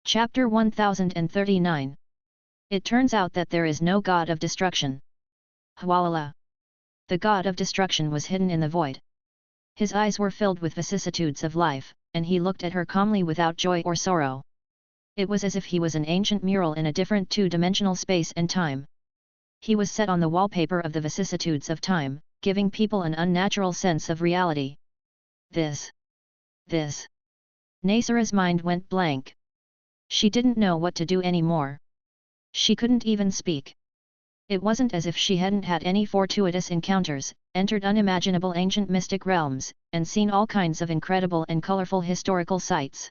Chapter 1039. It turns out that there is no god of destruction. Hwalala. The god of destruction was hidden in the void. His eyes were filled with vicissitudes of life, and he looked at her calmly without joy or sorrow. It was as if he was an ancient mural in a different two-dimensional space and time. He was set on the wallpaper of the vicissitudes of time, giving people an unnatural sense of reality. This. Nasera's mind went blank. She didn't know what to do anymore. She couldn't even speak. It wasn't as if she hadn't had any fortuitous encounters, entered unimaginable ancient mystic realms, and seen all kinds of incredible and colorful historical sights.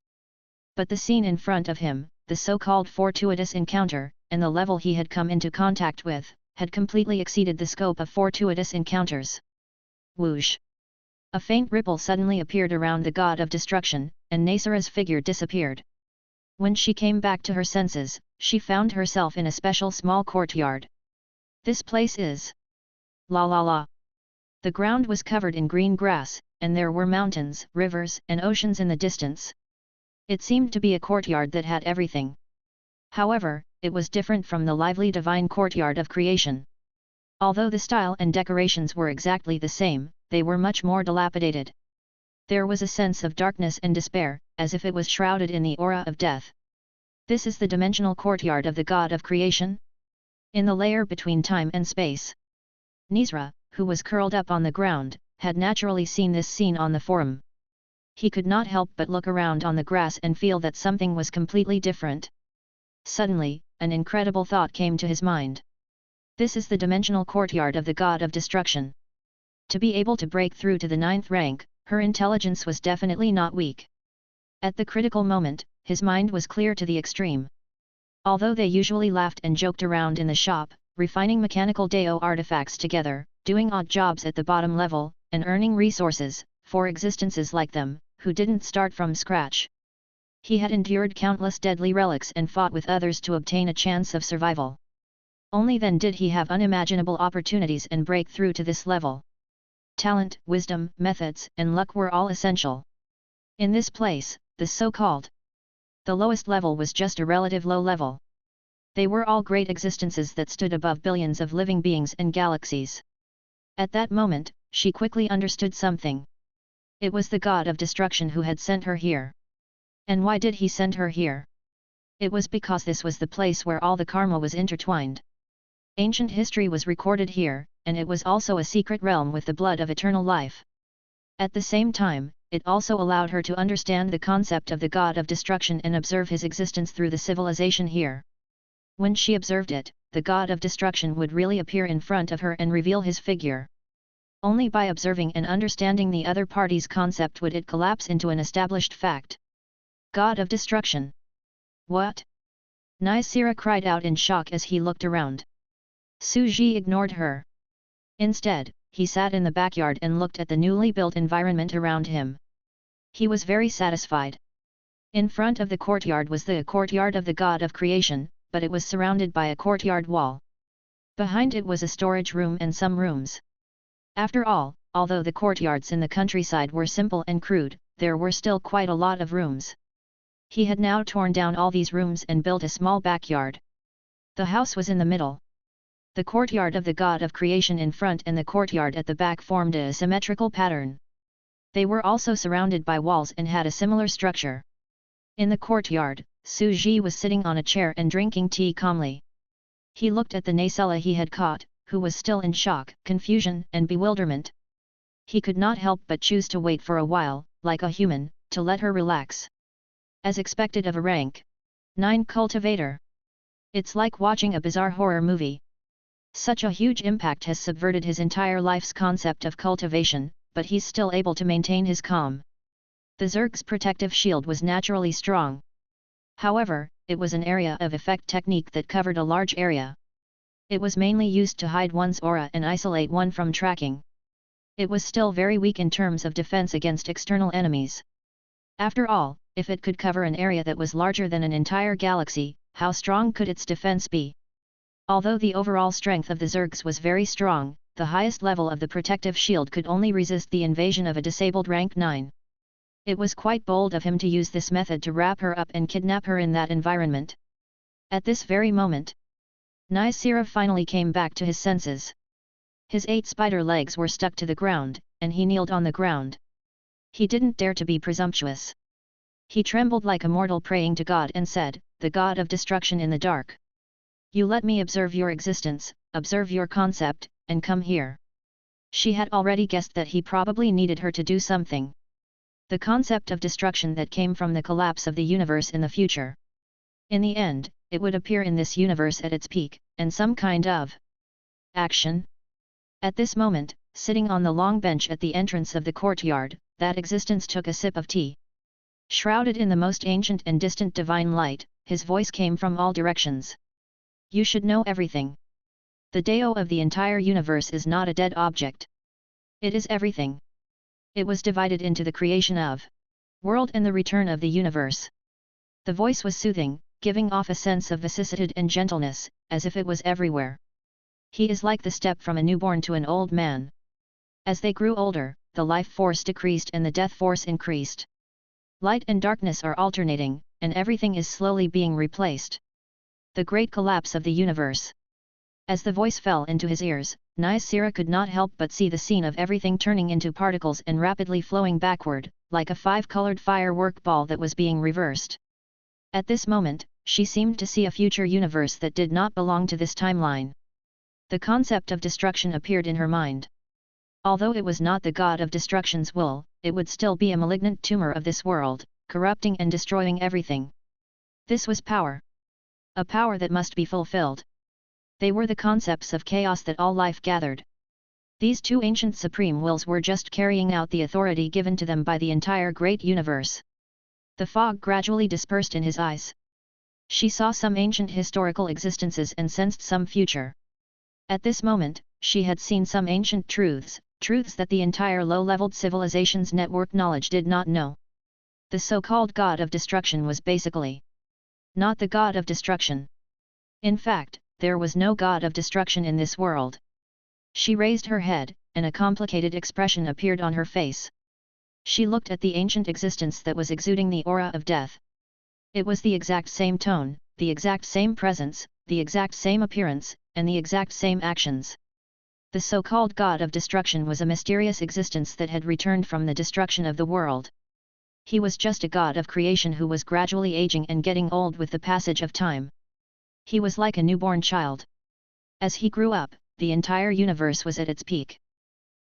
But the scene in front of him, the so-called fortuitous encounter, and the level he had come into contact with, had completely exceeded the scope of fortuitous encounters. Whoosh! A faint ripple suddenly appeared around the god of destruction, and Nasera's figure disappeared. When she came back to her senses, she found herself in a special small courtyard. This place is... La la la. The ground was covered in green grass, and there were mountains, rivers, and oceans in the distance. It seemed to be a courtyard that had everything. However, it was different from the lively divine courtyard of creation. Although the style and decorations were exactly the same, they were much more dilapidated. There was a sense of darkness and despair, as if it was shrouded in the aura of death. This is the dimensional courtyard of the god of creation? In the layer between time and space. Nasera, who was curled up on the ground, had naturally seen this scene on the forum. He could not help but look around on the grass and feel that something was completely different. Suddenly, an incredible thought came to his mind. This is the dimensional courtyard of the god of destruction. To be able to break through to the 9th rank, her intelligence was definitely not weak. At the critical moment, his mind was clear to the extreme. Although they usually laughed and joked around in the shop, refining mechanical Deo artifacts together, doing odd jobs at the bottom level, and earning resources, for existences like them, who didn't start from scratch. He had endured countless deadly relics and fought with others to obtain a chance of survival. Only then did he have unimaginable opportunities and break through to this level. Talent, wisdom, methods, and luck were all essential. In this place, the so-called the lowest level was just a relative low level. They were all great existences that stood above billions of living beings and galaxies. At that moment, she quickly understood something. It was the god of destruction who had sent her here. And why did he send her here? It was because this was the place where all the karma was intertwined. Ancient history was recorded here, and it was also a secret realm with the blood of eternal life. At the same time, it also allowed her to understand the concept of the god of destruction and observe his existence through the civilization here. When she observed it, the god of destruction would really appear in front of her and reveal his figure. Only by observing and understanding the other party's concept would it collapse into an established fact. God of destruction. What? Nasera cried out in shock as he looked around. Suji ignored her. Instead, he sat in the backyard and looked at the newly built environment around him. He was very satisfied. In front of the courtyard was the courtyard of the god of creation, but it was surrounded by a courtyard wall. Behind it was a storage room and some rooms. After all, although the courtyards in the countryside were simple and crude, there were still quite a lot of rooms. He had now torn down all these rooms and built a small backyard. The house was in the middle. The courtyard of the god of creation in front and the courtyard at the back formed a symmetrical pattern. They were also surrounded by walls and had a similar structure. In the courtyard, Suji was sitting on a chair and drinking tea calmly. He looked at the Nasela he had caught, who was still in shock, confusion, and bewilderment. He could not help but choose to wait for a while, like a human, to let her relax. As expected of a rank 9 cultivator. It's like watching a bizarre horror movie. Such a huge impact has subverted his entire life's concept of cultivation, but he's still able to maintain his calm. The Zerg's protective shield was naturally strong. However, it was an area of effect technique that covered a large area. It was mainly used to hide one's aura and isolate one from tracking. It was still very weak in terms of defense against external enemies. After all, if it could cover an area that was larger than an entire galaxy, how strong could its defense be? Although the overall strength of the Zergs was very strong, the highest level of the protective shield could only resist the invasion of a disabled rank 9. It was quite bold of him to use this method to wrap her up and kidnap her in that environment. At this very moment, Nysera finally came back to his senses. His 8 spider legs were stuck to the ground, and he kneeled on the ground. He didn't dare to be presumptuous. He trembled like a mortal praying to God and said, "The God of destruction in the dark. You let me observe your existence, observe your concept, and come here." She had already guessed that he probably needed her to do something. The concept of destruction that came from the collapse of the universe in the future. In the end, it would appear in this universe at its peak, and some kind of action. At this moment, sitting on the long bench at the entrance of the courtyard, that existence took a sip of tea. Shrouded in the most ancient and distant divine light, his voice came from all directions. You should know everything. The Deo of the entire universe is not a dead object. It is everything. It was divided into the creation of world and the return of the universe. The voice was soothing, giving off a sense of vicissitude and gentleness, as if it was everywhere. He is like the step from a newborn to an old man. As they grew older, the life force decreased and the death force increased. Light and darkness are alternating, and everything is slowly being replaced. The great collapse of the universe. As the voice fell into his ears, Nysera could not help but see the scene of everything turning into particles and rapidly flowing backward, like a 5-colored firework ball that was being reversed. At this moment, she seemed to see a future universe that did not belong to this timeline. The concept of destruction appeared in her mind. Although it was not the god of destruction's will, it would still be a malignant tumor of this world, corrupting and destroying everything. This was power. A power that must be fulfilled. They were the concepts of chaos that all life gathered. These 2 ancient supreme wills were just carrying out the authority given to them by the entire great universe. The fog gradually dispersed in his eyes. She saw some ancient historical existences and sensed some future. At this moment, she had seen some ancient truths that the entire low-leveled civilization's network knowledge did not know. The so-called god of destruction was basically not the god of destruction. In fact, there was no god of destruction in this world. She raised her head, and a complicated expression appeared on her face. She looked at the ancient existence that was exuding the aura of death. It was the exact same tone, the exact same presence, the exact same appearance, and the exact same actions. The so-called god of destruction was a mysterious existence that had returned from the destruction of the world. He was just a god of creation who was gradually aging and getting old with the passage of time. He was like a newborn child. As he grew up, the entire universe was at its peak.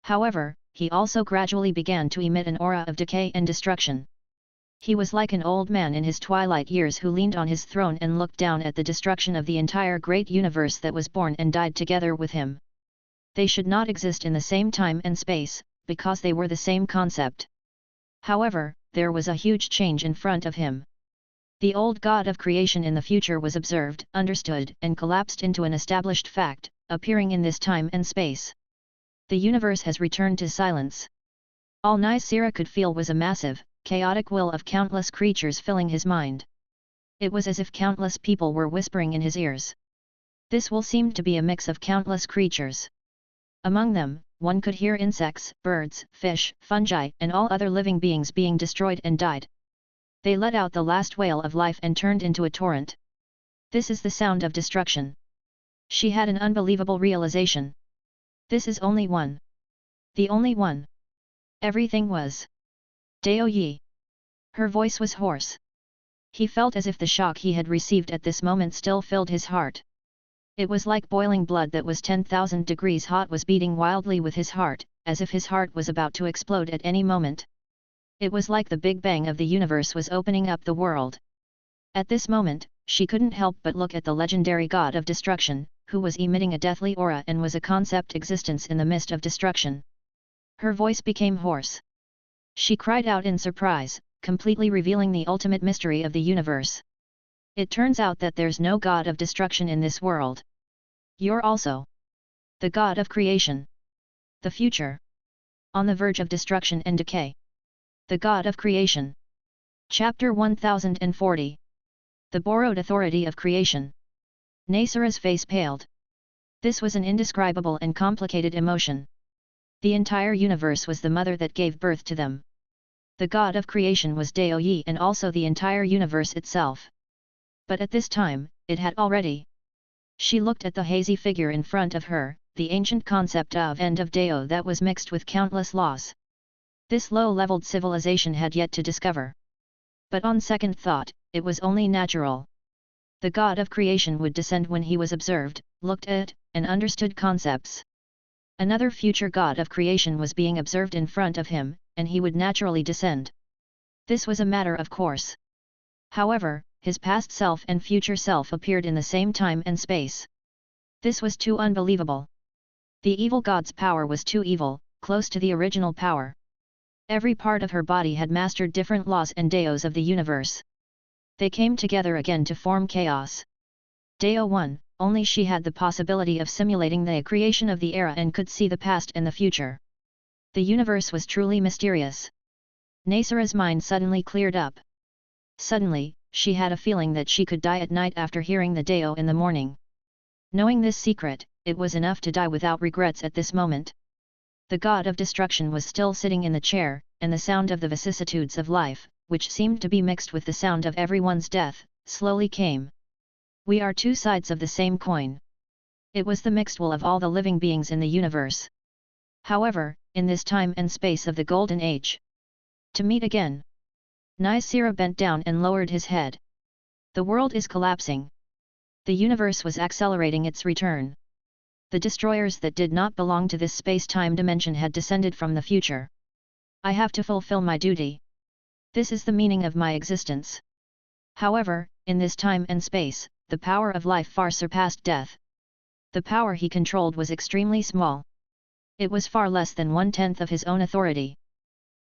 However, he also gradually began to emit an aura of decay and destruction. He was like an old man in his twilight years who leaned on his throne and looked down at the destruction of the entire great universe that was born and died together with him. They should not exist in the same time and space, because they were the same concept. However, there was a huge change in front of him. The old god of creation in the future was observed, understood, and collapsed into an established fact, appearing in this time and space. The universe has returned to silence. All Nysera could feel was a massive, chaotic will of countless creatures filling his mind. It was as if countless people were whispering in his ears. This will seemed to be a mix of countless creatures. Among them, one could hear insects, birds, fish, fungi, and all other living beings being destroyed and died. They let out the last wail of life and turned into a torrent. This is the sound of destruction. She had an unbelievable realization. This is only one. The only one. Everything was Dao Yi. Her voice was hoarse. He felt as if the shock he had received at this moment still filled his heart. It was like boiling blood that was 10,000 degrees hot was beating wildly with his heart, as if his heart was about to explode at any moment. It was like the Big Bang of the universe was opening up the world. At this moment, she couldn't help but look at the legendary god of destruction, who was emitting a deathly aura and was a concept existence in the midst of destruction. Her voice became hoarse. She cried out in surprise, completely revealing the ultimate mystery of the universe. It turns out that there's no god of destruction in this world. You're also the god of creation. The future. On the verge of destruction and decay. The god of creation. Chapter 1040. The borrowed authority of creation. Nysera's face paled. This was an indescribable and complicated emotion. The entire universe was the mother that gave birth to them. The god of creation was Dao Yi and also the entire universe itself. But at this time, it had already. She looked at the hazy figure in front of her, the ancient concept of end of Dao that was mixed with countless laws. This low-leveled civilization had yet to discover. But on second thought, it was only natural. The god of creation would descend when he was observed, looked at, and understood concepts. Another future god of creation was being observed in front of him, and he would naturally descend. This was a matter of course. However, his past self and future self appeared in the same time and space. This was too unbelievable. The evil god's power was too evil, close to the original power. Every part of her body had mastered different laws and daos of the universe. They came together again to form chaos. Dao 1, only she had the possibility of simulating the creation of the era and could see the past and the future. The universe was truly mysterious. Nasira's mind suddenly cleared up. Suddenly, she had a feeling that she could die at night after hearing the Dao in the morning. Knowing this secret, it was enough to die without regrets at this moment. The god of destruction was still sitting in the chair, and the sound of the vicissitudes of life, which seemed to be mixed with the sound of everyone's death, slowly came. We are two sides of the same coin. It was the mixed will of all the living beings in the universe. However, in this time and space of the Golden Age. To meet again. Nisira bent down and lowered his head. The world is collapsing. The universe was accelerating its return. The destroyers that did not belong to this space-time dimension had descended from the future. I have to fulfill my duty. This is the meaning of my existence. However, in this time and space, the power of life far surpassed death. The power he controlled was extremely small. It was far less than 1/10 of his own authority.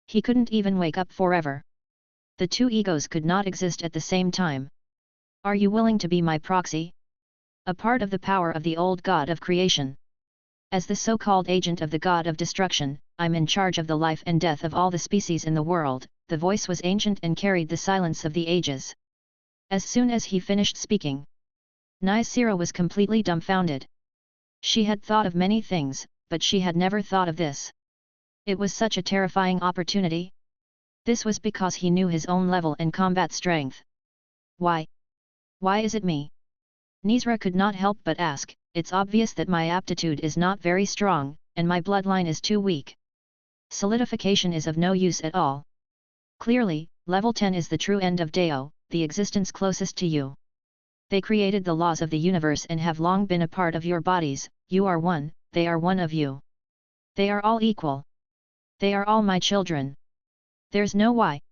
He couldn't even wake up forever. The two egos could not exist at the same time. Are you willing to be my proxy? A part of the power of the old god of creation. As the so-called agent of the god of destruction, I'm in charge of the life and death of all the species in the world. The voice was ancient and carried the silence of the ages. As soon as he finished speaking, Nisira was completely dumbfounded. She had thought of many things, but she had never thought of this. It was such a terrifying opportunity. This was because he knew his own level and combat strength. Why? Why is it me? Nisra could not help but ask. It's obvious that my aptitude is not very strong, and my bloodline is too weak. Solidification is of no use at all. Clearly, level 10 is the true end of Dao, the existence closest to you. They created the laws of the universe and have long been a part of your bodies. You are one, they are one of you. They are all equal. They are all my children. There's no why.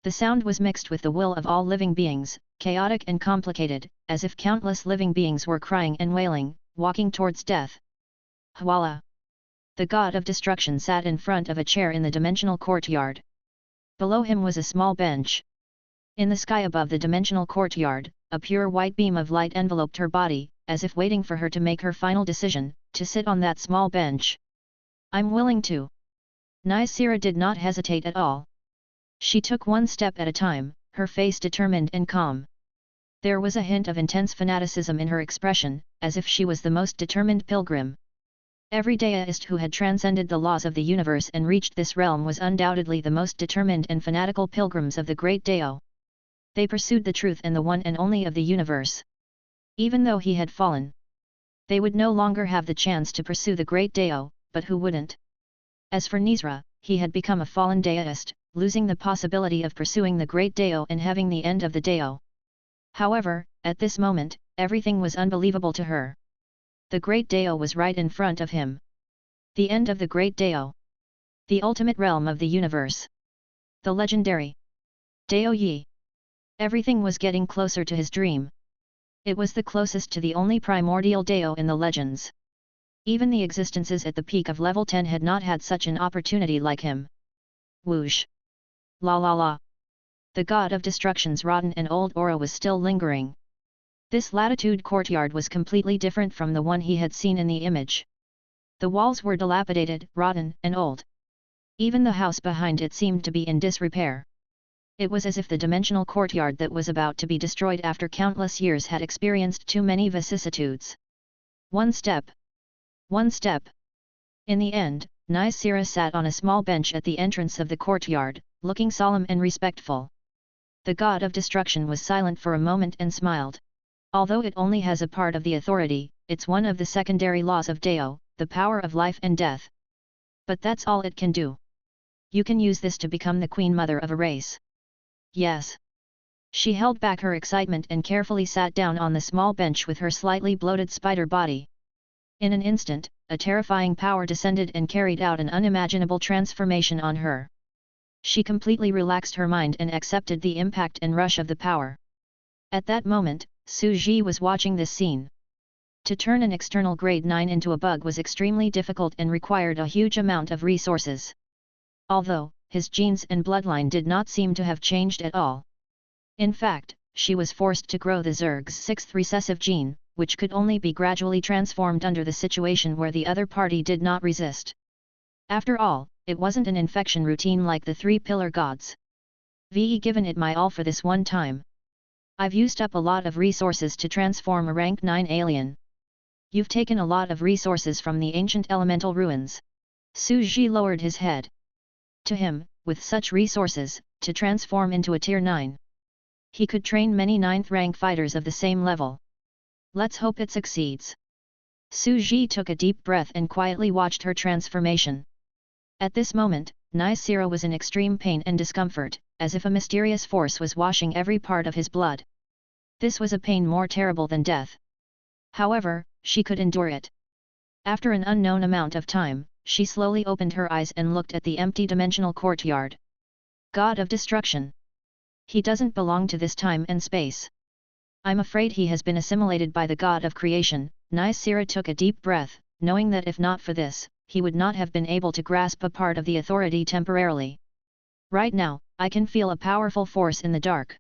The sound was mixed with the will of all living beings, chaotic and complicated, as if countless living beings were crying and wailing, walking towards death. Hwala! The god of destruction sat in front of a chair in the dimensional courtyard. Below him was a small bench. In the sky above the dimensional courtyard, a pure white beam of light enveloped her body, as if waiting for her to make her final decision, to sit on that small bench. I'm willing to. Nisira did not hesitate at all. She took one step at a time, her face determined and calm. There was a hint of intense fanaticism in her expression, as if she was the most determined pilgrim. Every Daoist who had transcended the laws of the universe and reached this realm was undoubtedly the most determined and fanatical pilgrims of the great Dao. They pursued the truth and the one and only of the universe. Even though he had fallen, they would no longer have the chance to pursue the great Dao, but who wouldn't? As for Nisra, he had become a fallen Daoist, losing the possibility of pursuing the great Dao and having the end of the Dao. However, at this moment, everything was unbelievable to her. The great Dao was right in front of him. The end of the great Dao. The ultimate realm of the universe. The legendary Dao Yi. Everything was getting closer to his dream. It was the closest to the only primordial Dao in the legends. Even the existences at the peak of level 10 had not had such an opportunity like him. Whoosh! La la la! The god of destruction's rotten and old aura was still lingering. This latitude courtyard was completely different from the one he had seen in the image. The walls were dilapidated, rotten, and old. Even the house behind it seemed to be in disrepair. It was as if the dimensional courtyard that was about to be destroyed after countless years had experienced too many vicissitudes. One step. One step. In the end, Nisira sat on a small bench at the entrance of the courtyard, looking solemn and respectful. The god of destruction was silent for a moment and smiled. Although it only has a part of the authority, it's one of the secondary laws of Dao, the power of life and death. But that's all it can do. You can use this to become the queen mother of a race. Yes. She held back her excitement and carefully sat down on the small bench with her slightly bloated spider body. In an instant, a terrifying power descended and carried out an unimaginable transformation on her. She completely relaxed her mind and accepted the impact and rush of the power. At that moment, Su Ji was watching this scene. To turn an external grade 9 into a bug was extremely difficult and required a huge amount of resources. Although, his genes and bloodline did not seem to have changed at all. In fact, she was forced to grow the Zerg's sixth recessive gene, which could only be gradually transformed under the situation where the other party did not resist. After all, it wasn't an infection routine like the three-pillar gods. Ve given it my all for this one time. I've used up a lot of resources to transform a rank 9 alien. You've taken a lot of resources from the ancient elemental ruins. Su Ji lowered his head. To him, with such resources, to transform into a tier 9. He could train many 9th rank fighters of the same level. Let's hope it succeeds. Su Ji took a deep breath and quietly watched her transformation. At this moment, Nisira was in extreme pain and discomfort, as if a mysterious force was washing every part of his blood. This was a pain more terrible than death. However, she could endure it. After an unknown amount of time, she slowly opened her eyes and looked at the empty dimensional courtyard. God of destruction. He doesn't belong to this time and space. I'm afraid he has been assimilated by the god of creation. Nisira took a deep breath, knowing that if not for this, he would not have been able to grasp a part of the authority temporarily. Right now, I can feel a powerful force in the dark.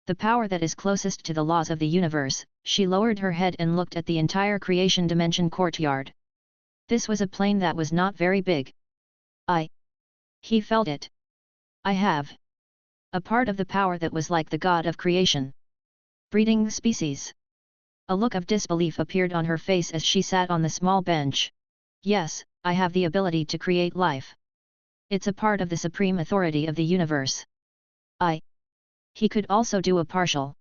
The power that is closest to the laws of the universe. She lowered her head and looked at the entire creation dimension courtyard. This was a plane that was not very big. He felt it. I have a part of the power that was like the god of creation. Breeding species. A look of disbelief appeared on her face as she sat on the small bench. Yes, I have the ability to create life. It's a part of the supreme authority of the universe. He could also do a partial.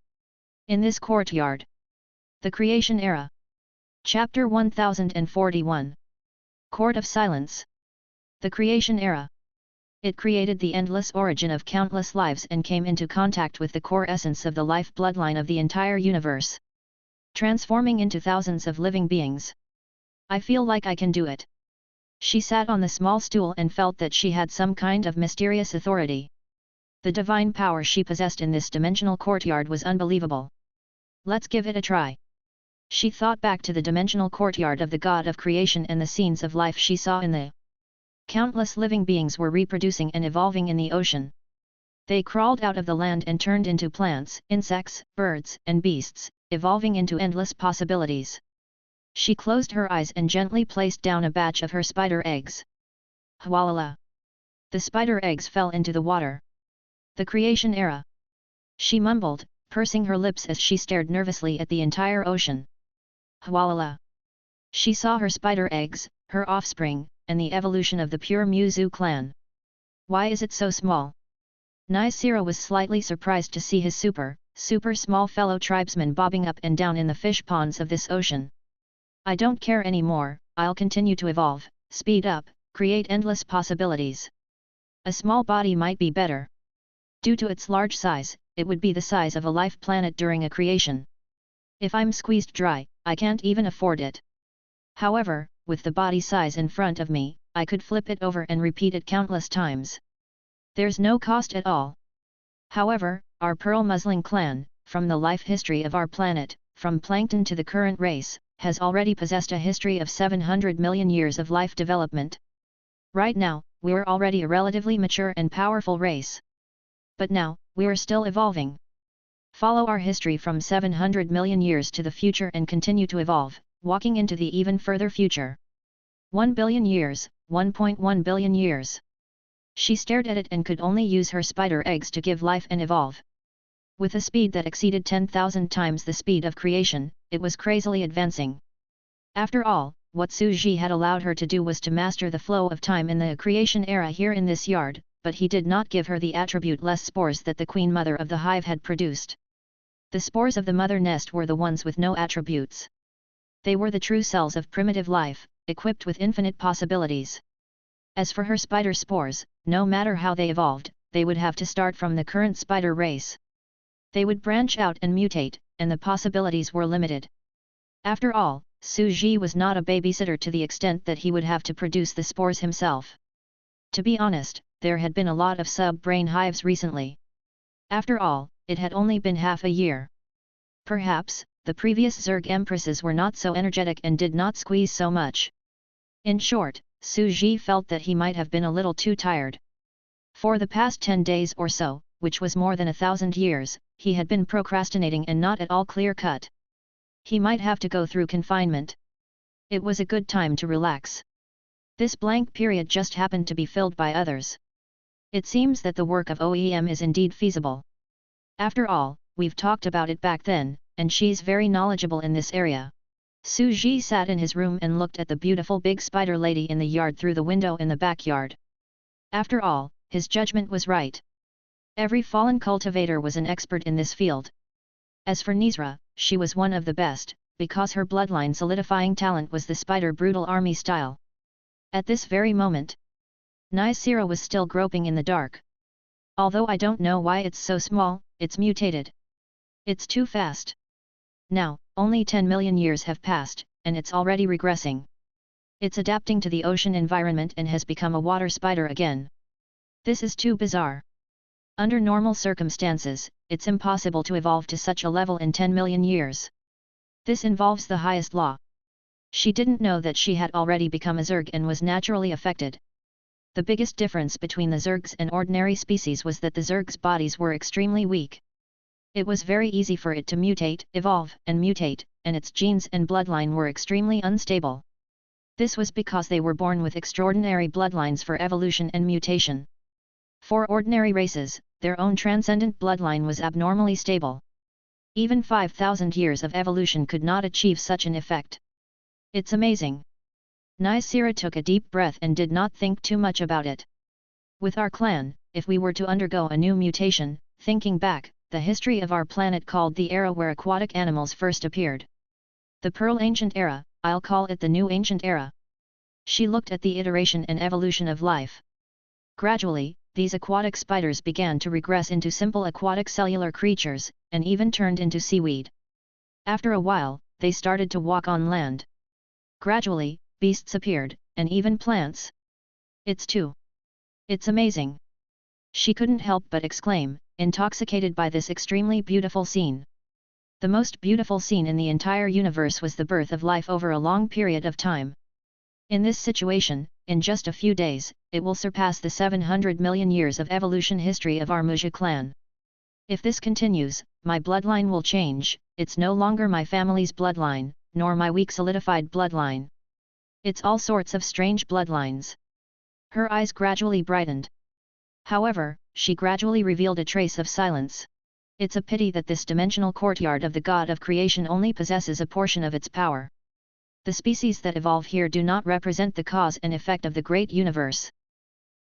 In this courtyard. The Creation Era. Chapter 1041. Court of Silence. The Creation Era. It created the endless origin of countless lives and came into contact with the core essence of the life bloodline of the entire universe. Transforming into thousands of living beings. I feel like I can do it. She sat on the small stool and felt that she had some kind of mysterious authority. The divine power she possessed in this dimensional courtyard was unbelievable. Let's give it a try. She thought back to the dimensional courtyard of the god of creation and the scenes of life she saw in the countless living beings were reproducing and evolving in the ocean. They crawled out of the land and turned into plants, insects, birds, and beasts, evolving into endless possibilities. She closed her eyes and gently placed down a batch of her spider eggs. Hwalala! The spider eggs fell into the water. The Creation Era. She mumbled, pursing her lips as she stared nervously at the entire ocean. Hwalala! She saw her spider eggs, her offspring, and the evolution of the pure Muzu clan. Why is it so small? Nisira was slightly surprised to see his super small fellow tribesmen bobbing up and down in the fish ponds of this ocean. I don't care anymore, I'll continue to evolve, speed up, create endless possibilities. A small body might be better. Due to its large size, it would be the size of a life planet during a creation. If I'm squeezed dry, I can't even afford it. However, with the body size in front of me, I could flip it over and repeat it countless times. There's no cost at all. However, our Pearl Muslin clan, from the life history of our planet, from plankton to the current race, has already possessed a history of 700 million years of life development. Right now, we're already a relatively mature and powerful race. But now, we're still evolving. Follow our history from 700 million years to the future and continue to evolve, walking into the even further future. 1 billion years, 1.1 billion years. She stared at it and could only use her spider eggs to give life and evolve. With a speed that exceeded 10,000 times the speed of creation, it was crazily advancing. After all, what Su Ji had allowed her to do was to master the flow of time in the creation era here in this yard, but he did not give her the attribute-less spores that the queen mother of the hive had produced. The spores of the mother nest were the ones with no attributes. They were the true cells of primitive life, equipped with infinite possibilities. As for her spider spores, no matter how they evolved, they would have to start from the current spider race. They would branch out and mutate, and the possibilities were limited. After all, Su Ji was not a babysitter to the extent that he would have to produce the spores himself. To be honest, there had been a lot of sub-brain hives recently. After all, it had only been half a year. Perhaps, the previous Zerg empresses were not so energetic and did not squeeze so much. In short, Su Ji felt that he might have been a little too tired. For the past 10 days or so, which was more than 1,000 years, he had been procrastinating and not at all clear-cut. He might have to go through confinement. It was a good time to relax. This blank period just happened to be filled by others. It seems that the work of OEM is indeed feasible. After all, we've talked about it back then, and she's very knowledgeable in this area. Su Ji sat in his room and looked at the beautiful big spider lady in the yard through the window in the backyard. After all, his judgment was right. Every fallen cultivator was an expert in this field. As for Nisra, she was one of the best, because her bloodline solidifying talent was the spider brutal army style. At this very moment, Nisra was still groping in the dark. Although I don't know why it's so small, it's mutated. It's too fast. Now, only 10 million years have passed, and it's already regressing. It's adapting to the ocean environment and has become a water spider again. This is too bizarre. Under normal circumstances, it's impossible to evolve to such a level in 10 million years. This involves the highest law. She didn't know that she had already become a Zerg and was naturally affected. The biggest difference between the Zergs and ordinary species was that the Zergs' bodies were extremely weak. It was very easy for it to mutate, evolve, and mutate, and its genes and bloodline were extremely unstable. This was because they were born with extraordinary bloodlines for evolution and mutation. For ordinary races, their own transcendent bloodline was abnormally stable. Even 5,000 years of evolution could not achieve such an effect. It's amazing. Nisra took a deep breath and did not think too much about it. With our clan, if we were to undergo a new mutation, thinking back, the history of our planet called the era where aquatic animals first appeared. The Pearl Ancient Era, I'll call it the New Ancient Era. She looked at the iteration and evolution of life. Gradually, these aquatic spiders began to regress into simple aquatic cellular creatures, and even turned into seaweed. After a while, they started to walk on land. Gradually, beasts appeared, and even plants. It's amazing. She couldn't help but exclaim, intoxicated by this extremely beautiful scene. The most beautiful scene in the entire universe was the birth of life over a long period of time. In this situation, in just a few days, it will surpass the 700 million years of evolution history of our Muja clan. If this continues, my bloodline will change. It's no longer my family's bloodline, nor my weak solidified bloodline. It's all sorts of strange bloodlines. Her eyes gradually brightened. However, she gradually revealed a trace of silence. It's a pity that this dimensional courtyard of the god of creation only possesses a portion of its power. The species that evolve here do not represent the cause and effect of the great universe.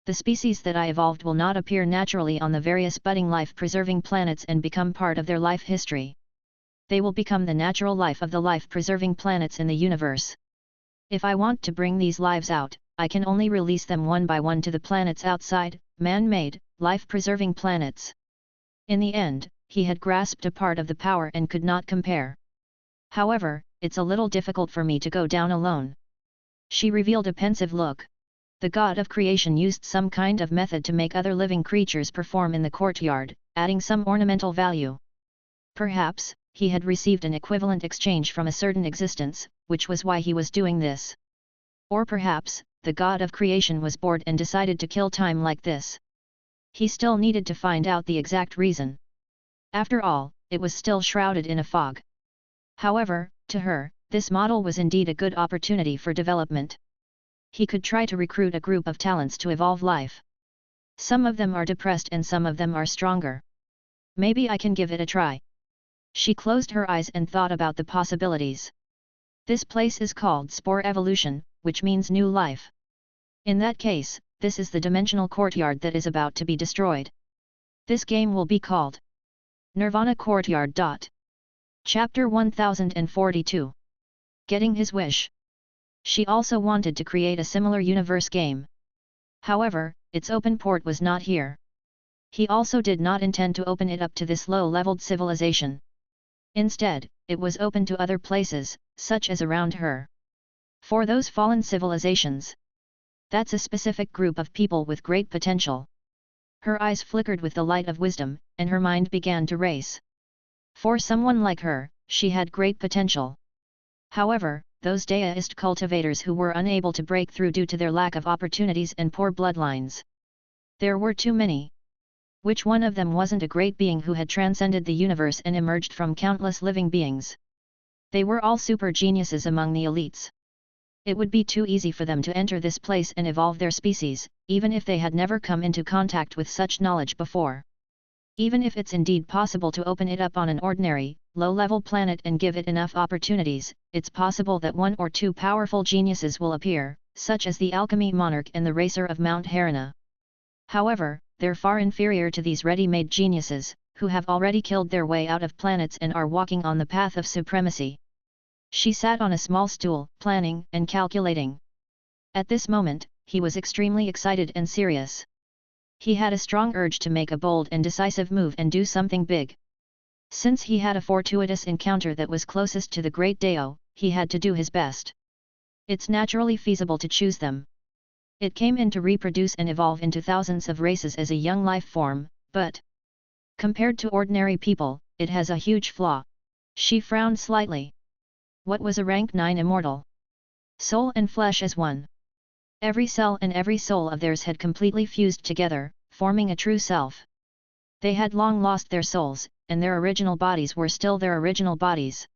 The species that I evolved will not appear naturally on the various budding life-preserving planets and become part of their life history. They will become the natural life of the life-preserving planets in the universe. If I want to bring these lives out, I can only release them one by one to the planets outside, man-made, life-preserving planets. In the end, he had grasped a part of the power and could not compare. However, it's a little difficult for me to go down alone. She revealed a pensive look. The god of creation used some kind of method to make other living creatures perform in the courtyard, adding some ornamental value. Perhaps, he had received an equivalent exchange from a certain existence, which was why he was doing this. Or perhaps, the god of creation was bored and decided to kill time like this. He still needed to find out the exact reason. After all, it was still shrouded in a fog. However, to her, this model was indeed a good opportunity for development. He could try to recruit a group of talents to evolve life. Some of them are depressed and some of them are stronger. Maybe I can give it a try. She closed her eyes and thought about the possibilities. This place is called Spore Evolution, which means new life. In that case, this is the dimensional courtyard that is about to be destroyed. This game will be called Nirvana Courtyard. Chapter 1042. Getting his wish. She also wanted to create a similar universe game. However, its open port was not here. He also did not intend to open it up to this low-leveled civilization. Instead, it was open to other places, such as around her. For those fallen civilizations. That's a specific group of people with great potential. Her eyes flickered with the light of wisdom, and her mind began to race. For someone like her, she had great potential. However, those deist cultivators who were unable to break through due to their lack of opportunities and poor bloodlines. There were too many. Which one of them wasn't a great being who had transcended the universe and emerged from countless living beings? They were all super geniuses among the elites. It would be too easy for them to enter this place and evolve their species, even if they had never come into contact with such knowledge before. Even if it's indeed possible to open it up on an ordinary, low-level planet and give it enough opportunities, it's possible that one or two powerful geniuses will appear, such as the alchemy monarch and the racer of Mount Harana. However, they're far inferior to these ready-made geniuses, who have already killed their way out of planets and are walking on the path of supremacy. She sat on a small stool, planning and calculating. At this moment, he was extremely excited and serious. He had a strong urge to make a bold and decisive move and do something big. Since he had a fortuitous encounter that was closest to the Great Dao, he had to do his best. It's naturally feasible to choose them. It came in to reproduce and evolve into thousands of races as a young life form, but compared to ordinary people, it has a huge flaw. She frowned slightly. What was a rank 9 immortal? Soul and flesh as one. Every cell and every soul of theirs had completely fused together, forming a true self. They had long lost their souls, and their original bodies were still their original bodies.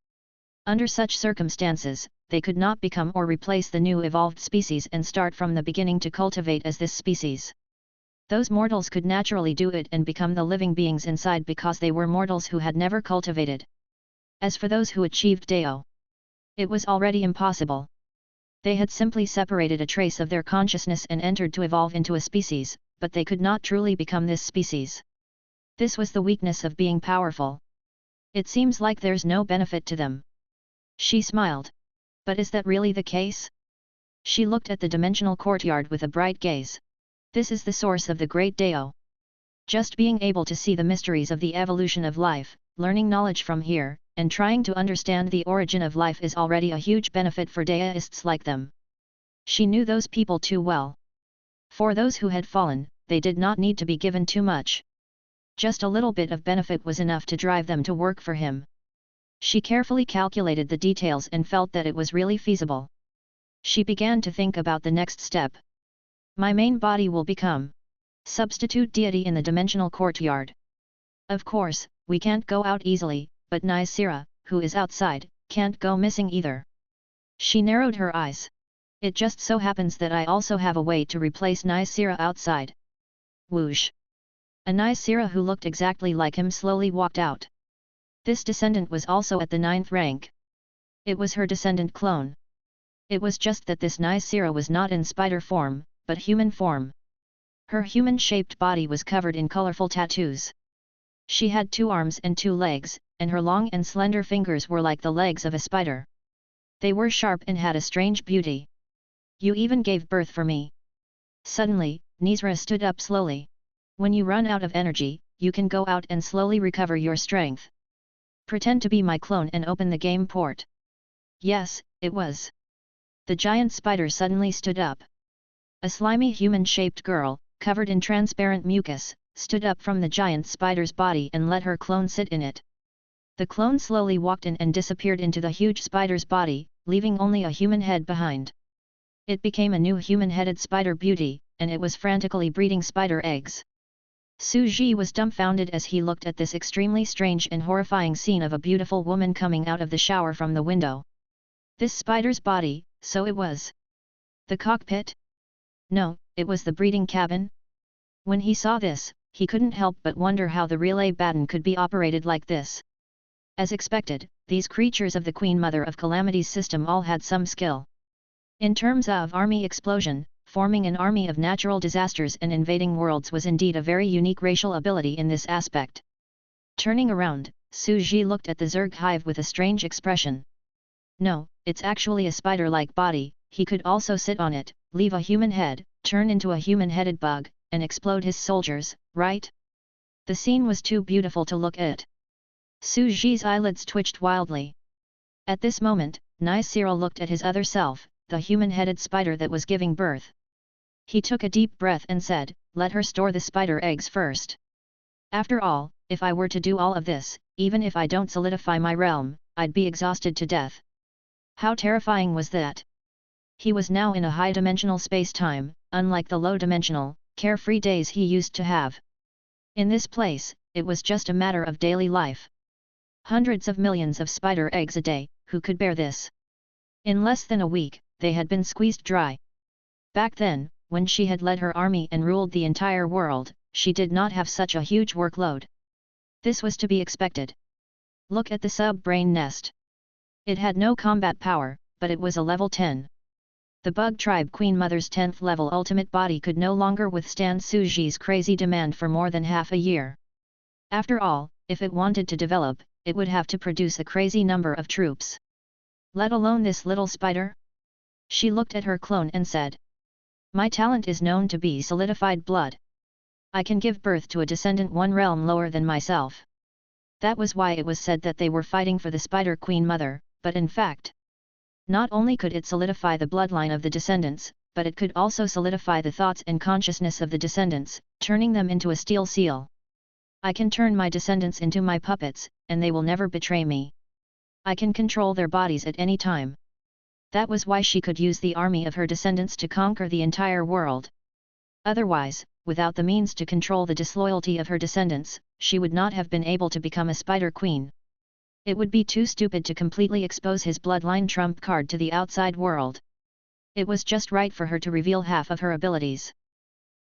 Under such circumstances, they could not become or replace the new evolved species and start from the beginning to cultivate as this species. Those mortals could naturally do it and become the living beings inside because they were mortals who had never cultivated. As for those who achieved Dao, it was already impossible. They had simply separated a trace of their consciousness and entered to evolve into a species, but they could not truly become this species. This was the weakness of being powerful. It seems like there's no benefit to them. She smiled. But is that really the case? She looked at the dimensional courtyard with a bright gaze. This is the source of the Great Dao. Just being able to see the mysteries of the evolution of life, learning knowledge from here, and trying to understand the origin of life is already a huge benefit for deists like them. She knew those people too well. For those who had fallen, they did not need to be given too much. Just a little bit of benefit was enough to drive them to work for him. She carefully calculated the details and felt that it was really feasible. She began to think about the next step. My main body will become substitute deity in the dimensional courtyard. Of course, we can't go out easily, but Nysera, who is outside, can't go missing either. She narrowed her eyes. It just so happens that I also have a way to replace Nysera outside. Whoosh! A Nysera who looked exactly like him slowly walked out. This descendant was also at the 9th rank. It was her descendant clone. It was just that this Nysera was not in spider form, but human form. Her human-shaped body was covered in colorful tattoos. She had 2 arms and 2 legs, and her long and slender fingers were like the legs of a spider. They were sharp and had a strange beauty. You even gave birth for me. Suddenly, Nysera stood up slowly. When you run out of energy, you can go out and slowly recover your strength. Pretend to be my clone and open the game port. Yes, it was. The giant spider suddenly stood up. A slimy human-shaped girl, covered in transparent mucus, stood up from the giant spider's body and let her clone sit in it. The clone slowly walked in and disappeared into the huge spider's body, leaving only a human head behind. It became a new human-headed spider beauty, and it was frantically breeding spider eggs. Su Ji was dumbfounded as he looked at this extremely strange and horrifying scene of a beautiful woman coming out of the shower from the window. This spider's body, so it was the cockpit? No, it was the breeding cabin? When he saw this, he couldn't help but wonder how the relay baton could be operated like this. As expected, these creatures of the Queen Mother of Calamity's system all had some skill. In terms of army explosion, forming an army of natural disasters and invading worlds was indeed a very unique racial ability in this aspect. Turning around, Su Ji looked at the Zerg hive with a strange expression. No, it's actually a spider-like body, he could also sit on it, leave a human head, turn into a human-headed bug, and explode his soldiers, right? The scene was too beautiful to look at. Su Ji's eyelids twitched wildly. At this moment, Cyril looked at his other self, the human-headed spider that was giving birth. He took a deep breath and said, "Let her store the spider eggs first. After all, if I were to do all of this, even if I don't solidify my realm, I'd be exhausted to death." How terrifying was that? He was now in a high-dimensional space-time, unlike the low-dimensional, carefree days he used to have. In this place, it was just a matter of daily life. Hundreds of millions of spider eggs a day, who could bear this? In less than a week, they had been squeezed dry. Back then, when she had led her army and ruled the entire world, she did not have such a huge workload. This was to be expected. Look at the sub-brain nest. It had no combat power, but it was a level 10. The bug tribe Queen Mother's 10th level ultimate body could no longer withstand Su Ji's crazy demand for more than half a year. After all, if it wanted to develop, it would have to produce a crazy number of troops. Let alone this little spider? She looked at her clone and said, "My talent is known to be solidified blood. I can give birth to a descendant one realm lower than myself." That was why it was said that they were fighting for the Spider Queen Mother, but in fact, not only could it solidify the bloodline of the descendants, but it could also solidify the thoughts and consciousness of the descendants, turning them into a steel seal. I can turn my descendants into my puppets, and they will never betray me. I can control their bodies at any time. That was why she could use the army of her descendants to conquer the entire world. Otherwise, without the means to control the disloyalty of her descendants, she would not have been able to become a Spider Queen. It would be too stupid to completely expose his bloodline trump card to the outside world. It was just right for her to reveal half of her abilities.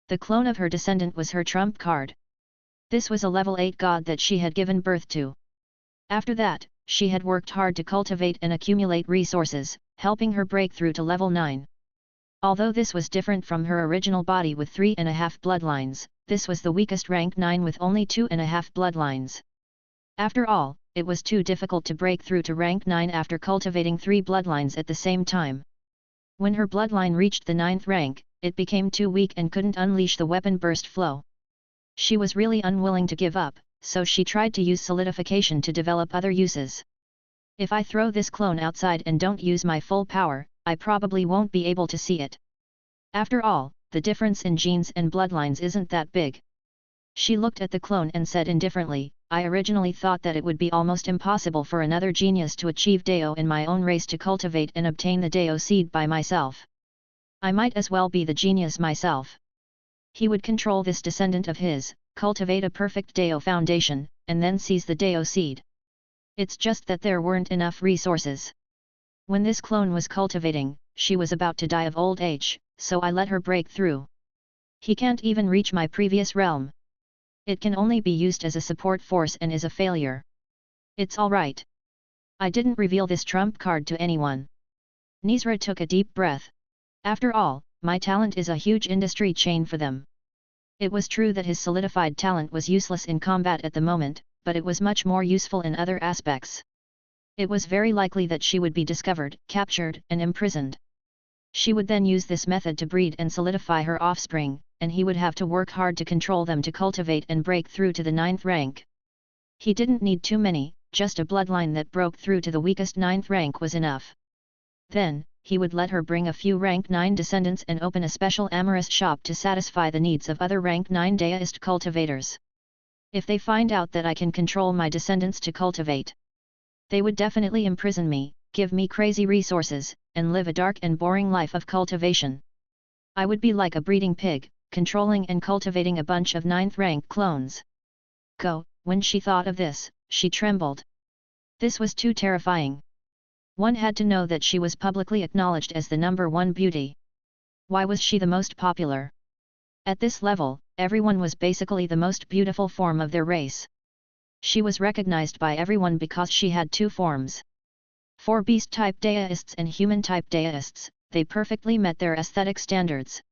The clone of her descendant was her trump card. This was a level 8 god that she had given birth to. After that, she had worked hard to cultivate and accumulate resources, helping her break through to level 9. Although this was different from her original body with 3.5 bloodlines, this was the weakest rank 9 with only 2.5 bloodlines. After all, it was too difficult to break through to rank 9 after cultivating 3 bloodlines at the same time. When her bloodline reached the 9th rank, it became too weak and couldn't unleash the weapon burst flow. She was really unwilling to give up, so she tried to use solidification to develop other uses. If I throw this clone outside and don't use my full power, I probably won't be able to see it. After all, the difference in genes and bloodlines isn't that big. She looked at the clone and said indifferently, "I originally thought that it would be almost impossible for another genius to achieve Deo in my own race to cultivate and obtain the Deo seed by myself. I might as well be the genius myself." He would control this descendant of his, cultivate a perfect Deo foundation, and then seize the Deo seed. It's just that there weren't enough resources. When this clone was cultivating, she was about to die of old age, so I let her break through. He can't even reach my previous realm. It can only be used as a support force and is a failure. It's alright. I didn't reveal this trump card to anyone. Nizra took a deep breath. After all, my talent is a huge industry chain for them. It was true that his solidified talent was useless in combat at the moment, but it was much more useful in other aspects. It was very likely that she would be discovered, captured, and imprisoned. She would then use this method to breed and solidify her offspring, and he would have to work hard to control them to cultivate and break through to the 9th rank. He didn't need too many, just a bloodline that broke through to the weakest 9th rank was enough. Then, he would let her bring a few rank 9 descendants and open a special amorous shop to satisfy the needs of other rank 9 deist cultivators. If they find out that I can control my descendants to cultivate, they would definitely imprison me, give me crazy resources, and live a dark and boring life of cultivation. I would be like a breeding pig, controlling and cultivating a bunch of 9th rank clones. When she thought of this, she trembled. This was too terrifying. One had to know that she was publicly acknowledged as the #1 beauty. Why was she the most popular? At this level, everyone was basically the most beautiful form of their race. She was recognized by everyone because she had 2 forms. For beast-type deists and human-type deists, they perfectly met their aesthetic standards,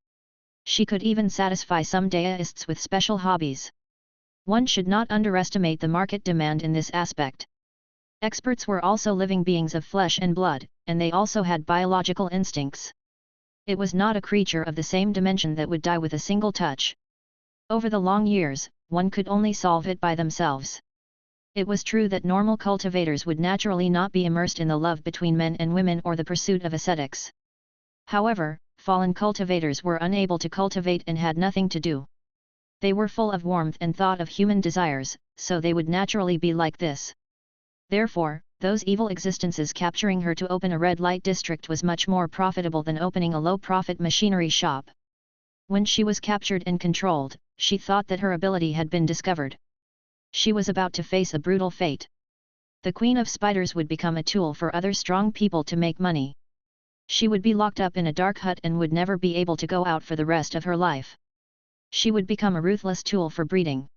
She could even satisfy some deists with special hobbies. One should not underestimate the market demand in this aspect. Experts were also living beings of flesh and blood, and they also had biological instincts. It was not a creature of the same dimension that would die with a single touch. Over the long years, one could only solve it by themselves. It was true that normal cultivators would naturally not be immersed in the love between men and women or the pursuit of ascetics. However, fallen cultivators were unable to cultivate and had nothing to do. They were full of warmth and thought of human desires, so they would naturally be like this. Therefore, those evil existences capturing her to open a red light district was much more profitable than opening a low-profit machinery shop. When she was captured and controlled, she thought that her ability had been discovered. She was about to face a brutal fate. The Queen of Spiders would become a tool for other strong people to make money. She would be locked up in a dark hut and would never be able to go out for the rest of her life. She would become a ruthless tool for breeding.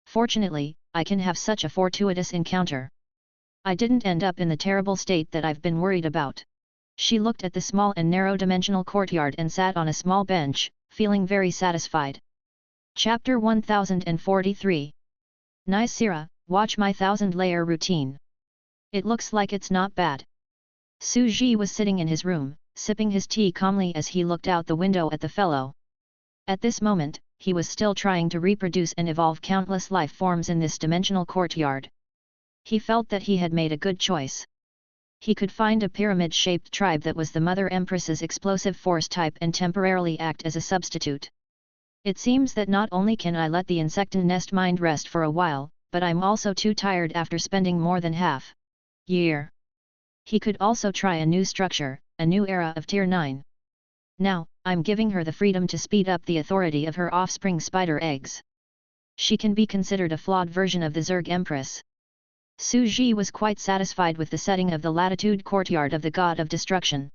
Fortunately, I can have such a fortuitous encounter. I didn't end up in the terrible state that I've been worried about. She looked at the small and narrow-dimensional courtyard and sat on a small bench, feeling very satisfied. Chapter 1043. Nicira, watch my 1000-layer routine. It looks like it's not bad. Su Ji was sitting in his room, sipping his tea calmly as he looked out the window at the fellow. At this moment, he was still trying to reproduce and evolve countless life forms in this dimensional courtyard. He felt that he had made a good choice. He could find a pyramid-shaped tribe that was the Mother Empress's explosive force type and temporarily act as a substitute. It seems that not only can I let the insectan nest mind rest for a while, but I'm also too tired after spending more than half year. He could also try a new structure, a new era of Tier 9. Now, I'm giving her the freedom to speed up the authority of her offspring spider eggs. She can be considered a flawed version of the Zerg Empress. Su Ji was quite satisfied with the setting of the latitude courtyard of the God of Destruction.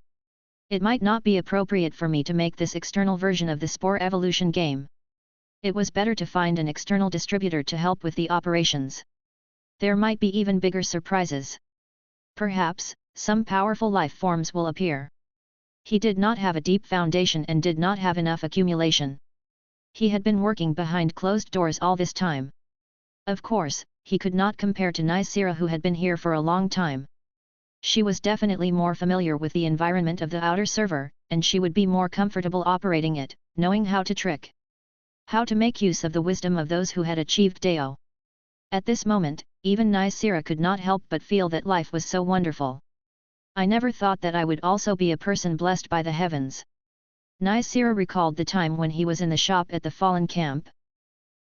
It might not be appropriate for me to make this external version of the Spore Evolution game. It was better to find an external distributor to help with the operations. There might be even bigger surprises. Perhaps, some powerful life forms will appear. He did not have a deep foundation and did not have enough accumulation. He had been working behind closed doors all this time. Of course, he could not compare to Nicira, who had been here for a long time. She was definitely more familiar with the environment of the outer server, and she would be more comfortable operating it, knowing how to trick. How to make use of the wisdom of those who had achieved Deo. At this moment, even Nicira could not help but feel that life was so wonderful. I never thought that I would also be a person blessed by the heavens. Nicira recalled the time when he was in the shop at the Fallen camp.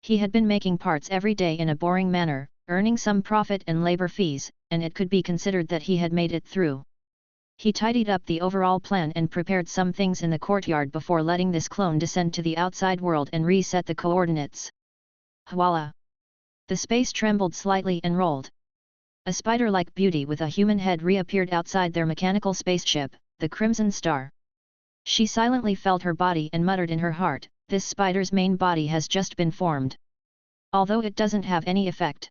He had been making parts every day in a boring manner, earning some profit and labor fees, and it could be considered that he had made it through. He tidied up the overall plan and prepared some things in the courtyard before letting this clone descend to the outside world and reset the coordinates. Voila! The space trembled slightly and rolled. A spider-like beauty with a human head reappeared outside their mechanical spaceship, the Crimson Star. She silently felt her body and muttered in her heart, "This spider's main body has just been formed. Although it doesn't have any effect.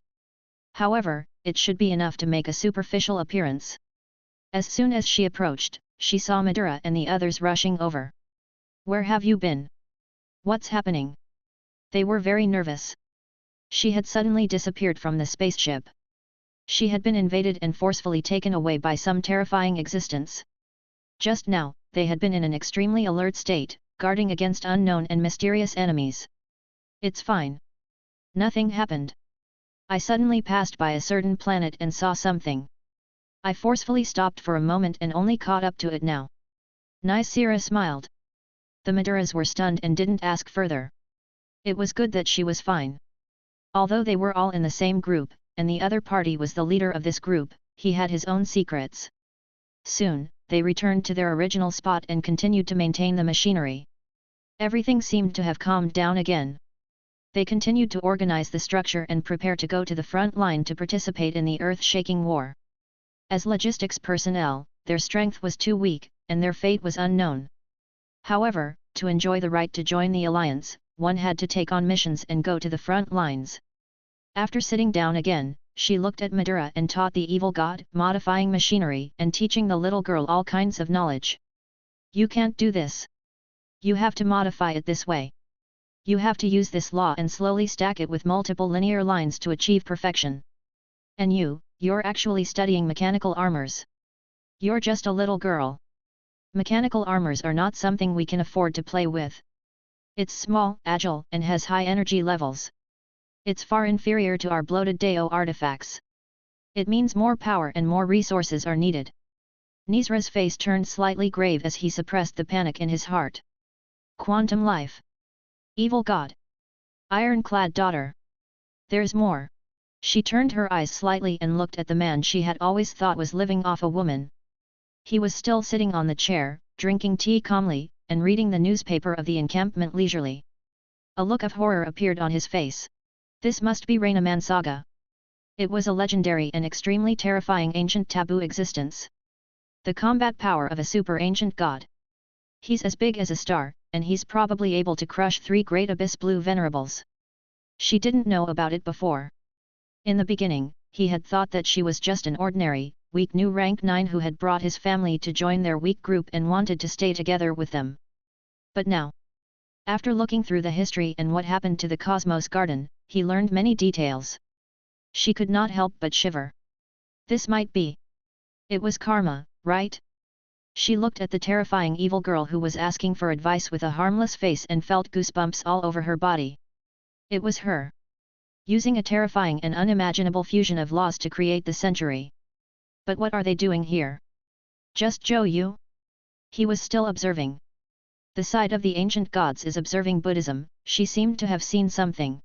However, it should be enough to make a superficial appearance." As soon as she approached, she saw Madura and the others rushing over. "Where have you been? What's happening?" They were very nervous. She had suddenly disappeared from the spaceship. She had been invaded and forcefully taken away by some terrifying existence. Just now, they had been in an extremely alert state, guarding against unknown and mysterious enemies. "It's fine. Nothing happened. I suddenly passed by a certain planet and saw something. I forcefully stopped for a moment and only caught up to it now." Nicira smiled. The Maduras were stunned and didn't ask further. It was good that she was fine. Although they were all in the same group, and the other party was the leader of this group, he had his own secrets. Soon, they returned to their original spot and continued to maintain the machinery. Everything seemed to have calmed down again. They continued to organize the structure and prepare to go to the front line to participate in the earth-shaking war. As logistics personnel, their strength was too weak, and their fate was unknown. However, to enjoy the right to join the alliance, one had to take on missions and go to the front lines. After sitting down again, she looked at Madura and taught the evil god, modifying machinery and teaching the little girl all kinds of knowledge. "You can't do this. You have to modify it this way. You have to use this law and slowly stack it with multiple linear lines to achieve perfection. And you're actually studying mechanical armors. You're just a little girl. Mechanical armors are not something we can afford to play with. It's small, agile, and has high energy levels. It's far inferior to our bloated Deo artifacts. It means more power and more resources are needed. Nizra's face turned slightly grave as he suppressed the panic in his heart. Quantum life. Evil god. Ironclad daughter. There's more. She turned her eyes slightly and looked at the man she had always thought was living off a woman. He was still sitting on the chair, drinking tea calmly, and reading the newspaper of the encampment leisurely. A look of horror appeared on his face. This must be Rainaman Saga. It was a legendary and extremely terrifying ancient taboo existence. The combat power of a super ancient god. He's as big as a star, and he's probably able to crush 3 great abyss blue venerables. She didn't know about it before. In the beginning, he had thought that she was just an ordinary, weak new rank 9 who had brought his family to join their weak group and wanted to stay together with them. But now, after looking through the history and what happened to the Cosmos Garden, he learned many details. She could not help but shiver. This might be. It was karma, right? She looked at the terrifying evil girl who was asking for advice with a harmless face and felt goosebumps all over her body. It was her. Using a terrifying and unimaginable fusion of laws to create the century. But what are they doing here? Just Zhou Yu? He was still observing. The side of the ancient gods is observing Buddhism. She seemed to have seen something.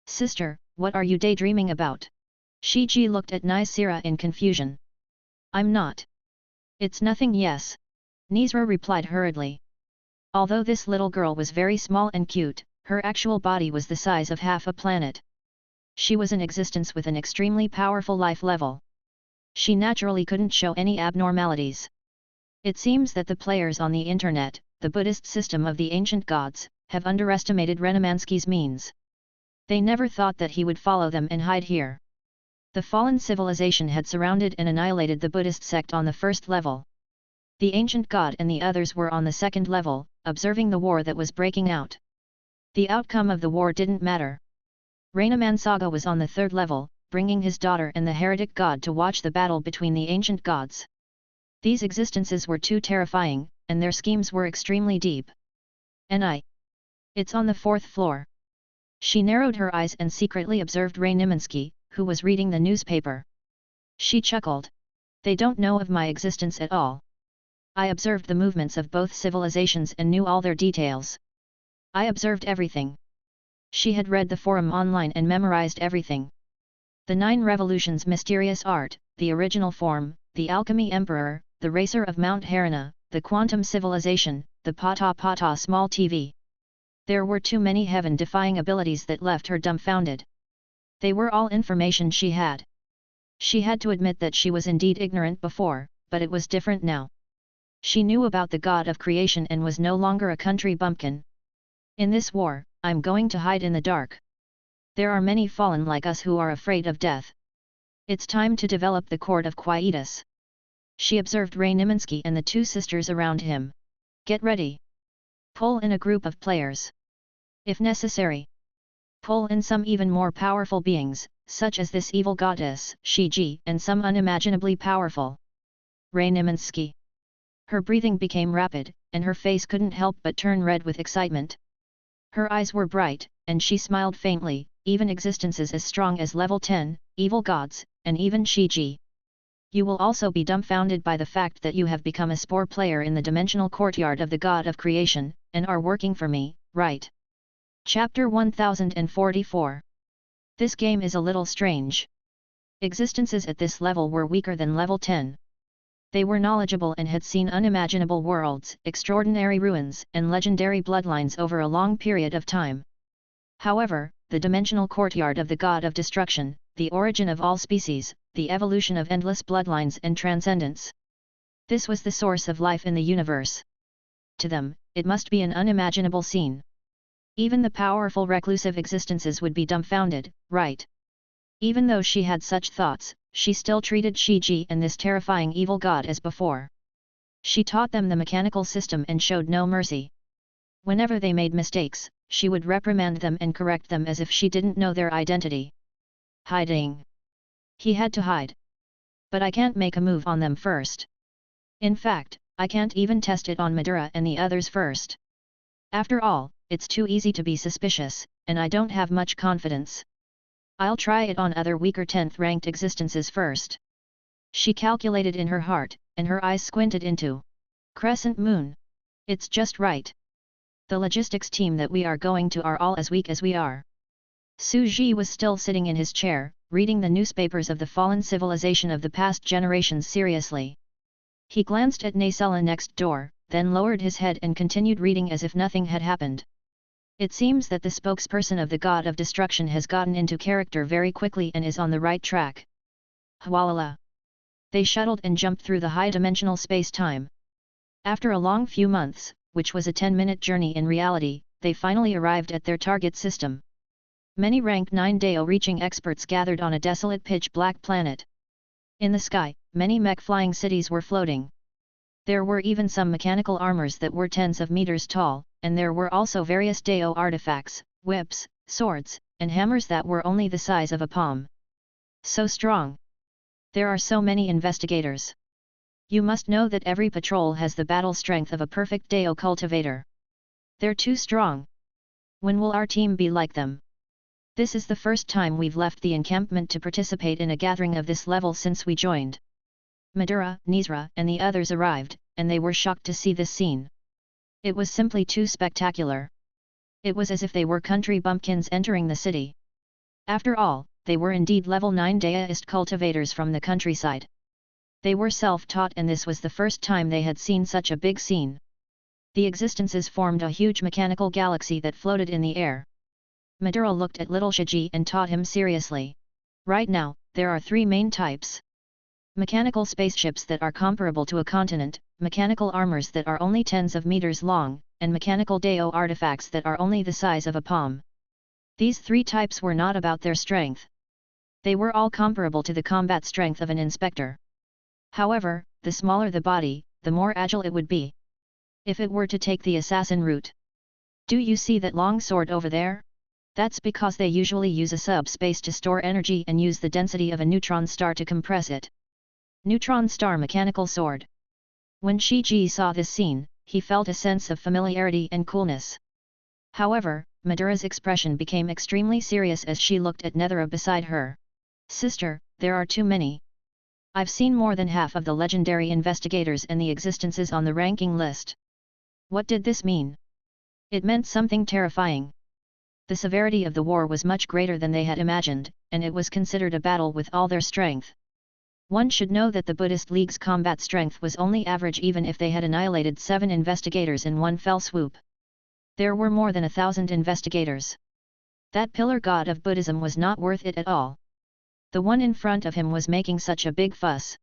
Sister, what are you daydreaming about? Shi Ji looked at Nizra in confusion. I'm not. It's nothing, yes. Nizra replied hurriedly. Although this little girl was very small and cute, her actual body was the size of half a planet. She was in existence with an extremely powerful life level. She naturally couldn't show any abnormalities. It seems that the players on the internet, the Buddhist system of the ancient gods, have underestimated Renamansky's means. They never thought that he would follow them and hide here. The fallen civilization had surrounded and annihilated the Buddhist sect on the first level. The ancient god and the others were on the second level, observing the war that was breaking out. The outcome of the war didn't matter. Rainaman Saga was on the third level, bringing his daughter and the heretic god to watch the battle between the ancient gods. These existences were too terrifying, and their schemes were extremely deep. It's on the 4th floor. She narrowed her eyes and secretly observed Rainimansky, who was reading the newspaper. She chuckled. They don't know of my existence at all. I observed the movements of both civilizations and knew all their details. I observed everything. She had read the forum online and memorized everything. The 9 revolutions mysterious art, the original form, the alchemy emperor, the racer of Mount Harana, the quantum civilization, the Pata Pata small TV. There were too many heaven-defying abilities that left her dumbfounded. They were all information she had. She had to admit that she was indeed ignorant before, but it was different now. She knew about the god of creation and was no longer a country bumpkin. In this war, I'm going to hide in the dark. There are many fallen like us who are afraid of death. It's time to develop the court of quietus. She observed Rainimansky and the 2 sisters around him. Get ready. Pull in a group of players. If necessary. Pull in some even more powerful beings, such as this evil goddess, Shiji, and some unimaginably powerful. Rainimansky. Her breathing became rapid, and her face couldn't help but turn red with excitement. Her eyes were bright, and she smiled faintly. Even existences as strong as level 10, evil gods, and even Shiji. You will also be dumbfounded by the fact that you have become a spore player in the dimensional courtyard of the god of creation, and are working for me, right? Chapter 1044. This game is a little strange. Existences at this level were weaker than level 10. They were knowledgeable and had seen unimaginable worlds, extraordinary ruins, and legendary bloodlines over a long period of time. However, the dimensional courtyard of the god of destruction, the origin of all species, the evolution of endless bloodlines and transcendence. This was the source of life in the universe. To them, it must be an unimaginable scene. Even the powerful reclusive existences would be dumbfounded, right? Even though she had such thoughts, she still treated Shiji and this terrifying evil god as before. She taught them the mechanical system and showed no mercy. Whenever they made mistakes, she would reprimand them and correct them as if she didn't know their identity. Hiding. He had to hide. But I can't make a move on them first. In fact, I can't even test it on Madura and the others first. After all, it's too easy to be suspicious, and I don't have much confidence. I'll try it on other weaker 10th ranked existences first. She calculated in her heart, and her eyes squinted into Crescent Moon. It's just right. The logistics team that we are going to are all as weak as we are. Su Ji was still sitting in his chair, reading the newspapers of the fallen civilization of the past generations seriously. He glanced at Nacella next door, then lowered his head and continued reading as if nothing had happened. It seems that the spokesperson of the god of destruction has gotten into character very quickly and is on the right track. Hwalala. They shuttled and jumped through the high-dimensional space-time. After a long few months, which was a 10-minute journey in reality, they finally arrived at their target system. Many rank 9 Deo-reaching experts gathered on a desolate pitch-black planet. In the sky, many mech-flying cities were floating. There were even some mechanical armors that were tens of meters tall, and there were also various Deo artifacts, whips, swords, and hammers that were only the size of a palm. So strong! There are so many investigators. You must know that every patrol has the battle strength of a perfect Deo cultivator. They're too strong. When will our team be like them? This is the first time we've left the encampment to participate in a gathering of this level since we joined. Madura, Nizra, and the others arrived, and they were shocked to see this scene. It was simply too spectacular. It was as if they were country bumpkins entering the city. After all, they were indeed level 9 Daoist cultivators from the countryside. They were self-taught and this was the first time they had seen such a big scene. The existences formed a huge mechanical galaxy that floated in the air. Madura looked at little Shiji and taught him seriously. Right now, there are 3 main types. Mechanical spaceships that are comparable to a continent, mechanical armors that are only tens of meters long, and mechanical Deo artifacts that are only the size of a palm. These 3 types were not about their strength. They were all comparable to the combat strength of an inspector. However, the smaller the body, the more agile it would be. If it were to take the assassin route. Do you see that long sword over there? That's because they usually use a subspace to store energy and use the density of a neutron star to compress it. Neutron star mechanical sword. When Shiji saw this scene, he felt a sense of familiarity and coolness. However, Madura's expression became extremely serious as she looked at Nethera beside her. Sister, there are too many. I've seen more than half of the legendary investigators and the existences on the ranking list. What did this mean? It meant something terrifying. The severity of the war was much greater than they had imagined, and it was considered a battle with all their strength. One should know that the Buddhist League's combat strength was only average even if they had annihilated 7 investigators in one fell swoop. There were more than 1,000 investigators. That pillar god of Buddhism was not worth it at all. The one in front of him was making such a big fuss.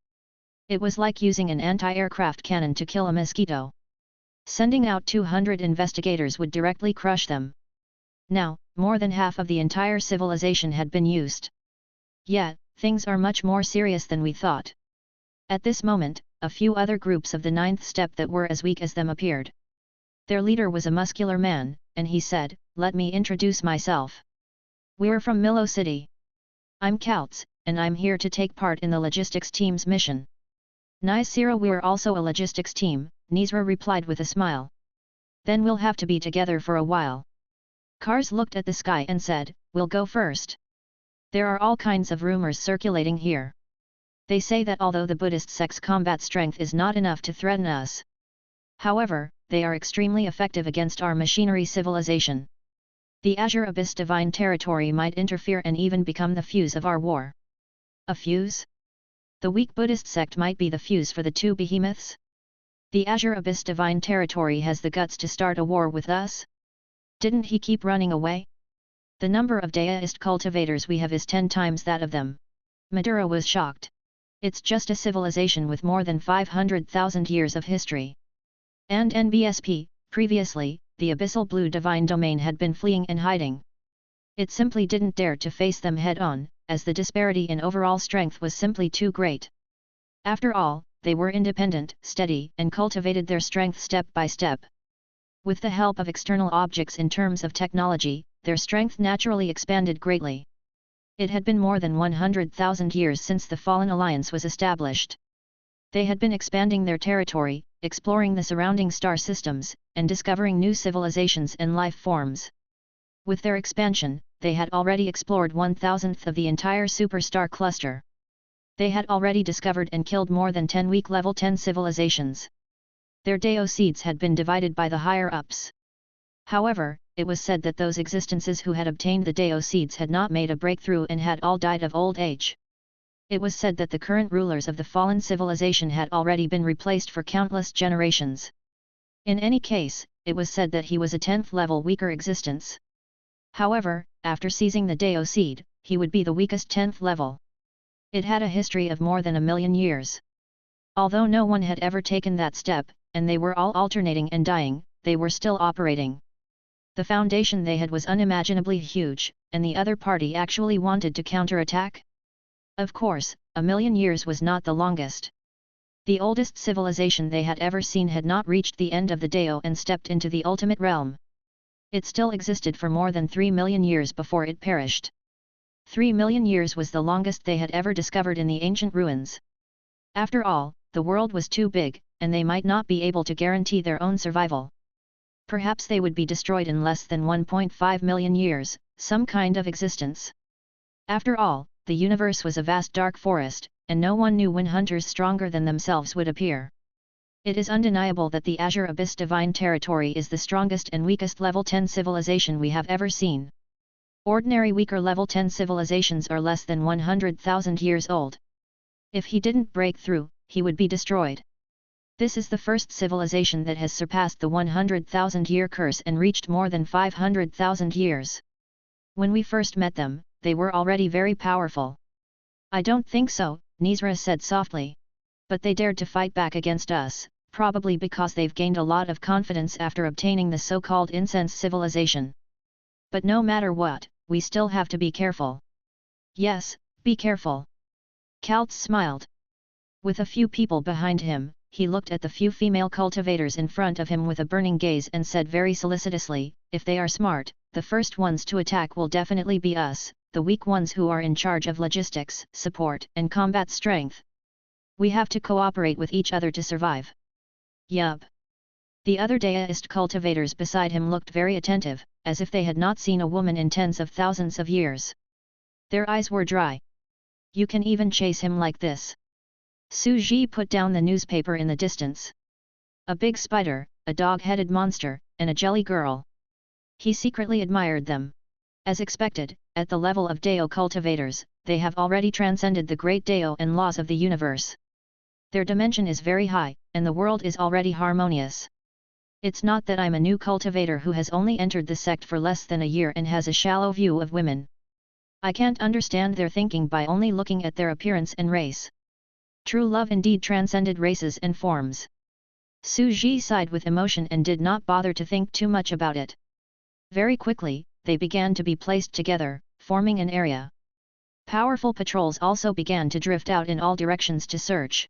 It was like using an anti-aircraft cannon to kill a mosquito. Sending out 200 investigators would directly crush them. Now, more than half of the entire civilization had been used. Yet, things are much more serious than we thought. At this moment, a few other groups of the 9th step that were as weak as them appeared. Their leader was a muscular man, and he said, "Let me introduce myself. We're from Milo City. I'm Kauts, and I'm here to take part in the logistics team's mission." "Nisira, we're also a logistics team," Nizra replied with a smile. "Then we'll have to be together for a while." Kars looked at the sky and said, "We'll go first. There are all kinds of rumors circulating here. They say that although the Buddhist sect's combat strength is not enough to threaten us, however, they are extremely effective against our machinery civilization. The Azure Abyss Divine Territory might interfere and even become the fuse of our war." "A fuse? The weak Buddhist sect might be the fuse for the 2 behemoths? The Azure Abyss Divine Territory has the guts to start a war with us? Didn't he keep running away? The number of Daoist cultivators we have is 10 times that of them." Madura was shocked. It's just a civilization with more than 500,000 years of history. And NBSP, previously, the Abyssal Blue Divine Domain had been fleeing and hiding. It simply didn't dare to face them head-on, as the disparity in overall strength was simply too great. After all, they were independent, steady, and cultivated their strength step by step. With the help of external objects in terms of technology, their strength naturally expanded greatly. It had been more than 100,000 years since the Fallen Alliance was established. They had been expanding their territory, exploring the surrounding star systems, and discovering new civilizations and life forms. With their expansion, they had already explored 1/1000th of the entire superstar cluster. They had already discovered and killed more than 10 weak level 10 civilizations. Their Deo seeds had been divided by the higher-ups. However, it was said that those existences who had obtained the Deo seeds had not made a breakthrough and had all died of old age. It was said that the current rulers of the fallen civilization had already been replaced for countless generations. In any case, it was said that he was a 10th level weaker existence. However, after seizing the Deo seed, he would be the weakest 10th level. It had a history of more than 1,000,000 years. Although no one had ever taken that step, and they were all alternating and dying, they were still operating. The foundation they had was unimaginably huge, and the other party actually wanted to counterattack? Of course, 1,000,000 years was not the longest. The oldest civilization they had ever seen had not reached the end of the Deo and stepped into the ultimate realm. It still existed for more than 3,000,000 years before it perished. 3,000,000 years was the longest they had ever discovered in the ancient ruins. After all, the world was too big, and they might not be able to guarantee their own survival. Perhaps they would be destroyed in less than 1.5 million years, some kind of existence. After all, the universe was a vast dark forest, and no one knew when hunters stronger than themselves would appear. It is undeniable that the Azure Abyss Divine Territory is the strongest and weakest level 10 civilization we have ever seen. Ordinary weaker level 10 civilizations are less than 100,000 years old. If he didn't break through, he would be destroyed. This is the first civilization that has surpassed the 100,000-year curse and reached more than 500,000 years. When we first met them, they were already very powerful. I don't think so, Nizra said softly. But they dared to fight back against us, probably because they've gained a lot of confidence after obtaining the so-called incense civilization. But no matter what, we still have to be careful. Yes, be careful. Kaltz smiled. With a few people behind him, he looked at the few female cultivators in front of him with a burning gaze and said very solicitously, if they are smart, the first ones to attack will definitely be us, the weak ones who are in charge of logistics, support, and combat strength. We have to cooperate with each other to survive. Yup. The other Daoist cultivators beside him looked very attentive, as if they had not seen a woman in tens of thousands of years. Their eyes were dry. You can even chase him like this. Su Ji put down the newspaper in the distance. A big spider, a dog-headed monster, and a jelly girl. He secretly admired them. As expected, at the level of Deo cultivators, they have already transcended the great Deo and laws of the universe. Their dimension is very high, and the world is already harmonious. It's not that I'm a new cultivator who has only entered the sect for less than a year and has a shallow view of women. I can't understand their thinking by only looking at their appearance and race. True love indeed transcended races and forms. Su Ji sighed with emotion and did not bother to think too much about it. Very quickly, they began to be placed together, forming an area. Powerful patrols also began to drift out in all directions to search.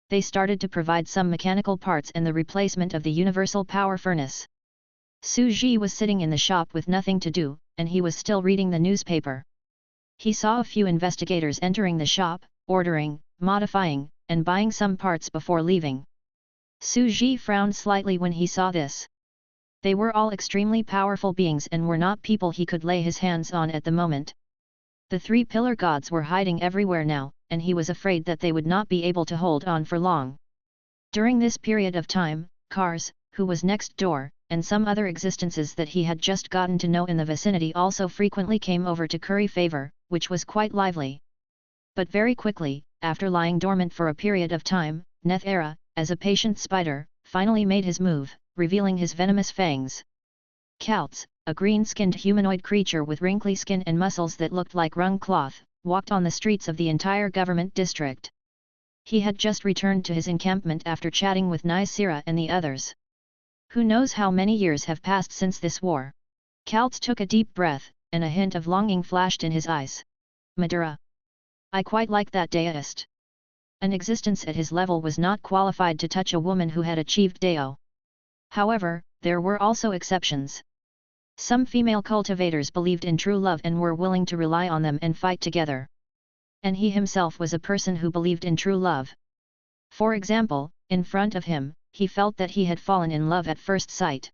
They started to provide some mechanical parts and the replacement of the universal power furnace. Su Ji was sitting in the shop with nothing to do, and he was still reading the newspaper. He saw a few investigators entering the shop, ordering, modifying, and buying some parts before leaving. Su Ji frowned slightly when he saw this. They were all extremely powerful beings and were not people he could lay his hands on at the moment. The three pillar gods were hiding everywhere now, and he was afraid that they would not be able to hold on for long. During this period of time, Kars, who was next door, and some other existences that he had just gotten to know in the vicinity also frequently came over to curry favor, which was quite lively. But very quickly, after lying dormant for a period of time, Nethera, as a patient spider, finally made his move, revealing his venomous fangs. Kaltz, a green-skinned humanoid creature with wrinkly skin and muscles that looked like wrung cloth, walked on the streets of the entire government district. He had just returned to his encampment after chatting with Nysera and the others. Who knows how many years have passed since this war? Kaltz took a deep breath, and a hint of longing flashed in his eyes. Madura. I quite like that Daoist. An existence at his level was not qualified to touch a woman who had achieved Deo. However, there were also exceptions. Some female cultivators believed in true love and were willing to rely on them and fight together. And he himself was a person who believed in true love. For example, in front of him, he felt that he had fallen in love at first sight.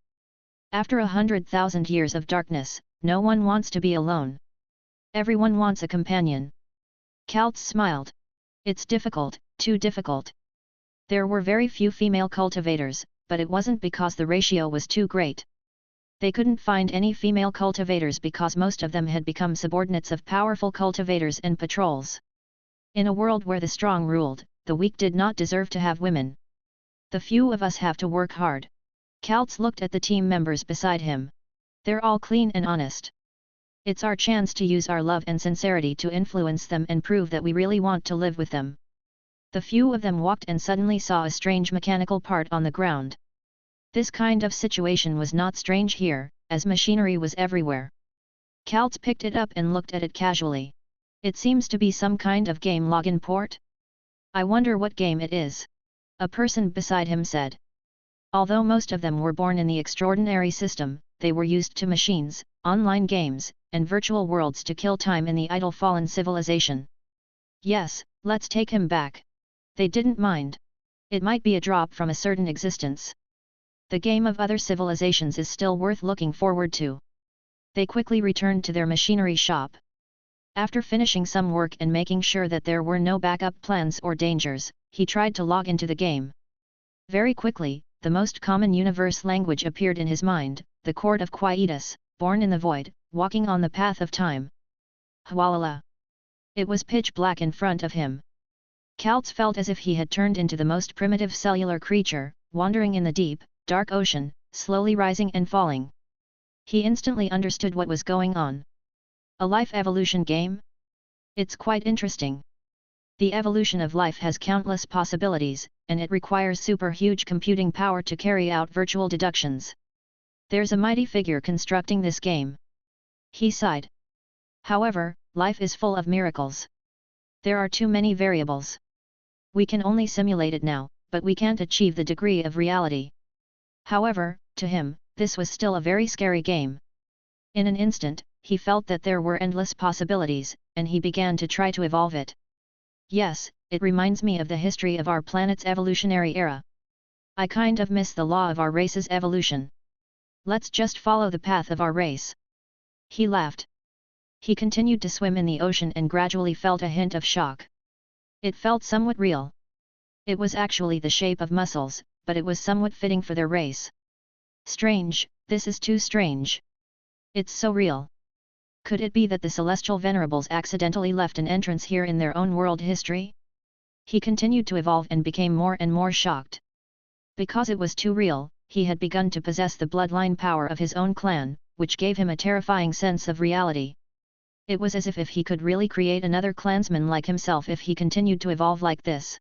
After 100,000 years of darkness, no one wants to be alone. Everyone wants a companion. Kaltz smiled. It's difficult, too difficult. There were very few female cultivators, but it wasn't because the ratio was too great. They couldn't find any female cultivators because most of them had become subordinates of powerful cultivators and patrols. In a world where the strong ruled, the weak did not deserve to have women. The few of us have to work hard. Kaltz looked at the team members beside him. They're all clean and honest. It's our chance to use our love and sincerity to influence them and prove that we really want to live with them. The few of them walked and suddenly saw a strange mechanical part on the ground. This kind of situation was not strange here, as machinery was everywhere. Kaltz picked it up and looked at it casually. It seems to be some kind of game login port. I wonder what game it is. A person beside him said. Although most of them were born in the extraordinary system, they were used to machines, online games, and virtual worlds to kill time in the idle fallen civilization. Yes, let's take him back. They didn't mind. It might be a drop from a certain existence. The game of other civilizations is still worth looking forward to. They quickly returned to their machinery shop. After finishing some work and making sure that there were no backup plans or dangers, he tried to log into the game. Very quickly, the most common universe language appeared in his mind, the Court of Quietus, born in the void, walking on the path of time. Hualala! It was pitch black in front of him. Kaltz felt as if he had turned into the most primitive cellular creature, wandering in the deep, dark ocean, slowly rising and falling. He instantly understood what was going on. A life evolution game? It's quite interesting. The evolution of life has countless possibilities, and it requires super huge computing power to carry out virtual deductions. There's a mighty figure constructing this game. He sighed. However, life is full of miracles. There are too many variables. We can only simulate it now, but we can't achieve the degree of reality. However, to him, this was still a very scary game. In an instant, he felt that there were endless possibilities, and he began to try to evolve it. Yes, it reminds me of the history of our planet's evolutionary era. I kind of miss the law of our race's evolution. Let's just follow the path of our race. He laughed. He continued to swim in the ocean and gradually felt a hint of shock. It felt somewhat real. It was actually the shape of muscles, but it was somewhat fitting for their race. Strange, this is too strange. It's so real. Could it be that the celestial venerables accidentally left an entrance here in their own world history? He continued to evolve and became more and more shocked. Because it was too real, he had begun to possess the bloodline power of his own clan, which gave him a terrifying sense of reality. It was as if he could really create another clansman like himself if he continued to evolve like this.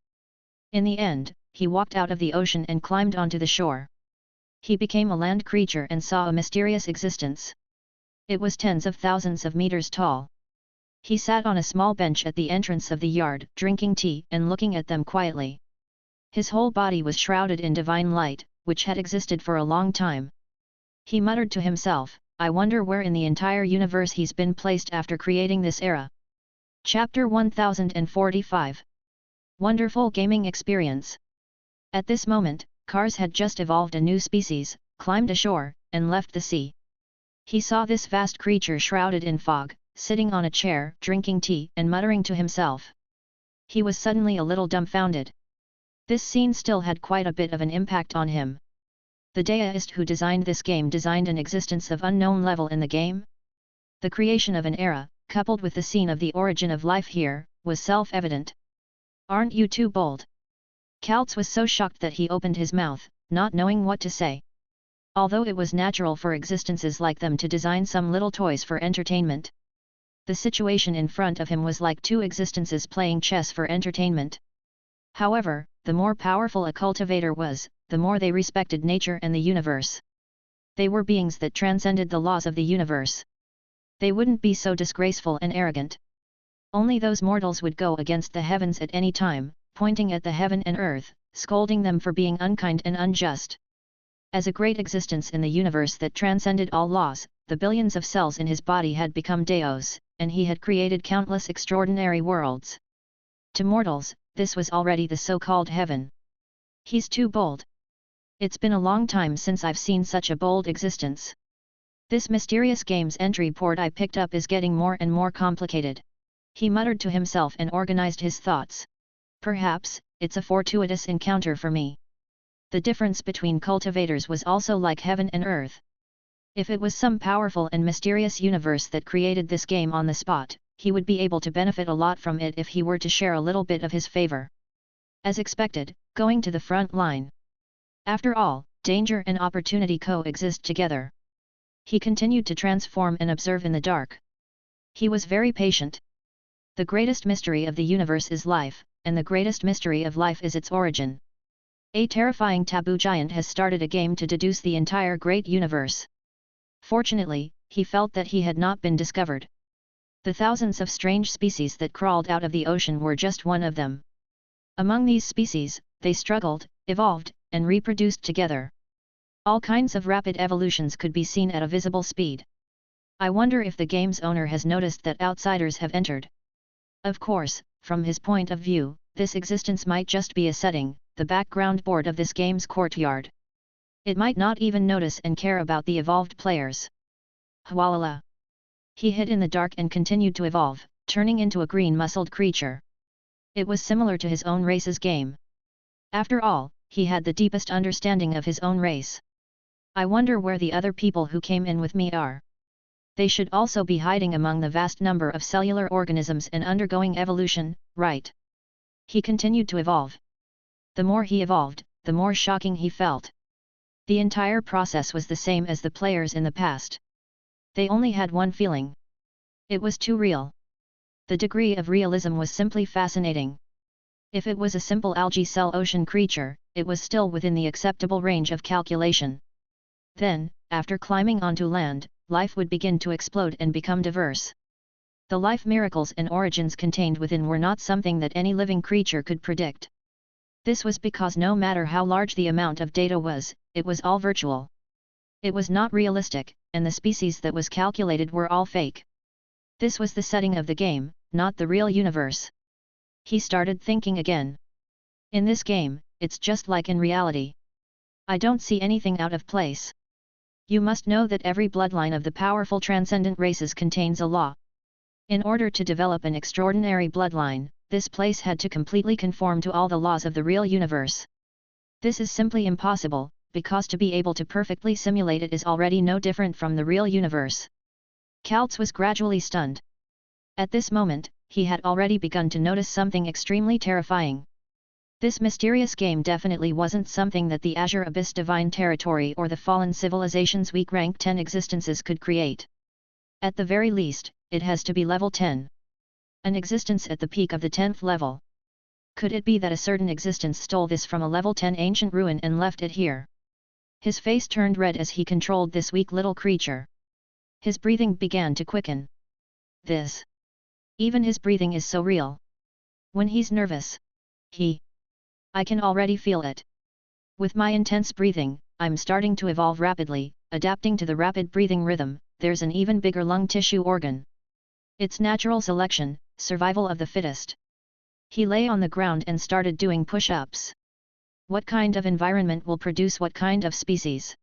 In the end, he walked out of the ocean and climbed onto the shore. He became a land creature and saw a mysterious existence. It was tens of thousands of meters tall. He sat on a small bench at the entrance of the yard, drinking tea and looking at them quietly. His whole body was shrouded in divine light, which had existed for a long time. He muttered to himself, I wonder where in the entire universe he's been placed after creating this era. Chapter 1045. Wonderful gaming experience. At this moment, cars had just evolved a new species, climbed ashore, and left the sea. He saw this vast creature shrouded in fog, sitting on a chair, drinking tea and muttering to himself. He was suddenly a little dumbfounded. This scene still had quite a bit of an impact on him. The deist who designed this game designed an existence of unknown level in the game? The creation of an era, coupled with the scene of the origin of life here, was self-evident. Aren't you too bold? Kaltz was so shocked that he opened his mouth, not knowing what to say. Although it was natural for existences like them to design some little toys for entertainment. The situation in front of him was like two existences playing chess for entertainment. However, the more powerful a cultivator was, the more they respected nature and the universe. They were beings that transcended the laws of the universe. They wouldn't be so disgraceful and arrogant. Only those mortals would go against the heavens at any time, pointing at the heaven and earth, scolding them for being unkind and unjust. As a great existence in the universe that transcended all laws, the billions of cells in his body had become deos, and he had created countless extraordinary worlds. To mortals, this was already the so-called heaven. He's too bold. It's been a long time since I've seen such a bold existence. This mysterious game's entry port I picked up is getting more and more complicated. He muttered to himself and organized his thoughts. Perhaps, it's a fortuitous encounter for me. The difference between cultivators was also like heaven and earth. If it was some powerful and mysterious universe that created this game on the spot, he would be able to benefit a lot from it if he were to share a little bit of his favor. As expected, going to the front line. After all, danger and opportunity coexist together. He continued to transform and observe in the dark. He was very patient. The greatest mystery of the universe is life, and the greatest mystery of life is its origin. A terrifying taboo giant has started a game to deduce the entire great universe. Fortunately, he felt that he had not been discovered. The thousands of strange species that crawled out of the ocean were just one of them. Among these species, they struggled, evolved, and reproduced together. All kinds of rapid evolutions could be seen at a visible speed. I wonder if the game's owner has noticed that outsiders have entered. Of course, from his point of view, this existence might just be a setting, the background board of this game's courtyard. It might not even notice and care about the evolved players. Hwalala. He hid in the dark and continued to evolve, turning into a green-muscled creature. It was similar to his own race's game. After all, he had the deepest understanding of his own race. I wonder where the other people who came in with me are. They should also be hiding among the vast number of cellular organisms and undergoing evolution, right? He continued to evolve. The more he evolved, the more shocking he felt. The entire process was the same as the players in the past. They only had one feeling. It was too real. The degree of realism was simply fascinating. If it was a simple algae cell ocean creature, it was still within the acceptable range of calculation. Then, after climbing onto land, life would begin to explode and become diverse. The life miracles and origins contained within were not something that any living creature could predict. This was because no matter how large the amount of data was, it was all virtual. It was not realistic, and the species that was calculated were all fake. This was the setting of the game, not the real universe. He started thinking again. In this game, it's just like in reality. I don't see anything out of place. You must know that every bloodline of the powerful transcendent races contains a law. In order to develop an extraordinary bloodline, this place had to completely conform to all the laws of the real universe. This is simply impossible, because to be able to perfectly simulate it is already no different from the real universe. Kaltz was gradually stunned. At this moment, he had already begun to notice something extremely terrifying. This mysterious game definitely wasn't something that the Azure Abyss Divine Territory or the fallen civilization's weak rank 10 existences could create. At the very least, it has to be level 10. An existence at the peak of the 10th level. Could it be that a certain existence stole this from a level 10 ancient ruin and left it here? His face turned red as he controlled this weak little creature. His breathing began to quicken. Even his breathing is so real. When he's nervous, I can already feel it. With my intense breathing, I'm starting to evolve rapidly, adapting to the rapid breathing rhythm. There's an even bigger lung tissue organ. It's natural selection, survival of the fittest. He lay on the ground and started doing push-ups. What kind of environment will produce what kind of species?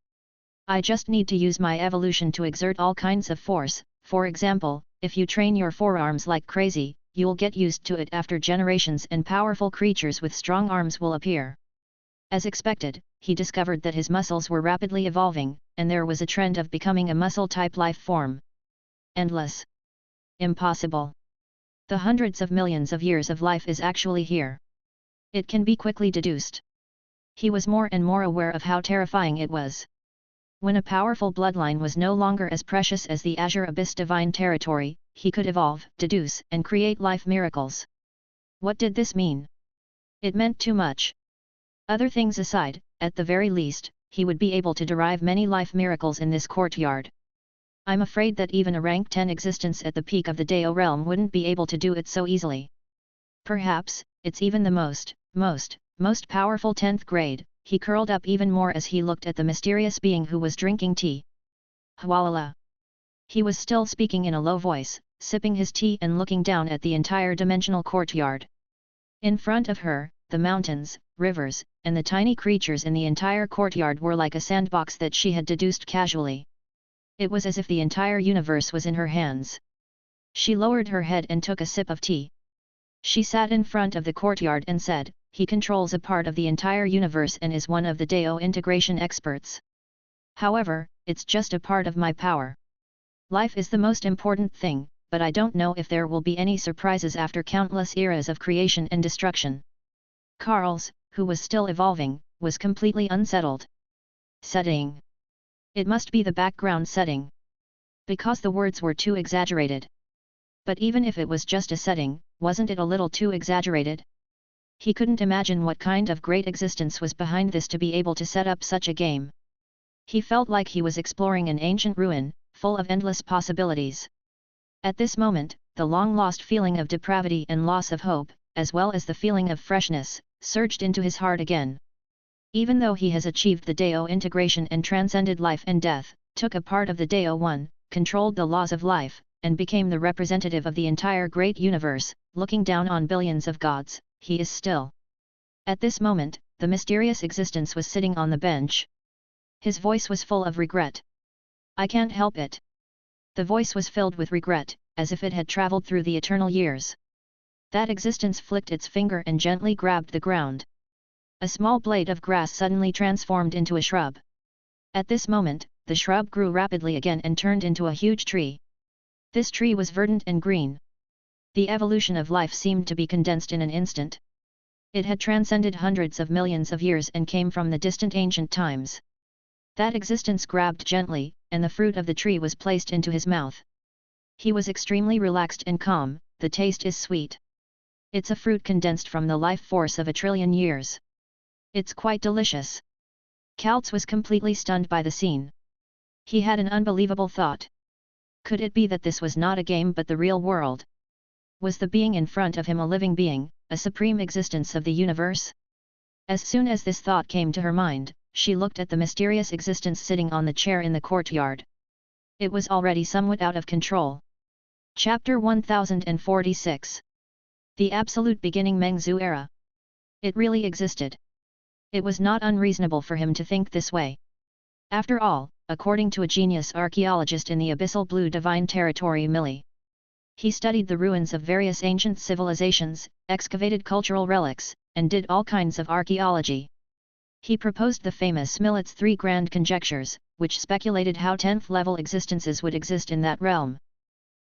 I just need to use my evolution to exert all kinds of force. For example, if you train your forearms like crazy, you'll get used to it after generations and powerful creatures with strong arms will appear. As expected, he discovered that his muscles were rapidly evolving, and there was a trend of becoming a muscle-type life form. Endless. Impossible. The hundreds of millions of years of life is actually here. It can be quickly deduced. He was more and more aware of how terrifying it was. When a powerful bloodline was no longer as precious as the Azure Abyss Divine Territory, he could evolve, deduce, and create life miracles. What did this mean? It meant too much. Other things aside, at the very least, he would be able to derive many life miracles in this courtyard. I'm afraid that even a rank 10 existence at the peak of the Deo realm wouldn't be able to do it so easily. Perhaps, it's even the most powerful 10th grade, he curled up even more as he looked at the mysterious being who was drinking tea. Hwalala. He was still speaking in a low voice, sipping his tea and looking down at the entire dimensional courtyard. In front of her, the mountains, rivers, and the tiny creatures in the entire courtyard were like a sandbox that she had deduced casually. It was as if the entire universe was in her hands. She lowered her head and took a sip of tea. She sat in front of the courtyard and said, "He controls a part of the entire universe and is one of the Dao integration experts. However, it's just a part of my power. Life is the most important thing, but I don't know if there will be any surprises after countless eras of creation and destruction." Carls, who was still evolving, was completely unsettled. Setting. It must be the background setting. Because the words were too exaggerated. But even if it was just a setting, wasn't it a little too exaggerated? He couldn't imagine what kind of great existence was behind this to be able to set up such a game. He felt like he was exploring an ancient ruin, full of endless possibilities. At this moment, the long-lost feeling of depravity and loss of hope, as well as the feeling of freshness, surged into his heart again. Even though he has achieved the Dao integration and transcended life and death, took a part of the Dao One, controlled the laws of life, and became the representative of the entire great universe, looking down on billions of gods, he is still. At this moment, the mysterious existence was sitting on the bench. His voice was full of regret. "I can't help it." The voice was filled with regret, as if it had traveled through the eternal years. That existence flicked its finger and gently grabbed the ground. A small blade of grass suddenly transformed into a shrub. At this moment, the shrub grew rapidly again and turned into a huge tree. This tree was verdant and green. The evolution of life seemed to be condensed in an instant. It had transcended hundreds of millions of years and came from the distant ancient times. That existence grabbed gently, and the fruit of the tree was placed into his mouth. He was extremely relaxed and calm. The taste is sweet. It's a fruit condensed from the life force of a trillion years. It's quite delicious. Kaltz was completely stunned by the scene. He had an unbelievable thought. Could it be that this was not a game but the real world? Was the being in front of him a living being, a supreme existence of the universe? As soon as this thought came to her mind, she looked at the mysterious existence sitting on the chair in the courtyard. It was already somewhat out of control. Chapter 1046. The Absolute Beginning Mengzu Era. It really existed. It was not unreasonable for him to think this way. After all, according to a genius archaeologist in the abyssal blue divine territory Mili. He studied the ruins of various ancient civilizations, excavated cultural relics, and did all kinds of archaeology. He proposed the famous Millet's three grand conjectures, which speculated how 10th-level existences would exist in that realm.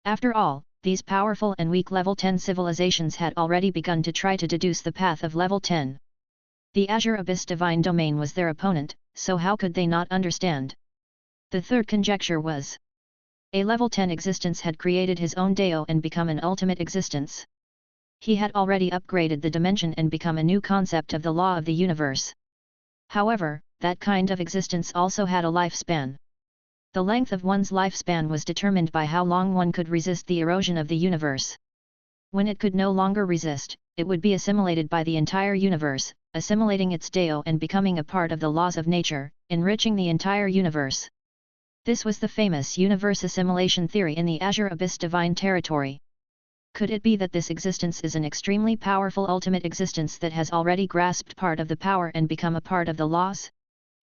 After all, these powerful and weak level 10 civilizations had already begun to try to deduce the path of level 10. The Azure Abyss Divine Domain was their opponent, so how could they not understand? The third conjecture was: a level 10 existence had created his own Dao and become an ultimate existence. He had already upgraded the dimension and become a new concept of the law of the universe. However, that kind of existence also had a lifespan. The length of one's lifespan was determined by how long one could resist the erosion of the universe. When it could no longer resist, it would be assimilated by the entire universe, assimilating its Dao and becoming a part of the laws of nature, enriching the entire universe. This was the famous universe assimilation theory in the Azure Abyss Divine Territory. Could it be that this existence is an extremely powerful ultimate existence that has already grasped part of the power and become a part of the laws?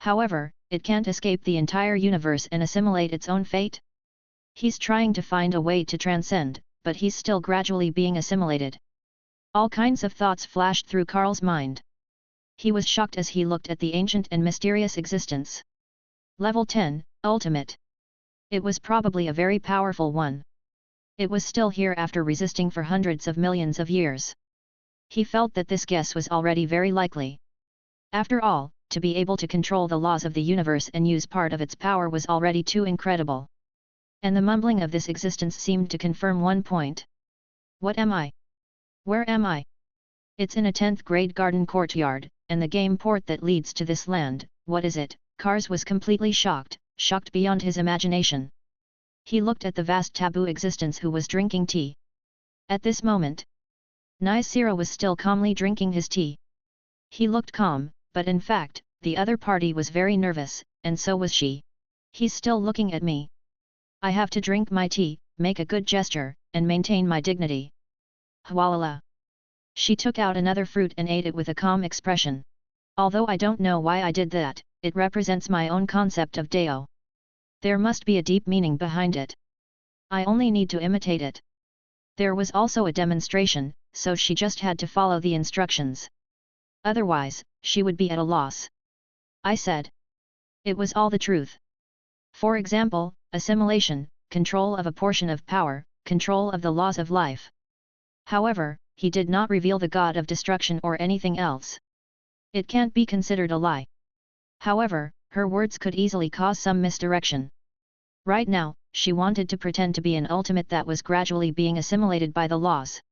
However, it can't escape the entire universe and assimilate its own fate? He's trying to find a way to transcend, but he's still gradually being assimilated. All kinds of thoughts flashed through Carl's mind. He was shocked as he looked at the ancient and mysterious existence. Level 10, Ultimate. It was probably a very powerful one. It was still here after resisting for hundreds of millions of years. He felt that this guess was already very likely. After all, to be able to control the laws of the universe and use part of its power was already too incredible. And the mumbling of this existence seemed to confirm one point. What am I? Where am I? It's in a 10th grade garden courtyard, and the game port that leads to this land, what is it? Kars was completely shocked beyond his imagination. He looked at the vast taboo existence who was drinking tea. At this moment, Nysira was still calmly drinking his tea. He looked calm, but in fact, the other party was very nervous, and so was she. He's still looking at me. I have to drink my tea, make a good gesture, and maintain my dignity. Hwalala. She took out another fruit and ate it with a calm expression. Although I don't know why I did that, it represents my own concept of Dao. There must be a deep meaning behind it. I only need to imitate it. There was also a demonstration, so she just had to follow the instructions. Otherwise, she would be at a loss. I said. It was all the truth. For example, assimilation, control of a portion of power, control of the laws of life. However, he did not reveal the god of destruction or anything else. It can't be considered a lie. However, her words could easily cause some misdirection. Right now, she wanted to pretend to be an ultimate that was gradually being assimilated by the laws.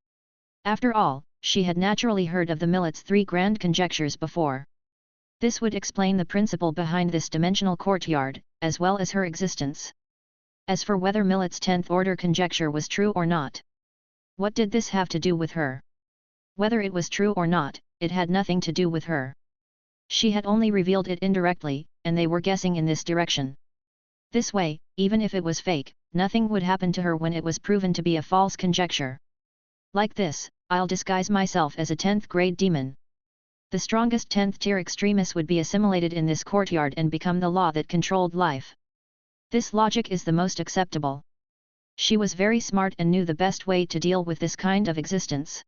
After all, she had naturally heard of the millet's 3 grand conjectures before. This would explain the principle behind this dimensional courtyard, as well as her existence. As for whether Millet's 10th order conjecture was true or not, what did this have to do with her? Whether it was true or not, it had nothing to do with her. She had only revealed it indirectly, and they were guessing in this direction. This way, even if it was fake, nothing would happen to her when it was proven to be a false conjecture. Like this, I'll disguise myself as a 10th grade demon. The strongest 10th tier extremist would be assimilated in this courtyard and become the law that controlled life. This logic is the most acceptable. She was very smart and knew the best way to deal with this kind of existence.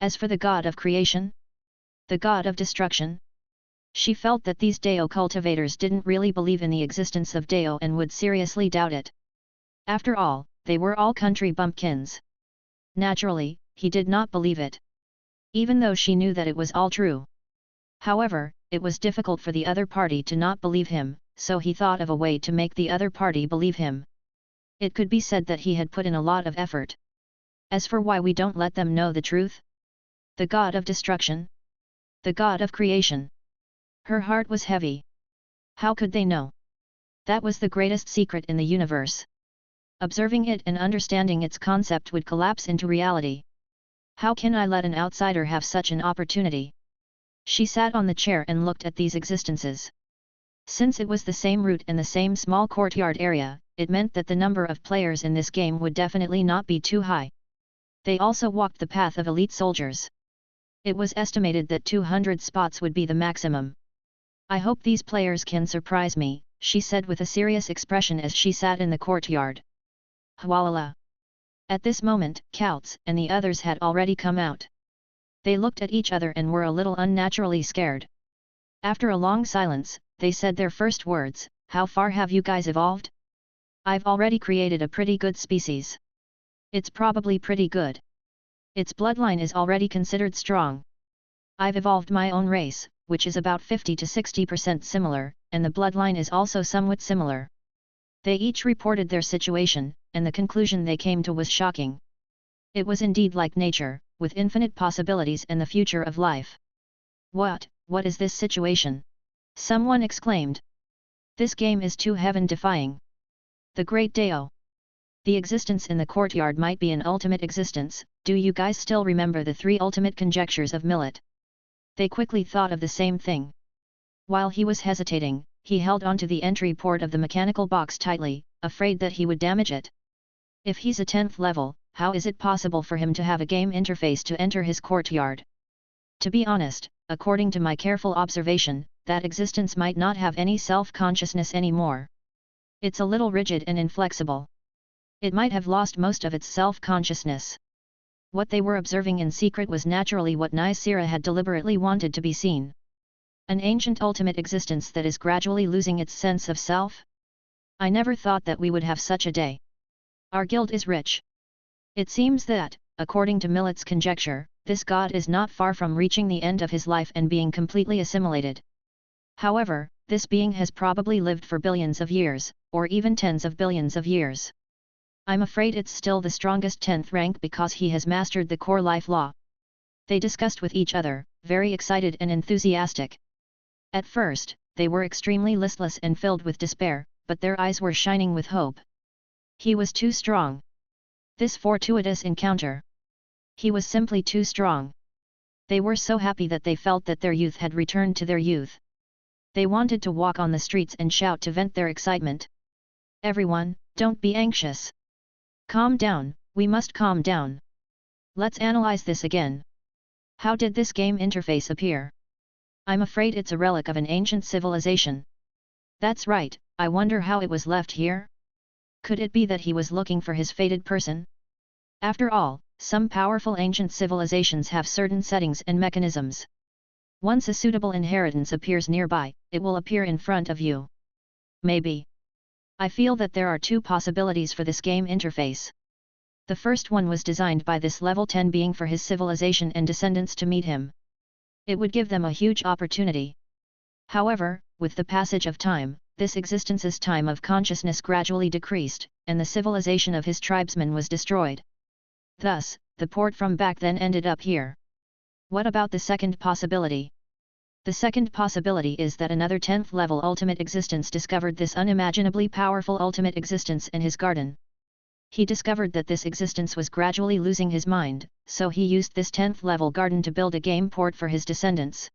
As for the god of creation, the god of destruction, she felt that these Dao cultivators didn't really believe in the existence of Dao and would seriously doubt it. After all, they were all country bumpkins. Naturally, he did not believe it. Even though she knew that it was all true. However, it was difficult for the other party to not believe him, so he thought of a way to make the other party believe him. It could be said that he had put in a lot of effort. As for why we don't let them know the truth? The god of destruction? The god of creation? Her heart was heavy. How could they know? That was the greatest secret in the universe. Observing it and understanding its concept would collapse into reality. How can I let an outsider have such an opportunity? She sat on the chair and looked at these existences. Since it was the same route and the same small courtyard area, it meant that the number of players in this game would definitely not be too high. They also walked the path of elite soldiers. It was estimated that 200 spots would be the maximum. I hope these players can surprise me, she said with a serious expression as she sat in the courtyard. Hwalala. At this moment, Couts and the others had already come out. They looked at each other and were a little unnaturally scared. After a long silence, they said their first words, "How far have you guys evolved?" "I've already created a pretty good species. It's probably pretty good. Its bloodline is already considered strong. I've evolved my own race, which is about 50 to 60% similar, and the bloodline is also somewhat similar." They each reported their situation, and the conclusion they came to was shocking. It was indeed like nature, with infinite possibilities and the future of life. What is this situation?" someone exclaimed. "This game is too heaven-defying. The Great Dao. The existence in the courtyard might be an ultimate existence. Do you guys still remember the 3 ultimate conjectures of Millet?" They quickly thought of the same thing. While he was hesitating, he held onto the entry port of the mechanical box tightly, afraid that he would damage it. If he's a 10th level, how is it possible for him to have a game interface to enter his courtyard? To be honest, according to my careful observation, that existence might not have any self-consciousness anymore. It's a little rigid and inflexible. It might have lost most of its self-consciousness. What they were observing in secret was naturally what Nysera had deliberately wanted to be seen. An ancient ultimate existence that is gradually losing its sense of self? I never thought that we would have such a day. Our guild is rich. It seems that, according to Millet's conjecture, this god is not far from reaching the end of his life and being completely assimilated. However, this being has probably lived for billions of years, or even tens of billions of years. I'm afraid it's still the strongest 10th rank because he has mastered the core life law. They discussed with each other, very excited and enthusiastic. At first, they were extremely listless and filled with despair, but their eyes were shining with hope. He was too strong. This fortuitous encounter. He was simply too strong. They were so happy that they felt that their youth had returned to their youth. They wanted to walk on the streets and shout to vent their excitement. Everyone, don't be anxious. Calm down, we must calm down. Let's analyze this again. How did this game interface appear? I'm afraid it's a relic of an ancient civilization. That's right, I wonder how it was left here? Could it be that he was looking for his fated person? After all, some powerful ancient civilizations have certain settings and mechanisms. Once a suitable inheritance appears nearby, it will appear in front of you. Maybe. I feel that there are two possibilities for this game interface. The first one was designed by this level 10 being for his civilization and descendants to meet him. It would give them a huge opportunity. However, with the passage of time, this existence's time of consciousness gradually decreased, and the civilization of his tribesmen was destroyed. Thus, the port from back then ended up here. What about the second possibility? The second possibility is that another 10th level ultimate existence discovered this unimaginably powerful ultimate existence in his garden. He discovered that this existence was gradually losing his mind, so he used this 10th level garden to build a game port for his descendants.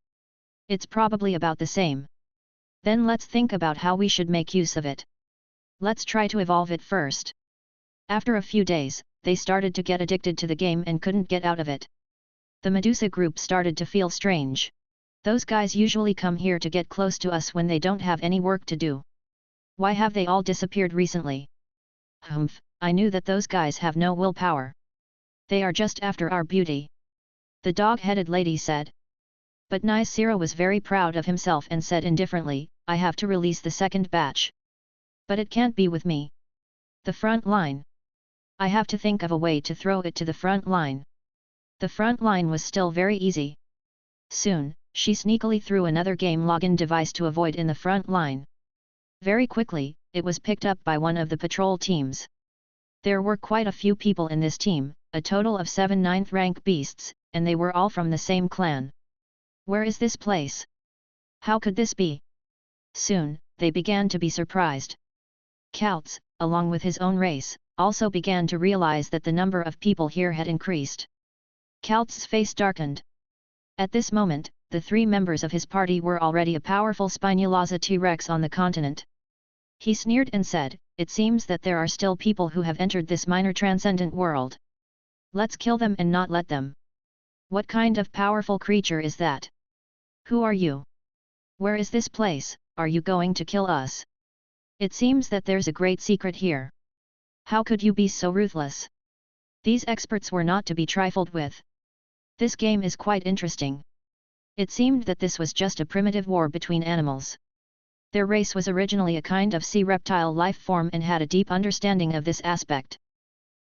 It's probably about the same. Then let's think about how we should make use of it. Let's try to evolve it first. After a few days, they started to get addicted to the game and couldn't get out of it. The Medusa group started to feel strange. Those guys usually come here to get close to us when they don't have any work to do. Why have they all disappeared recently? Humph, I knew that those guys have no willpower. They are just after our beauty. The dog-headed lady said. But Nicera was very proud of himself and said indifferently, I have to release the second batch. But it can't be with me. The front line. I have to think of a way to throw it to the front line. The front line was still very easy. Soon, she sneakily threw another game login device to avoid in the front line. Very quickly, it was picked up by one of the patrol teams. There were quite a few people in this team, a total of 7 9th rank beasts, and they were all from the same clan. Where is this place? How could this be? Soon, they began to be surprised. Celts, along with his own race, also began to realize that the number of people here had increased. Celts' face darkened. At this moment, the 3 members of his party were already a powerful Spinulaza T-Rex on the continent. He sneered and said, it seems that there are still people who have entered this minor transcendent world. Let's kill them and not let them. What kind of powerful creature is that? Who are you? Where is this place? Are you going to kill us? It seems that there's a great secret here. How could you be so ruthless? These experts were not to be trifled with. This game is quite interesting. It seemed that this was just a primitive war between animals. Their race was originally a kind of sea reptile life form and had a deep understanding of this aspect.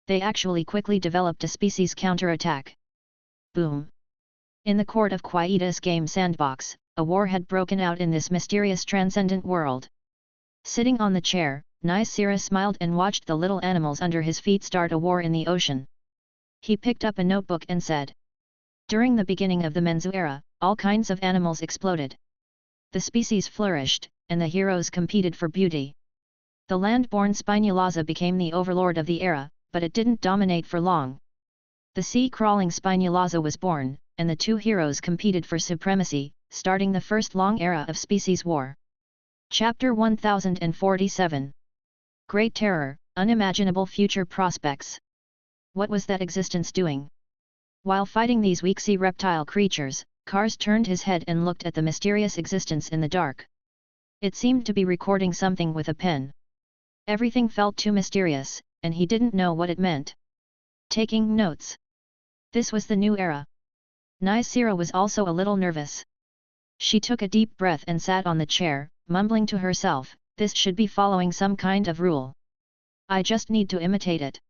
They actually quickly developed a species counterattack. Boom! In the court of Quietus game sandbox, a war had broken out in this mysterious transcendent world. Sitting on the chair, Nicera smiled and watched the little animals under his feet start a war in the ocean. He picked up a notebook and said, during the beginning of the Menzu era, all kinds of animals exploded. The species flourished, and the heroes competed for beauty. The land-born Spinulaza became the overlord of the era, but it didn't dominate for long. The sea-crawling Spinulaza was born, and the 2 heroes competed for supremacy, starting the first long era of species war. Chapter 1047. Great Terror, Unimaginable Future Prospects. What was that existence doing? While fighting these weak sea reptile creatures, Kars turned his head and looked at the mysterious existence in the dark. It seemed to be recording something with a pen. Everything felt too mysterious, and he didn't know what it meant. Taking notes. This was the new era. Nicera was also a little nervous. She took a deep breath and sat on the chair, mumbling to herself, this should be following some kind of rule. I just need to imitate it.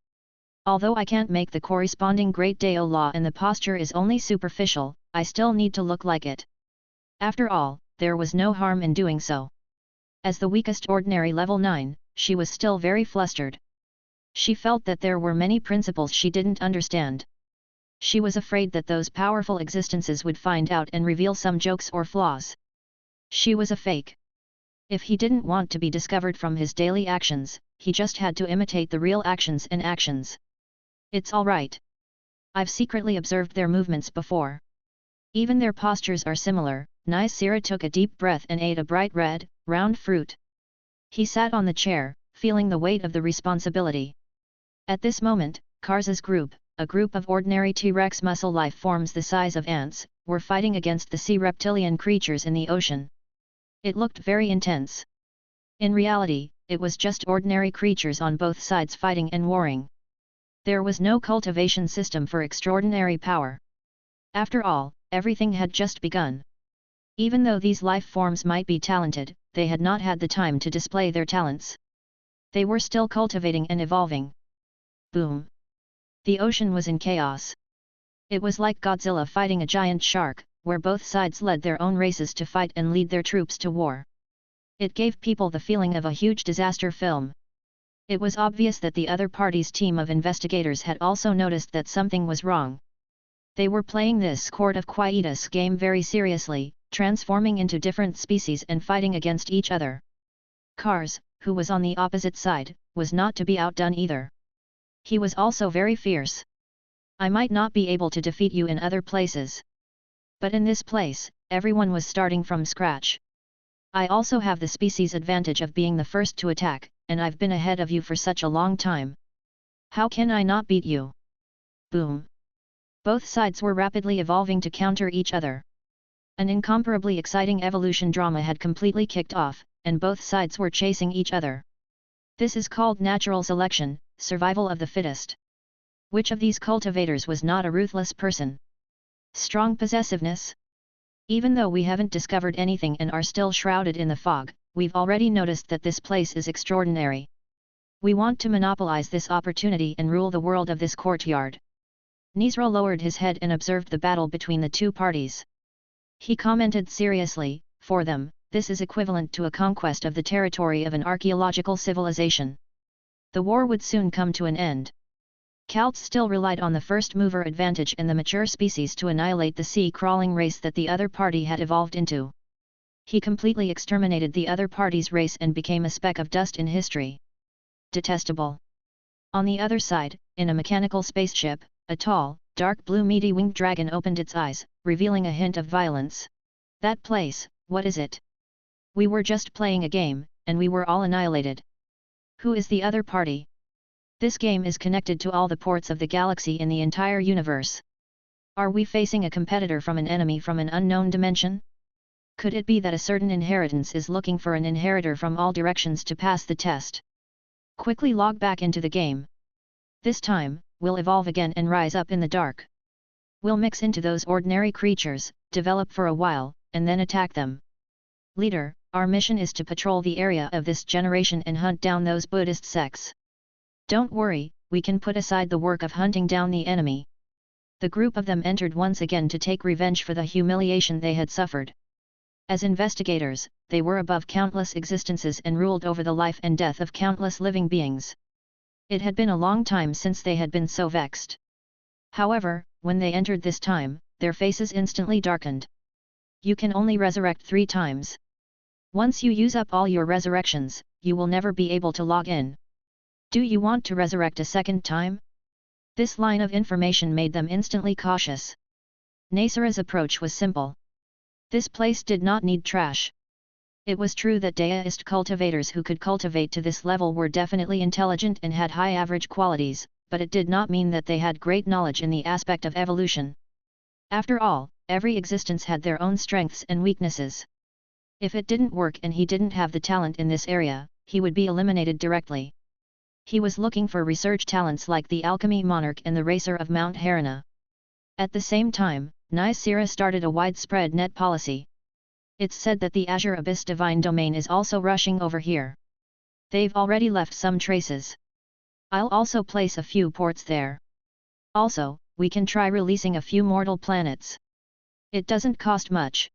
Although I can't make the corresponding Great Deo law and the posture is only superficial, I still need to look like it. After all, there was no harm in doing so. As the weakest ordinary level 9, she was still very flustered. She felt that there were many principles she didn't understand. She was afraid that those powerful existences would find out and reveal some jokes or flaws. She was a fake. If he didn't want to be discovered from his daily actions, he just had to imitate the real actions and actions. It's all right. I've secretly observed their movements before. Even their postures are similar, Nisira took a deep breath and ate a bright red, round fruit. He sat on the chair, feeling the weight of the responsibility. At this moment, Kars's group, a group of ordinary T-Rex muscle life forms the size of ants, were fighting against the sea reptilian creatures in the ocean. It looked very intense. In reality, it was just ordinary creatures on both sides fighting and warring. There was no cultivation system for extraordinary power. After all, everything had just begun. Even though these life forms might be talented, they had not had the time to display their talents. They were still cultivating and evolving. Boom! The ocean was in chaos. It was like Godzilla fighting a giant shark, where both sides led their own races to fight and lead their troops to war. It gave people the feeling of a huge disaster film. It was obvious that the other party's team of investigators had also noticed that something was wrong. They were playing this Court of Quietus game very seriously, transforming into different species and fighting against each other. Kars, who was on the opposite side, was not to be outdone either. He was also very fierce. I might not be able to defeat you in other places. But in this place, everyone was starting from scratch. I also have the species advantage of being the first to attack, and I've been ahead of you for such a long time. How can I not beat you? Boom! Both sides were rapidly evolving to counter each other. An incomparably exciting evolution drama had completely kicked off, and both sides were chasing each other. This is called natural selection, survival of the fittest. Which of these cultivators was not a ruthless person? Strong possessiveness? Even though we haven't discovered anything and are still shrouded in the fog, we've already noticed that this place is extraordinary. We want to monopolize this opportunity and rule the world of this courtyard. Nisra lowered his head and observed the battle between the two parties. He commented seriously, for them, this is equivalent to a conquest of the territory of an archaeological civilization. The war would soon come to an end. Kaltz still relied on the first mover advantage and the mature species to annihilate the sea-crawling race that the other party had evolved into. He completely exterminated the other party's race and became a speck of dust in history. Detestable. On the other side, in a mechanical spaceship, a tall, dark blue meaty winged dragon opened its eyes, revealing a hint of violence. That place, what is it? We were just playing a game, and we were all annihilated. Who is the other party? This game is connected to all the ports of the galaxy in the entire universe. Are we facing a competitor from an enemy from an unknown dimension? Could it be that a certain inheritance is looking for an inheritor from all directions to pass the test? Quickly log back into the game. This time, we'll evolve again and rise up in the dark. We'll mix into those ordinary creatures, develop for a while, and then attack them. Leader, our mission is to patrol the area of this generation and hunt down those Buddhist sects. Don't worry, we can put aside the work of hunting down the enemy. The group of them entered once again to take revenge for the humiliation they had suffered. As investigators, they were above countless existences and ruled over the life and death of countless living beings. It had been a long time since they had been so vexed. However, when they entered this time, their faces instantly darkened. You can only resurrect 3 times. Once you use up all your resurrections, you will never be able to log in. Do you want to resurrect a second time? This line of information made them instantly cautious. Nasira's approach was simple. This place did not need trash. It was true that deist cultivators who could cultivate to this level were definitely intelligent and had high average qualities, but it did not mean that they had great knowledge in the aspect of evolution. After all, every existence had their own strengths and weaknesses. If it didn't work and he didn't have the talent in this area, he would be eliminated directly. He was looking for research talents like the alchemy monarch and the racer of Mount Harana. At the same time, Nisira started a widespread net policy. It's said that the Azure Abyss divine domain is also rushing over here. They've already left some traces. I'll also place a few ports there. Also, we can try releasing a few mortal planets. It doesn't cost much.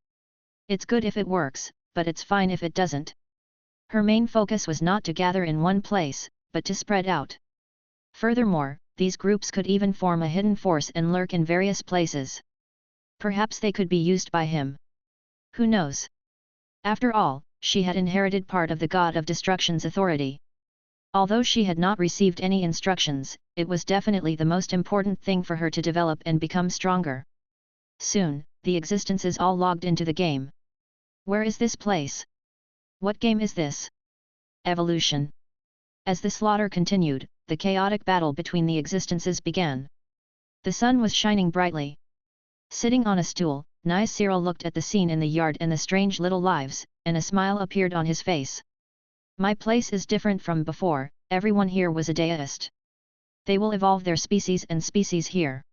It's good if it works, but it's fine if it doesn't. Her main focus was not to gather in one place, but to spread out. Furthermore, these groups could even form a hidden force and lurk in various places. Perhaps they could be used by him. Who knows? After all, she had inherited part of the God of Destruction's authority. Although she had not received any instructions, it was definitely the most important thing for her to develop and become stronger. Soon, the existences all logged into the game. Where is this place? What game is this? Evolution. As the slaughter continued, the chaotic battle between the existences began. The sun was shining brightly. Sitting on a stool, Cyril looked at the scene in the yard and the strange little lives, and a smile appeared on his face. My place is different from before, everyone here was a deist. They will evolve their species and species here.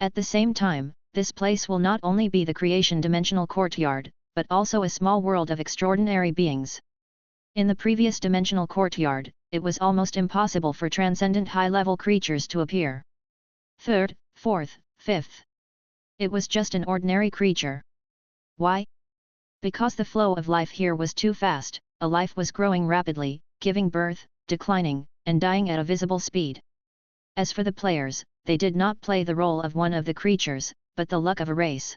At the same time, this place will not only be the creation dimensional courtyard, but also a small world of extraordinary beings. In the previous dimensional courtyard, it was almost impossible for transcendent high-level creatures to appear. Third, fourth, fifth. It was just an ordinary creature. Why? Because the flow of life here was too fast, a life was growing rapidly, giving birth, declining, and dying at a visible speed. As for the players, they did not play the role of one of the creatures, but the luck of a race.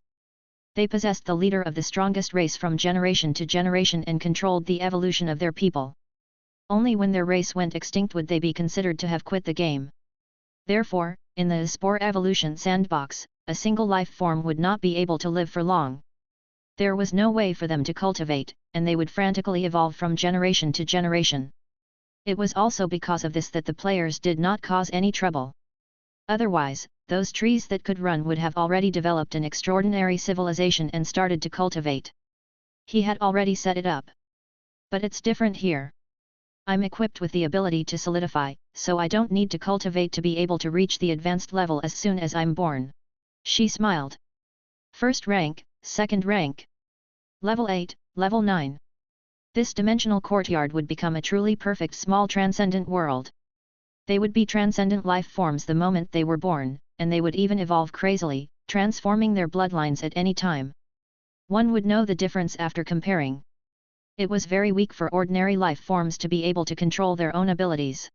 They possessed the leader of the strongest race from generation to generation and controlled the evolution of their people. Only when their race went extinct would they be considered to have quit the game. Therefore, in the spore evolution sandbox, a single life form would not be able to live for long. There was no way for them to cultivate, and they would frantically evolve from generation to generation. It was also because of this that the players did not cause any trouble. Otherwise, those trees that could run would have already developed an extraordinary civilization and started to cultivate. He had already set it up. But it's different here. I'm equipped with the ability to solidify, so I don't need to cultivate to be able to reach the advanced level as soon as I'm born. She smiled. First rank, second rank. Level 8, level 9. This dimensional courtyard would become a truly perfect small transcendent world. They would be transcendent life forms the moment they were born, and they would even evolve crazily, transforming their bloodlines at any time. One would know the difference after comparing. It was very weak for ordinary life forms to be able to control their own abilities.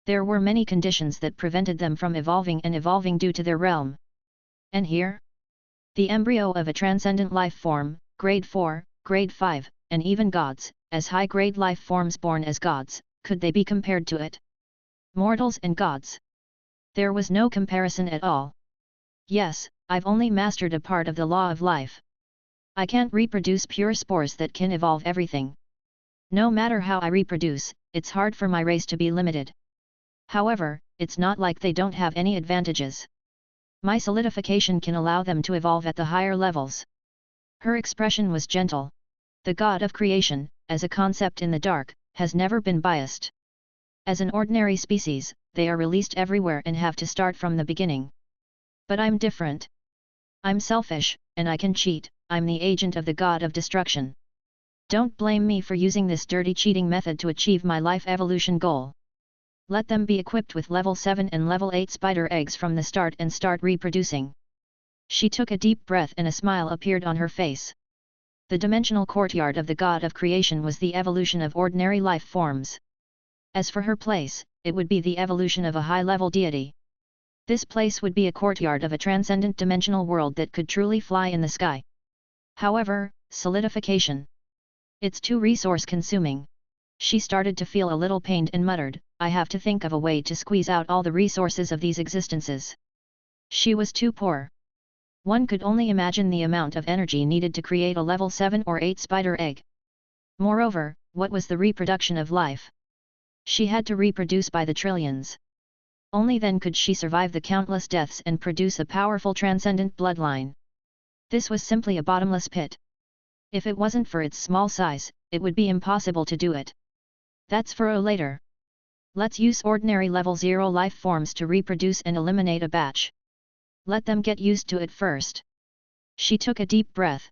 There were many conditions that prevented them from evolving and evolving due to their realm. And here? The embryo of a transcendent life form, grade 4, grade 5, and even gods, as high-grade life forms born as gods, could they be compared to it? Mortals and gods. There was no comparison at all. Yes, I've only mastered a part of the law of life. I can't reproduce pure spores that can evolve everything. No matter how I reproduce, it's hard for my race to be limited. However, it's not like they don't have any advantages. My solidification can allow them to evolve at the higher levels. Her expression was gentle. The god of creation, as a concept in the dark, has never been biased. As an ordinary species, they are released everywhere and have to start from the beginning. But I'm different. I'm selfish, and I can cheat. I'm the agent of the god of destruction. Don't blame me for using this dirty cheating method to achieve my life evolution goal. Let them be equipped with level 7 and level 8 spider eggs from the start and start reproducing. She took a deep breath and a smile appeared on her face. The dimensional courtyard of the god of creation was the evolution of ordinary life forms. As for her place, it would be the evolution of a high-level deity. This place would be a courtyard of a transcendent dimensional world that could truly fly in the sky. However, solidification. It's too resource-consuming. She started to feel a little pained and muttered, I have to think of a way to squeeze out all the resources of these existences. She was too poor. One could only imagine the amount of energy needed to create a level 7 or 8 spider egg. Moreover, what was the reproduction of life? She had to reproduce by the trillions. Only then could she survive the countless deaths and produce a powerful transcendent bloodline. This was simply a bottomless pit. If it wasn't for its small size, it would be impossible to do it. That's for a later. Let's use ordinary level 0 life forms to reproduce and eliminate a batch. Let them get used to it first. She took a deep breath.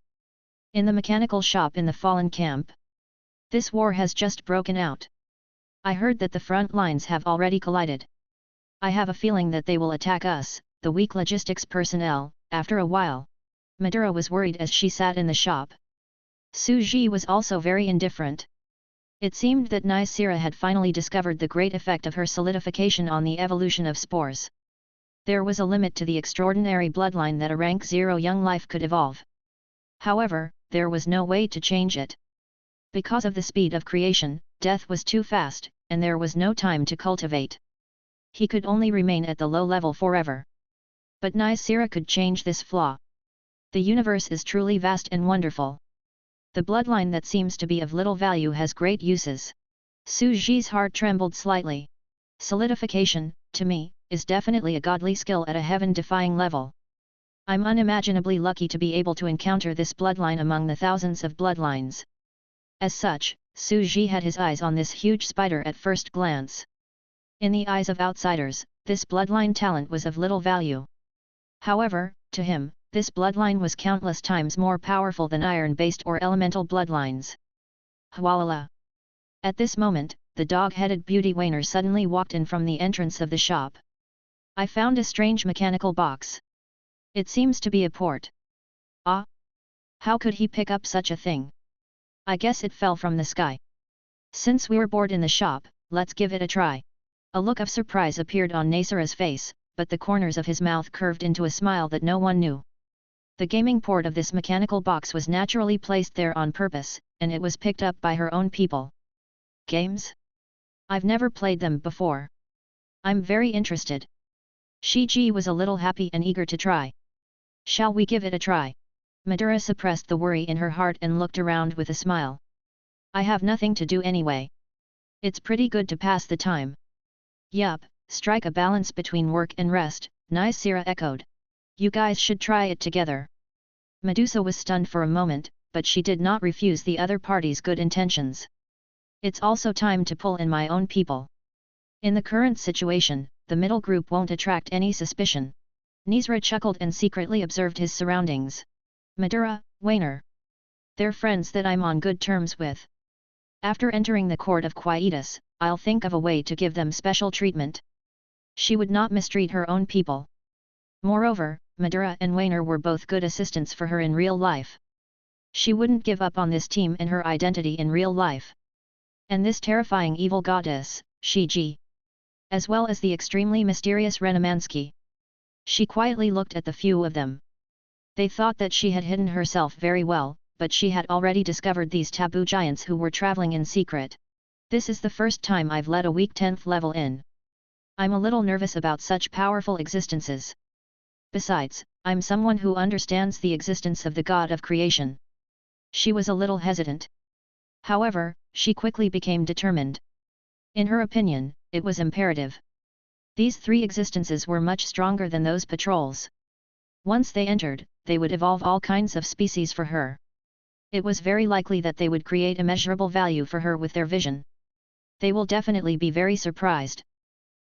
In the mechanical shop in the fallen camp. This war has just broken out. I heard that the front lines have already collided. I have a feeling that they will attack us, the weak logistics personnel, after a while. Madura was worried as she sat in the shop. Suji was also very indifferent. It seemed that Nysera had finally discovered the great effect of her solidification on the evolution of spores. There was a limit to the extraordinary bloodline that a rank 0 young life could evolve. However, there was no way to change it. Because of the speed of creation, death was too fast, and there was no time to cultivate. He could only remain at the low level forever. But Nysera could change this flaw. The universe is truly vast and wonderful. The bloodline that seems to be of little value has great uses. Su Ji's heart trembled slightly. Solidification, to me, is definitely a godly skill at a heaven-defying level. I'm unimaginably lucky to be able to encounter this bloodline among the thousands of bloodlines. As such, Su Ji had his eyes on this huge spider at first glance. In the eyes of outsiders, this bloodline talent was of little value. However, to him, this bloodline was countless times more powerful than iron-based or elemental bloodlines. Hwalala! At this moment, the dog-headed beauty Wainer suddenly walked in from the entrance of the shop. I found a strange mechanical box. It seems to be a port. Ah! How could he pick up such a thing? I guess it fell from the sky. Since we're bored in the shop, let's give it a try. A look of surprise appeared on Nasera's face, but the corners of his mouth curved into a smile that no one knew. The gaming port of this mechanical box was naturally placed there on purpose, and it was picked up by her own people. Games? I've never played them before. I'm very interested. Shiji was a little happy and eager to try. Shall we give it a try? Madura suppressed the worry in her heart and looked around with a smile. I have nothing to do anyway. It's pretty good to pass the time. Yup, strike a balance between work and rest, Naisira echoed. You guys should try it together. Medusa was stunned for a moment, but she did not refuse the other party's good intentions. It's also time to pull in my own people. In the current situation, the middle group won't attract any suspicion. Nisra chuckled and secretly observed his surroundings. Madura, Wainer. They're friends that I'm on good terms with. After entering the court of Quietus, I'll think of a way to give them special treatment. She would not mistreat her own people. Moreover, Madura and Wainer were both good assistants for her in real life. She wouldn't give up on this team and her identity in real life. And this terrifying evil goddess, Shiji. As well as the extremely mysterious Renamansky. She quietly looked at the few of them. They thought that she had hidden herself very well, but she had already discovered these taboo giants who were traveling in secret. This is the first time I've let a weak 10th level in. I'm a little nervous about such powerful existences. Besides, I'm someone who understands the existence of the god of creation. She was a little hesitant. However, she quickly became determined. In her opinion, it was imperative. These three existences were much stronger than those patrols. Once they entered, they would evolve all kinds of species for her. It was very likely that they would create immeasurable value for her with their vision. They will definitely be very surprised.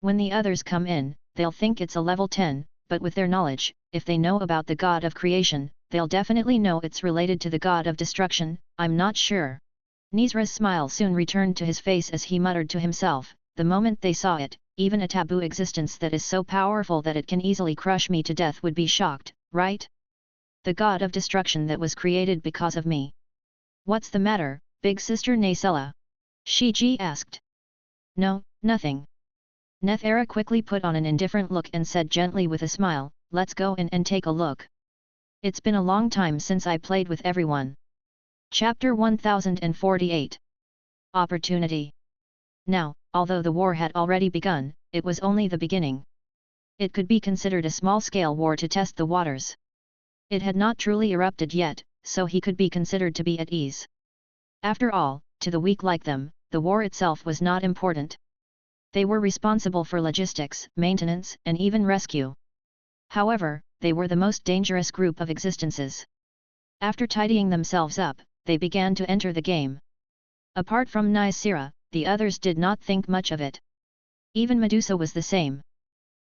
When the others come in, they'll think it's a level 10, but with their knowledge, if they know about the god of creation, they'll definitely know it's related to the god of destruction. I'm not sure. Nisra's smile soon returned to his face as he muttered to himself, the moment they saw it, even a taboo existence that is so powerful that it can easily crush me to death would be shocked, right? The god of destruction that was created because of me. What's the matter, big sister Nacella? Shiji asked. No, nothing. Nethera quickly put on an indifferent look and said gently with a smile, let's go in and take a look. It's been a long time since I played with everyone. Chapter 1048. Opportunity. Now, although the war had already begun, it was only the beginning. It could be considered a small-scale war to test the waters. It had not truly erupted yet, so he could be considered to be at ease. After all, to the weak like them, the war itself was not important. They were responsible for logistics, maintenance, and even rescue. However, they were the most dangerous group of existences. After tidying themselves up, they began to enter the game. Apart from Naisira, the others did not think much of it. Even Medusa was the same.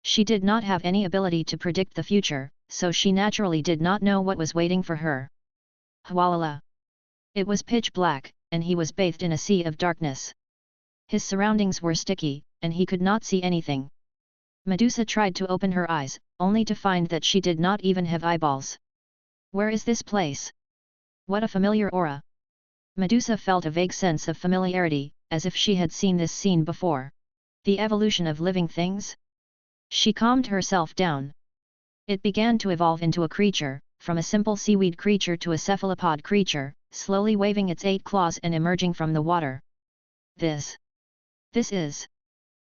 She did not have any ability to predict the future, so she naturally did not know what was waiting for her. Hwalala! It was pitch black, and he was bathed in a sea of darkness. His surroundings were sticky, and he could not see anything. Medusa tried to open her eyes, only to find that she did not even have eyeballs. Where is this place? What a familiar aura! Medusa felt a vague sense of familiarity, as if she had seen this scene before. The evolution of living things? She calmed herself down. It began to evolve into a creature, from a simple seaweed creature to a cephalopod creature, slowly waving its 8 claws and emerging from the water. This is...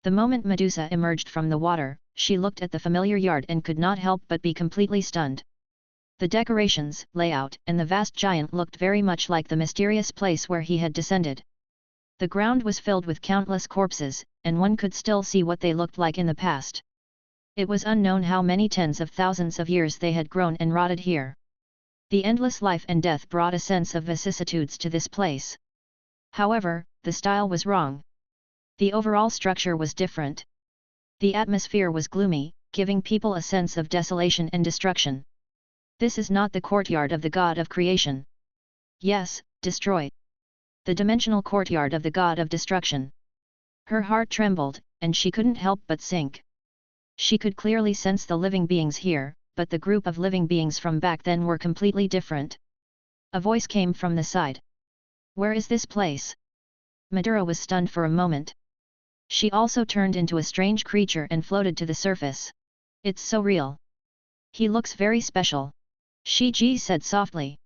The moment Medusa emerged from the water, she looked at the familiar yard and could not help but be completely stunned. The decorations, layout, and the vast giant looked very much like the mysterious place where he had descended. The ground was filled with countless corpses, and one could still see what they looked like in the past. It was unknown how many tens of thousands of years they had grown and rotted here. The endless life and death brought a sense of vicissitudes to this place. However, the style was wrong. The overall structure was different. The atmosphere was gloomy, giving people a sense of desolation and destruction. This is not the courtyard of the god of creation. Yes, destroy. The dimensional courtyard of the god of destruction. Her heart trembled, and she couldn't help but sink. She could clearly sense the living beings here, but the group of living beings from back then were completely different. A voice came from the side. Where is this place? Madura was stunned for a moment. She also turned into a strange creature and floated to the surface. It's so real. He looks very special. Shiji said softly.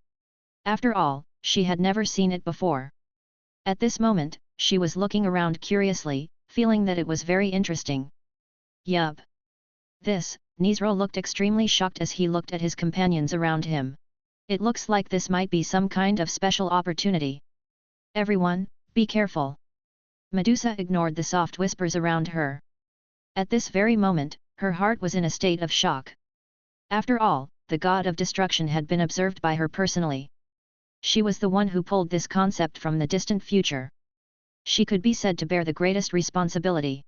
After all, she had never seen it before. At this moment, she was looking around curiously, feeling that it was very interesting. Yup. This, Nizro looked extremely shocked as he looked at his companions around him. It looks like this might be some kind of special opportunity. Everyone, be careful. Medusa ignored the soft whispers around her. At this very moment, her heart was in a state of shock. After all, the god of destruction had been observed by her personally. She was the one who pulled this concept from the distant future. She could be said to bear the greatest responsibility.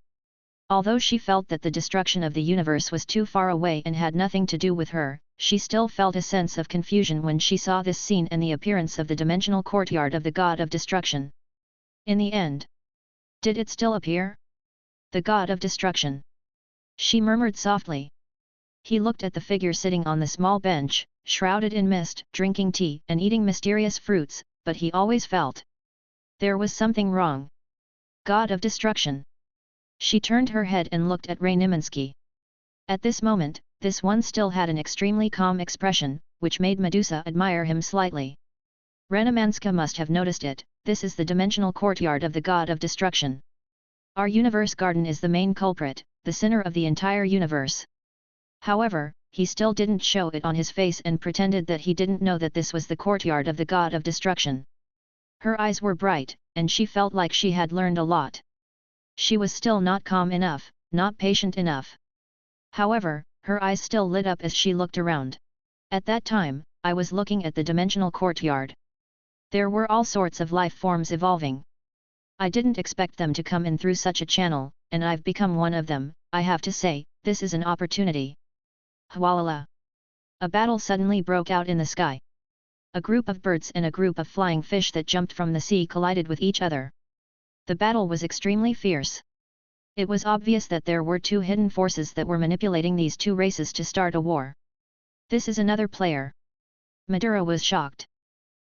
Although she felt that the destruction of the universe was too far away and had nothing to do with her, she still felt a sense of confusion when she saw this scene and the appearance of the dimensional courtyard of the god of destruction. In the end, did it still appear? The god of destruction. She murmured softly. He looked at the figure sitting on the small bench, shrouded in mist, drinking tea and eating mysterious fruits, but he always felt there was something wrong. God of destruction. She turned her head and looked at Raynimansky. At this moment, this one still had an extremely calm expression, which made Medusa admire him slightly. Raynimanska must have noticed it. This is the dimensional courtyard of the god of destruction. Our universe garden is the main culprit, the sinner of the entire universe. However, he still didn't show it on his face and pretended that he didn't know that this was the courtyard of the god of destruction. Her eyes were bright, and she felt like she had learned a lot. She was still not calm enough, not patient enough. However, her eyes still lit up as she looked around. At that time, I was looking at the dimensional courtyard. There were all sorts of life forms evolving. I didn't expect them to come in through such a channel, and I've become one of them. I have to say, this is an opportunity. Hwalala! A battle suddenly broke out in the sky. A group of birds and a group of flying fish that jumped from the sea collided with each other. The battle was extremely fierce. It was obvious that there were two hidden forces that were manipulating these two races to start a war. This is another player. Madura was shocked.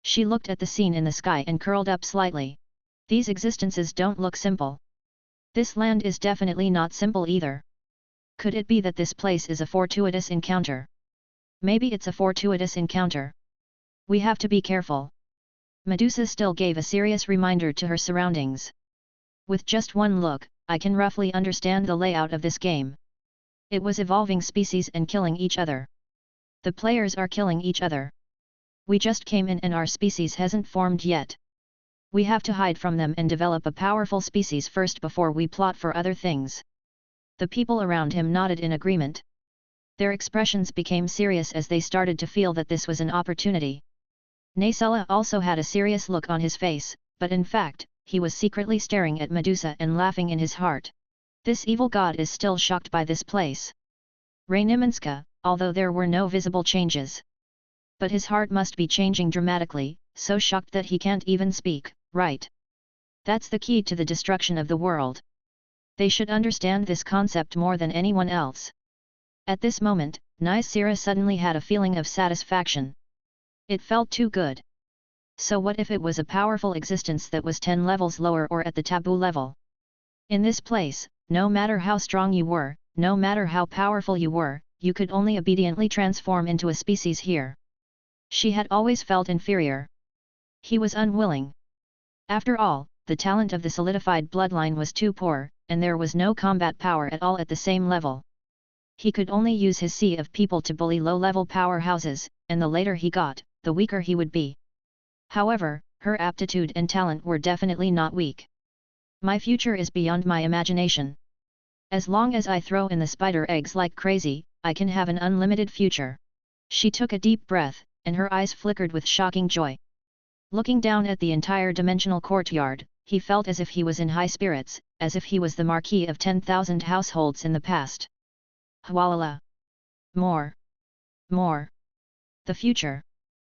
She looked at the scene in the sky and curled up slightly. These existences don't look simple. This land is definitely not simple either. Could it be that this place is a fortuitous encounter? Maybe it's a fortuitous encounter. We have to be careful. Medusa still gave a serious reminder to her surroundings. With just one look, I can roughly understand the layout of this game. It was evolving species and killing each other. The players are killing each other. We just came in and our species hasn't formed yet. We have to hide from them and develop a powerful species first before we plot for other things. The people around him nodded in agreement. Their expressions became serious as they started to feel that this was an opportunity. Nasella also had a serious look on his face, but in fact, he was secretly staring at Medusa and laughing in his heart. This evil god is still shocked by this place. Raynimanska, although there were no visible changes. But his heart must be changing dramatically, so shocked that he can't even speak, right? That's the key to the destruction of the world. They should understand this concept more than anyone else. At this moment, Nysera suddenly had a feeling of satisfaction. It felt too good. So what if it was a powerful existence that was 10 levels lower or at the taboo level? In this place, no matter how strong you were, no matter how powerful you were, you could only obediently transform into a species here. She had always felt inferior. He was unwilling. After all, the talent of the solidified bloodline was too poor, and there was no combat power at all at the same level. He could only use his sea of people to bully low-level powerhouses, and the later he got, the weaker he would be. However, her aptitude and talent were definitely not weak. My future is beyond my imagination. As long as I throw in the spider eggs like crazy, I can have an unlimited future. She took a deep breath, and her eyes flickered with shocking joy. Looking down at the entire dimensional courtyard, he felt as if he was in high spirits, as if he was the marquis of 10,000 households in the past. Hwalala! More! More! The future!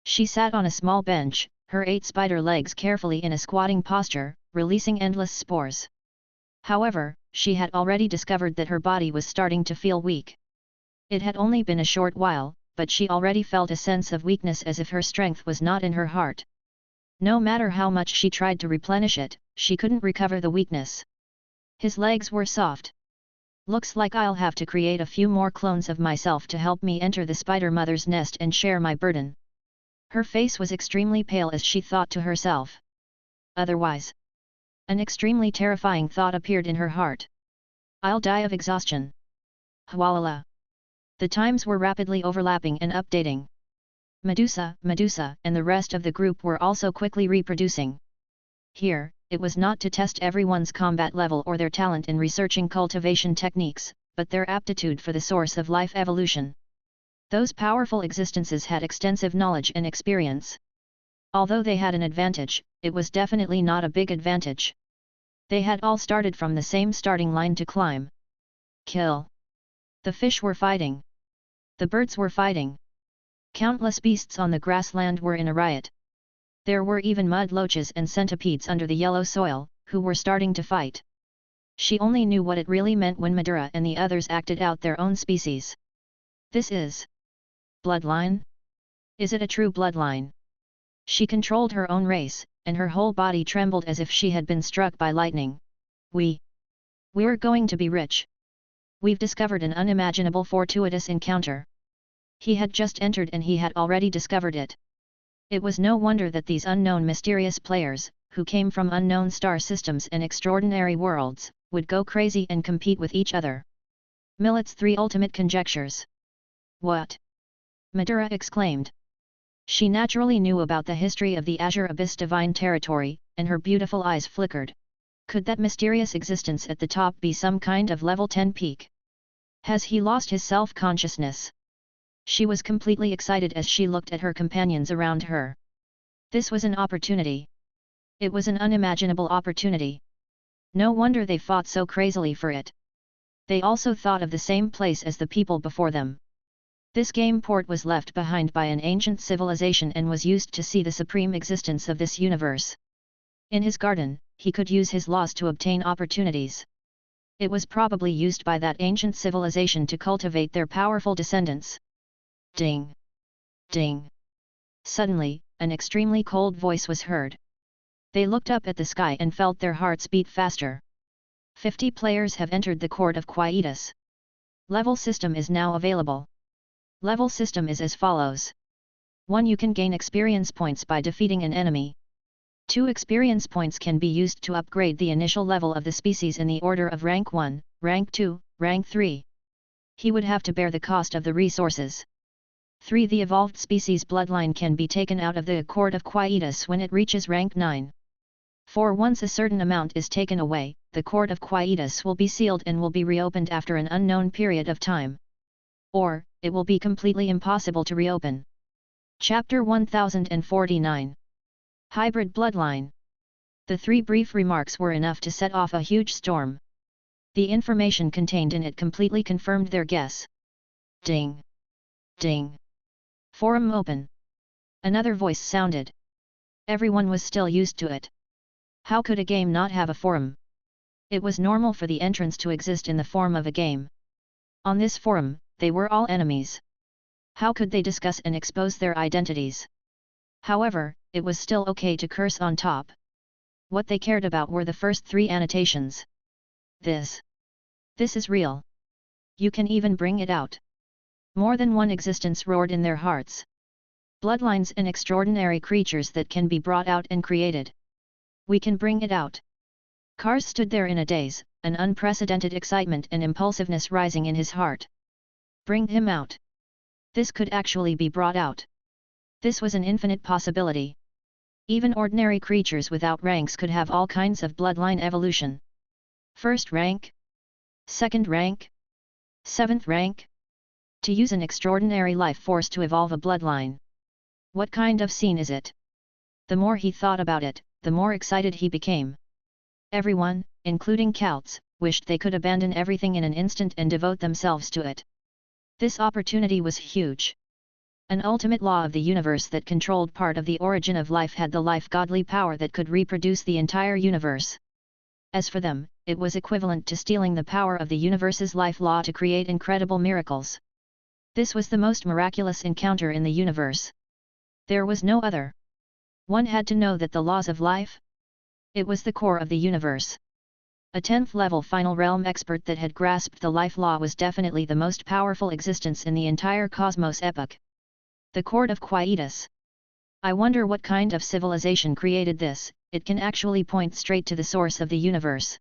She sat on a small bench, her 8 spider legs carefully in a squatting posture, releasing endless spores. However, she had already discovered that her body was starting to feel weak. It had only been a short while, but she already felt a sense of weakness as if her strength was not in her heart. No matter how much she tried to replenish it, she couldn't recover the weakness. His legs were soft. Looks like I'll have to create a few more clones of myself to help me enter the spider mother's nest and share my burden. Her face was extremely pale as she thought to herself. Otherwise, an extremely terrifying thought appeared in her heart. I'll die of exhaustion. Hwalala! The times were rapidly overlapping and updating. Medusa, Medusa, and the rest of the group were also quickly reproducing. Here, it was not to test everyone's combat level or their talent in researching cultivation techniques, but their aptitude for the source of life evolution. Those powerful existences had extensive knowledge and experience. Although they had an advantage, it was definitely not a big advantage. They had all started from the same starting line to climb. Kill! The fish were fighting. The birds were fighting. Countless beasts on the grassland were in a riot. There were even mud loaches and centipedes under the yellow soil, who were starting to fight. She only knew what it really meant when Madura and the others acted out their own species. This is bloodline? Is it a true bloodline? She controlled her own race, and her whole body trembled as if she had been struck by lightning. We're going to be rich. We've discovered an unimaginable fortuitous encounter. He had just entered and he had already discovered it. It was no wonder that these unknown mysterious players, who came from unknown star systems and extraordinary worlds, would go crazy and compete with each other. Millet's 3 ultimate conjectures. What? Madura exclaimed. She naturally knew about the history of the Azure Abyss divine territory, and her beautiful eyes flickered. Could that mysterious existence at the top be some kind of level 10 peak? Has he lost his self-consciousness? She was completely excited as she looked at her companions around her. This was an opportunity. It was an unimaginable opportunity. No wonder they fought so crazily for it. They also thought of the same place as the people before them. This game port was left behind by an ancient civilization and was used to see the supreme existence of this universe. In his garden, he could use his laws to obtain opportunities. It was probably used by that ancient civilization to cultivate their powerful descendants. Ding! Ding! Suddenly, an extremely cold voice was heard. They looked up at the sky and felt their hearts beat faster. 50 players have entered the court of Quietus. Level system is now available. Level system is as follows. 1. You can gain experience points by defeating an enemy. 2. Experience points can be used to upgrade the initial level of the species in the order of rank 1, rank 2, rank 3. He would have to bear the cost of the resources. 3. The evolved species bloodline can be taken out of the court of Quietus when it reaches rank 9. 4. Once a certain amount is taken away, the court of Quietus will be sealed and will be reopened after an unknown period of time. Or, it will be completely impossible to reopen. Chapter 1049. Hybrid Bloodline. The 3 brief remarks were enough to set off a huge storm. The information contained in it completely confirmed their guess. Ding! Ding! Forum open. Another voice sounded. Everyone was still used to it. How could a game not have a forum? It was normal for the entrance to exist in the form of a game. On this forum, they were all enemies. How could they discuss and expose their identities? However, it was still okay to curse on top. What they cared about were the first 3 annotations. This is real. You can even bring it out. More than one existence roared in their hearts. Bloodlines and extraordinary creatures that can be brought out and created. We can bring it out. Kars stood there in a daze, an unprecedented excitement and impulsiveness rising in his heart. Bring him out. This could actually be brought out. This was an infinite possibility. Even ordinary creatures without ranks could have all kinds of bloodline evolution. First rank? Second rank? Seventh rank? To use an extraordinary life force to evolve a bloodline. What kind of scene is it? The more he thought about it, the more excited he became. Everyone, including Celts, wished they could abandon everything in an instant and devote themselves to it. This opportunity was huge. An ultimate law of the universe that controlled part of the origin of life had the life-godly power that could reproduce the entire universe. As for them, it was equivalent to stealing the power of the universe's life law to create incredible miracles. This was the most miraculous encounter in the universe. There was no other. One had to know that the laws of life? It was the core of the universe. A 10th level final realm expert that had grasped the life law was definitely the most powerful existence in the entire cosmos epoch. The Court of Quietus. I wonder what kind of civilization created this. It can actually point straight to the source of the universe.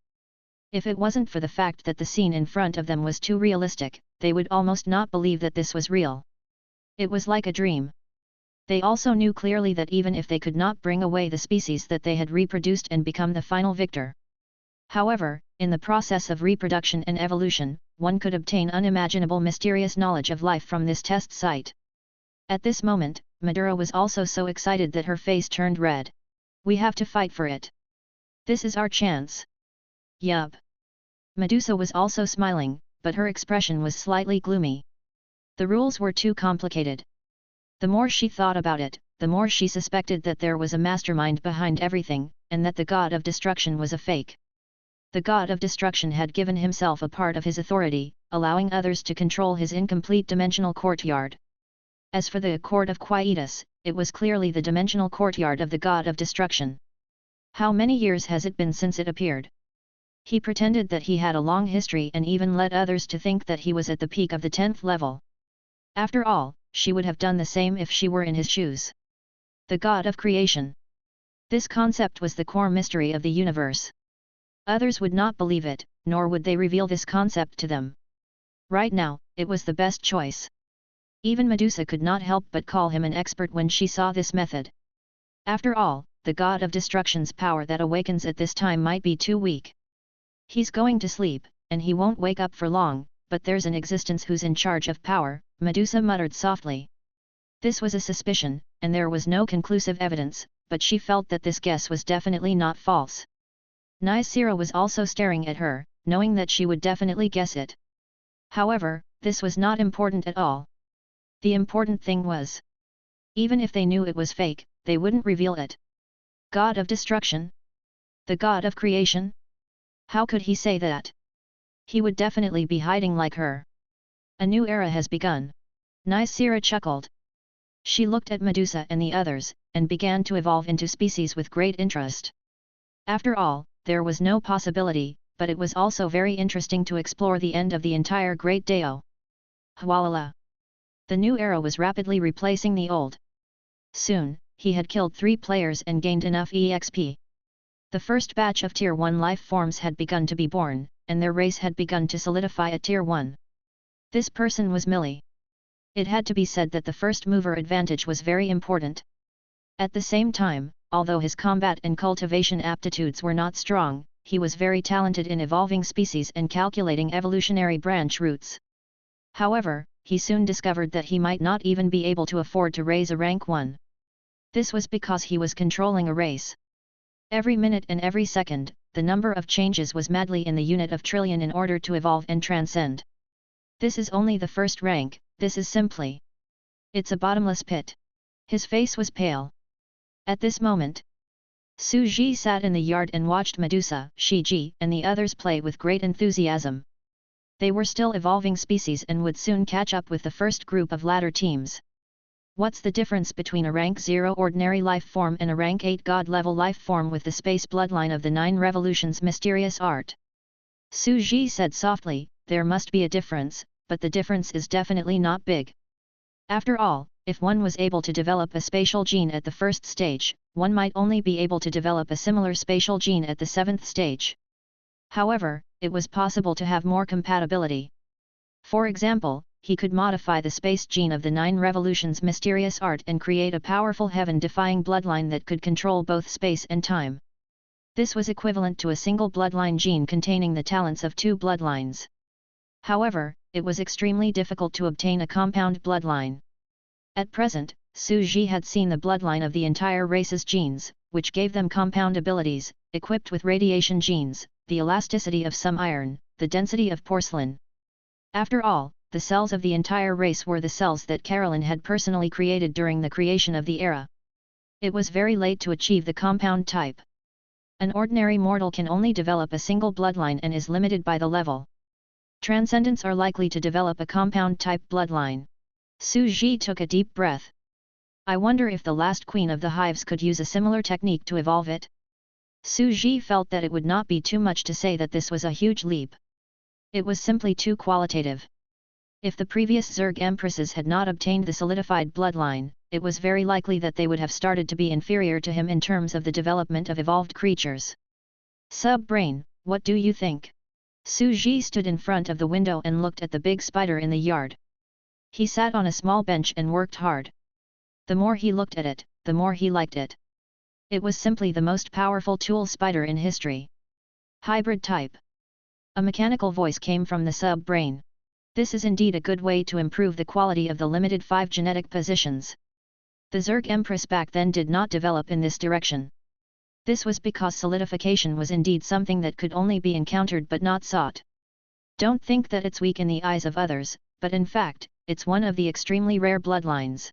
If it wasn't for the fact that the scene in front of them was too realistic, they would almost not believe that this was real. It was like a dream. They also knew clearly that even if they could not bring away the species that they had reproduced and become the final victor. However, in the process of reproduction and evolution, one could obtain unimaginable mysterious knowledge of life from this test site. At this moment, Madura was also so excited that her face turned red. We have to fight for it. This is our chance. Yup. Medusa was also smiling, but her expression was slightly gloomy. The rules were too complicated. The more she thought about it, the more she suspected that there was a mastermind behind everything, and that the god of destruction was a fake. The god of destruction had given himself a part of his authority, allowing others to control his incomplete dimensional courtyard. As for the Court of Quietus, it was clearly the dimensional courtyard of the god of destruction. How many years has it been since it appeared? He pretended that he had a long history and even led others to think that he was at the peak of the 10th level. After all, she would have done the same if she were in his shoes. The god of creation. This concept was the core mystery of the universe. Others would not believe it, nor would they reveal this concept to them. Right now, it was the best choice. Even Medusa could not help but call him an expert when she saw this method. After all, the god of destruction's power that awakens at this time might be too weak. He's going to sleep, and he won't wake up for long, but there's an existence who's in charge of power, Medusa muttered softly. This was a suspicion, and there was no conclusive evidence, but she felt that this guess was definitely not false. Nicira was also staring at her, knowing that she would definitely guess it. However, this was not important at all. The important thing was, even if they knew it was fake, they wouldn't reveal it. God of destruction? The god of creation? How could he say that? He would definitely be hiding like her. A new era has begun. Nicira chuckled. She looked at Medusa and the others, and began to evolve into species with great interest. After all, there was no possibility, but it was also very interesting to explore the end of the entire Great Dao. Hwalala. The new era was rapidly replacing the old. Soon, he had killed 3 players and gained enough EXP. The first batch of Tier 1 life forms had begun to be born, and their race had begun to solidify at Tier 1. This person was Millie. It had to be said that the first mover advantage was very important. At the same time, although his combat and cultivation aptitudes were not strong, he was very talented in evolving species and calculating evolutionary branch routes. However, he soon discovered that he might not even be able to afford to raise a rank 1. This was because he was controlling a race. Every minute and every second, the number of changes was madly in the unit of trillion in order to evolve and transcend. This is only the first rank, this is simply. It's a bottomless pit. His face was pale. At this moment, Su Ji sat in the yard and watched Medusa, Shiji, and the others play with great enthusiasm. They were still evolving species and would soon catch up with the first group of ladder teams. What's the difference between a rank 0 ordinary life form and a rank 8 god-level life form with the space bloodline of the 9 revolutions mysterious art? Su Ji said softly, there must be a difference, but the difference is definitely not big. After all, if one was able to develop a spatial gene at the first stage, one might only be able to develop a similar spatial gene at the 7th stage. However, it was possible to have more compatibility. For example, he could modify the space gene of the 9 revolutions mysterious art and create a powerful heaven-defying bloodline that could control both space and time. This was equivalent to a single bloodline gene containing the talents of 2 bloodlines. However, it was extremely difficult to obtain a compound bloodline. At present, Su Ji had seen the bloodline of the entire race's genes, which gave them compound abilities, equipped with radiation genes, the elasticity of some iron, the density of porcelain. After all, the cells of the entire race were the cells that Carolyn had personally created during the creation of the era. It was very late to achieve the compound type. An ordinary mortal can only develop a single bloodline and is limited by the level. Transcendents are likely to develop a compound type bloodline. Su Ji took a deep breath. I wonder if the last queen of the hives could use a similar technique to evolve it? Su Ji felt that it would not be too much to say that this was a huge leap. It was simply too qualitative. If the previous Zerg empresses had not obtained the solidified bloodline, it was very likely that they would have started to be inferior to him in terms of the development of evolved creatures. Sub-brain, what do you think? Su Ji stood in front of the window and looked at the big spider in the yard. He sat on a small bench and worked hard. The more he looked at it, the more he liked it. It was simply the most powerful tool spider in history. Hybrid type. A mechanical voice came from the sub-brain. This is indeed a good way to improve the quality of the limited 5 genetic positions. The Zerg Empress back then did not develop in this direction. This was because solidification was indeed something that could only be encountered but not sought. Don't think that it's weak in the eyes of others, but in fact, it's one of the extremely rare bloodlines.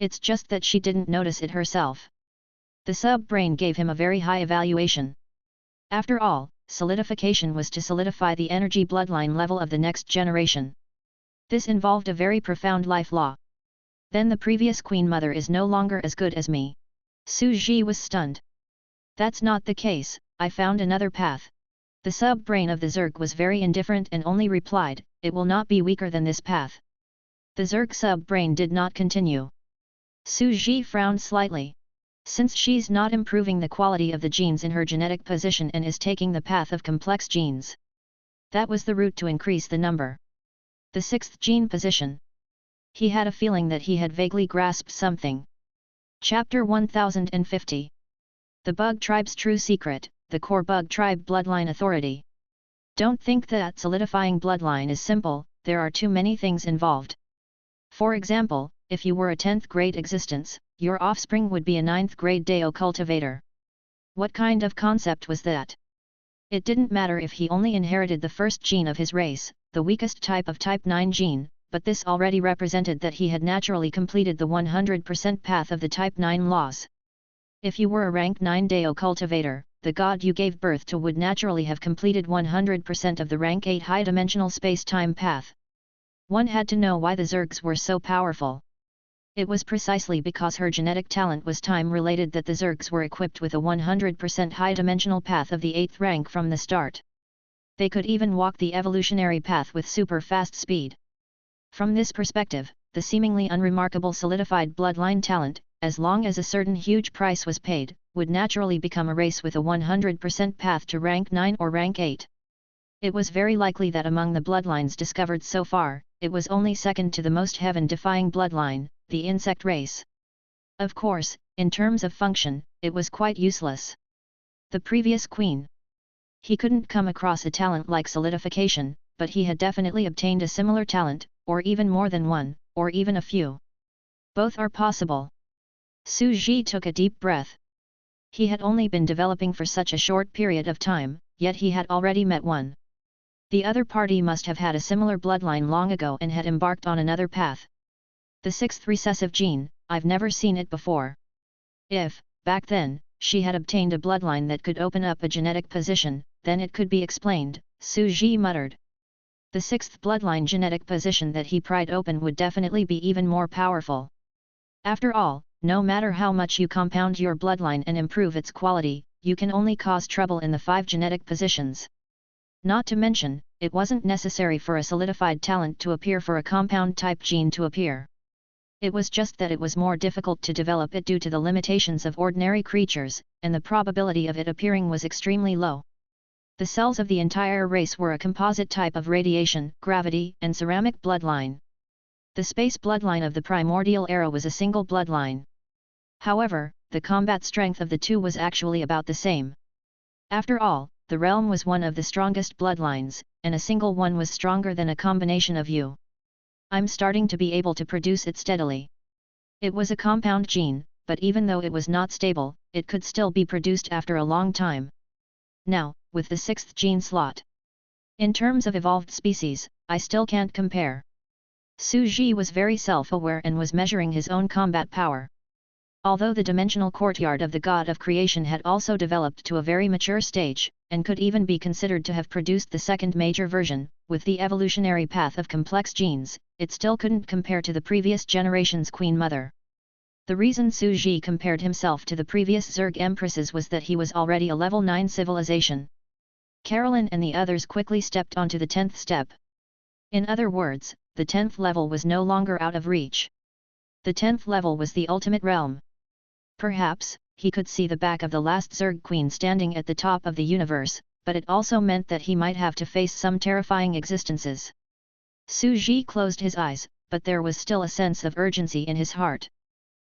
It's just that she didn't notice it herself. The sub-brain gave him a very high evaluation. After all, solidification was to solidify the energy bloodline level of the next generation. This involved a very profound life law. Then the previous Queen Mother is no longer as good as me. Su Ji was stunned. That's not the case, I found another path. The sub-brain of the Zerg was very indifferent and only replied, it will not be weaker than this path. The Zerg sub-brain did not continue. Su Ji frowned slightly. Since she's not improving the quality of the genes in her genetic position and is taking the path of complex genes. That was the route to increase the number. The 6th gene position. He had a feeling that he had vaguely grasped something. Chapter 1050. The Bug Tribe's True Secret, the Core Bug Tribe Bloodline Authority. Don't think that solidifying bloodline is simple, there are too many things involved. For example, if you were a 10th grade existence, your offspring would be a 9th grade Deo cultivator. What kind of concept was that? It didn't matter if he only inherited the first gene of his race, the weakest type of type 9 gene, but this already represented that he had naturally completed the 100% path of the type 9 laws. If you were a rank 9 Deo cultivator, the god you gave birth to would naturally have completed 100% of the rank 8 high-dimensional space-time path. One had to know why the Zergs were so powerful. It was precisely because her genetic talent was time-related that the Zergs were equipped with a 100% high-dimensional path of the 8th rank from the start. They could even walk the evolutionary path with super-fast speed. From this perspective, the seemingly unremarkable solidified bloodline talent, as long as a certain huge price was paid, would naturally become a race with a 100% path to rank 9 or rank 8. It was very likely that among the bloodlines discovered so far, it was only second to the most heaven-defying bloodline, the insect race. Of course, in terms of function, it was quite useless. The previous queen. He couldn't come across a talent like solidification, but he had definitely obtained a similar talent, or even more than one, or even a few. Both are possible. Su Ji took a deep breath. He had only been developing for such a short period of time, yet he had already met one. The other party must have had a similar bloodline long ago and had embarked on another path. The 6th recessive gene, I've never seen it before. If, back then, she had obtained a bloodline that could open up a genetic position, then it could be explained, Su Ji muttered. The 6th bloodline genetic position that he pried open would definitely be even more powerful. After all, no matter how much you compound your bloodline and improve its quality, you can only cause trouble in the 5 genetic positions. Not to mention, it wasn't necessary for a solidified talent to appear for a compound type gene to appear. It was just that it was more difficult to develop it due to the limitations of ordinary creatures, and the probability of it appearing was extremely low. The cells of the entire race were a composite type of radiation, gravity, and ceramic bloodline. The space bloodline of the primordial era was a single bloodline. However, the combat strength of the two was actually about the same. After all, the realm was one of the strongest bloodlines, and a single one was stronger than a combination of you. I'm starting to be able to produce it steadily. It was a compound gene, but even though it was not stable, it could still be produced after a long time. Now, with the 6th gene slot. In terms of evolved species, I still can't compare. Su Ji was very self-aware and was measuring his own combat power. Although the dimensional courtyard of the god of creation had also developed to a very mature stage, and could even be considered to have produced the second major version, with the evolutionary path of complex genes, it still couldn't compare to the previous generation's Queen Mother. The reason Su Ji compared himself to the previous Zerg empresses was that he was already a level 9 civilization. Carolyn and the others quickly stepped onto the 10th step. In other words, the 10th level was no longer out of reach. The 10th level was the ultimate realm. Perhaps, he could see the back of the last Zerg queen standing at the top of the universe, but it also meant that he might have to face some terrifying existences. Su Ji closed his eyes, but there was still a sense of urgency in his heart.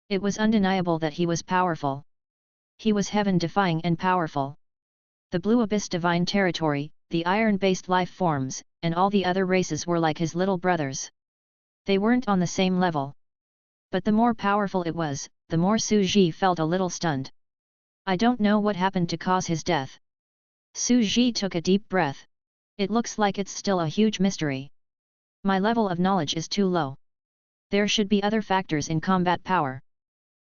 It was undeniable that he was powerful. He was heaven-defying and powerful. The Blue Abyss Divine Territory, the iron-based life forms, and all the other races were like his little brothers. They weren't on the same level. But the more powerful it was, the more Su Ji felt a little stunned. I don't know what happened to cause his death. Su Ji took a deep breath. It looks like it's still a huge mystery. My level of knowledge is too low. There should be other factors in combat power.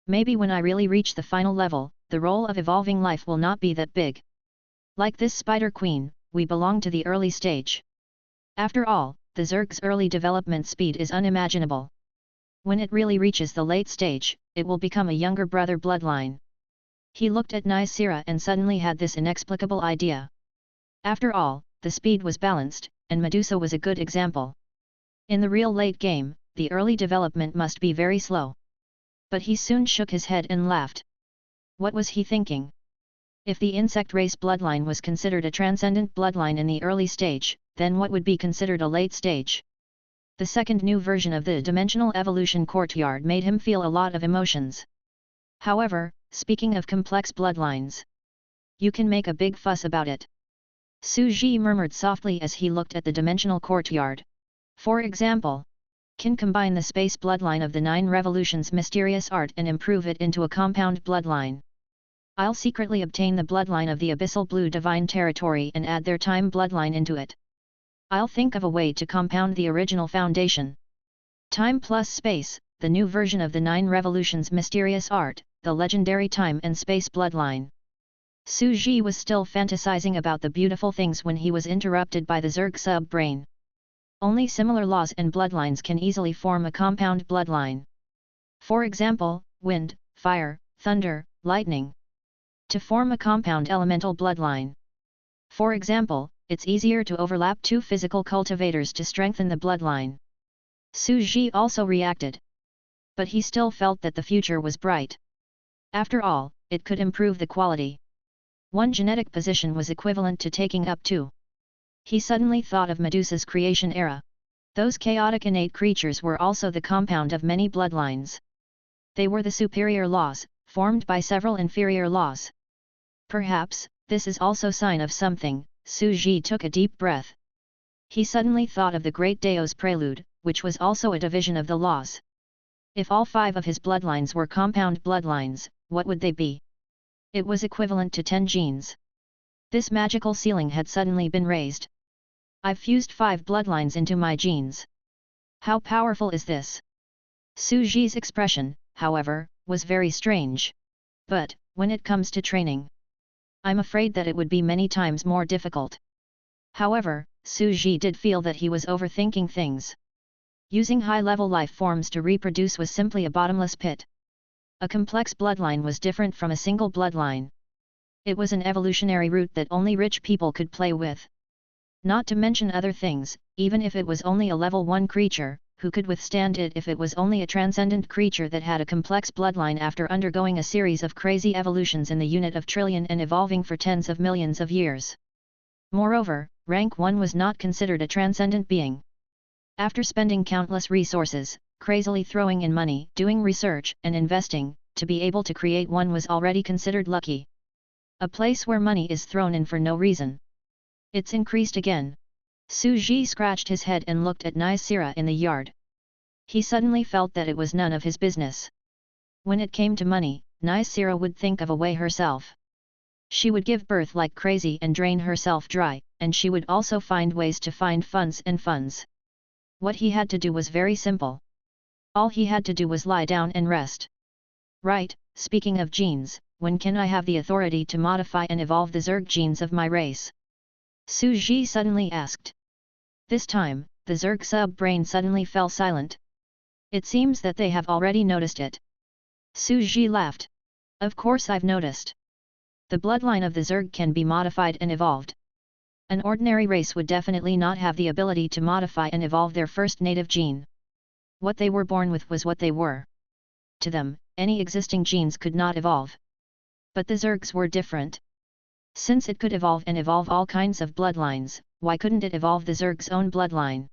Maybe when I really reach the final level, the role of evolving life will not be that big. Like this Spider Queen, we belong to the early stage. After all, the Zerg's early development speed is unimaginable. When it really reaches the late stage, it will become a younger brother bloodline. He looked at Nysera and suddenly had this inexplicable idea. After all, the speed was balanced, and Medusa was a good example. In the real late game, the early development must be very slow. But he soon shook his head and laughed. What was he thinking? If the insect race bloodline was considered a transcendent bloodline in the early stage, then what would be considered a late stage? The second new version of the dimensional evolution courtyard made him feel a lot of emotions. However, speaking of complex bloodlines, you can make a big fuss about it. Su Ji murmured softly as he looked at the dimensional courtyard. For example, can combine the space bloodline of the 9 revolutions mysterious art and improve it into a compound bloodline. I'll secretly obtain the bloodline of the abyssal blue divine territory and add their time bloodline into it. I'll think of a way to compound the original foundation. Time plus space, the new version of the 9 revolutions mysterious art, the legendary time and space bloodline. Su Ji was still fantasizing about the beautiful things when he was interrupted by the Zerg sub-brain. Only similar laws and bloodlines can easily form a compound bloodline. For example, wind, fire, thunder, lightning. To form a compound elemental bloodline. For example, it's easier to overlap 2 physical cultivators to strengthen the bloodline. Su Ji also reacted. But he still felt that the future was bright. After all, it could improve the quality. One genetic position was equivalent to taking up 2. He suddenly thought of Medusa's creation era. Those chaotic innate creatures were also the compound of many bloodlines. They were the superior laws, formed by several inferior laws. Perhaps, this is also sign of something. Su Ji took a deep breath. He suddenly thought of the Great Dao's Prelude, which was also a division of the laws. If all 5 of his bloodlines were compound bloodlines, what would they be? It was equivalent to 10 genes. This magical ceiling had suddenly been raised. I've fused 5 bloodlines into my genes. How powerful is this? Su Ji's expression, however, was very strange. But, when it comes to training, I'm afraid that it would be many times more difficult. However, Su Ji did feel that he was overthinking things. Using high-level life forms to reproduce was simply a bottomless pit. A complex bloodline was different from a single bloodline. It was an evolutionary route that only rich people could play with. Not to mention other things, even if it was only a level 1 creature, who could withstand it if it was only a transcendent creature that had a complex bloodline after undergoing a series of crazy evolutions in the unit of trillion and evolving for tens of millions of years. Moreover, rank 1 was not considered a transcendent being. After spending countless resources, crazily throwing in money, doing research and investing, to be able to create one was already considered lucky. A place where money is thrown in for no reason. It's increased again. Su Ji scratched his head and looked at Nysira in the yard. He suddenly felt that it was none of his business. When it came to money, Nysira would think of a way herself. She would give birth like crazy and drain herself dry, and she would also find ways to find funds. What he had to do was very simple. All he had to do was lie down and rest. Right, speaking of genes, when can I have the authority to modify and evolve the Zerg genes of my race? Su Ji suddenly asked. This time, the Zerg sub-brain suddenly fell silent. It seems that they have already noticed it. Su Ji laughed. Of course I've noticed. The bloodline of the Zerg can be modified and evolved. An ordinary race would definitely not have the ability to modify and evolve their first native gene. What they were born with was what they were. To them, any existing genes could not evolve. But the Zergs were different. Since it could evolve and evolve all kinds of bloodlines, why couldn't it evolve the Zerg's own bloodline?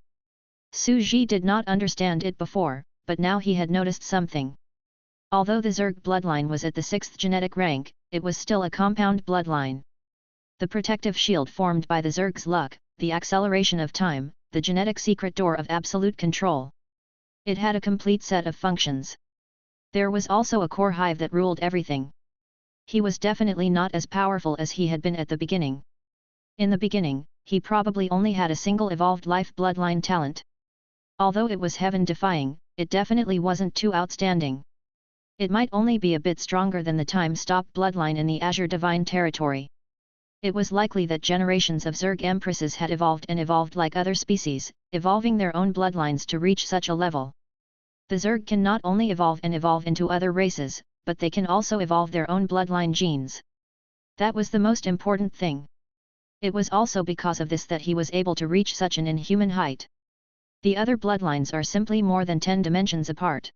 Su Ji did not understand it before, but now he had noticed something. Although the Zerg bloodline was at the 6th genetic rank, it was still a compound bloodline. The protective shield formed by the Zerg's luck, the acceleration of time, the genetic secret door of absolute control. It had a complete set of functions. There was also a core hive that ruled everything. He was definitely not as powerful as he had been at the beginning. In the beginning, he probably only had a single evolved life bloodline talent. Although it was heaven-defying, it definitely wasn't too outstanding. It might only be a bit stronger than the time-stop bloodline in the Azure Divine territory. It was likely that generations of Zerg empresses had evolved and evolved like other species, evolving their own bloodlines to reach such a level. The Zerg can not only evolve and evolve into other races, but they can also evolve their own bloodline genes. That was the most important thing. It was also because of this that he was able to reach such an inhuman height. The other bloodlines are simply more than 10 dimensions apart.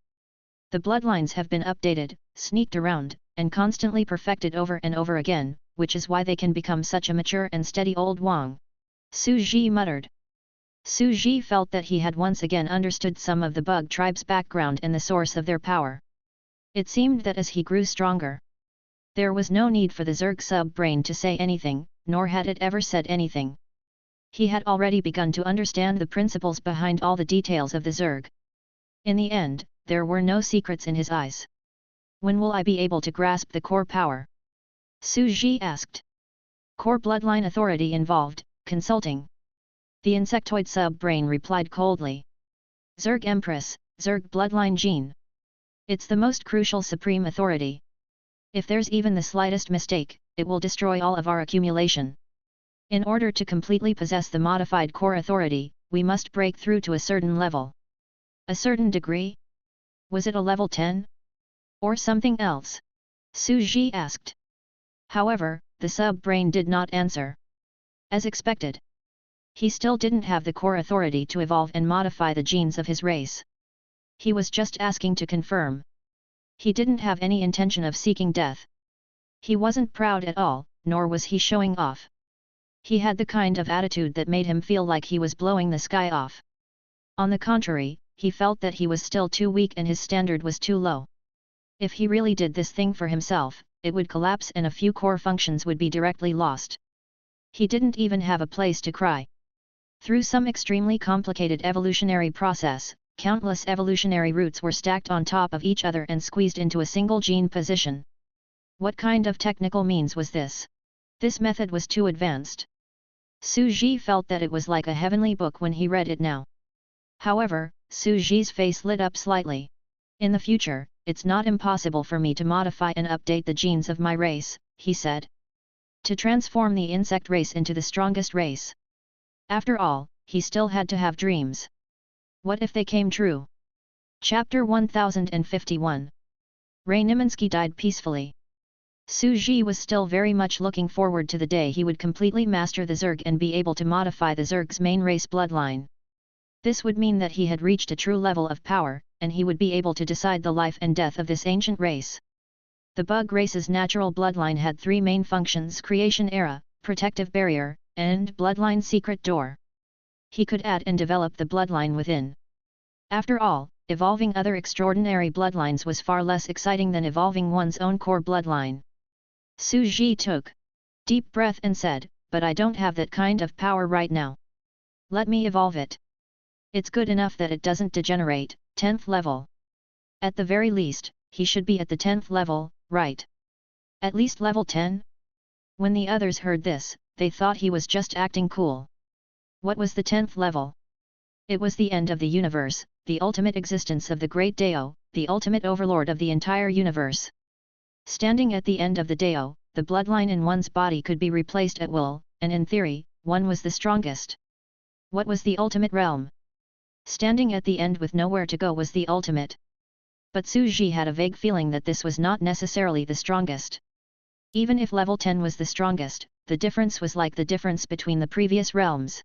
The bloodlines have been updated, sneaked around, and constantly perfected over and over again, which is why they can become such a mature and steady old Wang. Su Ji muttered. Su Ji felt that he had once again understood some of the bug tribe's background and the source of their power. It seemed that as he grew stronger, there was no need for the Zerg sub-brain to say anything, nor had it ever said anything. He had already begun to understand the principles behind all the details of the Zerg. In the end, there were no secrets in his eyes. When will I be able to grasp the core power? Su Ji asked. Core bloodline authority involved, consulting. The insectoid sub-brain replied coldly. Zerg Empress, Zerg bloodline gene. It's the most crucial supreme authority. If there's even the slightest mistake, it will destroy all of our accumulation. In order to completely possess the modified core authority, we must break through to a certain level. A certain degree? Was it a level 10? Or something else? Su Ji asked. However, the sub-brain did not answer. As expected. He still didn't have the core authority to evolve and modify the genes of his race. He was just asking to confirm. He didn't have any intention of seeking death. He wasn't proud at all, nor was he showing off. He had the kind of attitude that made him feel like he was blowing the sky off. On the contrary, he felt that he was still too weak and his standard was too low. If he really did this thing for himself, it would collapse and a few core functions would be directly lost. He didn't even have a place to cry. Through some extremely complicated evolutionary process, countless evolutionary roots were stacked on top of each other and squeezed into a single gene position. What kind of technical means was this? This method was too advanced. Su Ji felt that it was like a heavenly book when he read it now. However, Su Ji's face lit up slightly. In the future, it's not impossible for me to modify and update the genes of my race, he said. To transform the insect race into the strongest race. After all, he still had to have dreams. What if they came true? Chapter 1051. Ray Neminsky died peacefully. Su Ji was still very much looking forward to the day he would completely master the Zerg and be able to modify the Zerg's main race bloodline. This would mean that he had reached a true level of power, and he would be able to decide the life and death of this ancient race. The bug race's natural bloodline had three main functions: creation era, protective barrier, and bloodline secret door. he could add and develop the bloodline within. After all, evolving other extraordinary bloodlines was far less exciting than evolving one's own core bloodline. Su Ji took deep breath and said, "But I don't have that kind of power right now. Let me evolve it. It's good enough that it doesn't degenerate." 10th level. At the very least, he should be at the 10th level, right? At least level 10? When the others heard this, they thought he was just acting cool. What was the 10th level? It was the end of the universe, the ultimate existence of the Great Dao, the ultimate overlord of the entire universe. Standing at the end of the Dao, the bloodline in one's body could be replaced at will, and in theory, one was the strongest. What was the ultimate realm? Standing at the end with nowhere to go was the ultimate. But Su Ji had a vague feeling that this was not necessarily the strongest. Even if level 10 was the strongest, the difference was like the difference between the previous realms.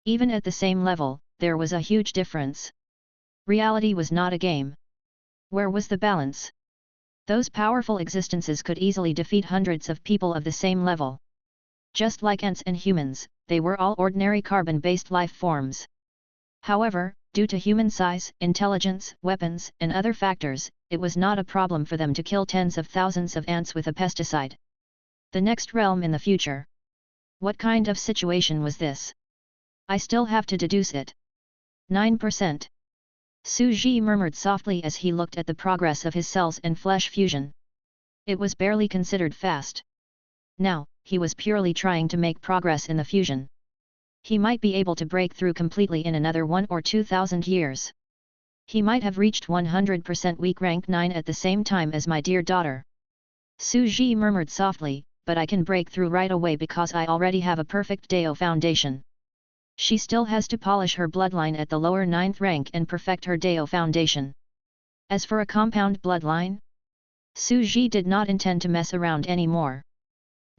Even at the same level, there was a huge difference. Reality was not a game. Where was the balance? Those powerful existences could easily defeat hundreds of people of the same level. Just like ants and humans, they were all ordinary carbon-based life forms. However, due to human size, intelligence, weapons, and other factors, it was not a problem for them to kill tens of thousands of ants with a pesticide. The next realm in the future. What kind of situation was this? I still have to deduce it. 9%. Su Ji murmured softly as he looked at the progress of his cells and flesh fusion. It was barely considered fast. Now, he was purely trying to make progress in the fusion. He might be able to break through completely in another 1 or 2,000 years. He might have reached 100% weak rank 9 at the same time as my dear daughter. Su Ji murmured softly, but I can break through right away because I already have a perfect Dao foundation. She still has to polish her bloodline at the lower 9th rank and perfect her Dao foundation. As for a compound bloodline, Su Ji did not intend to mess around anymore.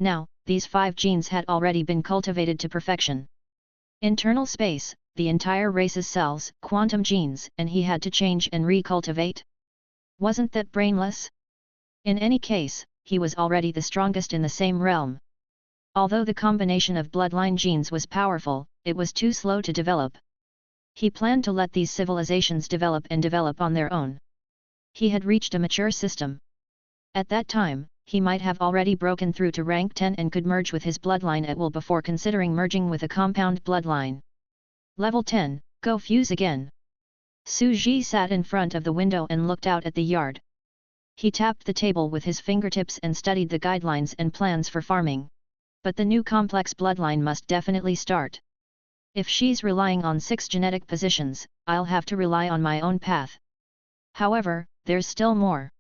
Now, these 5 genes had already been cultivated to perfection. Internal space, the entire race's cells, quantum genes, and he had to change and recultivate? Wasn't that brainless? In any case, he was already the strongest in the same realm. Although the combination of bloodline genes was powerful, it was too slow to develop. He planned to let these civilizations develop on their own. He had reached a mature system. At that time, he might have already broken through to rank 10 and could merge with his bloodline at will before considering merging with a compound bloodline. Level 10, go fuse again. Su Ji sat in front of the window and looked out at the yard. He tapped the table with his fingertips and studied the guidelines and plans for farming. But the new complex bloodline must definitely start. If she's relying on 6 genetic positions, I'll have to rely on my own path. However, there's still more.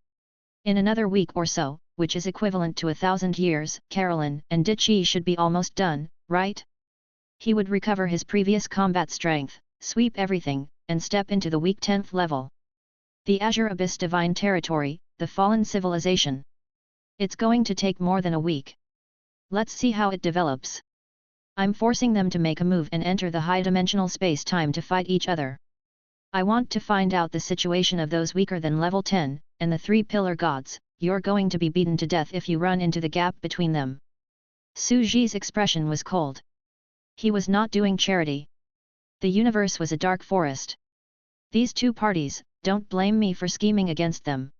In another week or so, which is equivalent to 1,000 years, Carolyn and Dichi should be almost done, right? He would recover his previous combat strength, sweep everything, and step into the weak 10th level. The Azure Abyss Divine Territory, the fallen civilization. It's going to take more than a week. Let's see how it develops. I'm forcing them to make a move and enter the high-dimensional space-time to fight each other. I want to find out the situation of those weaker than level 10, and the 3 pillar gods. You're going to be beaten to death if you run into the gap between them. Su Ji's expression was cold. He was not doing charity. The universe was a dark forest. These 2 parties, don't blame me for scheming against them.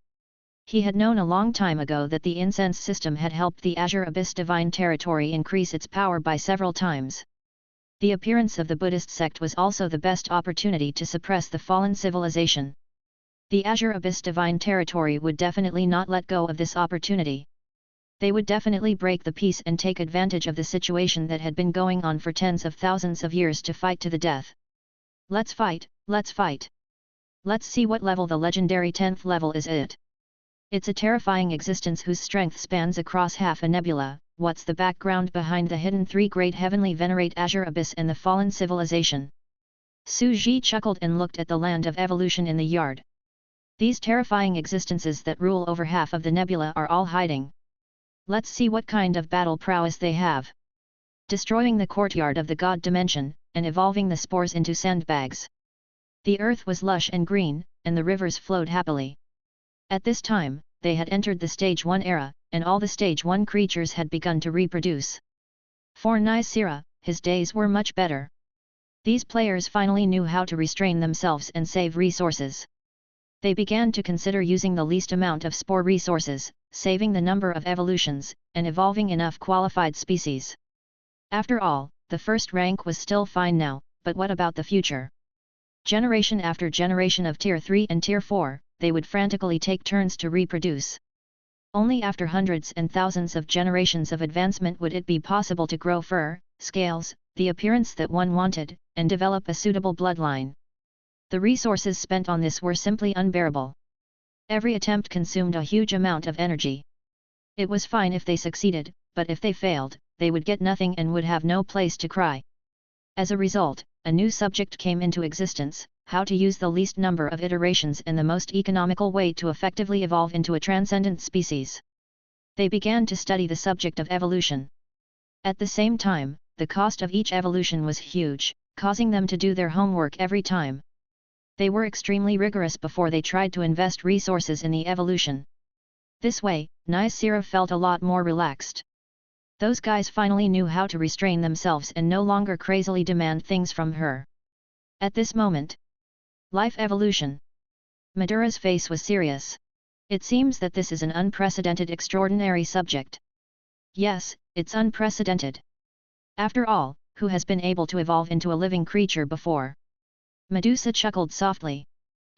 He had known a long time ago that the incense system had helped the Azure Abyss Divine Territory increase its power by several times. The appearance of the Buddhist sect was also the best opportunity to suppress the fallen civilization. The Azure Abyss Divine Territory would definitely not let go of this opportunity. They would definitely break the peace and take advantage of the situation that had been going on for tens of thousands of years to fight to the death. Let's fight, let's fight. Let's see what level the legendary 10th level is at. It's a terrifying existence whose strength spans across half a nebula. What's the background behind the hidden 3 great heavenly venerate Azure Abyss and the fallen civilization? Su Ji chuckled and looked at the land of evolution in the yard. These terrifying existences that rule over half of the nebula are all hiding. Let's see what kind of battle prowess they have. Destroying the courtyard of the god dimension, and evolving the spores into sandbags. The earth was lush and green, and the rivers flowed happily. At this time, they had entered the Stage 1 era, and all the Stage 1 creatures had begun to reproduce. For Nisira, his days were much better. These players finally knew how to restrain themselves and save resources. They began to consider using the least amount of spore resources, saving the number of evolutions, and evolving enough qualified species. After all, the first rank was still fine now, but what about the future? Generation after generation of Tier 3 and Tier 4, they would frantically take turns to reproduce. Only after hundreds and thousands of generations of advancement would it be possible to grow fur, scales, the appearance that one wanted, and develop a suitable bloodline. The resources spent on this were simply unbearable. Every attempt consumed a huge amount of energy. It was fine if they succeeded, but if they failed, they would get nothing and would have no place to cry. As a result, a new subject came into existence: how to use the least number of iterations and the most economical way to effectively evolve into a transcendent species. They began to study the subject of evolution. At the same time, the cost of each evolution was huge, causing them to do their homework every time. They were extremely rigorous before they tried to invest resources in the evolution. This way, Nysera felt a lot more relaxed. Those guys finally knew how to restrain themselves and no longer crazily demand things from her. At this moment, life evolution. Madura's face was serious. It seems that this is an unprecedented, extraordinary subject. Yes, it's unprecedented. After all, who has been able to evolve into a living creature before? Medusa chuckled softly.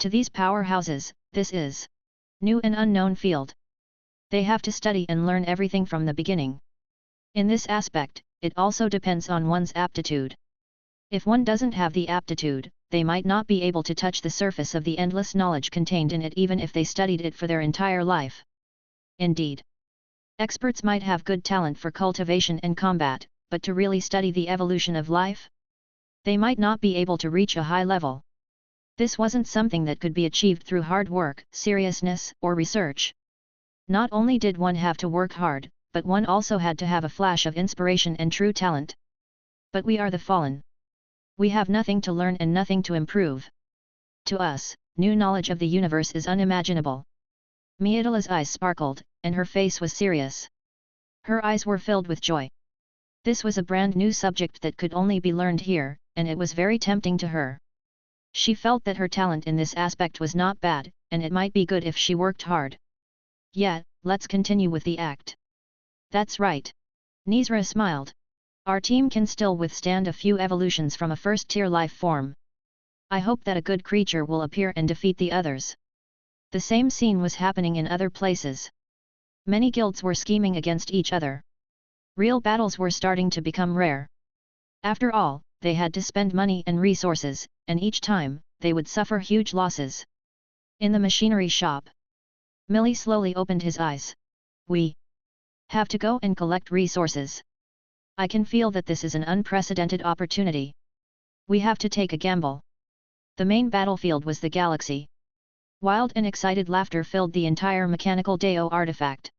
To these powerhouses, this is new and unknown field. They have to study and learn everything from the beginning. In this aspect, it also depends on one's aptitude. If one doesn't have the aptitude, they might not be able to touch the surface of the endless knowledge contained in it even if they studied it for their entire life. Indeed, experts might have good talent for cultivation and combat, but to really study the evolution of life, they might not be able to reach a high level. This wasn't something that could be achieved through hard work, seriousness, or research. Not only did one have to work hard, but one also had to have a flash of inspiration and true talent. But we are the fallen. We have nothing to learn and nothing to improve. To us, new knowledge of the universe is unimaginable. Miadala's eyes sparkled, and her face was serious. Her eyes were filled with joy. This was a brand new subject that could only be learned here, and it was very tempting to her. She felt that her talent in this aspect was not bad, and it might be good if she worked hard. Yeah, let's continue with the act. That's right. Nysera smiled. Our team can still withstand a few evolutions from a first-tier life form. I hope that a good creature will appear and defeat the others. The same scene was happening in other places. Many guilds were scheming against each other. Real battles were starting to become rare. After all, they had to spend money and resources, and each time, they would suffer huge losses. In the machinery shop, Millie slowly opened his eyes. We have to go and collect resources. I can feel that this is an unprecedented opportunity. We have to take a gamble. The main battlefield was the galaxy. Wild and excited laughter filled the entire mechanical Deo artifact.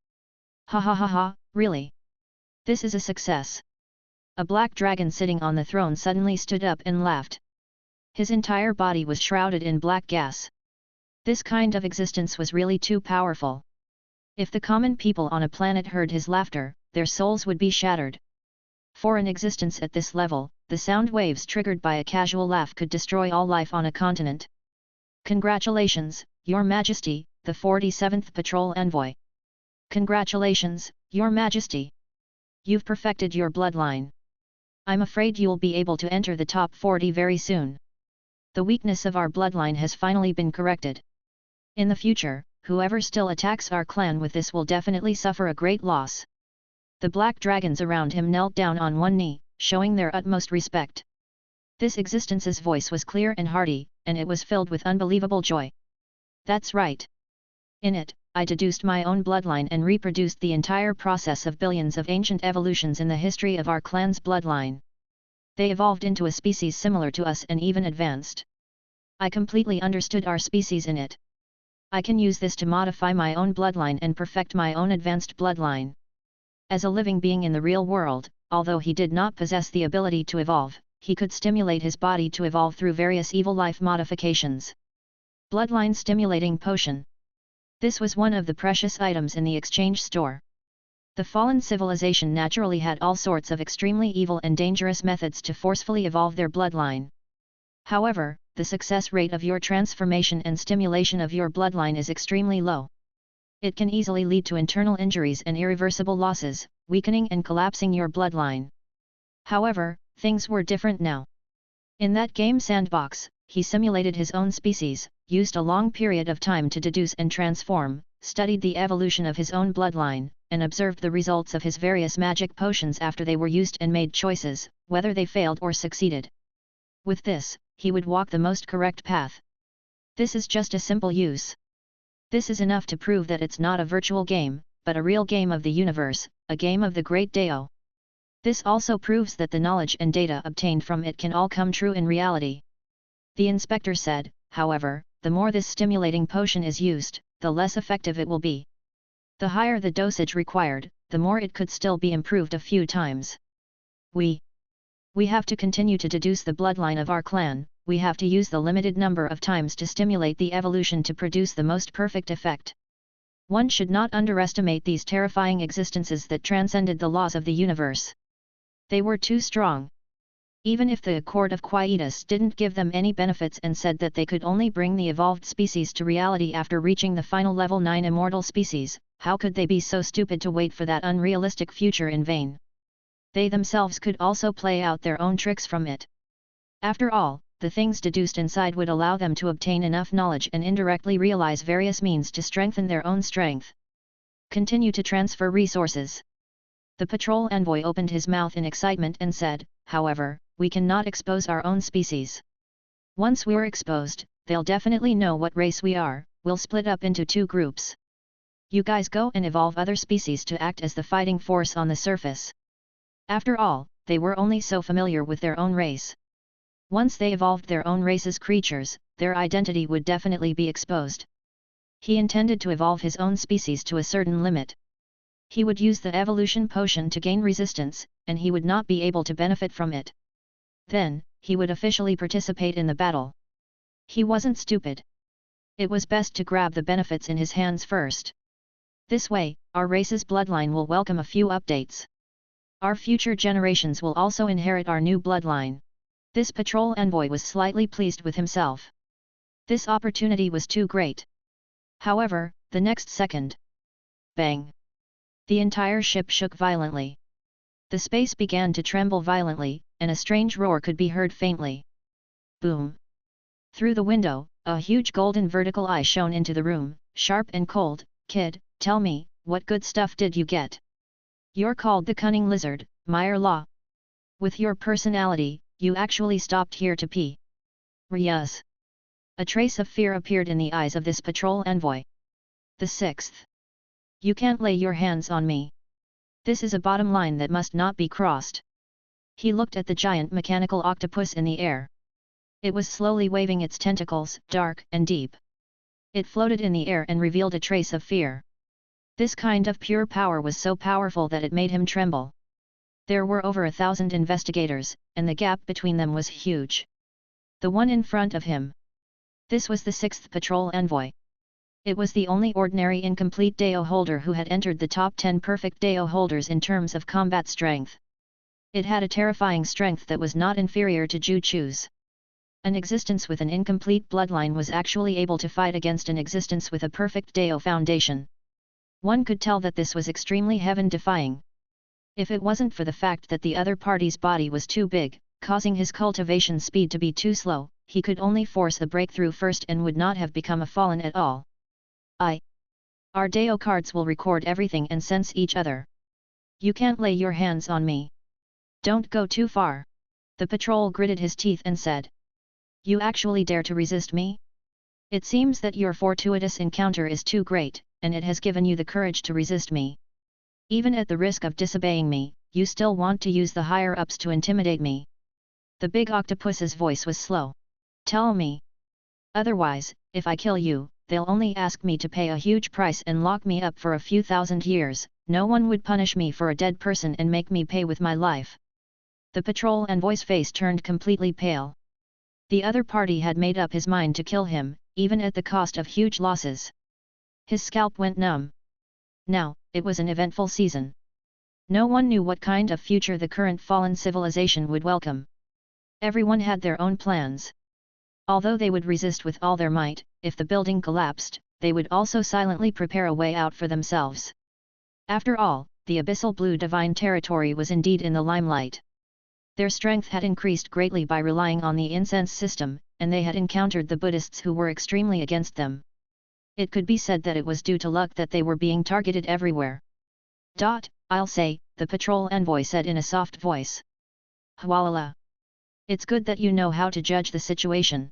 Ha ha ha ha, really? This is a success. A black dragon sitting on the throne suddenly stood up and laughed. His entire body was shrouded in black gas. This kind of existence was really too powerful. If the common people on a planet heard his laughter, their souls would be shattered. For an existence at this level, the sound waves triggered by a casual laugh could destroy all life on a continent. Congratulations, Your Majesty, the 47th Patrol Envoy. Congratulations, Your Majesty. You've perfected your bloodline. I'm afraid you'll be able to enter the top 40 very soon. The weakness of our bloodline has finally been corrected. In the future, whoever still attacks our clan with this will definitely suffer a great loss. The black dragons around him knelt down on one knee, showing their utmost respect. This existence's voice was clear and hearty, and it was filled with unbelievable joy. That's right. In it, I deduced my own bloodline and reproduced the entire process of billions of ancient evolutions in the history of our clan's bloodline. They evolved into a species similar to us and even advanced. I completely understood our species in it. I can use this to modify my own bloodline and perfect my own advanced bloodline. As a living being in the real world, although he did not possess the ability to evolve, he could stimulate his body to evolve through various evil life modifications. Bloodline Stimulating Potion. This was one of the precious items in the exchange store. The fallen civilization naturally had all sorts of extremely evil and dangerous methods to forcefully evolve their bloodline. However, the success rate of your transformation and stimulation of your bloodline is extremely low. It can easily lead to internal injuries and irreversible losses, weakening and collapsing your bloodline. However, things were different now. In that game sandbox, he simulated his own species, used a long period of time to deduce and transform, studied the evolution of his own bloodline, and observed the results of his various magic potions after they were used and made choices, whether they failed or succeeded. With this, he would walk the most correct path. This is just a simple use. This is enough to prove that it's not a virtual game, but a real game of the universe, a game of the great Dao. This also proves that the knowledge and data obtained from it can all come true in reality. The inspector said, however, the more this stimulating potion is used, the less effective it will be. The higher the dosage required, the more it could still be improved a few times. We have to continue to deduce the bloodline of our clan, we have to use the limited number of times to stimulate the evolution to produce the most perfect effect. One should not underestimate these terrifying existences that transcended the laws of the universe. They were too strong. Even if the Accord of Quietus didn't give them any benefits and said that they could only bring the evolved species to reality after reaching the final level 9 immortal species, how could they be so stupid to wait for that unrealistic future in vain? They themselves could also play out their own tricks from it. After all, the things deduced inside would allow them to obtain enough knowledge and indirectly realize various means to strengthen their own strength. Continue to transfer resources. The patrol envoy opened his mouth in excitement and said, however, we cannot expose our own species. Once we're exposed, they'll definitely know what race we are, we'll split up into 2 groups. You guys go and evolve other species to act as the fighting force on the surface. After all, they were only so familiar with their own race. Once they evolved their own race's creatures, their identity would definitely be exposed. He intended to evolve his own species to a certain limit. He would use the evolution potion to gain resistance, and he would not be able to benefit from it. Then, he would officially participate in the battle. He wasn't stupid. It was best to grab the benefits in his hands first. This way, our race's bloodline will welcome a few updates. Our future generations will also inherit our new bloodline. This patrol envoy was slightly pleased with himself. This opportunity was too great. However, the next second. Bang! The entire ship shook violently. The space began to tremble violently, and a strange roar could be heard faintly. Boom! Through the window, a huge golden vertical eye shone into the room, sharp and cold. Kid, tell me, what good stuff did you get? You're called the Cunning Lizard, Meyer Law. With your personality, you actually stopped here to pee. Yes. A trace of fear appeared in the eyes of this patrol envoy. The 6th. You can't lay your hands on me. This is a bottom line that must not be crossed. He looked at the giant mechanical octopus in the air. It was slowly waving its tentacles, dark and deep. It floated in the air and revealed a trace of fear. This kind of pure power was so powerful that it made him tremble. There were over 1,000 investigators, and the gap between them was huge. The one in front of him. This was the 6th patrol envoy. It was the only ordinary incomplete Dao holder who had entered the top 10 perfect Dao holders in terms of combat strength. It had a terrifying strength that was not inferior to Ju Chu's. An existence with an incomplete bloodline was actually able to fight against an existence with a perfect Dao foundation. One could tell that this was extremely heaven-defying. If it wasn't for the fact that the other party's body was too big, causing his cultivation speed to be too slow, he could only force the breakthrough first and would not have become a fallen at all. Our Dao cards will record everything and sense each other. You can't lay your hands on me. Don't go too far. The patrol gritted his teeth and said. You actually dare to resist me? It seems that your fortuitous encounter is too great, and it has given you the courage to resist me. Even at the risk of disobeying me, you still want to use the higher-ups to intimidate me. The big octopus's voice was slow. Tell me. Otherwise, if I kill you, they'll only ask me to pay a huge price and lock me up for a few thousand years. No one would punish me for a dead person and make me pay with my life. The patrol envoy's face turned completely pale. The other party had made up his mind to kill him, even at the cost of huge losses. His scalp went numb. Now, it was an eventful season. No one knew what kind of future the current fallen civilization would welcome. Everyone had their own plans. Although they would resist with all their might, if the building collapsed, they would also silently prepare a way out for themselves. After all, the abyssal blue divine territory was indeed in the limelight. Their strength had increased greatly by relying on the incense system, and they had encountered the Buddhists who were extremely against them. It could be said that it was due to luck that they were being targeted everywhere. I'll say, the patrol envoy said in a soft voice. Hualala. It's good that you know how to judge the situation.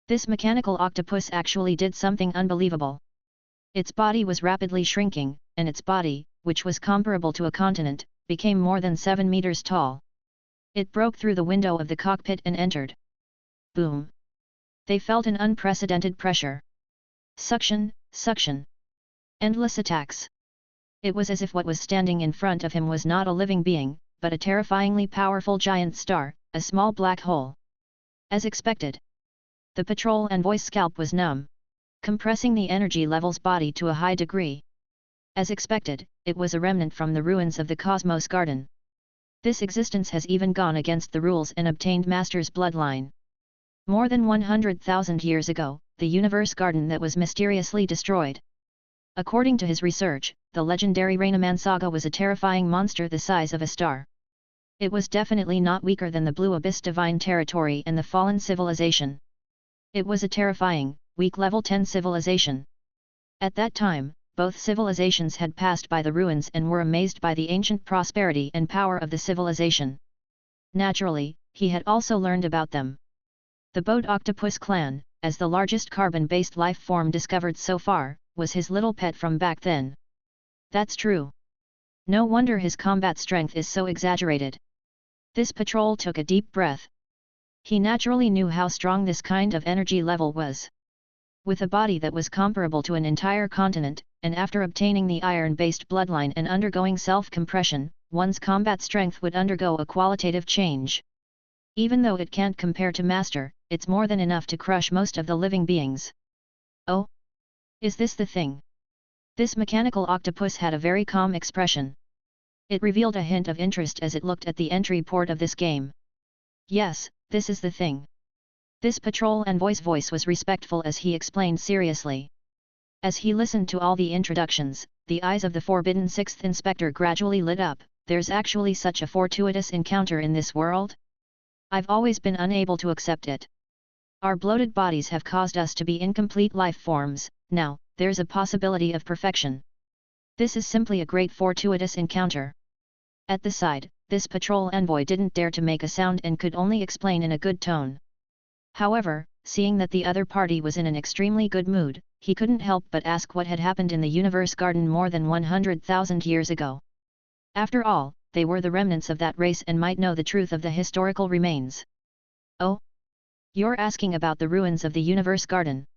This mechanical octopus actually did something unbelievable. Its body was rapidly shrinking, and its body, which was comparable to a continent, became more than 7 meters tall. It broke through the window of the cockpit and entered. Boom! They felt an unprecedented pressure. Suction, suction. Endless attacks. It was as if what was standing in front of him was not a living being, but a terrifyingly powerful giant star, a small black hole. As expected. The patrol envoy's scalp was numb, compressing the energy level's body to a high degree. As expected, it was a remnant from the ruins of the Cosmos Garden. This existence has even gone against the rules and obtained Master's bloodline. More than 100,000 years ago, the Universe Garden that was mysteriously destroyed. According to his research, the legendary Rainaman saga was a terrifying monster the size of a star. It was definitely not weaker than the Blue Abyss Divine Territory and the Fallen Civilization. It was a terrifying, weak level 10 civilization. At that time, both civilizations had passed by the ruins and were amazed by the ancient prosperity and power of the civilization. Naturally, he had also learned about them. The Boat Octopus clan, as the largest carbon-based life form discovered so far, was his little pet from back then. That's true. No wonder his combat strength is so exaggerated. This patrol took a deep breath. He naturally knew how strong this kind of energy level was. With a body that was comparable to an entire continent, and after obtaining the iron-based bloodline and undergoing self-compression, one's combat strength would undergo a qualitative change. Even though it can't compare to Master, it's more than enough to crush most of the living beings. Oh? Is this the thing? This mechanical octopus had a very calm expression. It revealed a hint of interest as it looked at the entry port of this game. Yes, this is the thing. This patrol envoy's voice was respectful as he explained seriously. As he listened to all the introductions, the eyes of the forbidden sixth inspector gradually lit up. There's actually such a fortuitous encounter in this world? I've always been unable to accept it. Our bloated bodies have caused us to be incomplete life forms. Now, there's a possibility of perfection. This is simply a great fortuitous encounter. At the side, this patrol envoy didn't dare to make a sound and could only explain in a good tone. However, seeing that the other party was in an extremely good mood, he couldn't help but ask what had happened in the Universe Garden more than 100,000 years ago. After all, they were the remnants of that race and might know the truth of the historical remains. Oh? You're asking about the ruins of the Universe Garden.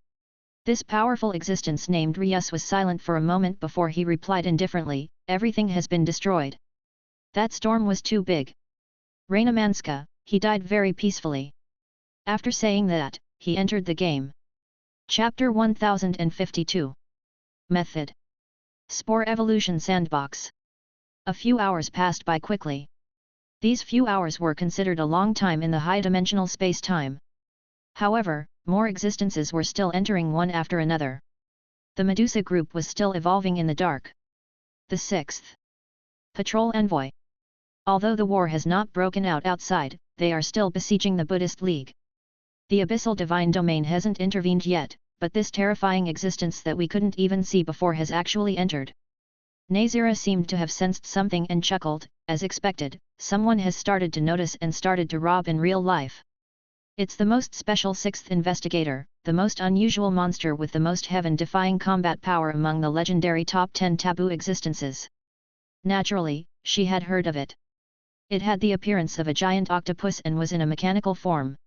This powerful existence named Rius was silent for a moment before he replied indifferently, everything has been destroyed. That storm was too big. Rainamanska, he died very peacefully. After saying that, he entered the game. Chapter 1052. Method. Spore Evolution Sandbox. A few hours passed by quickly. These few hours were considered a long time in the high-dimensional space-time. However, more existences were still entering one after another. The Medusa group was still evolving in the dark. The 6th. Patrol Envoy. Although the war has not broken out outside, they are still besieging the Buddhist League. The abyssal divine domain hasn't intervened yet, but this terrifying existence that we couldn't even see before has actually entered. Nazira seemed to have sensed something and chuckled. As expected, someone has started to notice and started to rob in real life. It's the most special 6th investigator, the most unusual monster with the most heaven-defying combat power among the legendary top 10 taboo existences. Naturally, she had heard of it. It had the appearance of a giant octopus and was in a mechanical form.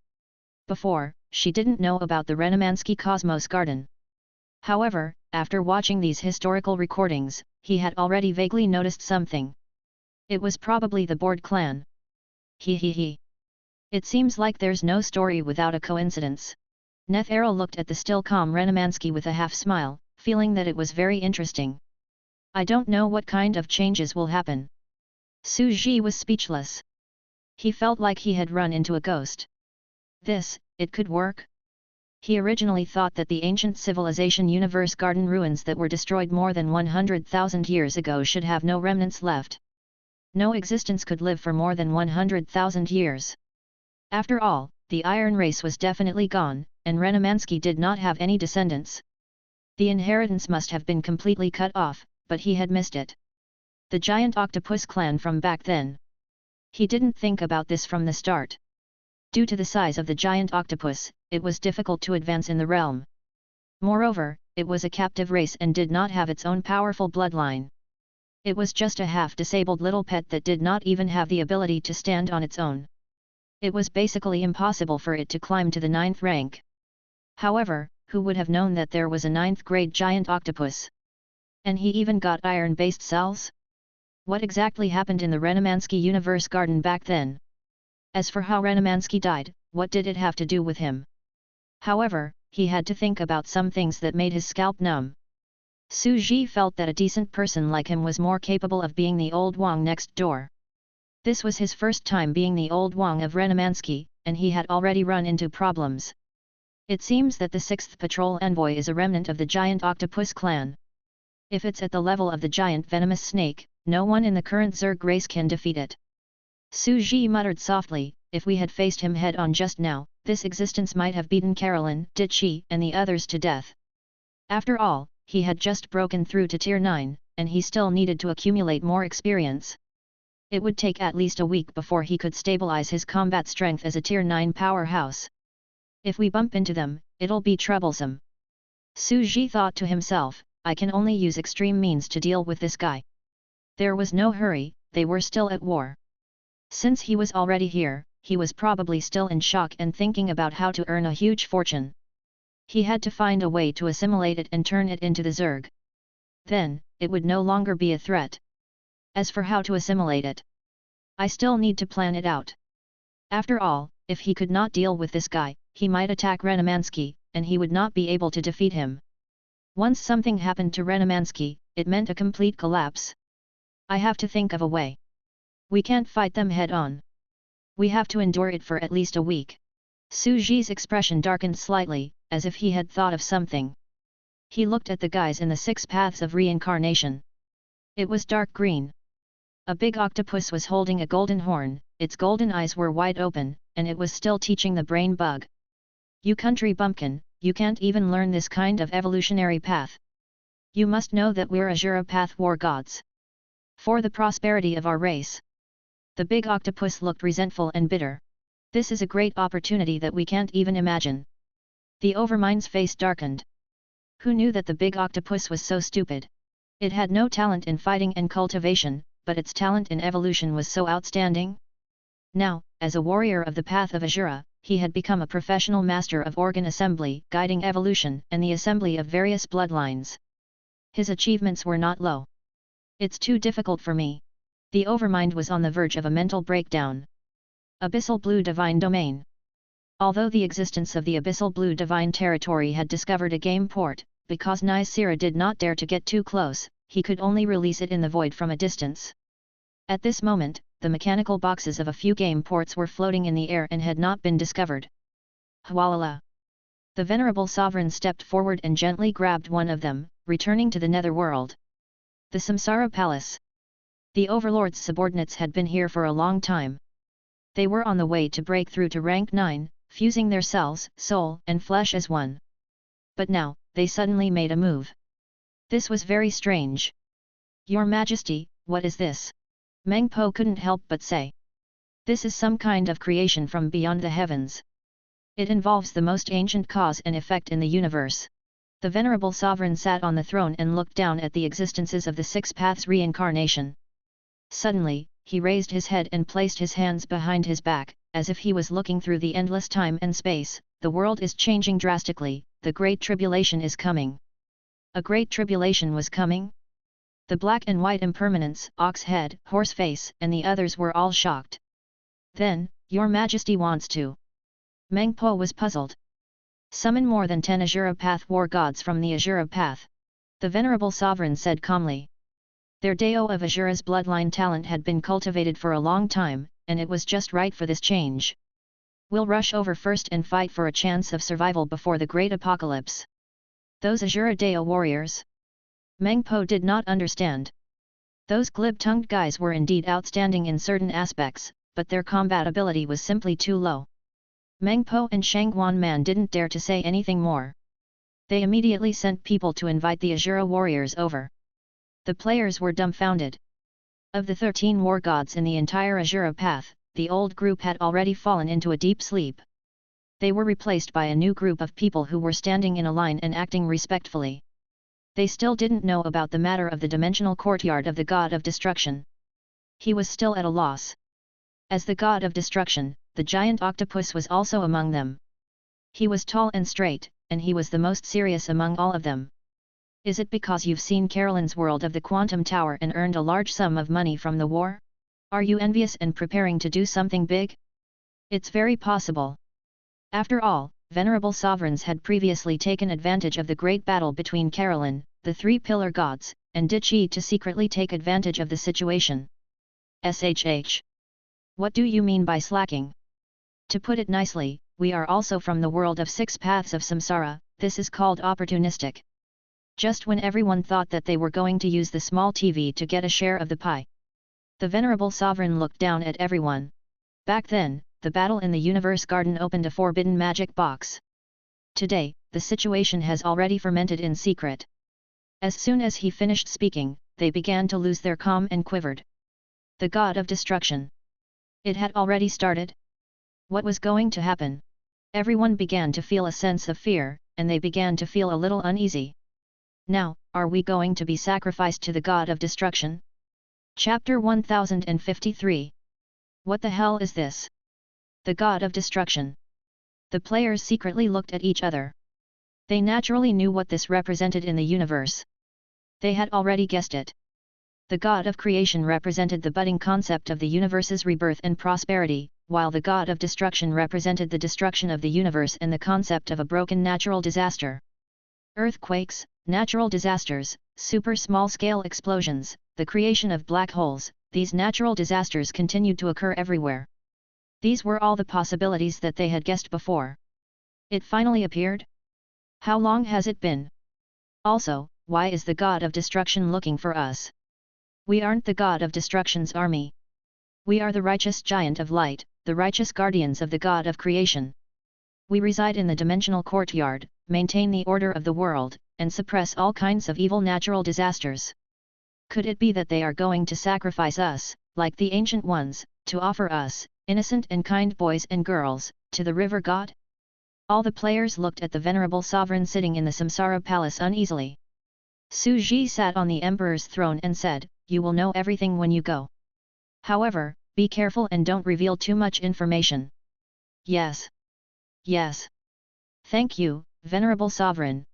Before, she didn't know about the Renamansky Cosmos Garden. However, after watching these historical recordings, he had already vaguely noticed something. It was probably the Board clan. He. It seems like there's no story without a coincidence. Nethera looked at the still calm Renamansky with a half-smile, feeling that it was very interesting. I don't know what kind of changes will happen. Suji was speechless. He felt like he had run into a ghost. It could work? He originally thought that the ancient civilization universe garden ruins that were destroyed more than 100,000 years ago should have no remnants left. No existence could live for more than 100,000 years. After all, the Iron Race was definitely gone, and Renamansky did not have any descendants. The inheritance must have been completely cut off, but he had missed it. The giant octopus clan from back then. He didn't think about this from the start. Due to the size of the giant octopus, it was difficult to advance in the realm. Moreover, it was a captive race and did not have its own powerful bloodline. It was just a half-disabled little pet that did not even have the ability to stand on its own. It was basically impossible for it to climb to the 9th rank. However, who would have known that there was a 9th grade giant octopus? And he even got iron-based cells? What exactly happened in the Renamansky universe garden back then? As for how Renamansky died, what did it have to do with him? However, he had to think about some things that made his scalp numb. Su Ji felt that a decent person like him was more capable of being the old Wang next door. This was his first time being the old Wang of Renamansky, and he had already run into problems. It seems that the 6th patrol envoy is a remnant of the giant octopus clan. If it's at the level of the giant venomous snake, no one in the current Zerg race can defeat it. Su Ji muttered softly, if we had faced him head-on just now, this existence might have beaten Carolyn, Ditchi, and the others to death. After all, he had just broken through to Tier 9, and he still needed to accumulate more experience. It would take at least a week before he could stabilize his combat strength as a Tier 9 powerhouse. If we bump into them, it'll be troublesome. Su Ji thought to himself, I can only use extreme means to deal with this guy. There was no hurry, they were still at war. Since he was already here, he was probably still in shock and thinking about how to earn a huge fortune. He had to find a way to assimilate it and turn it into the Zerg. Then, it would no longer be a threat. As for how to assimilate it, I still need to plan it out. After all, if he could not deal with this guy, he might attack Renamansky, and he would not be able to defeat him. Once something happened to Renamansky, it meant a complete collapse. I have to think of a way. We can't fight them head-on. We have to endure it for at least a week. Su Ji's expression darkened slightly, as if he had thought of something. He looked at the guys in the 6 paths of reincarnation. It was dark green. A big octopus was holding a golden horn, its golden eyes were wide open, and it was still teaching the brain bug. You country bumpkin, you can't even learn this kind of evolutionary path. You must know that we're Azura Path war gods. For the prosperity of our race. The big octopus looked resentful and bitter. This is a great opportunity that we can't even imagine. The Overmind's face darkened. Who knew that the big octopus was so stupid? It had no talent in fighting and cultivation, but its talent in evolution was so outstanding. Now, as a warrior of the path of Azura, he had become a professional master of organ assembly, guiding evolution, and the assembly of various bloodlines. His achievements were not low. It's too difficult for me. The Overmind was on the verge of a mental breakdown. Abyssal Blue Divine Domain. Although the existence of the Abyssal Blue Divine Territory had discovered a game port, because Nysera did not dare to get too close, he could only release it in the void from a distance. At this moment, the mechanical boxes of a few game ports were floating in the air and had not been discovered. Hwalala! The venerable sovereign stepped forward and gently grabbed one of them, returning to the netherworld. The Samsara Palace. The Overlord's subordinates had been here for a long time. They were on the way to break through to rank 9, fusing their cells, soul and flesh as one. But now, they suddenly made a move. This was very strange. Your Majesty, what is this? Meng Po couldn't help but say. This is some kind of creation from beyond the heavens. It involves the most ancient cause and effect in the universe. The venerable sovereign sat on the throne and looked down at the existences of the 6 paths reincarnation. Suddenly, he raised his head and placed his hands behind his back, as if he was looking through the endless time and space. The world is changing drastically, the Great Tribulation is coming. A Great Tribulation was coming? The black and white impermanence, ox head, horse face, and the others were all shocked. Then, Your Majesty wants to. Meng Po was puzzled. Summon more than 10 Azura Path war gods from the Azura Path. The venerable sovereign said calmly. Their Deo of Azura's bloodline talent had been cultivated for a long time, and it was just right for this change. We'll rush over first and fight for a chance of survival before the great apocalypse. Those Azura Deo warriors? Meng Po did not understand. Those glib-tongued guys were indeed outstanding in certain aspects, but their combat ability was simply too low. Meng Po and Shangguan Man didn't dare to say anything more. They immediately sent people to invite the Azura warriors over. The players were dumbfounded. Of the 13 war gods in the entire Azura path, the old group had already fallen into a deep sleep. They were replaced by a new group of people who were standing in a line and acting respectfully. They still didn't know about the matter of the dimensional courtyard of the god of destruction. He was still at a loss. As the god of destruction, the giant octopus was also among them. He was tall and straight, and he was the most serious among all of them. Is it because you've seen Carolyn's World of the Quantum Tower and earned a large sum of money from the war? Are you envious and preparing to do something big? It's very possible. After all, venerable sovereigns had previously taken advantage of the great battle between Carolyn, the three pillar gods, and Dichi to secretly take advantage of the situation. SHH. What do you mean by slacking? To put it nicely, we are also from the world of 6 paths of samsara. This is called opportunistic. Just when everyone thought that they were going to use the small TV to get a share of the pie, the venerable sovereign looked down at everyone. Back then, the battle in the universe garden opened a forbidden magic box. Today, the situation has already fermented in secret. As soon as he finished speaking, they began to lose their calm and quivered. The god of destruction. It had already started? What was going to happen? Everyone began to feel a sense of fear, and they began to feel a little uneasy. Now, are we going to be sacrificed to the god of destruction? Chapter 1053. What the hell is this? The god of destruction. The players secretly looked at each other. They naturally knew what this represented in the universe. They had already guessed it. The god of creation represented the budding concept of the universe's rebirth and prosperity, while the god of destruction represented the destruction of the universe and the concept of a broken natural disaster. Earthquakes, natural disasters, super small-scale explosions, the creation of black holes, these natural disasters continued to occur everywhere. These were all the possibilities that they had guessed before. It finally appeared? How long has it been? Also, why is the god of destruction looking for us? We aren't the god of destruction's army. We are the righteous giant of light, the righteous guardians of the god of creation. We reside in the dimensional courtyard, maintain the order of the world, and suppress all kinds of evil natural disasters. Could it be that they are going to sacrifice us, like the ancient ones, to offer us, innocent and kind boys and girls, to the river god? All the players looked at the venerable sovereign sitting in the Samsara palace uneasily. Su Ji sat on the emperor's throne and said, "You will know everything when you go. However, be careful and don't reveal too much information." Yes. Yes. Thank you, venerable sovereign.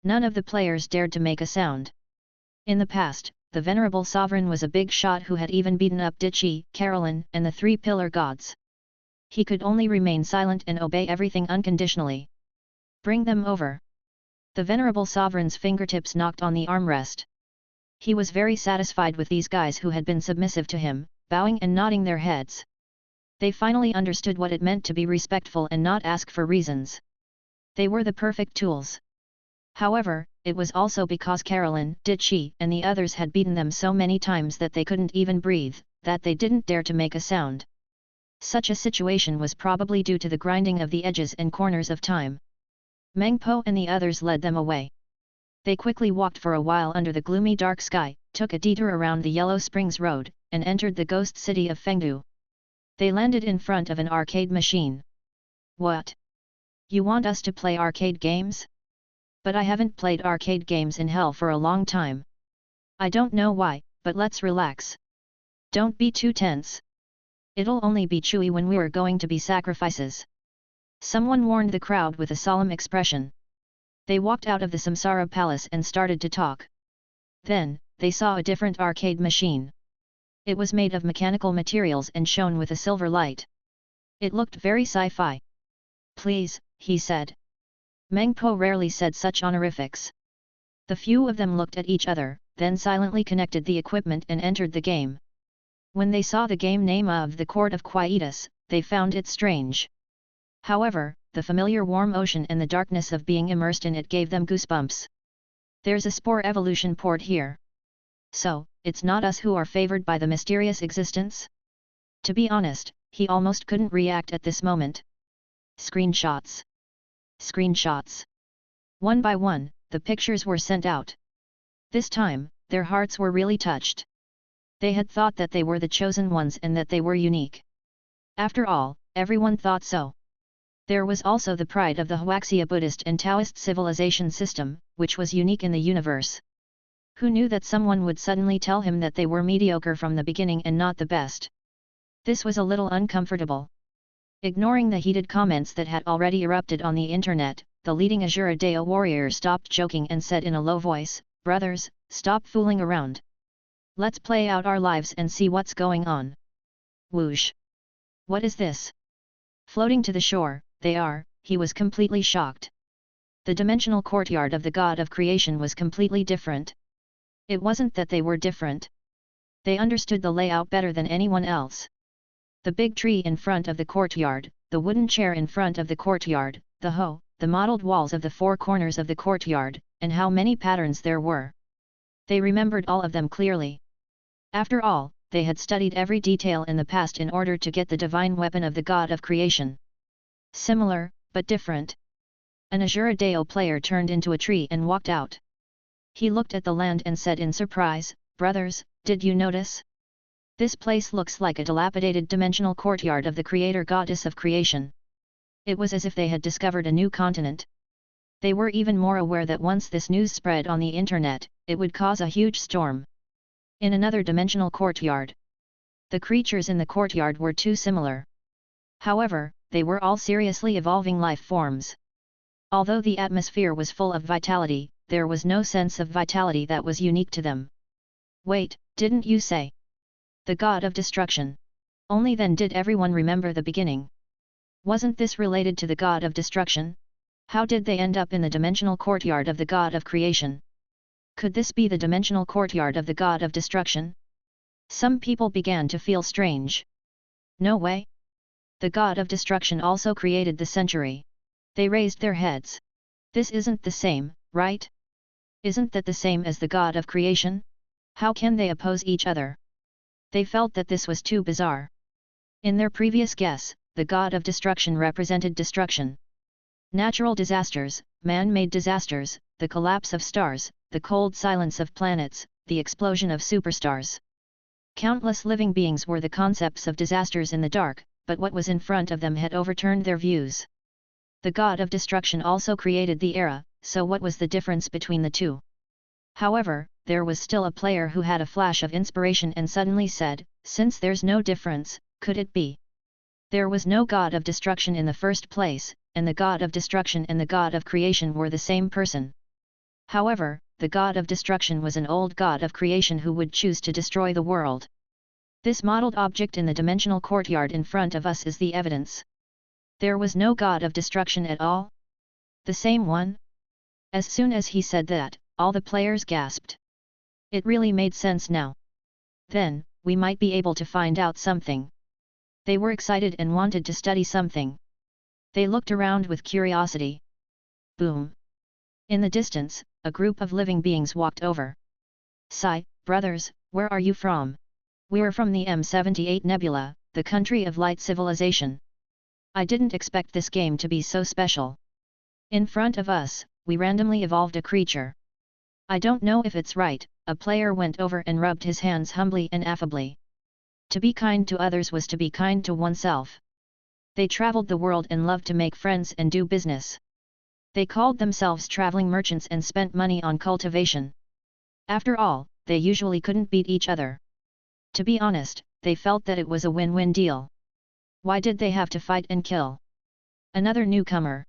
None of the players dared to make a sound. In the past, the venerable sovereign was a big shot who had even beaten up Dichi, Carolyn, and the 3 pillar gods. He could only remain silent and obey everything unconditionally. Bring them over. The venerable sovereign's fingertips knocked on the armrest. He was very satisfied with these guys who had been submissive to him, bowing and nodding their heads. They finally understood what it meant to be respectful and not ask for reasons. They were the perfect tools. However, it was also because Carolyn, Dichi, and the others had beaten them so many times that they couldn't even breathe, that they didn't dare to make a sound. Such a situation was probably due to the grinding of the edges and corners of time. Meng Po and the others led them away. They quickly walked for a while under the gloomy dark sky, took a detour around the Yellow Springs Road, and entered the ghost city of Fengdu. They landed in front of an arcade machine. What? You want us to play arcade games? But I haven't played arcade games in hell for a long time. I don't know why, but let's relax. Don't be too tense. It'll only be chewy when we're going to be sacrifices. Someone warned the crowd with a solemn expression. They walked out of the Samsara palace and started to talk. Then, they saw a different arcade machine. It was made of mechanical materials and shone with a silver light. It looked very sci-fi. Please, he said. Meng Po rarely said such honorifics. The few of them looked at each other, then silently connected the equipment and entered the game. When they saw the game name of the Court of Quietus, they found it strange. However, the familiar warm ocean and the darkness of being immersed in it gave them goosebumps. There's a spore evolution port here. So, it's not us who are favored by the mysterious existence? To be honest, he almost couldn't react at this moment. Screenshots. Screenshots. One by one, the pictures were sent out. This time, their hearts were really touched. They had thought that they were the chosen ones and that they were unique. After all, everyone thought so. There was also the pride of the Huaxia Buddhist and Taoist civilization system, which was unique in the universe. Who knew that someone would suddenly tell him that they were mediocre from the beginning and not the best? This was a little uncomfortable. Ignoring the heated comments that had already erupted on the internet, the leading Azura Deo warrior stopped joking and said in a low voice, "Brothers, stop fooling around. Let's play out our lives and see what's going on." Whoosh! What is this? Floating to the shore, he was completely shocked. The dimensional courtyard of the god of creation was completely different. It wasn't that they were different. They understood the layout better than anyone else. The big tree in front of the courtyard, the wooden chair in front of the courtyard, the modeled walls of the four corners of the courtyard, and how many patterns there were. They remembered all of them clearly. After all, they had studied every detail in the past in order to get the divine weapon of the god of creation. Similar, but different. An Azura Deo player turned into a tree and walked out. He looked at the land and said in surprise, "Brothers, did you notice? This place looks like a dilapidated dimensional courtyard of the creator goddess of creation." It was as if they had discovered a new continent. They were even more aware that once this news spread on the internet, it would cause a huge storm. In another dimensional courtyard. The creatures in the courtyard were too similar. However, they were all seriously evolving life forms. Although the atmosphere was full of vitality, there was no sense of vitality that was unique to them. "Wait, didn't you say the god of destruction?" Only then did everyone remember the beginning. Wasn't this related to the god of destruction? How did they end up in the dimensional courtyard of the god of creation? Could this be the dimensional courtyard of the god of destruction? Some people began to feel strange. No way. The god of destruction also created the century. They raised their heads. This isn't the same, right? Isn't that the same as the god of creation? How can they oppose each other? They felt that this was too bizarre. In their previous guess, the god of destruction represented destruction. Natural disasters, man-made disasters, the collapse of stars, the cold silence of planets, the explosion of superstars. Countless living beings were the concepts of disasters in the dark, but what was in front of them had overturned their views. The god of destruction also created the era, so what was the difference between the two? However, there was still a player who had a flash of inspiration and suddenly said, "Since there's no difference, could it be? There was no god of destruction in the first place, and the god of destruction and the god of creation were the same person. However, the god of destruction was an old god of creation who would choose to destroy the world. This modeled object in the dimensional courtyard in front of us is the evidence. There was no god of destruction at all? The same one?" As soon as he said that, all the players gasped. It really made sense now. Then, we might be able to find out something. They were excited and wanted to study something. They looked around with curiosity. Boom! In the distance, a group of living beings walked over. "Sai, brothers, where are you from?" "We're from the M78 Nebula, the country of light civilization. I didn't expect this game to be so special. In front of us, we randomly evolved a creature. I don't know if it's right." A player went over and rubbed his hands humbly and affably. To be kind to others was to be kind to oneself. They traveled the world and loved to make friends and do business. They called themselves traveling merchants and spent money on cultivation. After all, they usually couldn't beat each other. To be honest, they felt that it was a win-win deal. Why did they have to fight and kill? Another newcomer.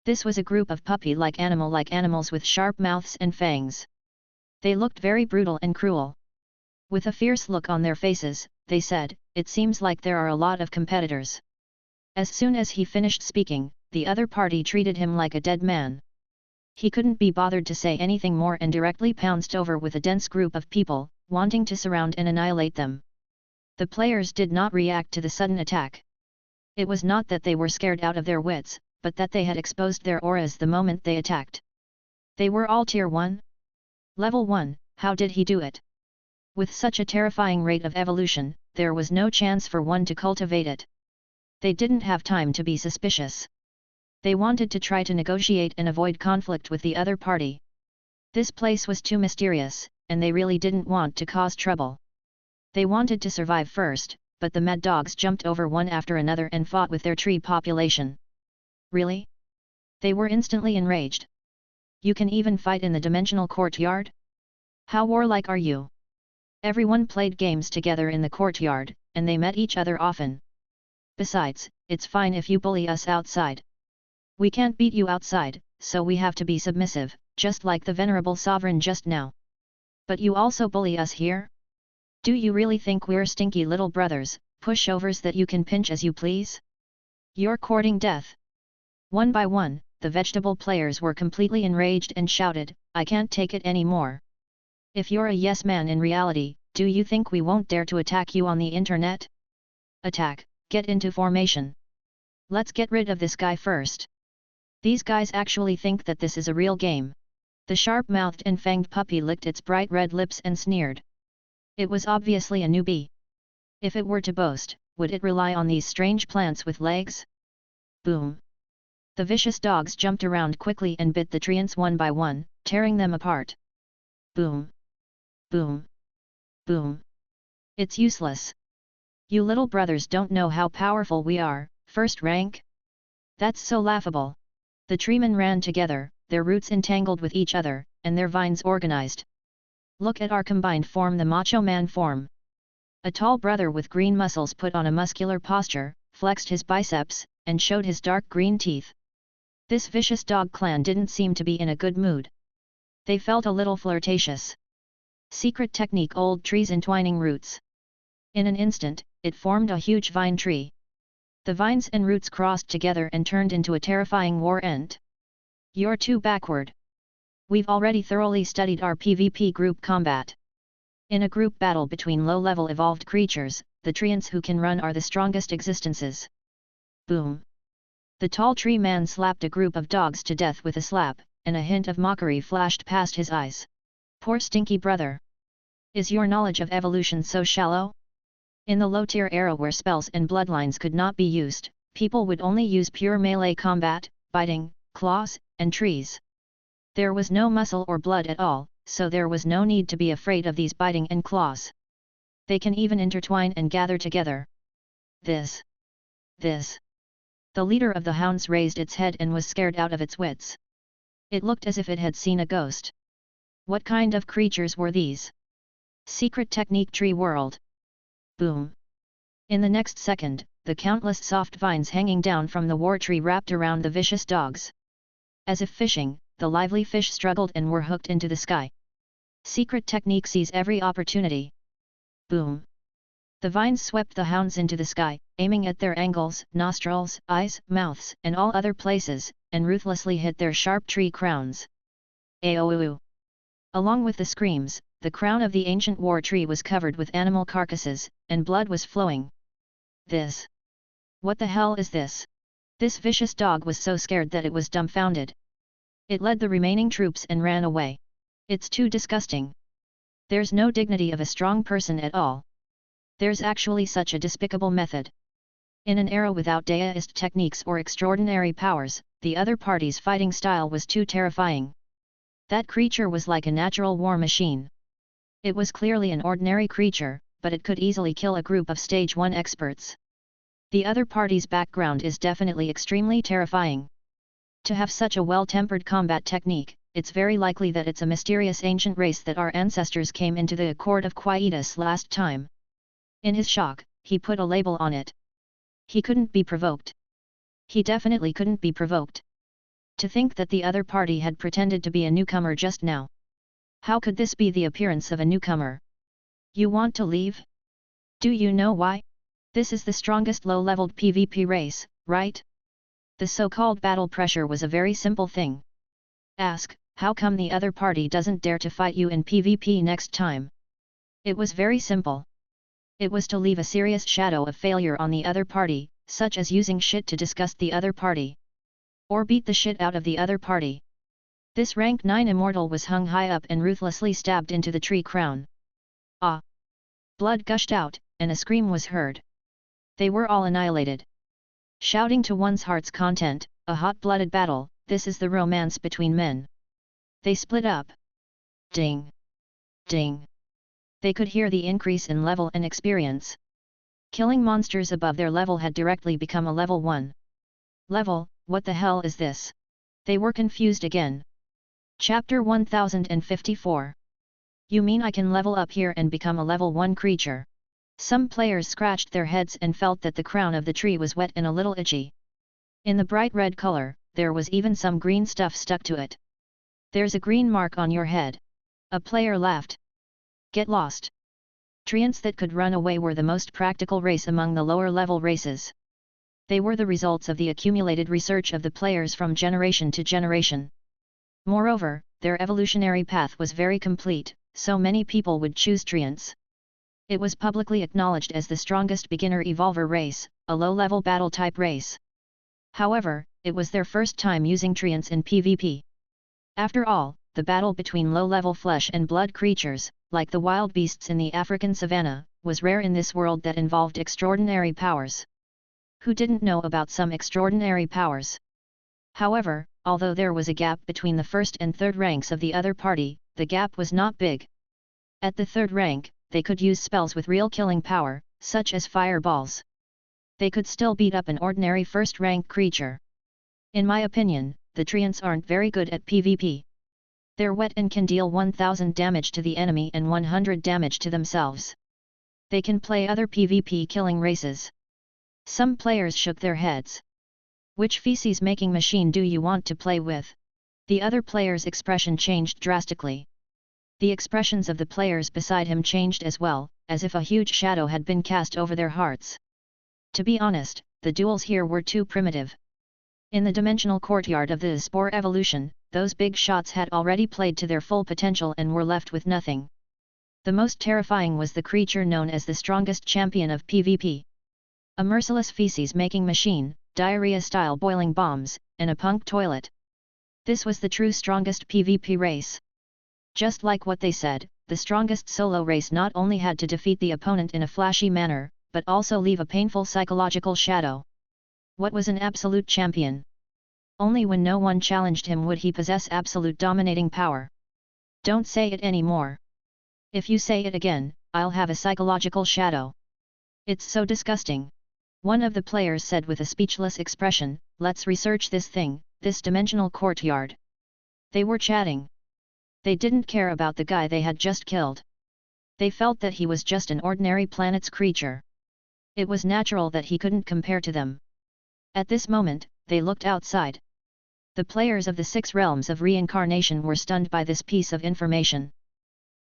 This was a group of puppy-like animals with sharp mouths and fangs. They looked very brutal and cruel. With a fierce look on their faces, they said, "It seems like there are a lot of competitors." As soon as he finished speaking, the other party treated him like a dead man. He couldn't be bothered to say anything more and directly pounced over with a dense group of people, wanting to surround and annihilate them. The players did not react to the sudden attack. It was not that they were scared out of their wits, but that they had exposed their auras the moment they attacked. They were all Tier 1? Level 1, how did he do it? With such a terrifying rate of evolution, there was no chance for one to cultivate it. They didn't have time to be suspicious. They wanted to try to negotiate and avoid conflict with the other party. This place was too mysterious, and they really didn't want to cause trouble. They wanted to survive first, but the mad dogs jumped over one after another and fought with their tree population. Really? They were instantly enraged. You can even fight in the dimensional courtyard? How warlike are you? Everyone played games together in the courtyard, and they met each other often. Besides, it's fine if you bully us outside. We can't beat you outside, so we have to be submissive, just like the venerable sovereign just now. But you also bully us here? Do you really think we're stinky little brothers, pushovers that you can pinch as you please? You're courting death. One by one, the vegetable players were completely enraged and shouted, I can't take it anymore. If you're a yes man in reality, do you think we won't dare to attack you on the internet? Attack, get into formation. Let's get rid of this guy first. These guys actually think that this is a real game. The sharp-mouthed and fanged puppy licked its bright red lips and sneered. It was obviously a newbie. If it were to boast, would it rely on these strange plants with legs? Boom! The vicious dogs jumped around quickly and bit the treants one by one, tearing them apart. Boom! Boom! Boom! It's useless. You little brothers don't know how powerful we are, first rank? That's so laughable. The treemen ran together, their roots entangled with each other, and their vines organized. Look at our combined form, the macho man form. A tall brother with green muscles put on a muscular posture, flexed his biceps, and showed his dark green teeth. This vicious dog clan didn't seem to be in a good mood. They felt a little flirtatious. Secret technique: old trees entwining roots. In an instant, it formed a huge vine tree. The vines and roots crossed together and turned into a terrifying war ant. You're too backward. We've already thoroughly studied our PvP group combat. In a group battle between low-level evolved creatures, the treants who can run are the strongest existences. Boom! The tall tree man slapped a group of dogs to death with a slap, and a hint of mockery flashed past his eyes. Poor stinky brother! Is your knowledge of evolution so shallow? In the low-tier era where spells and bloodlines could not be used, people would only use pure melee combat, biting, claws, and trees. There was no muscle or blood at all, so there was no need to be afraid of these biting and claws. They can even intertwine and gather together. This. The leader of the hounds raised its head and was scared out of its wits. It looked as if it had seen a ghost. What kind of creatures were these? Secret technique tree world. Boom! In the next second, the countless soft vines hanging down from the war tree wrapped around the vicious dogs. As if fishing, the lively fish struggled and were hooked into the sky. Secret technique sees every opportunity. Boom! The vines swept the hounds into the sky, aiming at their angles, nostrils, eyes, mouths, and all other places, and ruthlessly hit their sharp tree crowns. Aooo! Along with the screams, the crown of the ancient war tree was covered with animal carcasses, and blood was flowing. This! What the hell is this? This vicious dog was so scared that it was dumbfounded. It led the remaining troops and ran away. It's too disgusting. There's no dignity of a strong person at all. There's actually such a despicable method. In an era without deist techniques or extraordinary powers, the other party's fighting style was too terrifying. That creature was like a natural war machine. It was clearly an ordinary creature, but it could easily kill a group of Stage 1 experts. The other party's background is definitely extremely terrifying. To have such a well-tempered combat technique, it's very likely that it's a mysterious ancient race that our ancestors came into the Accord of Quietus last time. In his shock, he put a label on it. He couldn't be provoked. He definitely couldn't be provoked. To think that the other party had pretended to be a newcomer just now. How could this be the appearance of a newcomer? You want to leave? Do you know why? This is the strongest low-leveled PvP race, right? The so-called battle pressure was a very simple thing. Ask, how come the other party doesn't dare to fight you in PvP next time? It was very simple. It was to leave a serious shadow of failure on the other party, such as using shit to disgust the other party. Or beat the shit out of the other party. This rank 9 immortal was hung high up and ruthlessly stabbed into the tree crown. Ah! Blood gushed out, and a scream was heard. They were all annihilated. Shouting to one's heart's content, a hot-blooded battle, this is the romance between men. They split up. Ding! Ding! They could hear the increase in level and experience. Killing monsters above their level had directly become a level 1. Level, what the hell is this? They were confused again. Chapter 1054. You mean I can level up here and become a level 1 creature? Some players scratched their heads and felt that the crown of the tree was wet and a little itchy. In the bright red color, there was even some green stuff stuck to it. There's a green mark on your head. A player laughed. Get lost. Treants that could run away were the most practical race among the lower level races. They were the results of the accumulated research of the players from generation to generation. Moreover, their evolutionary path was very complete, so many people would choose Treants. It was publicly acknowledged as the strongest beginner evolver race, a low-level battle-type race. However, it was their first time using Treants in PvP. After all, the battle between low-level flesh and blood creatures, like the wild beasts in the African savanna, was rare in this world that involved extraordinary powers. Who didn't know about some extraordinary powers? However, although there was a gap between the first and third ranks of the other party, the gap was not big. At the third rank, they could use spells with real killing power, such as fireballs. They could still beat up an ordinary first-rank creature. In my opinion, the Treants aren't very good at PvP. They're wet and can deal 1000 damage to the enemy and 100 damage to themselves. They can play other PvP killing races. Some players shook their heads. Which feces-making machine do you want to play with? The other player's expression changed drastically. The expressions of the players beside him changed as well, as if a huge shadow had been cast over their hearts. To be honest, the duels here were too primitive. In the dimensional courtyard of the Spore evolution, those big shots had already played to their full potential and were left with nothing. The most terrifying was the creature known as the strongest champion of PvP. A merciless feces-making machine, diarrhea-style boiling bombs, and a punk toilet. This was the true strongest PvP race. Just like what they said, the strongest solo race not only had to defeat the opponent in a flashy manner, but also leave a painful psychological shadow. What was an absolute champion? Only when no one challenged him would he possess absolute dominating power. Don't say it anymore. If you say it again, I'll have a psychological shadow. It's so disgusting. One of the players said with a speechless expression, let's research this thing, this dimensional courtyard. They were chatting. They didn't care about the guy they had just killed. They felt that he was just an ordinary planet's creature. It was natural that he couldn't compare to them. At this moment, they looked outside. The players of the 6 realms of reincarnation were stunned by this piece of information.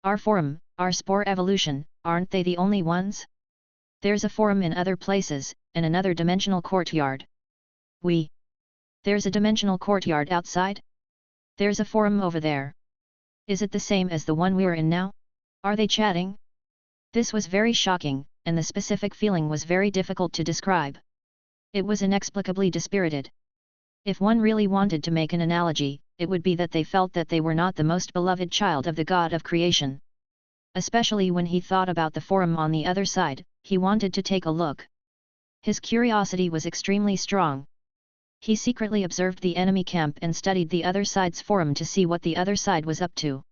Our forum, our Spore evolution, aren't they the only ones? There's a forum in other places, and another dimensional courtyard. There's a dimensional courtyard outside? There's a forum over there. Is it the same as the one we're in now? Are they chatting? This was very shocking, and the specific feeling was very difficult to describe. It was inexplicably dispirited. If one really wanted to make an analogy, it would be that they felt that they were not the most beloved child of the God of creation. Especially when he thought about the forum on the other side, he wanted to take a look. His curiosity was extremely strong. He secretly observed the enemy camp and studied the other side's forum to see what the other side was up to.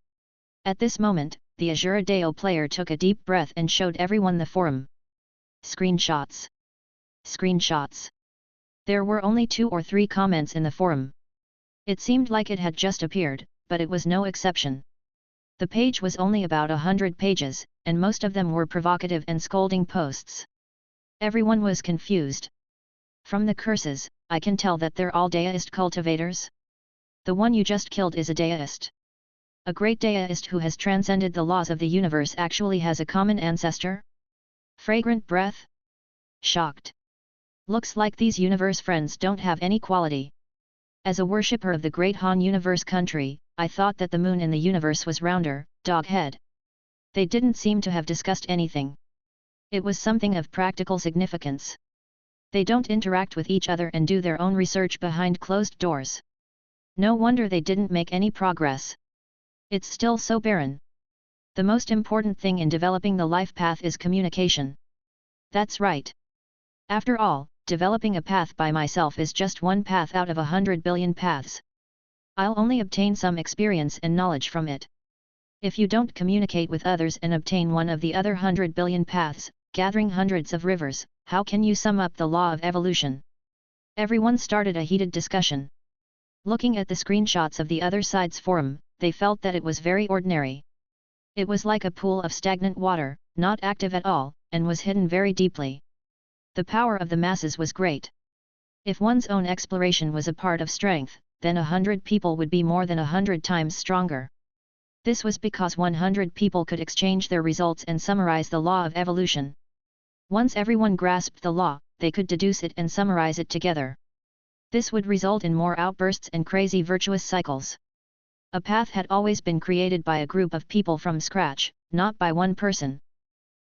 At this moment, the Azura Deo player took a deep breath and showed everyone the forum. Screenshots. Screenshots. There were only 2 or 3 comments in the forum. It seemed like it had just appeared, but it was no exception. The page was only about 100 pages, and most of them were provocative and scolding posts. Everyone was confused. From the curses, I can tell that they're all deist cultivators. The one you just killed is a deist. A great deist who has transcended the laws of the universe actually has a common ancestor? Fragrant breath? Shocked. Looks like these universe friends don't have any quality. As a worshipper of the great Han universe country, I thought that the moon in the universe was rounder, dog head. They didn't seem to have discussed anything. It was something of practical significance. They don't interact with each other and do their own research behind closed doors. No wonder they didn't make any progress. It's still so barren. The most important thing in developing the life path is communication. That's right. After all, developing a path by myself is just one path out of 100 billion paths. I'll only obtain some experience and knowledge from it. If you don't communicate with others and obtain one of the other 100 billion paths, gathering hundreds of rivers, how can you sum up the law of evolution? Everyone started a heated discussion. Looking at the screenshots of the other side's forum, they felt that it was very ordinary. It was like a pool of stagnant water, not active at all, and was hidden very deeply. The power of the masses was great. If one's own exploration was a part of strength, then 100 people would be more than 100 times stronger. This was because 100 people could exchange their results and summarize the law of evolution. Once everyone grasped the law, they could deduce it and summarize it together. This would result in more outbursts and crazy virtuous cycles. A path had always been created by a group of people from scratch, not by one person.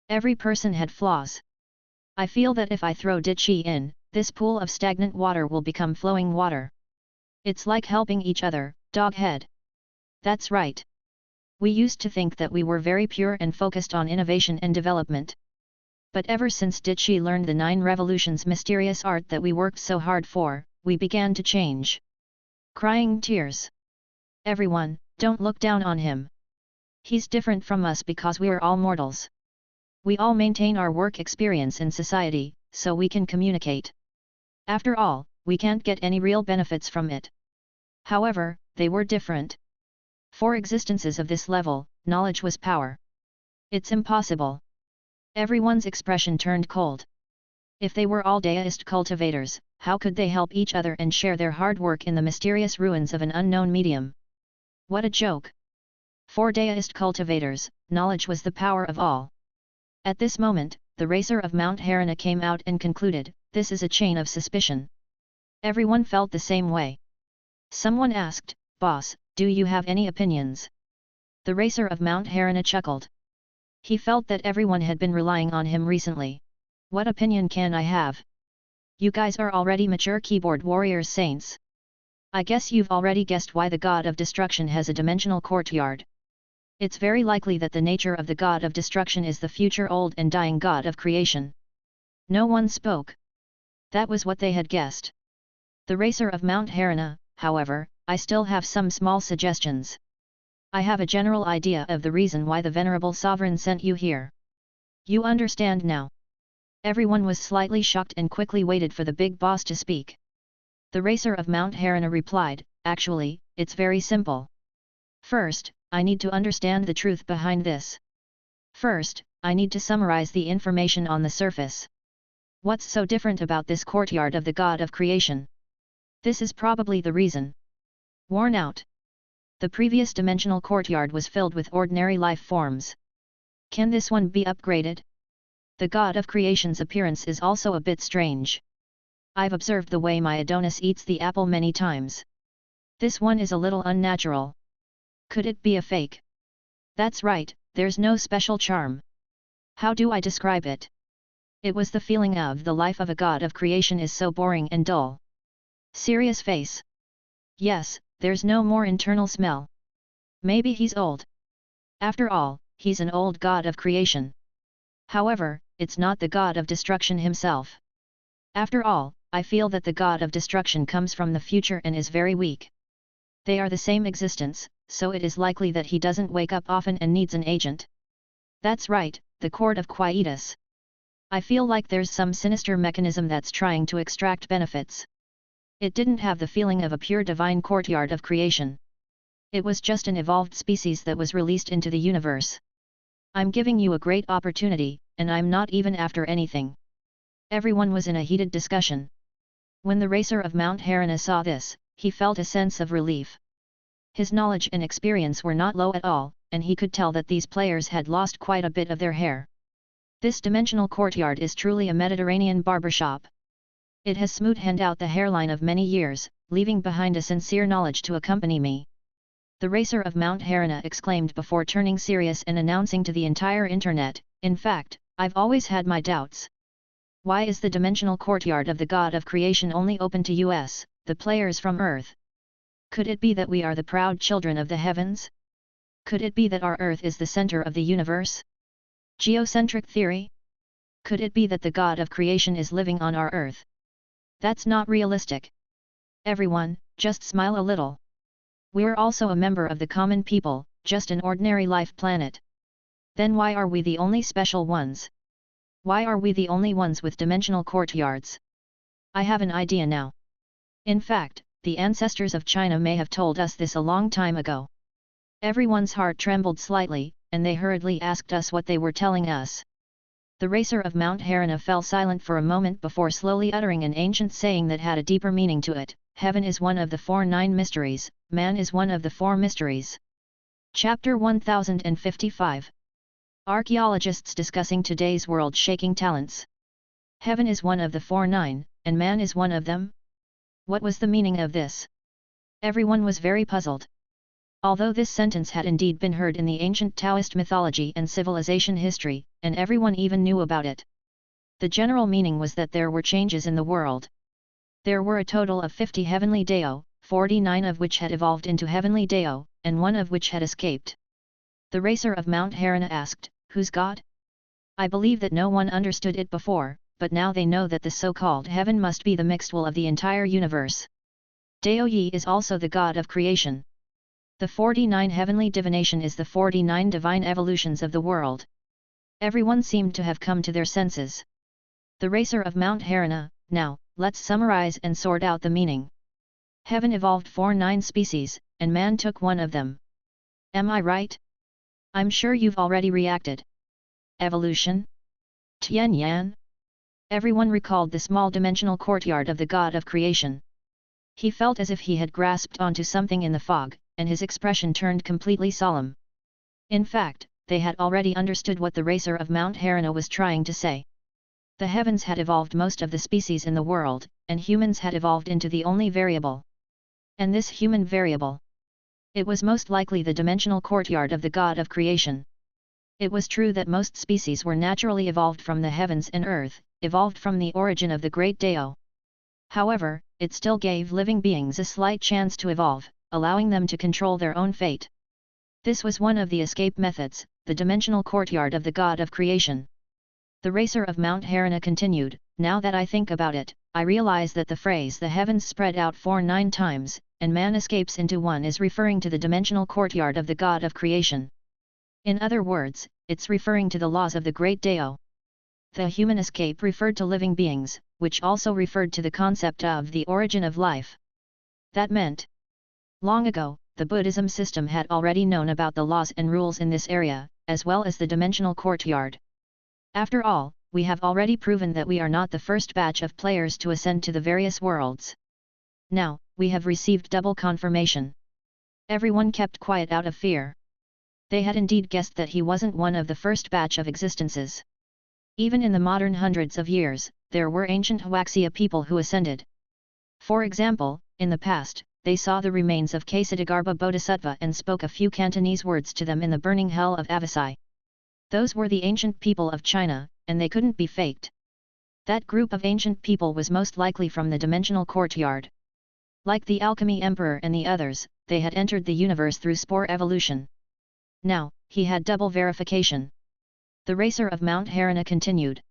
Every person had flaws. I feel that if I throw Ditchy in, this pool of stagnant water will become flowing water. It's like helping each other, doghead. That's right. We used to think that we were very pure and focused on innovation and development. But ever since Ditchy learned the 9 revolutions mysterious art that we worked so hard for, we began to change. Crying tears. Everyone, don't look down on him. He's different from us because we are all mortals. We all maintain our work experience in society, so we can communicate. After all, we can't get any real benefits from it. However, they were different. For existences of this level, knowledge was power. It's impossible. Everyone's expression turned cold. If they were all deist cultivators, how could they help each other and share their hard work in the mysterious ruins of an unknown medium? What a joke! For deist cultivators, knowledge was the power of all. At this moment, the racer of Mount Harana came out and concluded, this is a chain of suspicion. Everyone felt the same way. Someone asked, Boss, do you have any opinions? The racer of Mount Harana chuckled. He felt that everyone had been relying on him recently. What opinion can I have? You guys are already mature keyboard warriors saints. I guess you've already guessed why the god of destruction has a dimensional courtyard. It's very likely that the nature of the god of destruction is the future old and dying god of creation. No one spoke. That was what they had guessed. The racer of Mount Harana, however, I still have some small suggestions. I have a general idea of the reason why the venerable sovereign sent you here. You understand now. Everyone was slightly shocked and quickly waited for the big boss to speak. The racer of Mount Harana replied, actually, it's very simple. First, I need to understand the truth behind this. First, I need to summarize the information on the surface. What's so different about this courtyard of the god of creation? This is probably the reason. Worn out. The previous dimensional courtyard was filled with ordinary life forms. Can this one be upgraded? The god of creation's appearance is also a bit strange. I've observed the way my Adonis eats the apple many times. This one is a little unnatural. Could it be a fake? That's right, there's no special charm. How do I describe it? It was the feeling of the life of a god of creation is so boring and dull. Serious face. Yes, there's no more internal smell. Maybe he's old. After all, he's an old god of creation. However, it's not the god of destruction himself. After all, I feel that the god of destruction comes from the future and is very weak. They are the same existence, so it is likely that he doesn't wake up often and needs an agent. That's right, the court of quietus. I feel like there's some sinister mechanism that's trying to extract benefits. It didn't have the feeling of a pure divine courtyard of creation. It was just an evolved species that was released into the universe. I'm giving you a great opportunity, and I'm not even after anything. Everyone was in a heated discussion. When the racer of Mount Harana saw this, he felt a sense of relief. His knowledge and experience were not low at all, and he could tell that these players had lost quite a bit of their hair. This dimensional courtyard is truly a Mediterranean barbershop. It has smoothed out the hairline of many years, leaving behind a sincere knowledge to accompany me. The racer of Mount Harana exclaimed before turning serious and announcing to the entire internet, in fact, I've always had my doubts. Why is the dimensional courtyard of the god of creation only open to us, the players from Earth? Could it be that we are the proud children of the heavens? Could it be that our Earth is the center of the universe? Geocentric theory? Could it be that the god of creation is living on our Earth? That's not realistic. Everyone, just smile a little. We're also a member of the common people, just an ordinary life planet. Then why are we the only special ones? Why are we the only ones with dimensional courtyards? I have an idea now. In fact, the ancestors of China may have told us this a long time ago. Everyone's heart trembled slightly, and they hurriedly asked us what they were telling us. The racer of Mount Harana fell silent for a moment before slowly uttering an ancient saying that had a deeper meaning to it: Heaven is one of the 9 mysteries, man is one of the 4 mysteries. Chapter 1055. Archaeologists discussing today's world-shaking talents. Heaven is one of the 9, and man is one of them? What was the meaning of this? Everyone was very puzzled. Although this sentence had indeed been heard in the ancient Taoist mythology and civilization history, and everyone even knew about it, the general meaning was that there were changes in the world. There were a total of 50 heavenly Dao, 49 of which had evolved into heavenly Dao, and 1 of which had escaped. The racer of Mount Harana asked, "Who's God?" I believe that no one understood it before, but now they know that the so-called heaven must be the mixed will of the entire universe. Dao Yi is also the god of creation. The 49 heavenly divination is the 49 divine evolutions of the world. Everyone seemed to have come to their senses. The racer of Mount Harana, now, let's summarize and sort out the meaning. Heaven evolved 9 species, and man took 1 of them. Am I right? I'm sure you've already reacted. Evolution? Tian Yan? Everyone recalled the small dimensional courtyard of the god of creation. He felt as if he had grasped onto something in the fog, and his expression turned completely solemn. In fact, they had already understood what the racer of Mount Harana was trying to say. The heavens had evolved most of the species in the world, and humans had evolved into the only variable. And this human variable? It was most likely the dimensional courtyard of the god of creation. It was true that most species were naturally evolved from the heavens and earth, evolved from the origin of the great Dao. However, it still gave living beings a slight chance to evolve, allowing them to control their own fate. This was one of the escape methods, the dimensional courtyard of the god of creation. The racer of Mount Harana continued, "Now that I think about it, I realize that the phrase 'the heavens spread out 9 times, and man escapes into 1' is referring to the dimensional courtyard of the god of creation. In other words, it's referring to the laws of the great Dao. The human escape referred to living beings, which also referred to the concept of the origin of life. That meant, long ago, the Buddhism system had already known about the laws and rules in this area, as well as the dimensional courtyard. After all, we have already proven that we are not the first batch of players to ascend to the various worlds. Now, we have received double confirmation." Everyone kept quiet out of fear. They had indeed guessed that he wasn't one of the first batch of existences. Even in the modern hundreds of years, there were ancient Huaxia people who ascended. For example, in the past, they saw the remains of Ksatagarbha Bodhisattva and spoke a few Cantonese words to them in the burning hell of Avasai. Those were the ancient people of China, and they couldn't be faked. That group of ancient people was most likely from the dimensional courtyard. Like the Alchemy Emperor and the others, they had entered the universe through spore evolution. Now, he had double verification. The racer of Mount Harana continued.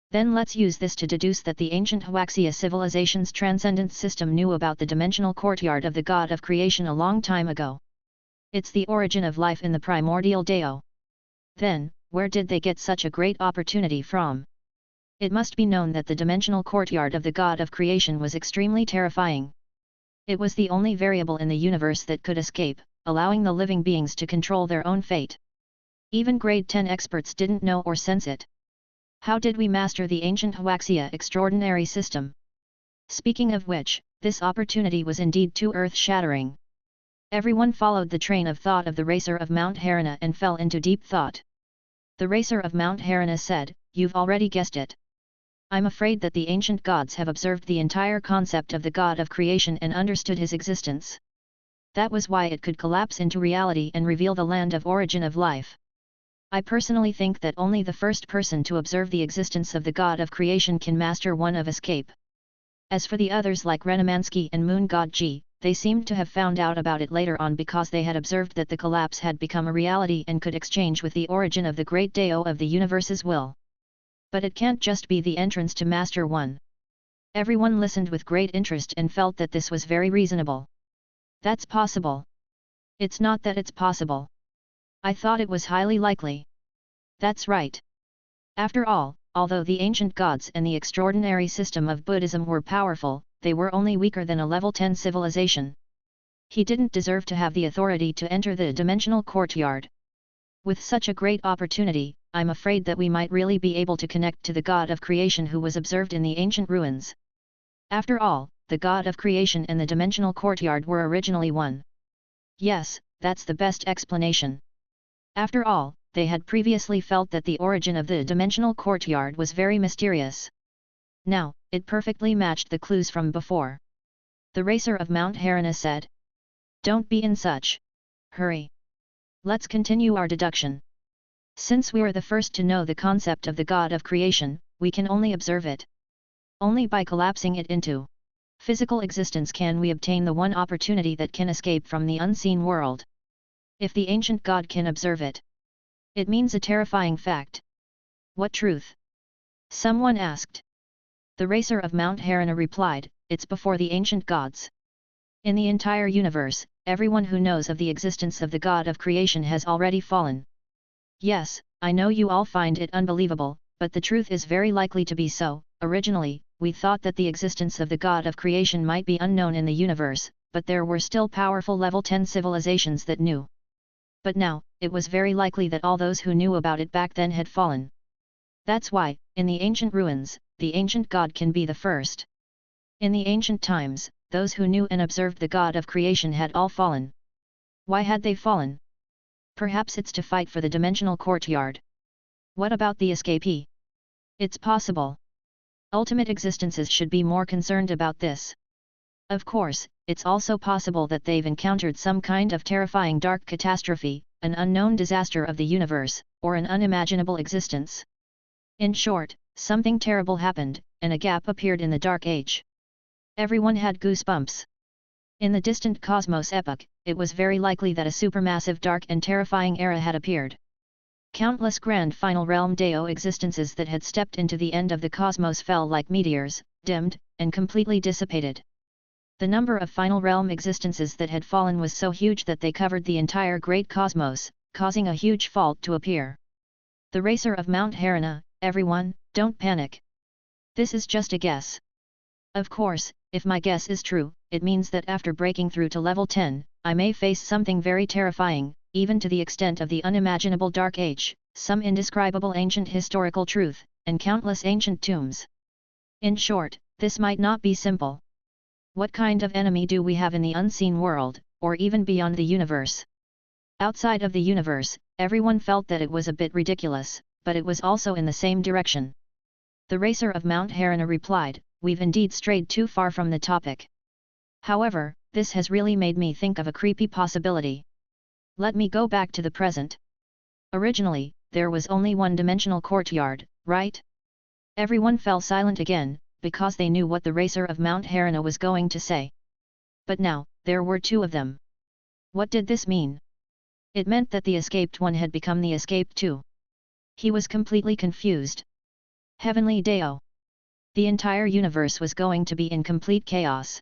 Then let's use this to deduce that the ancient Huaxia civilization's transcendence system knew about the dimensional courtyard of the god of creation a long time ago. It's the origin of life in the primordial Dao. Then, where did they get such a great opportunity from? It must be known that the dimensional courtyard of the god of creation was extremely terrifying. It was the only variable in the universe that could escape, allowing the living beings to control their own fate. Even grade 10 experts didn't know or sense it. How did we master the ancient Huaxia extraordinary system? Speaking of which, this opportunity was indeed too earth-shattering. Everyone followed the train of thought of the racer of Mount Harana and fell into deep thought. The racer of Mount Harana said, "You've already guessed it. I'm afraid that the ancient gods have observed the entire concept of the god of creation and understood his existence. That was why it could collapse into reality and reveal the land of origin of life. I personally think that only the first person to observe the existence of the god of creation can master one of escape. As for the others like Renamansky and Moon God Ji, they seemed to have found out about it later on because they had observed that the collapse had become a reality and could exchange with the origin of the great Dao of the universe's will. But it can't just be the entrance to Master One. Everyone listened with great interest and felt that this was very reasonable. That's possible. It's not that it's possible. I thought it was highly likely. That's right. After all, although the ancient gods and the extraordinary system of Buddhism were powerful, they were only weaker than a level 10 civilization. He didn't deserve to have the authority to enter the dimensional courtyard. With such a great opportunity, I'm afraid that we might really be able to connect to the god of creation who was observed in the ancient ruins. After all, the god of creation and the dimensional courtyard were originally one. Yes, that's the best explanation. After all, they had previously felt that the origin of the dimensional courtyard was very mysterious. Now, it perfectly matched the clues from before. The racer of Mount Harana said. Don't be in such hurry. Let's continue our deduction. Since we are the first to know the concept of the god of creation, we can only observe it. Only by collapsing it into physical existence can we obtain the one opportunity that can escape from the unseen world. If the ancient god can observe it, it means a terrifying fact. What truth? Someone asked. The racer of Mount Harana replied, it's before the ancient gods. In the entire universe, everyone who knows of the existence of the god of creation has already fallen. Yes, I know you all find it unbelievable, but the truth is very likely to be so. Originally, we thought that the existence of the god of creation might be unknown in the universe, but there were still powerful level 10 civilizations that knew. But now, it was very likely that all those who knew about it back then had fallen. That's why, in the ancient ruins, the ancient god can be the first. In the ancient times, those who knew and observed the god of creation had all fallen. Why had they fallen? Perhaps it's to fight for the dimensional courtyard. What about the escapee? It's possible. Ultimate existences should be more concerned about this. Of course, it's also possible that they've encountered some kind of terrifying dark catastrophe, an unknown disaster of the universe, or an unimaginable existence. In short, something terrible happened, and a gap appeared in the Dark Age. Everyone had goosebumps. In the distant cosmos epoch, it was very likely that a supermassive dark and terrifying era had appeared. Countless grand final realm Dao existences that had stepped into the end of the cosmos fell like meteors, dimmed, and completely dissipated. The number of final realm existences that had fallen was so huge that they covered the entire great cosmos, causing a huge fault to appear. The racer of Mount Harana, everyone, don't panic. This is just a guess. Of course, if my guess is true, it means that after breaking through to level 10, I may face something very terrifying, even to the extent of the unimaginable Dark Age, some indescribable ancient historical truth, and countless ancient tombs. In short, this might not be simple. What kind of enemy do we have in the unseen world, or even beyond the universe? Outside of the universe, everyone felt that it was a bit ridiculous, but it was also in the same direction. The racer of Mount Harana replied, we've indeed strayed too far from the topic. However, this has really made me think of a creepy possibility. Let me go back to the present. Originally, there was only one dimensional courtyard, right? Everyone fell silent again, because they knew what the racer of Mount Harana was going to say. But now, there were two of them. What did this mean? It meant that the escaped one had become the escaped two. He was completely confused. Heavenly Dao. The entire universe was going to be in complete chaos.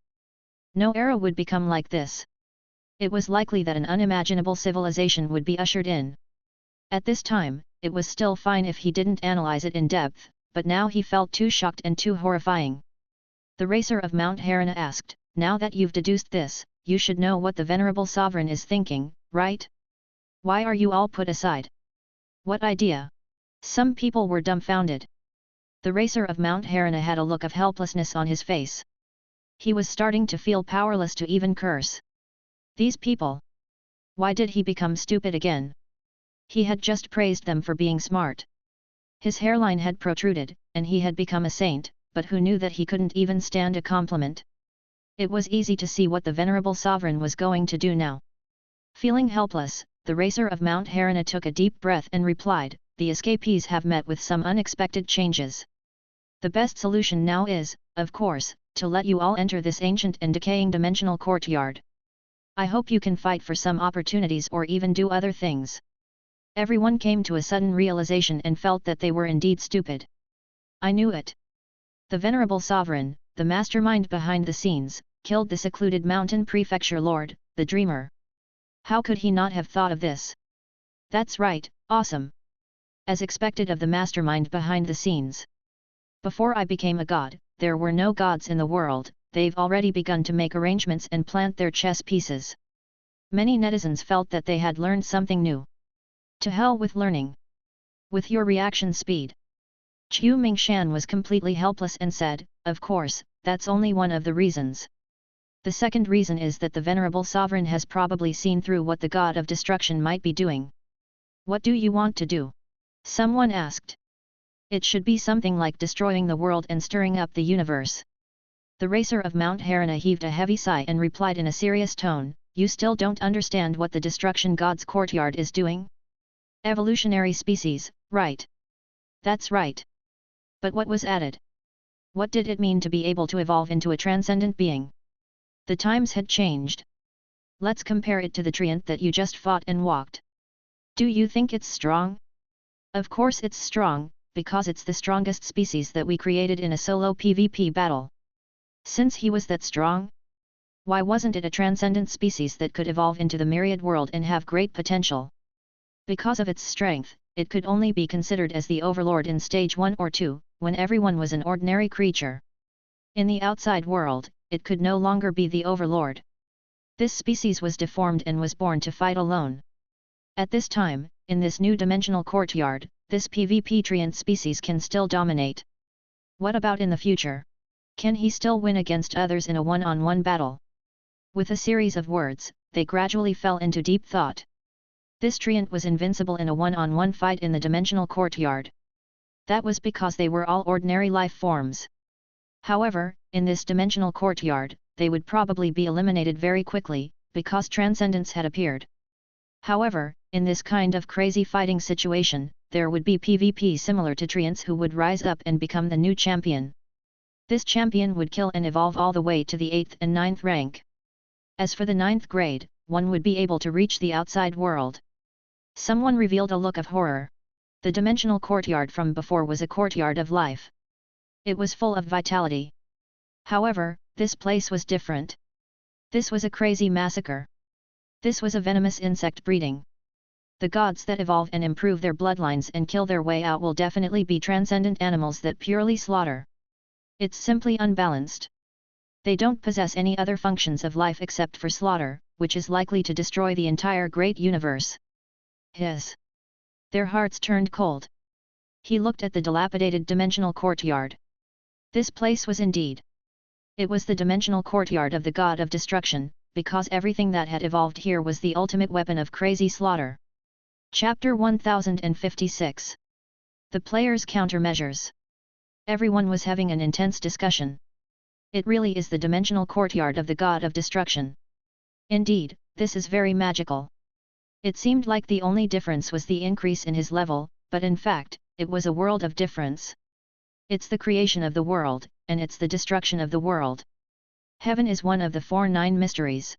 No era would become like this. It was likely that an unimaginable civilization would be ushered in. At this time, it was still fine if he didn't analyze it in depth, but now he felt too shocked and too horrifying. The racer of Mount Harana asked, now that you've deduced this, you should know what the venerable sovereign is thinking, right? Why are you all put aside? What idea? Some people were dumbfounded. The racer of Mount Harana had a look of helplessness on his face. He was starting to feel powerless to even curse. These people. Why did he become stupid again? He had just praised them for being smart. His hairline had protruded, and he had become a saint, but who knew that he couldn't even stand a compliment? It was easy to see what the venerable sovereign was going to do now. Feeling helpless, the racer of Mount Harana took a deep breath and replied, "The escapees have met with some unexpected changes. The best solution now is, of course, to let you all enter this ancient and decaying dimensional courtyard. I hope you can fight for some opportunities or even do other things." Everyone came to a sudden realization and felt that they were indeed stupid. I knew it. The venerable sovereign, the mastermind behind the scenes, killed the secluded mountain prefecture lord, the dreamer. How could he not have thought of this? That's right, awesome. As expected of the mastermind behind the scenes. Before I became a god, there were no gods in the world. They've already begun to make arrangements and plant their chess pieces. Many netizens felt that they had learned something new. To hell with learning. With your reaction speed. Qiu Mingshan was completely helpless and said, "Of course, that's only one of the reasons. The second reason is that the venerable sovereign has probably seen through what the god of destruction might be doing." "What do you want to do?" someone asked. "It should be something like destroying the world and stirring up the universe." The racer of Mount Harana heaved a heavy sigh and replied in a serious tone, "You still don't understand what the destruction god's courtyard is doing? Evolutionary species, right? That's right. But what was added? What did it mean to be able to evolve into a transcendent being? The times had changed. Let's compare it to the treant that you just fought and walked. Do you think it's strong? Of course it's strong, because it's the strongest species that we created in a solo PvP battle. Since he was that strong? Why wasn't it a transcendent species that could evolve into the myriad world and have great potential? Because of its strength, it could only be considered as the overlord in stage 1 or 2, when everyone was an ordinary creature. In the outside world, it could no longer be the overlord. This species was deformed and was born to fight alone. At this time, in this new dimensional courtyard, this PvP treant species can still dominate. What about in the future? Can he still win against others in a one-on-one battle? With a series of words, they gradually fell into deep thought. This treant was invincible in a one-on-one fight in the dimensional courtyard. That was because they were all ordinary life forms. However, in this dimensional courtyard, they would probably be eliminated very quickly, because transcendence had appeared. However, in this kind of crazy fighting situation, there would be PvP similar to treants who would rise up and become the new champion. This champion would kill and evolve all the way to the 8th and 9th rank. As for the 9th grade, one would be able to reach the outside world. Someone revealed a look of horror. The dimensional courtyard from before was a courtyard of life. It was full of vitality. However, this place was different. This was a crazy massacre. This was a venomous insect breeding. The gods that evolve and improve their bloodlines and kill their way out will definitely be transcendent animals that purely slaughter. It's simply unbalanced. They don't possess any other functions of life except for slaughter, which is likely to destroy the entire great universe. Their hearts turned cold. He looked at the dilapidated dimensional courtyard. This place was indeed. It was the dimensional courtyard of the god of destruction, because everything that had evolved here was the ultimate weapon of crazy slaughter. Chapter 1056. The players' countermeasures. Everyone was having an intense discussion. It really is the dimensional courtyard of the god of destruction. Indeed, this is very magical. It seemed like the only difference was the increase in his level, but in fact, it was a world of difference. It's the creation of the world, and it's the destruction of the world. Heaven is one of the 9 mysteries.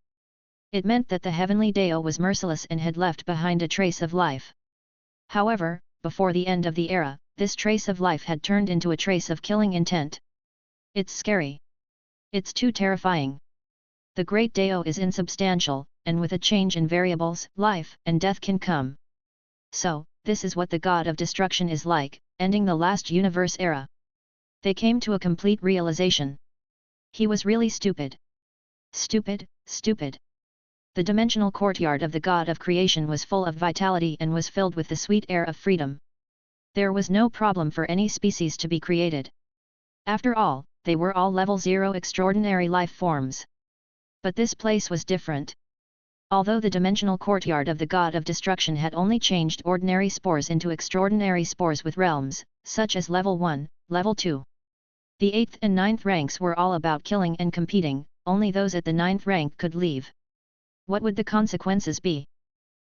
It meant that the heavenly Deo was merciless and had left behind a trace of life. However, before the end of the era, this trace of life had turned into a trace of killing intent. It's scary. It's too terrifying. The great Deo is insubstantial, and with a change in variables, life and death can come. So, this is what the god of destruction is like, ending the last universe era. They came to a complete realization. He was really stupid. Stupid, stupid. The dimensional courtyard of the god of creation was full of vitality and was filled with the sweet air of freedom. There was no problem for any species to be created. After all, they were all level 0 extraordinary life forms. But this place was different. Although the dimensional courtyard of the god of destruction had only changed ordinary spores into extraordinary spores with realms, such as level 1, level 2. The 8th and 9th ranks were all about killing and competing, only those at the 9th rank could leave. What would the consequences be?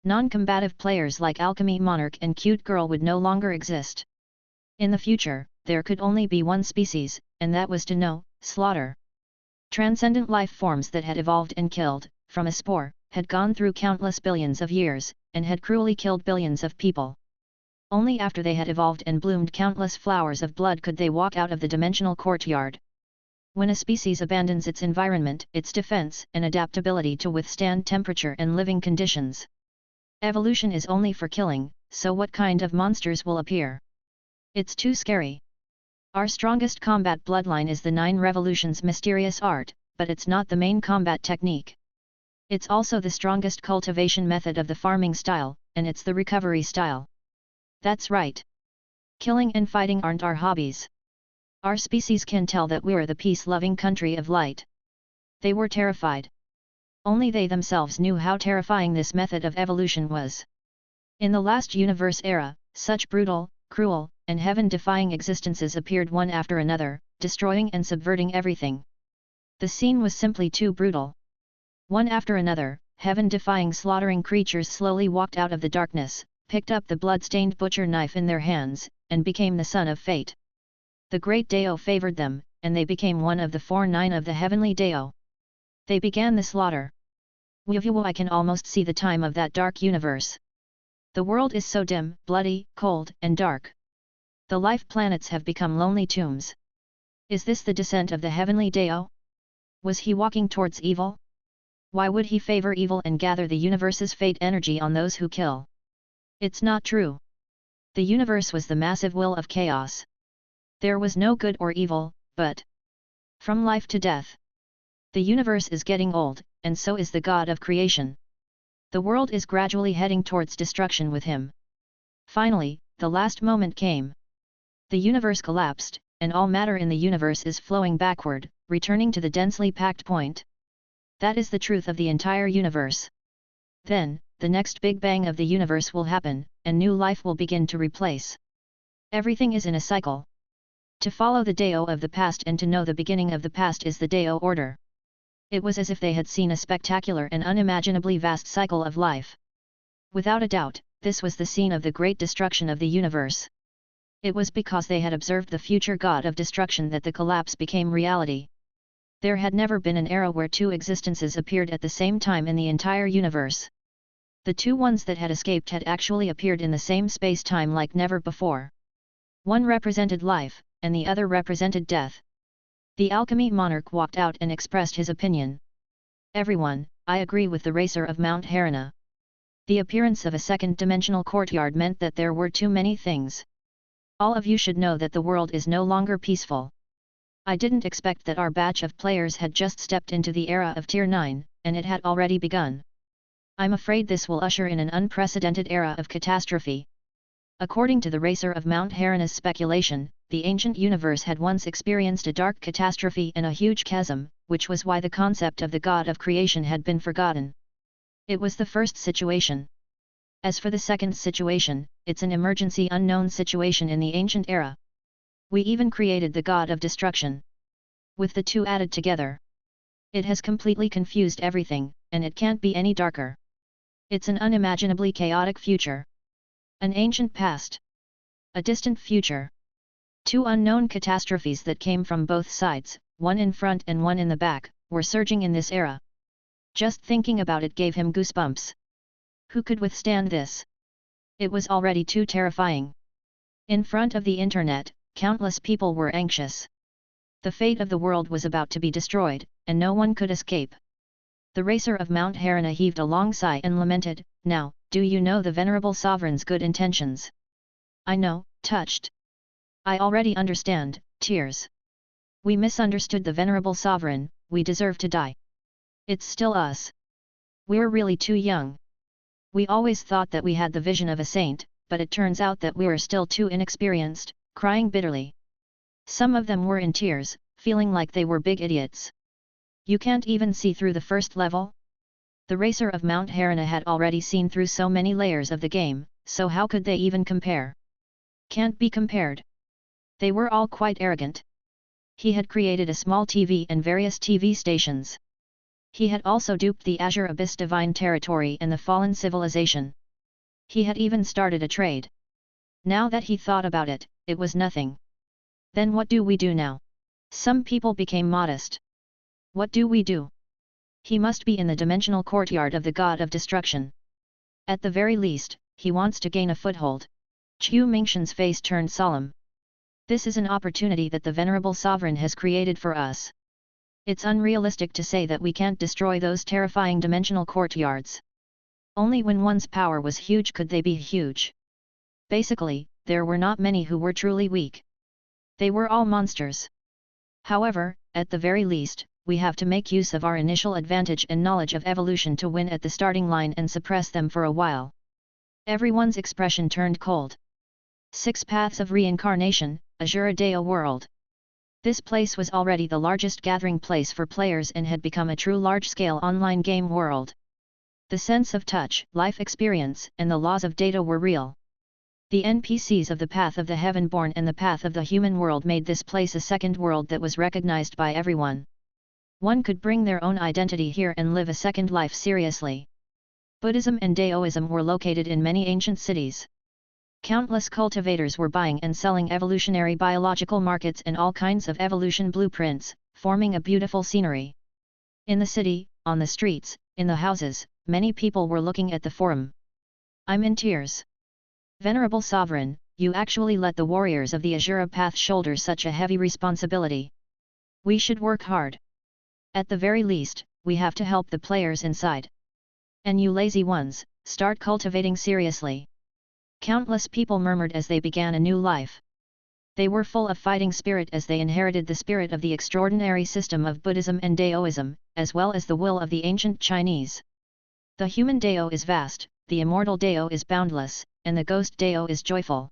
Non-combative players like Alchemy Monarch and Cute Girl would no longer exist. In the future, there could only be one species, and that was to know, slaughter. Transcendent life forms that had evolved and killed, from a spore, had gone through countless billions of years, and had cruelly killed billions of people. Only after they had evolved and bloomed countless flowers of blood could they walk out of the dimensional courtyard. When a species abandons its environment, its defense and adaptability to withstand temperature and living conditions. Evolution is only for killing, so what kind of monsters will appear? It's too scary. Our strongest combat bloodline is the 9 Revolutions mysterious art, but it's not the main combat technique. It's also the strongest cultivation method of the farming style, and it's the recovery style. That's right. Killing and fighting aren't our hobbies. Our species can tell that we're the peace-loving country of light. They were terrified. Only they themselves knew how terrifying this method of evolution was. In the last universe era, such brutal, cruel, and heaven-defying existences appeared one after another, destroying and subverting everything. The scene was simply too brutal. One after another, heaven-defying slaughtering creatures slowly walked out of the darkness, picked up the blood-stained butcher knife in their hands, and became the son of fate. The great Deo favored them, and they became one of the 4-9 of the heavenly Deo. They began the slaughter. I can almost see the time of that dark universe. The world is so dim, bloody, cold, and dark. The life planets have become lonely tombs. Is this the descent of the heavenly Deo? Was he walking towards evil? Why would he favor evil and gather the universe's fate energy on those who kill? It's not true. The universe was the massive will of chaos. There was no good or evil, but from life to death. The universe is getting old, and so is the God of creation. The world is gradually heading towards destruction with him. Finally, the last moment came. The universe collapsed, and all matter in the universe is flowing backward, returning to the densely packed point. That is the truth of the entire universe. Then, the next Big Bang of the universe will happen, and new life will begin to replace. Everything is in a cycle. To follow the Deo of the past and to know the beginning of the past is the Deo order. It was as if they had seen a spectacular and unimaginably vast cycle of life. Without a doubt, this was the scene of the great destruction of the universe. It was because they had observed the future god of destruction that the collapse became reality. There had never been an era where 2 existences appeared at the same time in the entire universe. The 2 ones that had escaped had actually appeared in the same space-time like never before. One represented life, and the other represented death. The Alchemy Monarch walked out and expressed his opinion. Everyone, I agree with the racer of Mount Harana. The appearance of a second-dimensional courtyard meant that there were too many things. All of you should know that the world is no longer peaceful. I didn't expect that our batch of players had just stepped into the era of Tier 9, and it had already begun. I'm afraid this will usher in an unprecedented era of catastrophe. According to the racer of Mount Harana's speculation, the ancient universe had once experienced a dark catastrophe and a huge chasm, which was why the concept of the god of creation had been forgotten. It was the first situation. As for the second situation, it's an emergency unknown situation in the ancient era. We even created the god of destruction. With the 2 added together, it has completely confused everything, and it can't be any darker. It's an unimaginably chaotic future. An ancient past. A distant future. 2 unknown catastrophes that came from both sides, one in front and one in the back, were surging in this era. Just thinking about it gave him goosebumps. Who could withstand this? It was already too terrifying. In front of the internet, countless people were anxious. The fate of the world was about to be destroyed, and no one could escape. The racer of Mount Harana heaved a long sigh and lamented, Now, do you know the venerable sovereign's good intentions? I know, touched. I already understand, tears. We misunderstood the venerable sovereign, we deserve to die. It's still us. We're really too young. We always thought that we had the vision of a saint, but it turns out that we were still too inexperienced, crying bitterly. Some of them were in tears, feeling like they were big idiots. You can't even see through the first level? The racer of Mount Harana had already seen through so many layers of the game, so how could they even compare? Can't be compared. They were all quite arrogant. He had created a small TV and various TV stations. He had also duped the Azure Abyss Divine Territory and the Fallen Civilization. He had even started a trade. Now that he thought about it, it was nothing. Then what do we do now? Some people became modest. What do we do? He must be in the dimensional courtyard of the God of Destruction. At the very least, he wants to gain a foothold. Chu Mingshan's face turned solemn. This is an opportunity that the venerable sovereign has created for us. It's unrealistic to say that we can't destroy those terrifying dimensional courtyards. Only when one's power was huge could they be huge. Basically, there were not many who were truly weak. They were all monsters. However, at the very least, we have to make use of our initial advantage and knowledge of evolution to win at the starting line and suppress them for a while. Everyone's expression turned cold. 6 Paths of Reincarnation, Azura Deo World. This place was already the largest gathering place for players and had become a true large-scale online game world. The sense of touch, life experience, and the laws of data were real. The NPCs of the Path of the Heavenborn and the Path of the Human World made this place a second world that was recognized by everyone. One could bring their own identity here and live a second life seriously. Buddhism and Daoism were located in many ancient cities. Countless cultivators were buying and selling evolutionary biological markets and all kinds of evolution blueprints, forming a beautiful scenery. In the city, on the streets, in the houses, many people were looking at the forum. I'm in tears. Venerable Sovereign, you actually let the warriors of the Azura Path shoulder such a heavy responsibility. We should work hard. At the very least, we have to help the players inside. And you lazy ones, start cultivating seriously. Countless people murmured as they began a new life. They were full of fighting spirit as they inherited the spirit of the extraordinary system of Buddhism and Daoism, as well as the will of the ancient Chinese. The human Dao is vast, the immortal Dao is boundless, and the ghost Dao is joyful.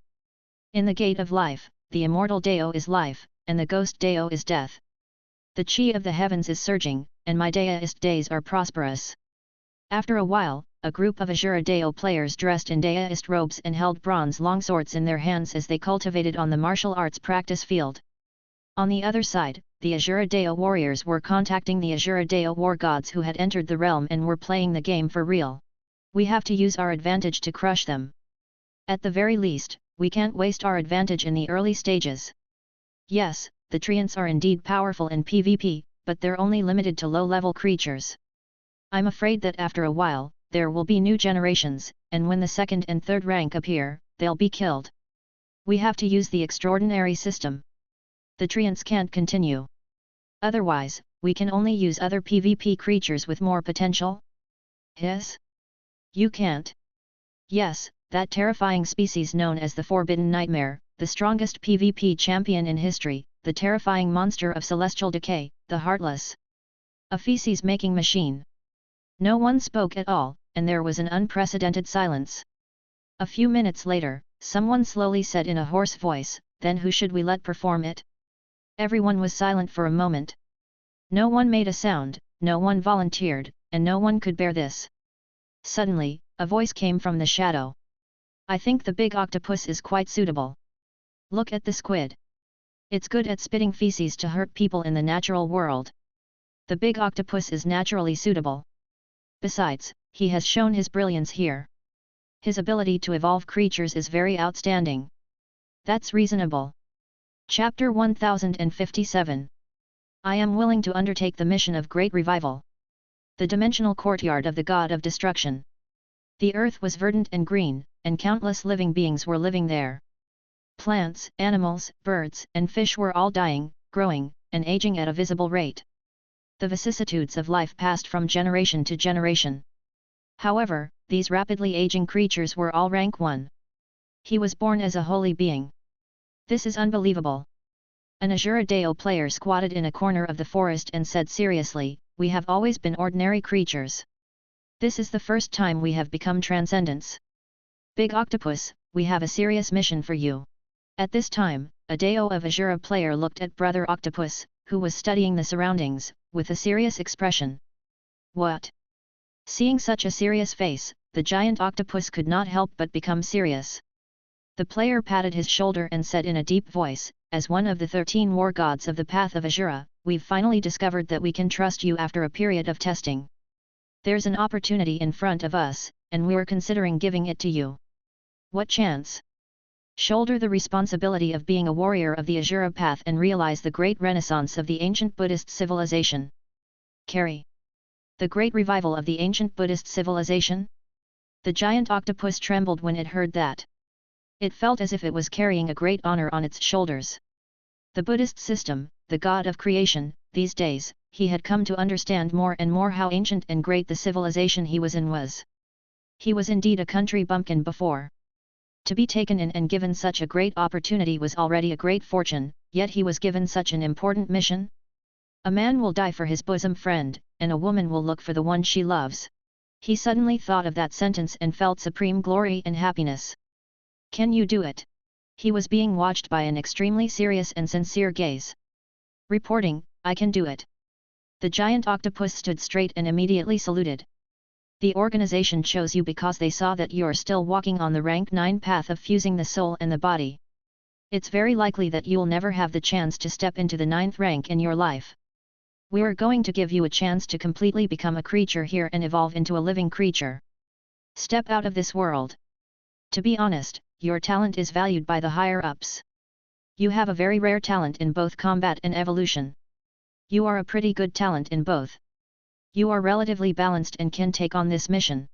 In the gate of life, the immortal Dao is life, and the ghost Dao is death. The chi of the heavens is surging, and my Daoist days are prosperous. After a while, a group of Azura Dao players dressed in Daoist robes and held bronze longswords in their hands as they cultivated on the martial arts practice field. On the other side, the Azura Dao warriors were contacting the Azura Dao war gods who had entered the realm and were playing the game for real. We have to use our advantage to crush them. At the very least, we can't waste our advantage in the early stages. Yes, the Treants are indeed powerful in PvP, but they're only limited to low-level creatures. I'm afraid that after a while, there will be new generations, and when the second and third rank appear, they'll be killed. We have to use the extraordinary system. The Treants can't continue. Otherwise, we can only use other PvP creatures with more potential. Hiss? You can't. Yes, that terrifying species known as the Forbidden Nightmare, the strongest PvP champion in history, the terrifying monster of celestial decay, the Heartless. A feces-making machine. No one spoke at all, and there was an unprecedented silence. A few minutes later, someone slowly said in a hoarse voice, "Then who should we let perform it?" Everyone was silent for a moment. No one made a sound, no one volunteered, and no one could bear this. Suddenly, a voice came from the shadow. "I think the big octopus is quite suitable. Look at the squid. It's good at spitting feces to hurt people in the natural world. The big octopus is naturally suitable. Besides, he has shown his brilliance here. His ability to evolve creatures is very outstanding. That's reasonable." Chapter 1057. I am willing to undertake the mission of great revival. The dimensional courtyard of the God of Destruction. The earth was verdant and green, and countless living beings were living there. Plants, animals, birds, and fish were all dying, growing, and aging at a visible rate. The vicissitudes of life passed from generation to generation. However, these rapidly aging creatures were all rank 1. He was born as a holy being. This is unbelievable. An Azura Dao player squatted in a corner of the forest and said seriously, "We have always been ordinary creatures. This is the first time we have become transcendents. Big Octopus, we have a serious mission for you." At this time, a Dao of Azura player looked at Brother Octopus, who was studying the surroundings, with a serious expression. "What?" Seeing such a serious face, the giant octopus could not help but become serious. The player patted his shoulder and said in a deep voice, as one of the 13 war gods of the path of Azura, we've finally discovered that we can trust you after a period of testing. There's an opportunity in front of us, and we're considering giving it to you. What chance? Shoulder the responsibility of being a warrior of the Azura path and realize the great renaissance of the ancient Buddhist civilization. Carry the great revival of the ancient Buddhist civilization? The giant octopus trembled when it heard that. It felt as if it was carrying a great honor on its shoulders. The Buddhist system, the god of creation, these days, he had come to understand more and more how ancient and great the civilization he was in was. He was indeed a country bumpkin before. To be taken in and given such a great opportunity was already a great fortune, yet he was given such an important mission? A man will die for his bosom friend, and a woman will look for the one she loves. He suddenly thought of that sentence and felt supreme glory and happiness. Can you do it? He was being watched by an extremely serious and sincere gaze. Reporting, I can do it. The giant octopus stood straight and immediately saluted. The organization chose you because they saw that you're still walking on the rank 9 path of fusing the soul and the body. It's very likely that you'll never have the chance to step into the 9th rank in your life. We're going to give you a chance to completely become a creature here and evolve into a living creature. Step out of this world. To be honest, your talent is valued by the higher-ups. You have a very rare talent in both combat and evolution. You are a pretty good talent in both. You are relatively balanced and can take on this mission.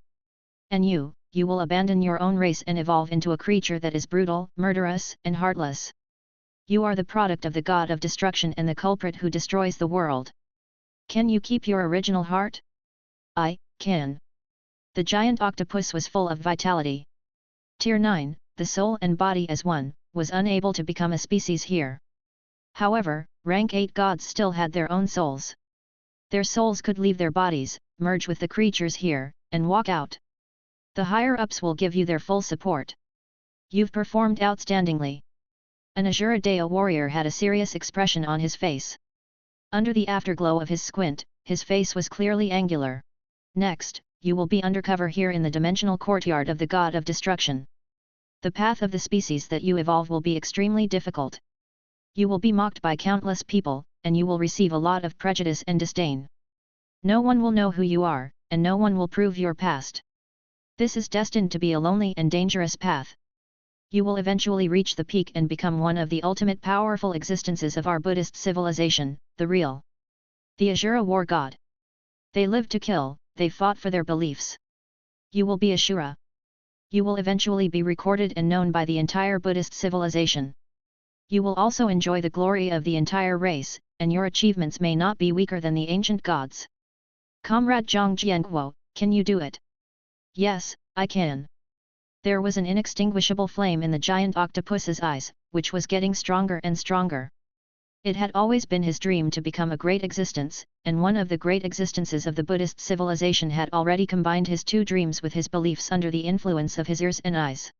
And you will abandon your own race and evolve into a creature that is brutal, murderous, and heartless. You are the product of the god of destruction and the culprit who destroys the world. Can you keep your original heart? I can. The giant octopus was full of vitality. Tier 9, the soul and body as one, was unable to become a species here. However, rank 8 gods still had their own souls. Their souls could leave their bodies, merge with the creatures here, and walk out. The higher-ups will give you their full support. You've performed outstandingly. An Azura Dea warrior had a serious expression on his face. Under the afterglow of his squint, his face was clearly angular. Next, you will be undercover here in the dimensional courtyard of the god of destruction. The path of the species that you evolve will be extremely difficult. You will be mocked by countless people, and you will receive a lot of prejudice and disdain. No one will know who you are, and no one will prove your past. This is destined to be a lonely and dangerous path. You will eventually reach the peak and become one of the ultimate powerful existences of our Buddhist civilization, the real. The Azura war god. They lived to kill, they fought for their beliefs. You will be Ashura. You will eventually be recorded and known by the entire Buddhist civilization. You will also enjoy the glory of the entire race, and your achievements may not be weaker than the ancient gods. Comrade Zhang Jianguo, can you do it? Yes, I can. There was an inextinguishable flame in the giant octopus's eyes, which was getting stronger and stronger. It had always been his dream to become a great existence, and one of the great existences of the Buddhist civilization had already combined his 2 dreams with his beliefs under the influence of his ears and eyes.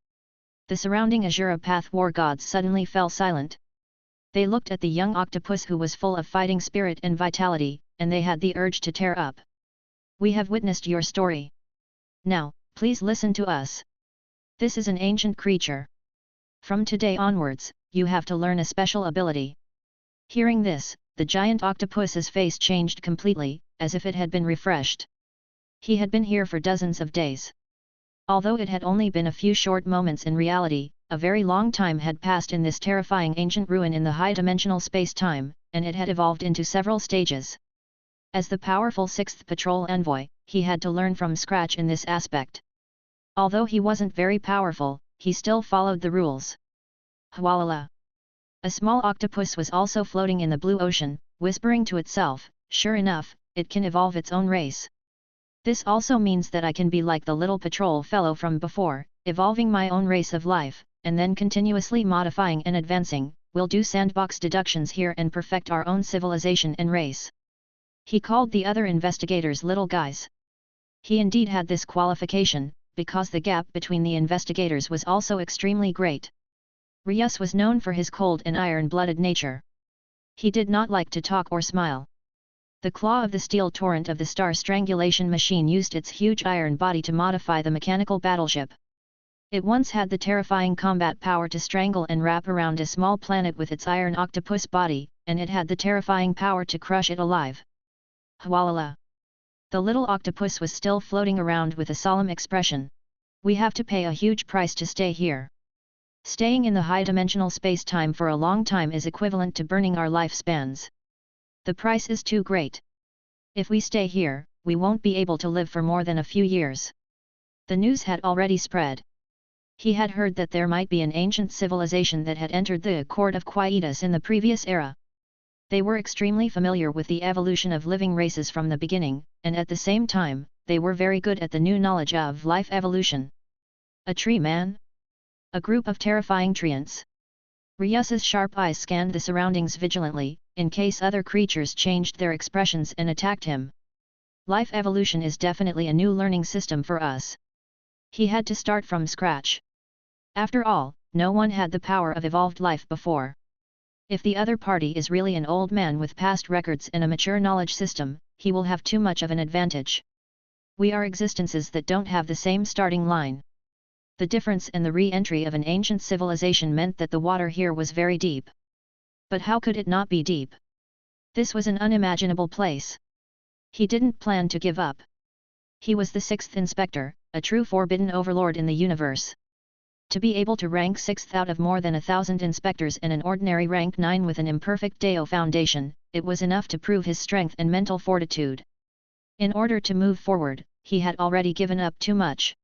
The surrounding Azura Path war gods suddenly fell silent. They looked at the young octopus who was full of fighting spirit and vitality, and they had the urge to tear up. We have witnessed your story. Now, please listen to us. This is an ancient creature. From today onwards, you have to learn a special ability. Hearing this, the giant octopus's face changed completely, as if it had been refreshed. He had been here for dozens of days. Although it had only been a few short moments in reality, a very long time had passed in this terrifying ancient ruin in the high-dimensional space-time, and it had evolved into several stages. As the powerful 6th Patrol Envoy, he had to learn from scratch in this aspect. Although he wasn't very powerful, he still followed the rules. Hwalala! A small octopus was also floating in the blue ocean, whispering to itself, sure enough, it can evolve its own race. This also means that I can be like the little patrol fellow from before, evolving my own race of life, and then continuously modifying and advancing. We'll do sandbox deductions here and perfect our own civilization and race. He called the other investigators little guys. He indeed had this qualification, because the gap between the investigators was also extremely great. Ryus was known for his cold and iron-blooded nature. He did not like to talk or smile. The claw of the steel torrent of the star strangulation machine used its huge iron body to modify the mechanical battleship. It once had the terrifying combat power to strangle and wrap around a small planet with its iron octopus body, and it had the terrifying power to crush it alive. Hwalala! The little octopus was still floating around with a solemn expression. We have to pay a huge price to stay here. Staying in the high-dimensional space-time for a long time is equivalent to burning our lifespans. The price is too great. If we stay here, we won't be able to live for more than a few years. The news had already spread. He had heard that there might be an ancient civilization that had entered the Accord of Quietus in the previous era. They were extremely familiar with the evolution of living races from the beginning, and at the same time, they were very good at the new knowledge of life evolution. A tree man? A group of terrifying treants. Ryus's sharp eyes scanned the surroundings vigilantly, in case other creatures changed their expressions and attacked him. Life evolution is definitely a new learning system for us. He had to start from scratch. After all, no one had the power of evolved life before. If the other party is really an old man with past records and a mature knowledge system, he will have too much of an advantage. We are existences that don't have the same starting line. The difference and the re-entry of an ancient civilization meant that the water here was very deep. But how could it not be deep? This was an unimaginable place. He didn't plan to give up. He was the sixth inspector, a true forbidden overlord in the universe. To be able to rank 6th out of more than 1,000 inspectors and an ordinary rank 9 with an imperfect Deo foundation, it was enough to prove his strength and mental fortitude. In order to move forward, he had already given up too much.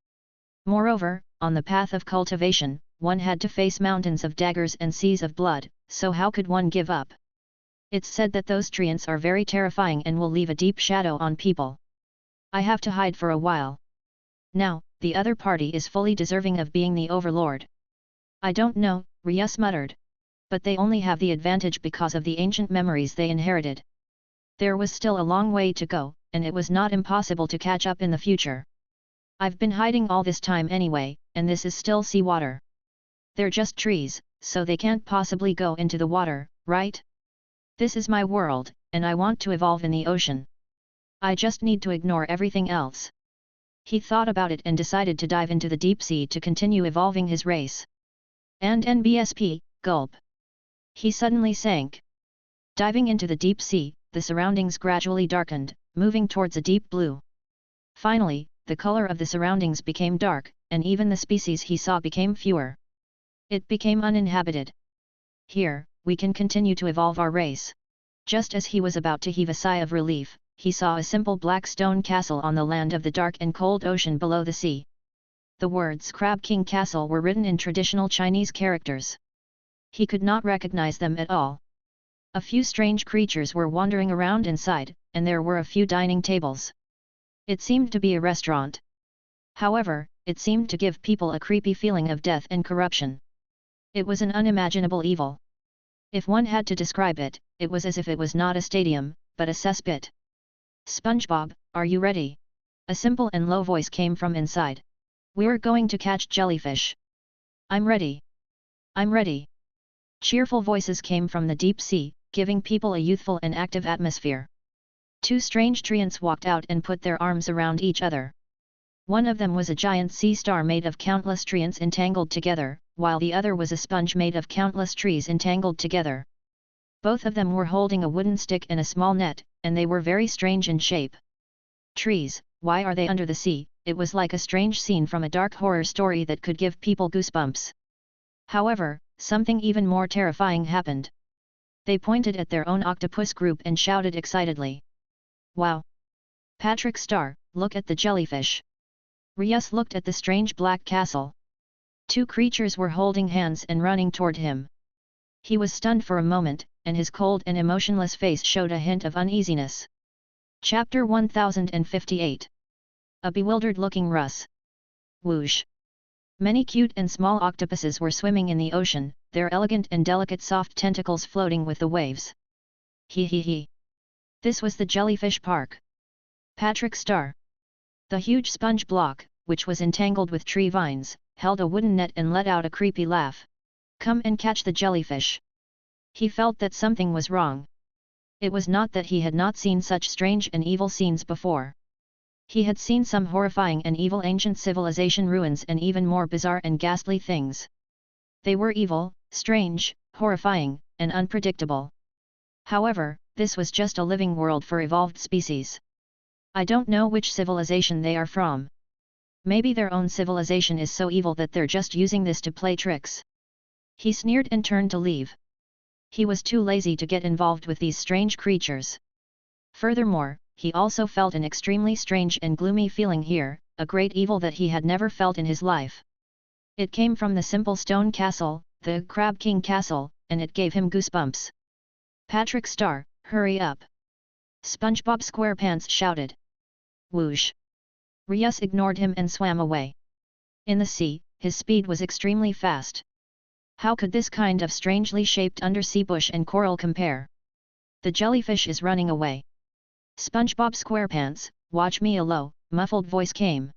Moreover, on the path of cultivation, one had to face mountains of daggers and seas of blood, so how could one give up? It's said that those treants are very terrifying and will leave a deep shadow on people. I have to hide for a while. Now, the other party is fully deserving of being the overlord. I don't know, Ryus muttered. But they only have the advantage because of the ancient memories they inherited. There was still a long way to go, and it was not impossible to catch up in the future. I've been hiding all this time anyway, and this is still seawater. They're just trees, so they can't possibly go into the water, right? This is my world, and I want to evolve in the ocean. I just need to ignore everything else. He thought about it and decided to dive into the deep sea to continue evolving his race. And NBSP, gulp. He suddenly sank. Diving into the deep sea, the surroundings gradually darkened, moving towards a deep blue. Finally, the color of the surroundings became dark, and even the species he saw became fewer. It became uninhabited. Here, we can continue to evolve our race. Just as he was about to heave a sigh of relief, he saw a simple black stone castle on the land of the dark and cold ocean below the sea. The words Crab King Castle were written in traditional Chinese characters. He could not recognize them at all. A few strange creatures were wandering around inside, and there were a few dining tables. It seemed to be a restaurant. However, it seemed to give people a creepy feeling of death and corruption. It was an unimaginable evil. If one had to describe it, it was as if it was not a stadium, but a cesspit. SpongeBob, are you ready? A simple and low voice came from inside. We're going to catch jellyfish. I'm ready. I'm ready. Cheerful voices came from the deep sea, giving people a youthful and active atmosphere. Two strange treants walked out and put their arms around each other. One of them was a giant sea star made of countless treants entangled together, while the other was a sponge made of countless trees entangled together. Both of them were holding a wooden stick and a small net, and they were very strange in shape. Trees, why are they under the sea? It was like a strange scene from a dark horror story that could give people goosebumps. However, something even more terrifying happened. They pointed at their own octopus group and shouted excitedly. Wow! Patrick Star, look at the jellyfish! Ryus looked at the strange black castle. Two creatures were holding hands and running toward him. He was stunned for a moment, and his cold and emotionless face showed a hint of uneasiness. Chapter 1058. A bewildered-looking Russ. Whoosh! Many cute and small octopuses were swimming in the ocean, their elegant and delicate soft tentacles floating with the waves. He he he! This was the jellyfish park. Patrick Star. The huge sponge block, which was entangled with tree vines, held a wooden net and let out a creepy laugh. Come and catch the jellyfish. He felt that something was wrong. It was not that he had not seen such strange and evil scenes before. He had seen some horrifying and evil ancient civilization ruins and even more bizarre and ghastly things. They were evil, strange, horrifying, and unpredictable. However, this was just a living world for evolved species. I don't know which civilization they are from. Maybe their own civilization is so evil that they're just using this to play tricks. He sneered and turned to leave. He was too lazy to get involved with these strange creatures. Furthermore, he also felt an extremely strange and gloomy feeling here, a great evil that he had never felt in his life. It came from the simple stone castle, the Crab King Castle, and it gave him goosebumps. "Patrick Star, hurry up!" SpongeBob SquarePants shouted. Whoosh! Rius ignored him and swam away. In the sea, his speed was extremely fast. How could this kind of strangely shaped undersea bush and coral compare? The jellyfish is running away. "SpongeBob SquarePants, watch me!" A low, muffled voice came.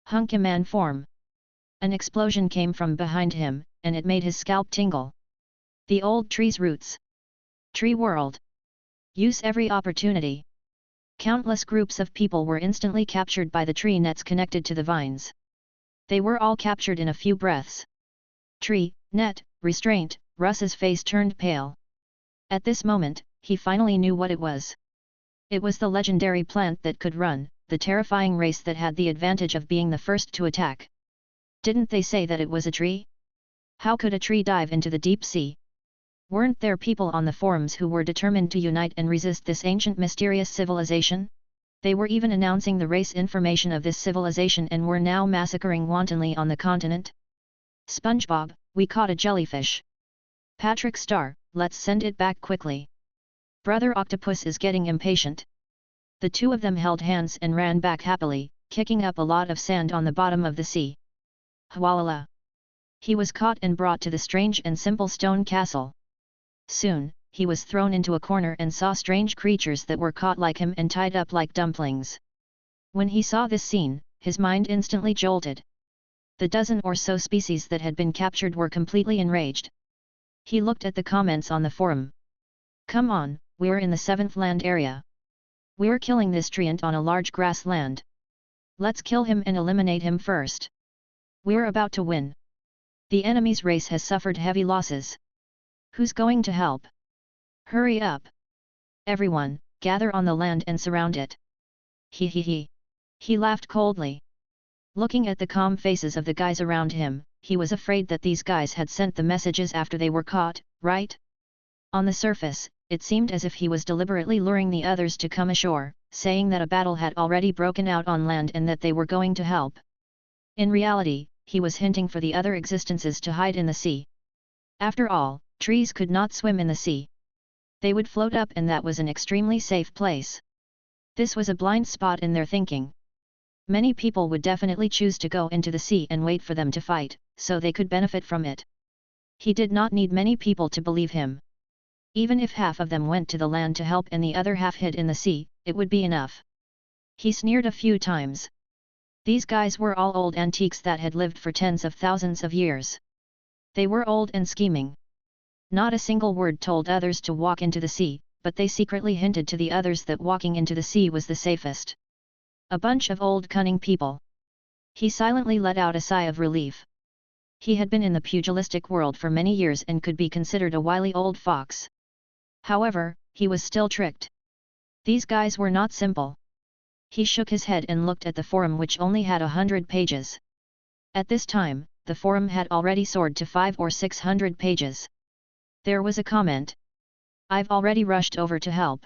"Hunky-man form!" An explosion came from behind him, and it made his scalp tingle. The old tree's roots. Tree world. Use every opportunity. Countless groups of people were instantly captured by the tree nets connected to the vines. They were all captured in a few breaths. Tree, net, restraint, Russ's face turned pale. At this moment, he finally knew what it was. It was the legendary plant that could run, the terrifying race that had the advantage of being the first to attack. Didn't they say that it was a tree? How could a tree dive into the deep sea? Weren't there people on the forums who were determined to unite and resist this ancient mysterious civilization? They were even announcing the race information of this civilization and were now massacring wantonly on the continent. "SpongeBob, we caught a jellyfish. Patrick Star, let's send it back quickly. Brother Octopus is getting impatient." The two of them held hands and ran back happily, kicking up a lot of sand on the bottom of the sea. Hwalala! He was caught and brought to the strange and simple stone castle. Soon, he was thrown into a corner and saw strange creatures that were caught like him and tied up like dumplings. When he saw this scene, his mind instantly jolted. The dozen or so species that had been captured were completely enraged. He looked at the comments on the forum. "Come on, we're in the 7th land area. We're killing this treant on a large grassland. Let's kill him and eliminate him first. We're about to win. The enemy's race has suffered heavy losses. Who's going to help? Hurry up! Everyone, gather on the land and surround it." He. He laughed coldly. Looking at the calm faces of the guys around him, he was afraid that these guys had sent the messages after they were caught, right? On the surface, it seemed as if he was deliberately luring the others to come ashore, saying that a battle had already broken out on land and that they were going to help. In reality, he was hinting for the other existences to hide in the sea. After all, trees could not swim in the sea. They would float up, and that was an extremely safe place. This was a blind spot in their thinking. Many people would definitely choose to go into the sea and wait for them to fight, so they could benefit from it. He did not need many people to believe him. Even if half of them went to the land to help and the other half hid in the sea, it would be enough. He sneered a few times. These guys were all old antiques that had lived for tens of thousands of years. They were old and scheming. Not a single word told others to walk into the sea, but they secretly hinted to the others that walking into the sea was the safest. A bunch of old cunning people. He silently let out a sigh of relief. He had been in the pugilistic world for many years and could be considered a wily old fox. However, he was still tricked. These guys were not simple. He shook his head and looked at the forum, which only had 100 pages. At this time, the forum had already soared to 500 or 600 pages. There was a comment. "I've already rushed over to help."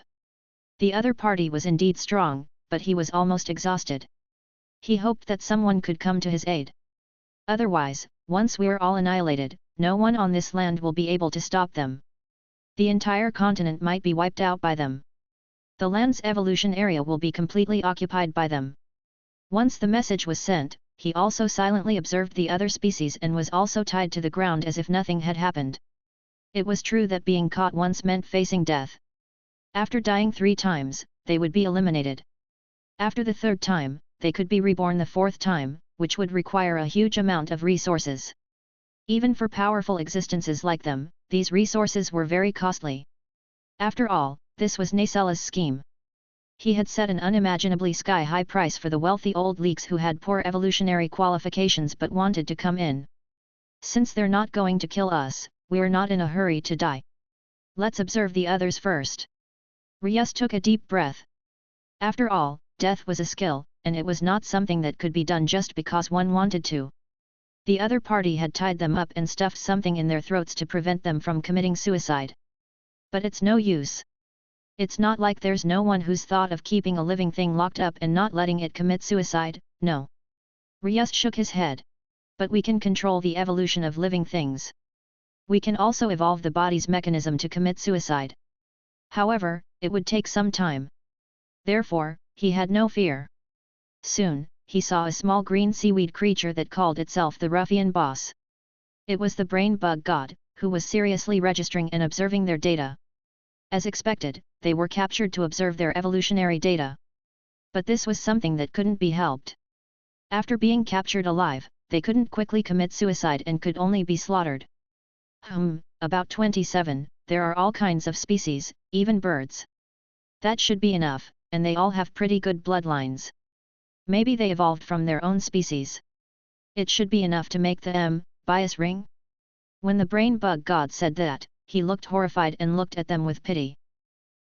The other party was indeed strong, but he was almost exhausted. He hoped that someone could come to his aid. Otherwise, once we're all annihilated, no one on this land will be able to stop them. The entire continent might be wiped out by them. The land's evolution area will be completely occupied by them. Once the message was sent, he also silently observed the other species and was also tied to the ground as if nothing had happened. It was true that being caught once meant facing death. After dying 3 times, they would be eliminated. After the 3rd time, they could be reborn the 4th time, which would require a huge amount of resources. Even for powerful existences like them, these resources were very costly. After all, this was Nacella's scheme. He had set an unimaginably sky-high price for the wealthy old leeks who had poor evolutionary qualifications but wanted to come in. Since they're not going to kill us, we're not in a hurry to die. Let's observe the others first. Rias took a deep breath. After all, death was a skill, and it was not something that could be done just because one wanted to. The other party had tied them up and stuffed something in their throats to prevent them from committing suicide. But it's no use. It's not like there's no one who's thought of keeping a living thing locked up and not letting it commit suicide, no. Rias shook his head. But we can control the evolution of living things. We can also evolve the body's mechanism to commit suicide. However, it would take some time. Therefore, he had no fear. Soon, he saw a small green seaweed creature that called itself the ruffian boss. It was the brain bug god, who was seriously registering and observing their data. As expected, they were captured to observe their evolutionary data. But this was something that couldn't be helped. After being captured alive, they couldn't quickly commit suicide and could only be slaughtered. About 27, there are all kinds of species, even birds. That should be enough, and they all have pretty good bloodlines. Maybe they evolved from their own species. It should be enough to make the bias ring? When the brain bug god said that, he looked horrified and looked at them with pity.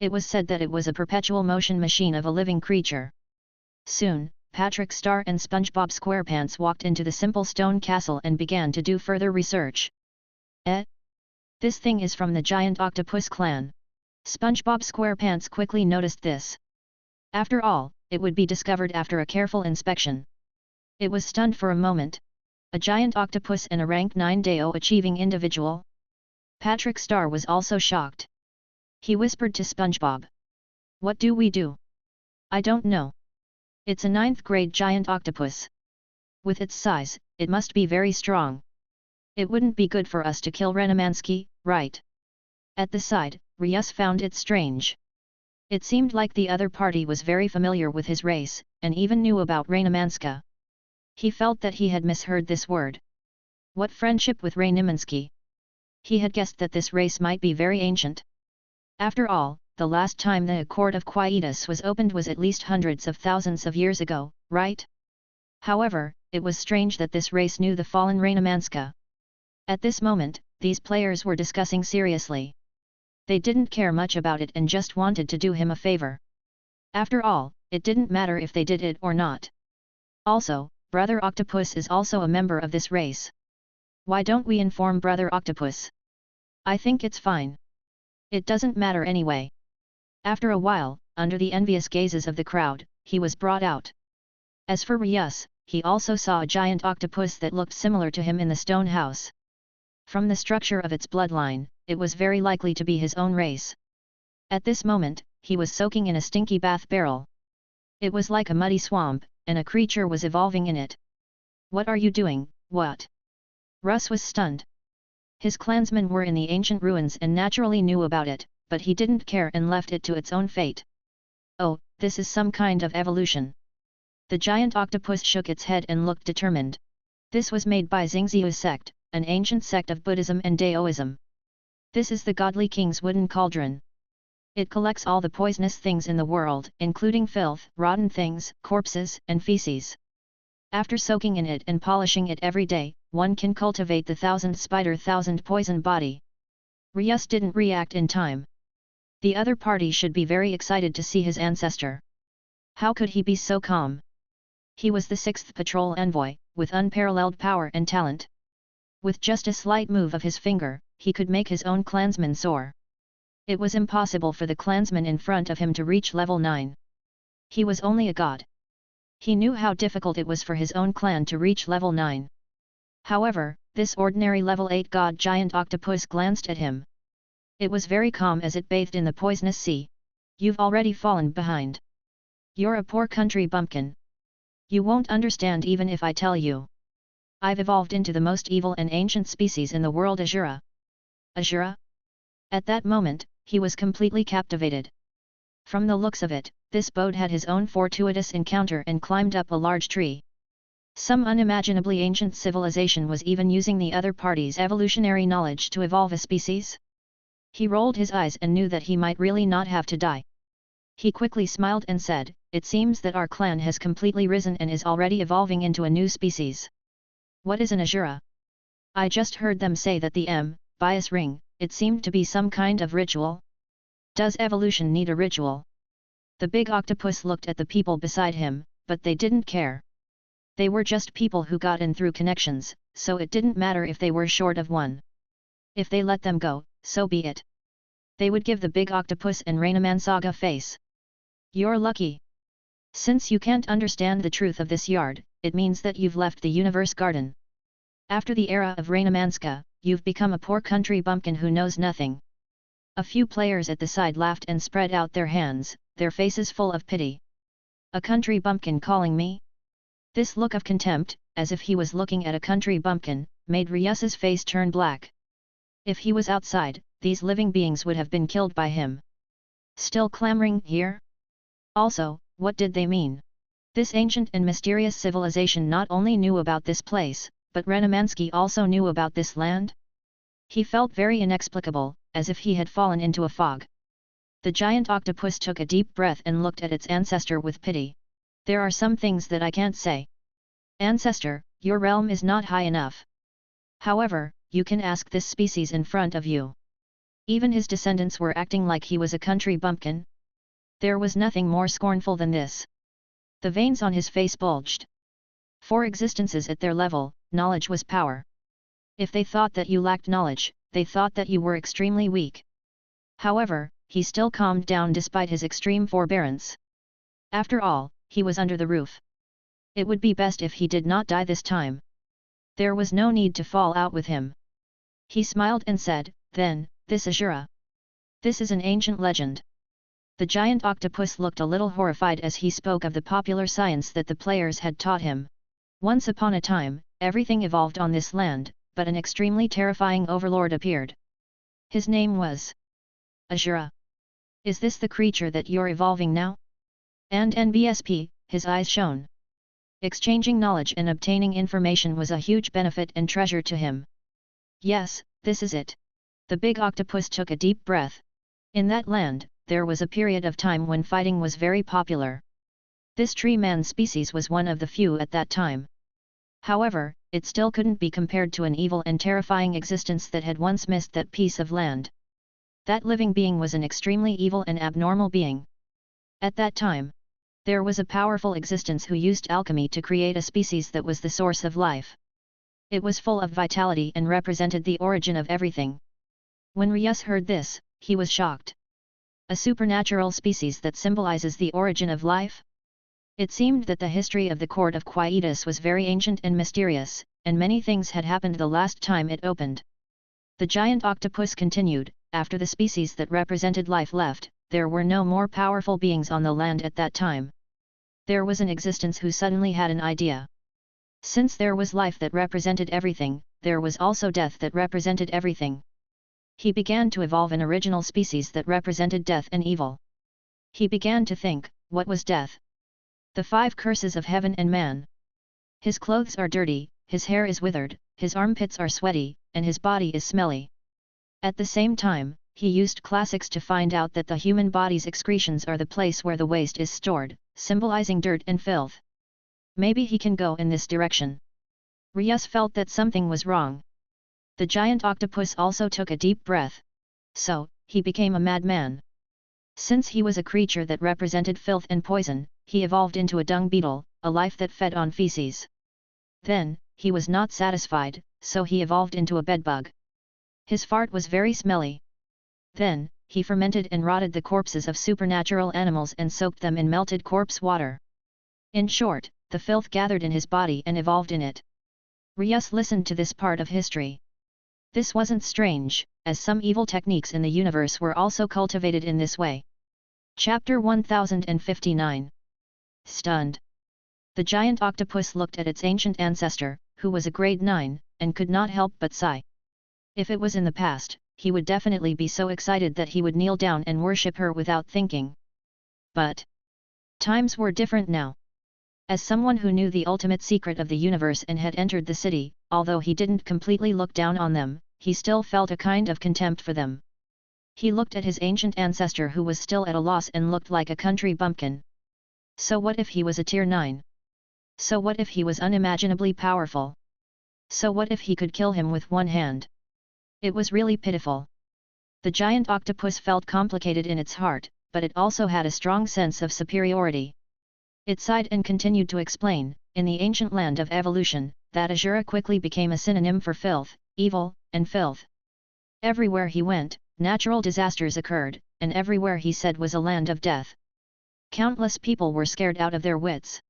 It was said that it was a perpetual motion machine of a living creature. Soon, Patrick Star and SpongeBob SquarePants walked into the simple stone castle and began to do further research. This thing is from the giant octopus clan. SpongeBob SquarePants quickly noticed this. After all, it would be discovered after a careful inspection. It was stunned for a moment. A giant octopus and a rank 9 Deo achieving individual? Patrick Star was also shocked. He whispered to SpongeBob. What do we do? I don't know. It's a 9th grade giant octopus. With its size, it must be very strong. It wouldn't be good for us to kill Renamansky, right? At the side, Rias found it strange. It seemed like the other party was very familiar with his race, and even knew about Renamanska. He felt that he had misheard this word. What friendship with Renamansky? He had guessed that this race might be very ancient. After all, the last time the Accord of Quietus was opened was at least hundreds of thousands of years ago, right? However, it was strange that this race knew the fallen Renamanska. At this moment, these players were discussing seriously. They didn't care much about it and just wanted to do him a favor. After all, it didn't matter if they did it or not. Also, Brother Octopus is also a member of this race. Why don't we inform Brother Octopus? I think it's fine. It doesn't matter anyway. After a while, under the envious gazes of the crowd, he was brought out. As for Rias, he also saw a giant octopus that looked similar to him in the stone house. From the structure of its bloodline, it was very likely to be his own race. At this moment, he was soaking in a stinky bath barrel. It was like a muddy swamp, and a creature was evolving in it. What are you doing, what? Russ was stunned. His clansmen were in the ancient ruins and naturally knew about it, but he didn't care and left it to its own fate. Oh, this is some kind of evolution. The giant octopus shook its head and looked determined. This was made by Xingziu's sect, an ancient sect of Buddhism and Daoism. This is the godly king's wooden cauldron. It collects all the poisonous things in the world, including filth, rotten things, corpses, and feces. After soaking in it and polishing it every day, one can cultivate the 1000 spider 1000 poison body. Rias didn't react in time. The other party should be very excited to see his ancestor. How could he be so calm? He was the 6th patrol envoy, with unparalleled power and talent. With just a slight move of his finger, he could make his own clansmen soar. It was impossible for the clansmen in front of him to reach level 9. He was only a god. He knew how difficult it was for his own clan to reach level 9. However, this ordinary level 8 god giant octopus glanced at him. It was very calm as it bathed in the poisonous sea. You've already fallen behind. You're a poor country bumpkin. You won't understand even if I tell you. I've evolved into the most evil and ancient species in the world, Azura. Azura? At that moment, he was completely captivated. From the looks of it, this Bode had his own fortuitous encounter and climbed up a large tree. Some unimaginably ancient civilization was even using the other party's evolutionary knowledge to evolve a species? He rolled his eyes and knew that he might really not have to die. He quickly smiled and said, "It seems that our clan has completely risen and is already evolving into a new species. What is an Azura? I just heard them say that the bias ring, it seemed to be some kind of ritual. Does evolution need a ritual?" The big octopus looked at the people beside him, but they didn't care. They were just people who got in through connections, so it didn't matter if they were short of one. If they let them go, so be it. They would give the big octopus and Rainaman saga face. "You're lucky. Since you can't understand the truth of this yard, it means that you've left the universe garden. After the era of Rainamanska, you've become a poor country bumpkin who knows nothing." A few players at the side laughed and spread out their hands, their faces full of pity. "A country bumpkin calling me?" This look of contempt, as if he was looking at a country bumpkin, made Ryus's face turn black. If he was outside, these living beings would have been killed by him. Still clamoring here? Also, what did they mean? This ancient and mysterious civilization not only knew about this place, but Renamansky also knew about this land? He felt very inexplicable, as if he had fallen into a fog. The giant octopus took a deep breath and looked at its ancestor with pity. "There are some things that I can't say. Ancestor, your realm is not high enough. However, you can ask this species in front of you." Even his descendants were acting like he was a country bumpkin. There was nothing more scornful than this. The veins on his face bulged. For existences at their level, knowledge was power. If they thought that you lacked knowledge, they thought that you were extremely weak. However, he still calmed down despite his extreme forbearance. After all, he was under the roof. It would be best if he did not die this time. There was no need to fall out with him. He smiled and said, "Then, this Azura. This is an ancient legend." The giant octopus looked a little horrified as he spoke of the popular science that the players had taught him. Once upon a time, everything evolved on this land, but an extremely terrifying overlord appeared. His name was Azura. Is this the creature that you're evolving now? And NBSP, his eyes shone. Exchanging knowledge and obtaining information was a huge benefit and treasure to him. "Yes, this is it." The big octopus took a deep breath. In that land, there was a period of time when fighting was very popular. This tree man species was one of the few at that time. However, it still couldn't be compared to an evil and terrifying existence that had once missed that piece of land. That living being was an extremely evil and abnormal being. At that time, there was a powerful existence who used alchemy to create a species that was the source of life. It was full of vitality and represented the origin of everything. When Ryus heard this, he was shocked. A supernatural species that symbolizes the origin of life? It seemed that the history of the court of Quietus was very ancient and mysterious, and many things had happened the last time it opened. The giant octopus continued, "After the species that represented life left, there were no more powerful beings on the land at that time. There was an existence who suddenly had an idea. Since there was life that represented everything, there was also death that represented everything. He began to evolve an original species that represented death and evil. He began to think, what was death? The 5 curses of heaven and man. His clothes are dirty, his hair is withered, his armpits are sweaty, and his body is smelly. At the same time, he used classics to find out that the human body's excretions are the place where the waste is stored, symbolizing dirt and filth. Maybe he can go in this direction." Ryus felt that something was wrong. The giant octopus also took a deep breath. So, he became a madman. Since he was a creature that represented filth and poison, he evolved into a dung beetle, a life that fed on feces. Then, he was not satisfied, so he evolved into a bedbug. His fart was very smelly. Then, he fermented and rotted the corpses of supernatural animals and soaked them in melted corpse water. In short, the filth gathered in his body and evolved in it. Ryus listened to this part of history. This wasn't strange, as some evil techniques in the universe were also cultivated in this way. Chapter 1059. Stunned. The giant octopus looked at its ancient ancestor, who was a grade 9, and could not help but sigh. If it was in the past, he would definitely be so excited that he would kneel down and worship her without thinking. But times were different now. As someone who knew the ultimate secret of the universe and had entered the city, although he didn't completely look down on them, he still felt a kind of contempt for them. He looked at his ancient ancestor who was still at a loss and looked like a country bumpkin. So what if he was a tier 9? So what if he was unimaginably powerful? So what if he could kill him with one hand? It was really pitiful. The giant octopus felt complicated in its heart, but it also had a strong sense of superiority. It sighed and continued to explain, in the ancient land of evolution, that Azura quickly became a synonym for filth, evil, and filth. Everywhere he went, natural disasters occurred, and everywhere he said was a land of death. Countless people were scared out of their wits.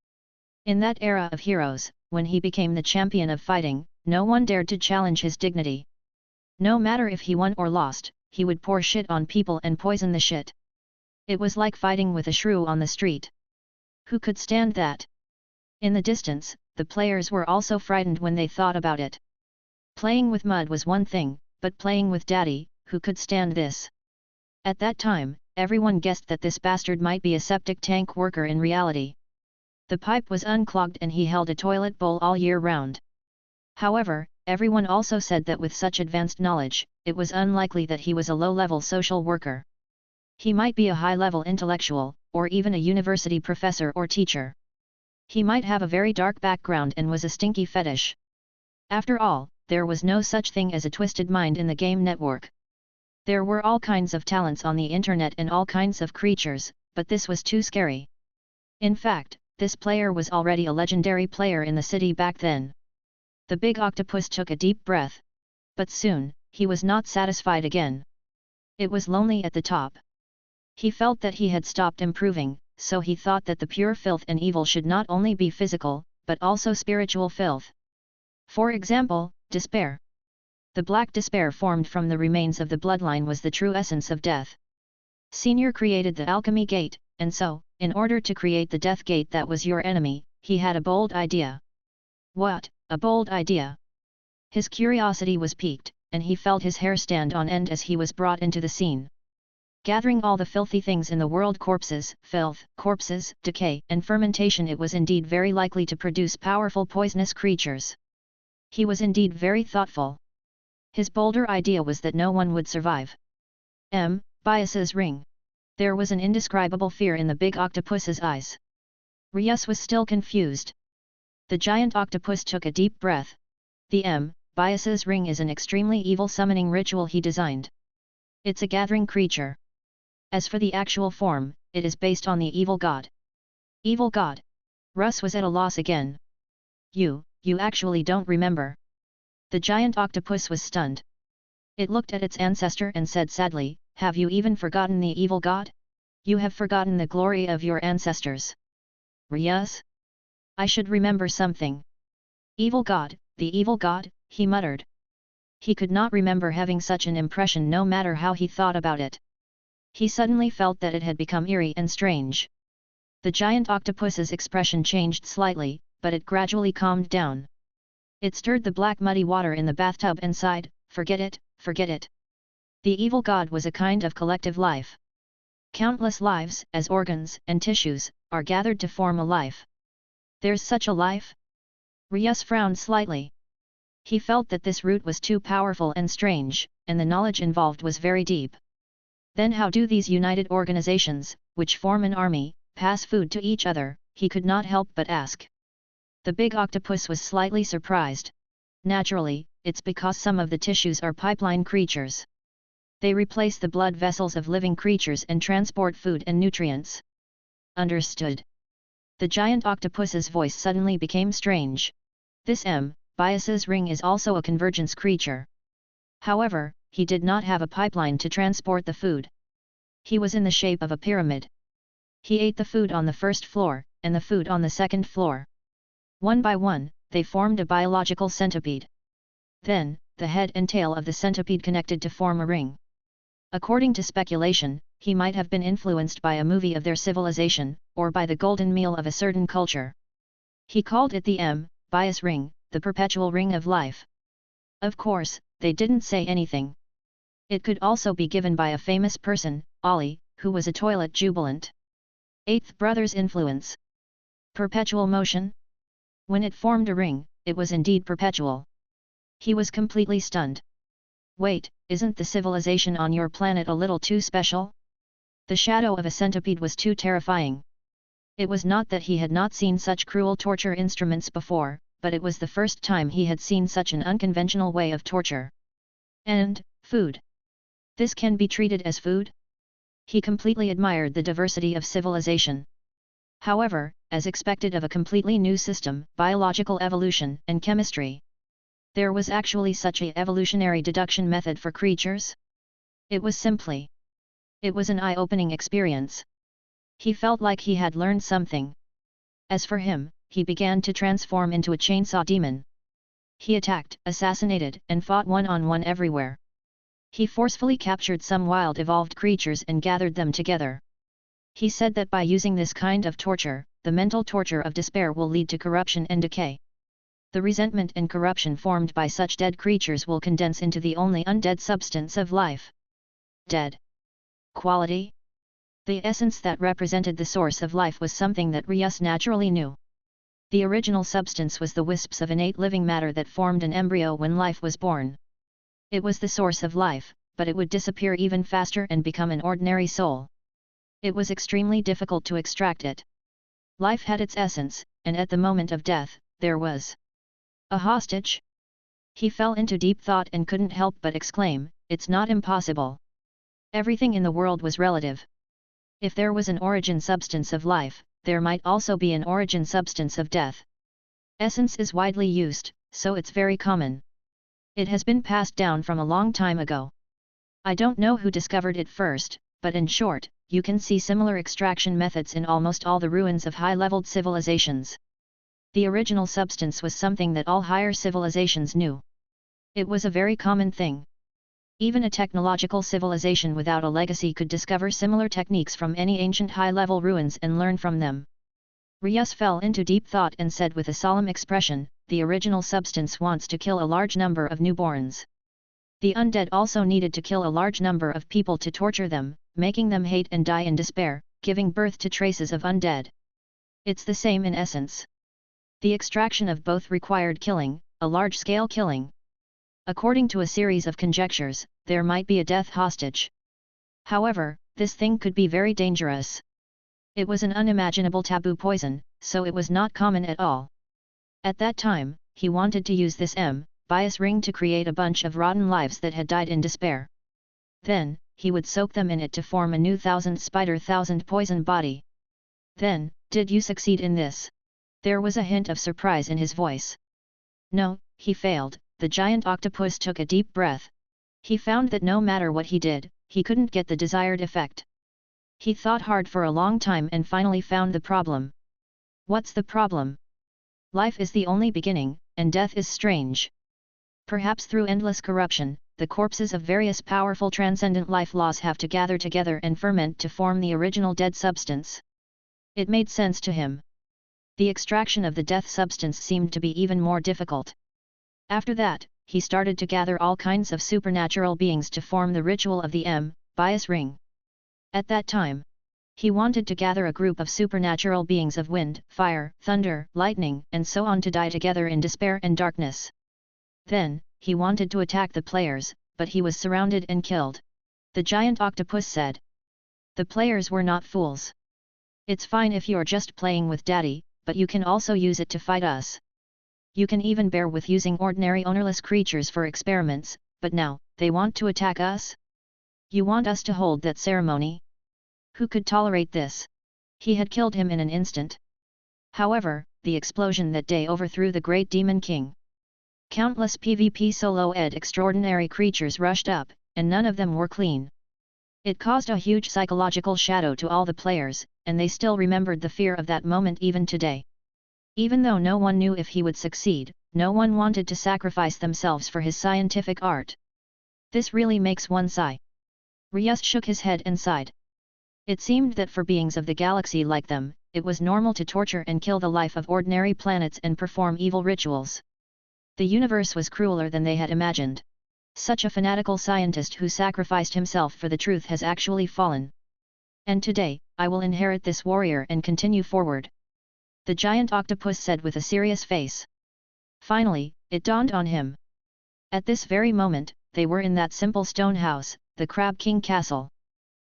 In that era of heroes, when he became the champion of fighting, no one dared to challenge his dignity. No matter if he won or lost, he would pour shit on people and poison the shit. It was like fighting with a shrew on the street. Who could stand that? In the distance, the players were also frightened when they thought about it. Playing with mud was one thing, but playing with Daddy, who could stand this? At that time, everyone guessed that this bastard might be a septic tank worker in reality. The pipe was unclogged and he held a toilet bowl all year round. However, everyone also said that with such advanced knowledge, it was unlikely that he was a low-level social worker. He might be a high-level intellectual, or even a university professor or teacher. He might have a very dark background and was a stinky fetish. After all, there was no such thing as a twisted mind in the game network. There were all kinds of talents on the internet and all kinds of creatures, but this was too scary. In fact, this player was already a legendary player in the city back then. The big octopus took a deep breath. But soon, he was not satisfied again. It was lonely at the top. He felt that he had stopped improving, so he thought that the pure filth and evil should not only be physical, but also spiritual filth. For example, despair. The black despair formed from the remains of the bloodline was the true essence of death. Senior created the alchemy gate, and so, in order to create the death gate that was your enemy, he had a bold idea. What, a bold idea? His curiosity was piqued, and he felt his hair stand on end as he was brought into the scene. Gathering all the filthy things in the world, corpses, filth, corpses, decay, and fermentation, it was indeed very likely to produce powerful poisonous creatures. He was indeed very thoughtful. His bolder idea was that no one would survive. Bias's ring. There was an indescribable fear in the big octopus's eyes. Rius was still confused. The giant octopus took a deep breath. The Bias's ring is an extremely evil summoning ritual he designed. It's a gathering creature. As for the actual form, it is based on the evil god. Evil god? Russ was at a loss again. You actually don't remember. The giant octopus was stunned. It looked at its ancestor and said sadly, "Have you even forgotten the evil god? You have forgotten the glory of your ancestors." Rius? I should remember something. Evil god, the evil god, he muttered. He could not remember having such an impression no matter how he thought about it. He suddenly felt that it had become eerie and strange. The giant octopus's expression changed slightly, but it gradually calmed down. It stirred the black muddy water in the bathtub and sighed, "Forget it, forget it." The evil god was a kind of collective life. Countless lives, as organs and tissues, are gathered to form a life. There's such a life? Rius frowned slightly. He felt that this root was too powerful and strange, and the knowledge involved was very deep. Then how do these united organizations, which form an army, pass food to each other? He could not help but ask. The big octopus was slightly surprised. Naturally, it's because some of the tissues are pipeline creatures. They replace the blood vessels of living creatures and transport food and nutrients. Understood. The giant octopus's voice suddenly became strange. This Bias's ring is also a convergence creature. However, he did not have a pipeline to transport the food. He was in the shape of a pyramid. He ate the food on the first floor, and the food on the second floor. One by one, they formed a biological centipede. Then, the head and tail of the centipede connected to form a ring. According to speculation, he might have been influenced by a movie of their civilization, or by the golden meal of a certain culture. He called it the Bias ring, the perpetual ring of life. Of course, they didn't say anything. It could also be given by a famous person, Ollie, who was a toilet jubilant. Eighth brother's influence. Perpetual motion? When it formed a ring, it was indeed perpetual. He was completely stunned. Wait, isn't the civilization on your planet a little too special? The shadow of a centipede was too terrifying. It was not that he had not seen such cruel torture instruments before, but it was the first time he had seen such an unconventional way of torture. And, food. This can be treated as food? He completely admired the diversity of civilization. However, as expected of a completely new system, biological evolution and chemistry, there was actually such a evolutionary deduction method for creatures? It was an eye-opening experience. He felt like he had learned something. As for him, he began to transform into a chainsaw demon. He attacked, assassinated, and fought one-on-one everywhere. He forcefully captured some wild evolved creatures and gathered them together. He said that by using this kind of torture, the mental torture of despair will lead to corruption and decay. The resentment and corruption formed by such dead creatures will condense into the only undead substance of life. Dead. Quality? The essence that represented the source of life was something that Rius naturally knew. The original substance was the wisps of innate living matter that formed an embryo when life was born. It was the source of life, but it would disappear even faster and become an ordinary soul. It was extremely difficult to extract it. Life had its essence, and at the moment of death, there was a hostage? He fell into deep thought and couldn't help but exclaim, "It's not impossible." Everything in the world was relative. If there was an origin substance of life, there might also be an origin substance of death. Essence is widely used, so it's very common. It has been passed down from a long time ago. I don't know who discovered it first, but in short, you can see similar extraction methods in almost all the ruins of high-leveled civilizations. The original substance was something that all higher civilizations knew. It was a very common thing. Even a technological civilization without a legacy could discover similar techniques from any ancient high-level ruins and learn from them. Rius fell into deep thought and said with a solemn expression, "The original substance wants to kill a large number of newborns. The undead also needed to kill a large number of people to torture them, making them hate and die in despair, giving birth to traces of undead. It's the same in essence. The extraction of both required killing, a large-scale killing. According to a series of conjectures, there might be a death hostage. However, this thing could be very dangerous. It was an unimaginable taboo poison, so it was not common at all. At that time, he wanted to use this bias ring to create a bunch of rotten lives that had died in despair. Then, he would soak them in it to form a new thousand poison body. Then, did you succeed in this?" There was a hint of surprise in his voice. "No, he failed." The giant octopus took a deep breath. He found that no matter what he did, he couldn't get the desired effect. He thought hard for a long time and finally found the problem. What's the problem? Life is the only beginning, and death is strange. Perhaps through endless corruption, the corpses of various powerful transcendent life laws have to gather together and ferment to form the original dead substance. It made sense to him. The extraction of the death substance seemed to be even more difficult. After that, he started to gather all kinds of supernatural beings to form the ritual of the bias ring. At that time, he wanted to gather a group of supernatural beings of wind, fire, thunder, lightning, and so on to die together in despair and darkness. Then, he wanted to attack the players, but he was surrounded and killed. The giant octopus said. The players were not fools. "It's fine if you're just playing with Daddy, but you can also use it to fight us. You can even bear with using ordinary ownerless creatures for experiments, but now, they want to attack us? You want us to hold that ceremony? Who could tolerate this?" He had killed him in an instant. However, the explosion that day overthrew the great Demon King. Countless PvP solo-ed extraordinary creatures rushed up, and none of them were clean. It caused a huge psychological shadow to all the players, and they still remembered the fear of that moment even today. Even though no one knew if he would succeed, no one wanted to sacrifice themselves for his scientific art. This really makes one sigh. Rius shook his head and sighed. It seemed that for beings of the galaxy like them, it was normal to torture and kill the life of ordinary planets and perform evil rituals. The universe was crueler than they had imagined. Such a fanatical scientist who sacrificed himself for the truth has actually fallen. And today, I will inherit this warrior and continue forward. The giant octopus said with a serious face. Finally, it dawned on him. At this very moment, they were in that simple stone house, the Crab King Castle.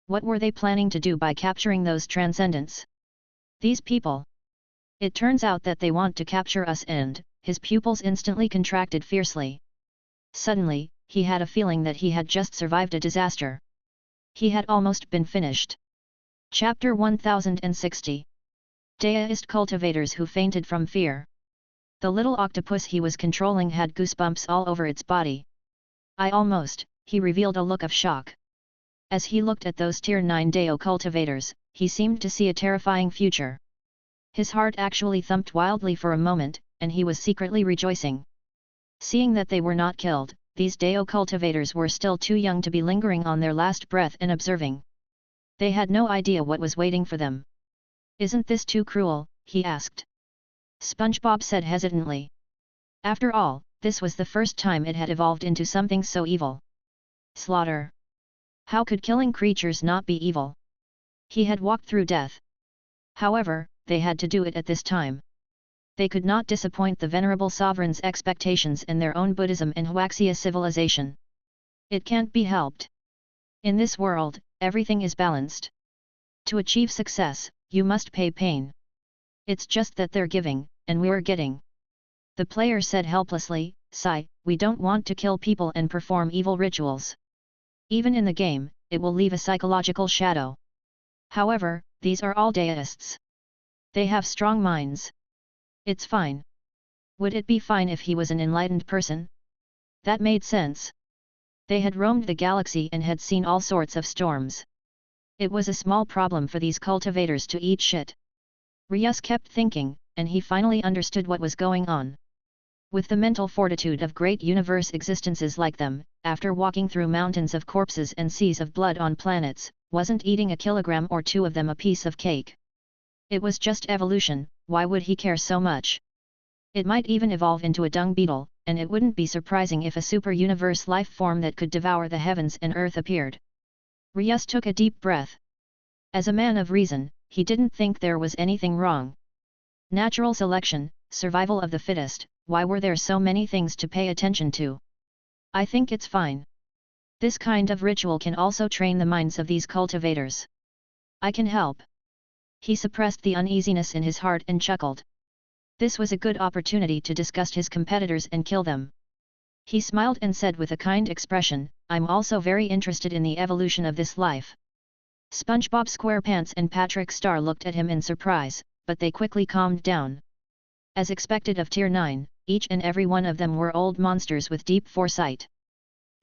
What were they planning to do by capturing those transcendents? These people. It turns out that they want to capture us and, his pupils instantly contracted fiercely. Suddenly, he had a feeling that he had just survived a disaster. He had almost been finished. Chapter 1060. Deist cultivators who fainted from fear. The little octopus he was controlling had goosebumps all over its body. He revealed a look of shock. As he looked at those Tier 9 Deo cultivators, he seemed to see a terrifying future. His heart actually thumped wildly for a moment, and he was secretly rejoicing. Seeing that they were not killed, these Deo cultivators were still too young to be lingering on their last breath and observing. They had no idea what was waiting for them. "Isn't this too cruel?" he asked. SpongeBob said hesitantly. After all, this was the first time it had evolved into something so evil. Slaughter. How could killing creatures not be evil? He had walked through death. However, they had to do it at this time. They could not disappoint the venerable sovereign's expectations in their own Buddhism and Huaxia civilization. It can't be helped. In this world, everything is balanced. To achieve success, you must pay pain. It's just that they're giving, and we're getting. The player said helplessly, "Sigh, we don't want to kill people and perform evil rituals. Even in the game, it will leave a psychological shadow. However, these are all deists. They have strong minds. It's fine." Would it be fine if he was an enlightened person? That made sense. They had roamed the galaxy and had seen all sorts of storms. It was a small problem for these cultivators to eat shit. Ryus kept thinking, and he finally understood what was going on. With the mental fortitude of great universe existences like them, after walking through mountains of corpses and seas of blood on planets, wasn't eating a kilogram or two of them a piece of cake. It was just evolution, why would he care so much? It might even evolve into a dung beetle, and it wouldn't be surprising if a super-universe life form that could devour the heavens and earth appeared. Ryus took a deep breath. As a man of reason, he didn't think there was anything wrong. Natural selection, survival of the fittest, why were there so many things to pay attention to? I think it's fine. This kind of ritual can also train the minds of these cultivators. I can help. He suppressed the uneasiness in his heart and chuckled. This was a good opportunity to disgust his competitors and kill them. He smiled and said with a kind expression, "I'm also very interested in the evolution of this life." SpongeBob SquarePants and Patrick Star looked at him in surprise, but they quickly calmed down. As expected of Tier 9, each and every one of them were old monsters with deep foresight.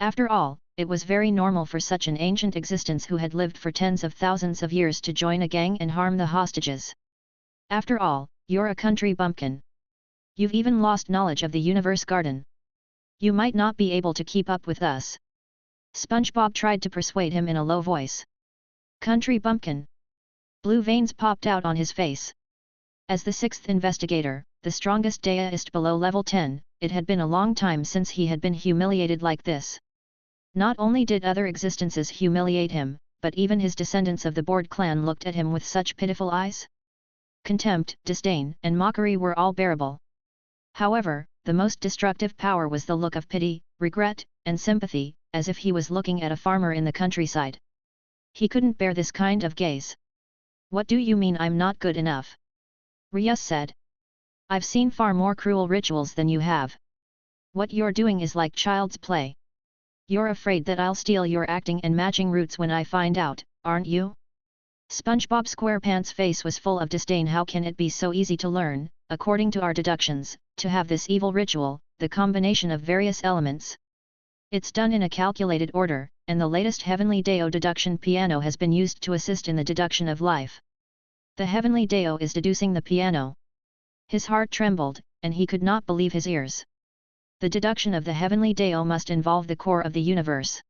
After all, it was very normal for such an ancient existence who had lived for tens of thousands of years to join a gang and harm the hostages. After all, you're a country bumpkin. You've even lost knowledge of the universe garden. You might not be able to keep up with us. SpongeBob tried to persuade him in a low voice. Country bumpkin. Blue veins popped out on his face. As the sixth investigator, the strongest deist below level 10, it had been a long time since he had been humiliated like this. Not only did other existences humiliate him, but even his descendants of the Board clan looked at him with such pitiful eyes. Contempt, disdain, and mockery were all bearable. However, the most destructive power was the look of pity, regret, and sympathy, as if he was looking at a farmer in the countryside. He couldn't bear this kind of gaze. "What do you mean I'm not good enough?" Ryus said. "I've seen far more cruel rituals than you have. What you're doing is like child's play. You're afraid that I'll steal your acting and matching roots when I find out, aren't you?" SpongeBob SquarePants' face was full of disdain. "How can it be so easy to learn, according to our deductions, to have this evil ritual, the combination of various elements? It's done in a calculated order, and the latest Heavenly Deo deduction piano has been used to assist in the deduction of life. The Heavenly Deo is deducing the piano." His heart trembled, and he could not believe his ears. The deduction of the Heavenly Deo must involve the core of the universe.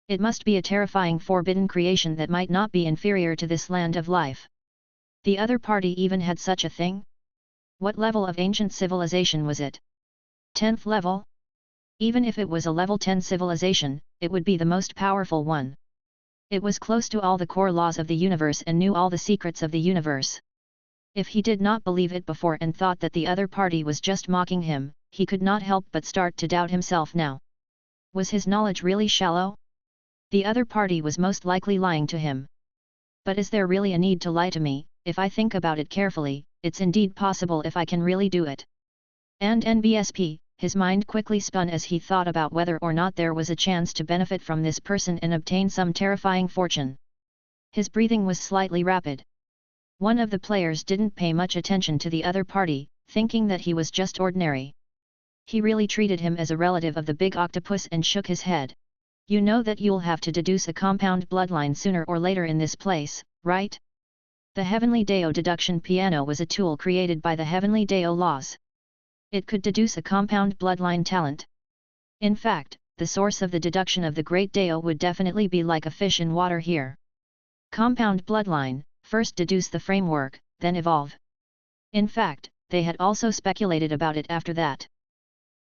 It must be a terrifying forbidden creation that might not be inferior to this land of life. The other party even had such a thing? What level of ancient civilization was it? 10th level? Even if it was a level 10 civilization, it would be the most powerful one. It was close to all the core laws of the universe and knew all the secrets of the universe. If he did not believe it before and thought that the other party was just mocking him, he could not help but start to doubt himself now. Was his knowledge really shallow? The other party was most likely lying to him. But is there really a need to lie to me? If I think about it carefully, it's indeed possible if I can really do it. And NBSP, his mind quickly spun as he thought about whether or not there was a chance to benefit from this person and obtain some terrifying fortune. His breathing was slightly rapid. One of the players didn't pay much attention to the other party, thinking that he was just ordinary. He really treated him as a relative of the big octopus and shook his head. You know that you'll have to deduce a compound bloodline sooner or later in this place, right? The Heavenly Deo deduction piano was a tool created by the Heavenly Deo laws. It could deduce a compound bloodline talent. In fact, the source of the deduction of the Great Deo would definitely be like a fish in water here. Compound bloodline, first deduce the framework, then evolve. In fact, they had also speculated about it after that.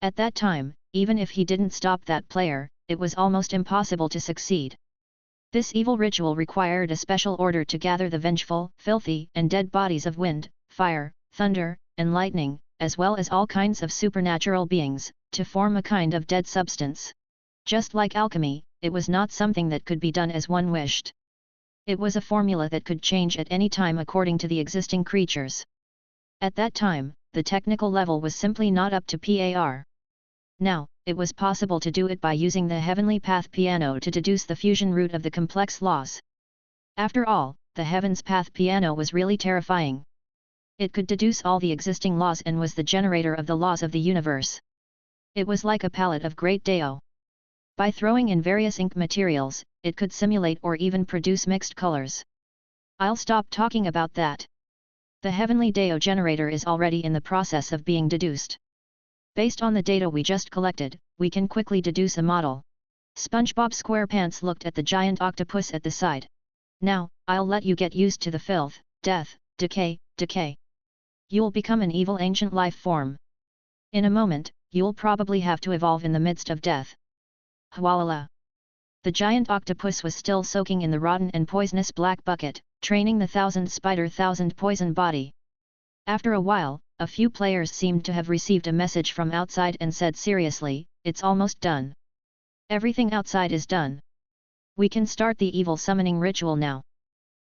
At that time, even if he didn't stop that player, it was almost impossible to succeed. This evil ritual required a special order to gather the vengeful, filthy, and dead bodies of wind, fire, thunder, and lightning, as well as all kinds of supernatural beings, to form a kind of dead substance. Just like alchemy, it was not something that could be done as one wished. It was a formula that could change at any time according to the existing creatures. At that time, the technical level was simply not up to par. Now, it was possible to do it by using the Heavenly Path piano to deduce the fusion root of the complex laws. After all, the Heaven's Path piano was really terrifying. It could deduce all the existing laws and was the generator of the laws of the universe. It was like a palette of Great Deo. By throwing in various ink materials, it could simulate or even produce mixed colors. I'll stop talking about that. The Heavenly Deo generator is already in the process of being deduced. Based on the data we just collected, we can quickly deduce a model. SpongeBob SquarePants looked at the giant octopus at the side. Now, I'll let you get used to the filth, death, decay. You'll become an evil ancient life form. In a moment, you'll probably have to evolve in the midst of death. Hwalala. The giant octopus was still soaking in the rotten and poisonous black bucket, training the thousand poison body. After a while, a few players seemed to have received a message from outside and said seriously, "It's almost done. Everything outside is done. We can start the evil summoning ritual now."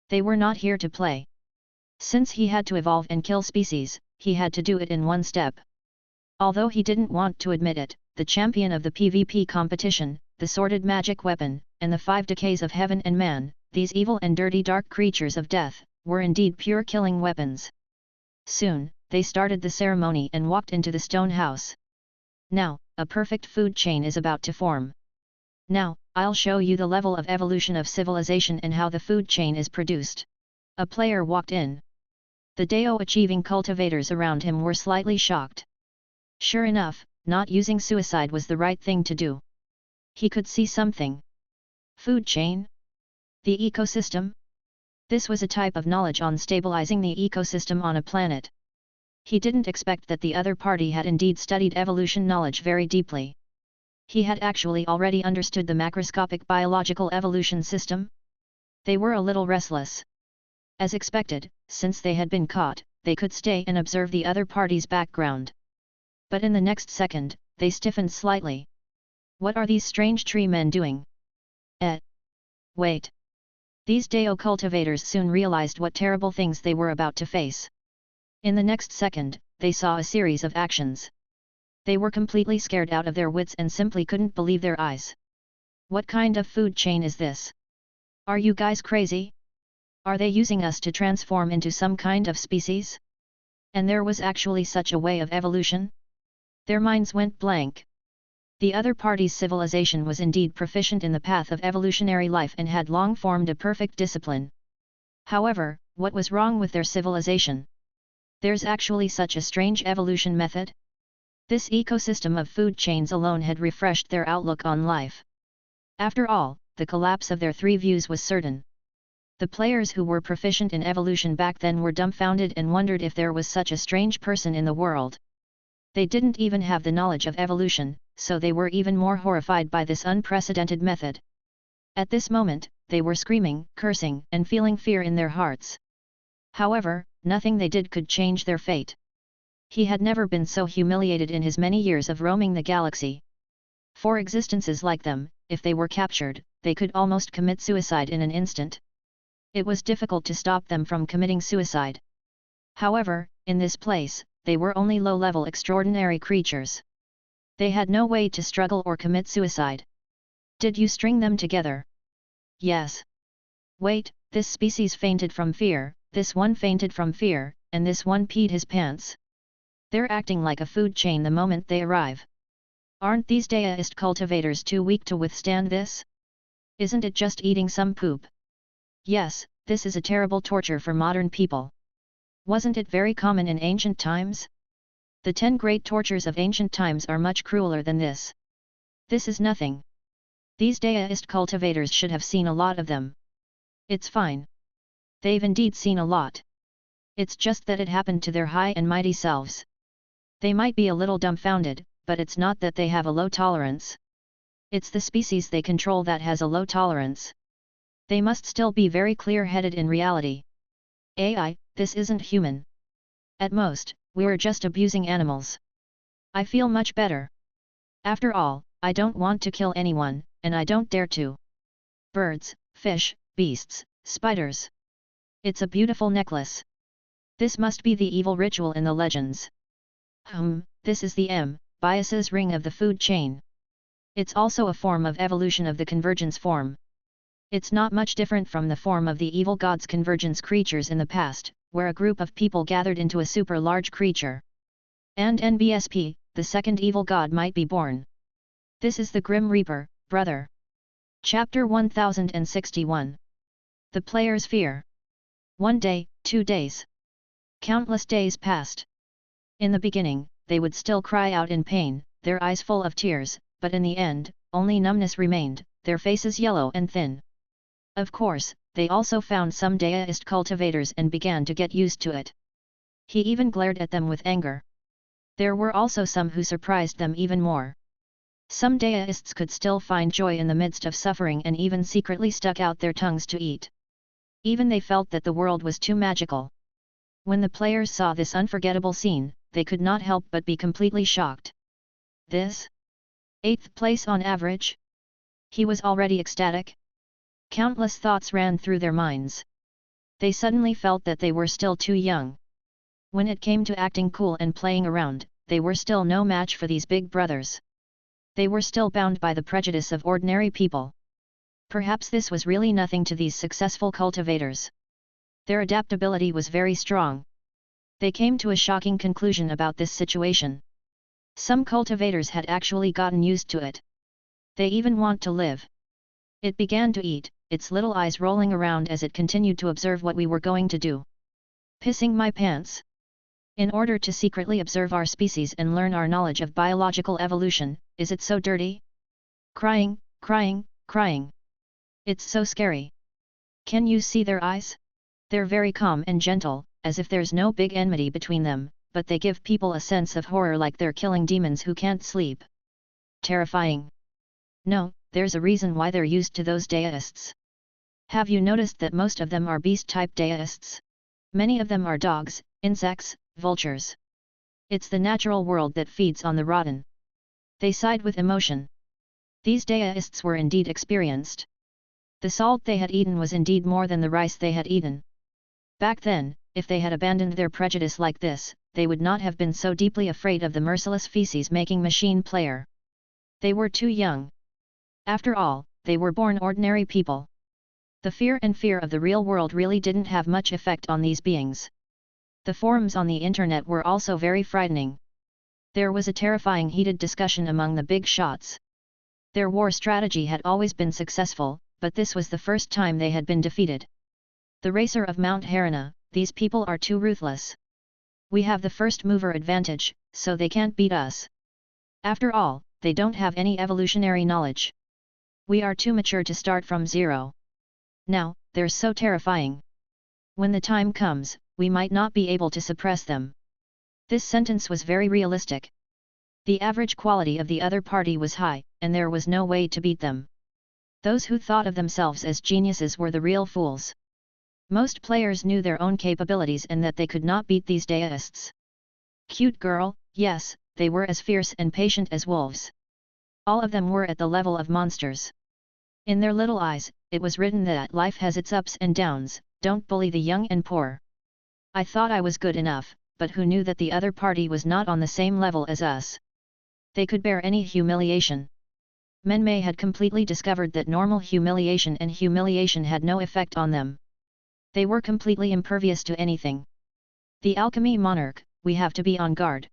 They were not here to play. Since he had to evolve and kill species, he had to do it in one step. Although he didn't want to admit it, the champion of the PvP competition, the sordid magic weapon, and the 5 decays of heaven and man, these evil and dirty dark creatures of death, were indeed pure killing weapons. Soon, they started the ceremony and walked into the stone house. Now, a perfect food chain is about to form. Now, I'll show you the level of evolution of civilization and how the food chain is produced. A player walked in. The Deo-achieving cultivators around him were slightly shocked. Sure enough, not using suicide was the right thing to do. He could see something. Food chain? The ecosystem? This was a type of knowledge on stabilizing the ecosystem on a planet. He didn't expect that the other party had indeed studied evolution knowledge very deeply. He had actually already understood the macroscopic biological evolution system. They were a little restless. As expected, since they had been caught, they could stay and observe the other party's background. But in the next second, they stiffened slightly. What are these strange tree men doing? Wait. These Deo cultivators soon realized what terrible things they were about to face. In the next second, they saw a series of actions. They were completely scared out of their wits and simply couldn't believe their eyes. What kind of food chain is this? Are you guys crazy? Are they using us to transform into some kind of species? And there was actually such a way of evolution? Their minds went blank. The other party's civilization was indeed proficient in the path of evolutionary life and had long formed a perfect discipline. However, what was wrong with their civilization? There's actually such a strange evolution method? This ecosystem of food chains alone had refreshed their outlook on life. After all, the collapse of their 3 views was certain. The players who were proficient in evolution back then were dumbfounded and wondered if there was such a strange person in the world. They didn't even have the knowledge of evolution, so they were even more horrified by this unprecedented method. At this moment, they were screaming, cursing, and feeling fear in their hearts. However, nothing they did could change their fate. He had never been so humiliated in his many years of roaming the galaxy. For existences like them, if they were captured, they could almost commit suicide in an instant. It was difficult to stop them from committing suicide. However, in this place, they were only low-level extraordinary creatures. They had no way to struggle or commit suicide. Did you string them together? Yes. Wait, this species fainted from fear, this one fainted from fear, and this one peed his pants. They're acting like a food chain the moment they arrive. Aren't these deist cultivators too weak to withstand this? Isn't it just eating some poop? Yes, this is a terrible torture for modern people. Wasn't it very common in ancient times? The 10 great tortures of ancient times are much crueler than this. This is nothing. These deist cultivators should have seen a lot of them. It's fine. They've indeed seen a lot. It's just that it happened to their high and mighty selves. They might be a little dumbfounded, but it's not that they have a low tolerance. It's the species they control that has a low tolerance. They must still be very clear-headed in reality. AI, this isn't human. At most, we're just abusing animals. I feel much better. After all, I don't want to kill anyone, and I don't dare to. Birds, fish, beasts, spiders. It's a beautiful necklace. This must be the evil ritual in the legends. This is the bias's ring of the food chain. It's also a form of evolution of the convergence form. It's not much different from the form of the evil god's convergence creatures in the past, where a group of people gathered into a super large creature. And NBSP, the second evil god might be born. This is the Grim Reaper, brother. Chapter 1061. The Player's Fear. 1 day, 2 days. Countless days passed. In the beginning, they would still cry out in pain, their eyes full of tears, but in the end, only numbness remained, their faces yellow and thin. Of course, they also found some deist cultivators and began to get used to it. He even glared at them with anger. There were also some who surprised them even more. Some deists could still find joy in the midst of suffering and even secretly stuck out their tongues to eat. Even they felt that the world was too magical. When the players saw this unforgettable scene, they could not help but be completely shocked. This? 8th place on average? He was already ecstatic? Countless thoughts ran through their minds. They suddenly felt that they were still too young. When it came to acting cool and playing around, they were still no match for these big brothers. They were still bound by the prejudice of ordinary people. Perhaps this was really nothing to these successful cultivators. Their adaptability was very strong. They came to a shocking conclusion about this situation. Some cultivators had actually gotten used to it. They even want to live. It began to eat, its little eyes rolling around as it continued to observe what we were going to do. Pissing my pants. In order to secretly observe our species and learn our knowledge of biological evolution, is it so dirty? Crying, crying, crying. It's so scary. Can you see their eyes? They're very calm and gentle, as if there's no big enmity between them, but they give people a sense of horror like they're killing demons who can't sleep. Terrifying. No, there's a reason why they're used to those deists. Have you noticed that most of them are beast-type deists? Many of them are dogs, insects, vultures. It's the natural world that feeds on the rotten. They sighed with emotion. These deists were indeed experienced. The salt they had eaten was indeed more than the rice they had eaten. Back then, if they had abandoned their prejudice like this, they would not have been so deeply afraid of the merciless feces-making machine player. They were too young. After all, they were born ordinary people. The fear of the real world really didn't have much effect on these beings. The forums on the internet were also very frightening. There was a terrifying heated discussion among the big shots. Their war strategy had always been successful, but this was the first time they had been defeated. The racer of Mount Harana, these people are too ruthless. We have the first mover advantage, so they can't beat us. After all, they don't have any evolutionary knowledge. We are too mature to start from zero. Now, they're so terrifying. When the time comes, we might not be able to suppress them. This sentence was very realistic. The average quality of the other party was high, and there was no way to beat them. Those who thought of themselves as geniuses were the real fools. Most players knew their own capabilities and that they could not beat these deists. Cute girl, yes, they were as fierce and patient as wolves. All of them were at the level of monsters. In their little eyes, it was written that life has its ups and downs, don't bully the young and poor. I thought I was good enough, but who knew that the other party was not on the same level as us? They could bear any humiliation. Menmei had completely discovered that normal humiliation and humiliation had no effect on them. They were completely impervious to anything. The alchemy monarch, we have to be on guard.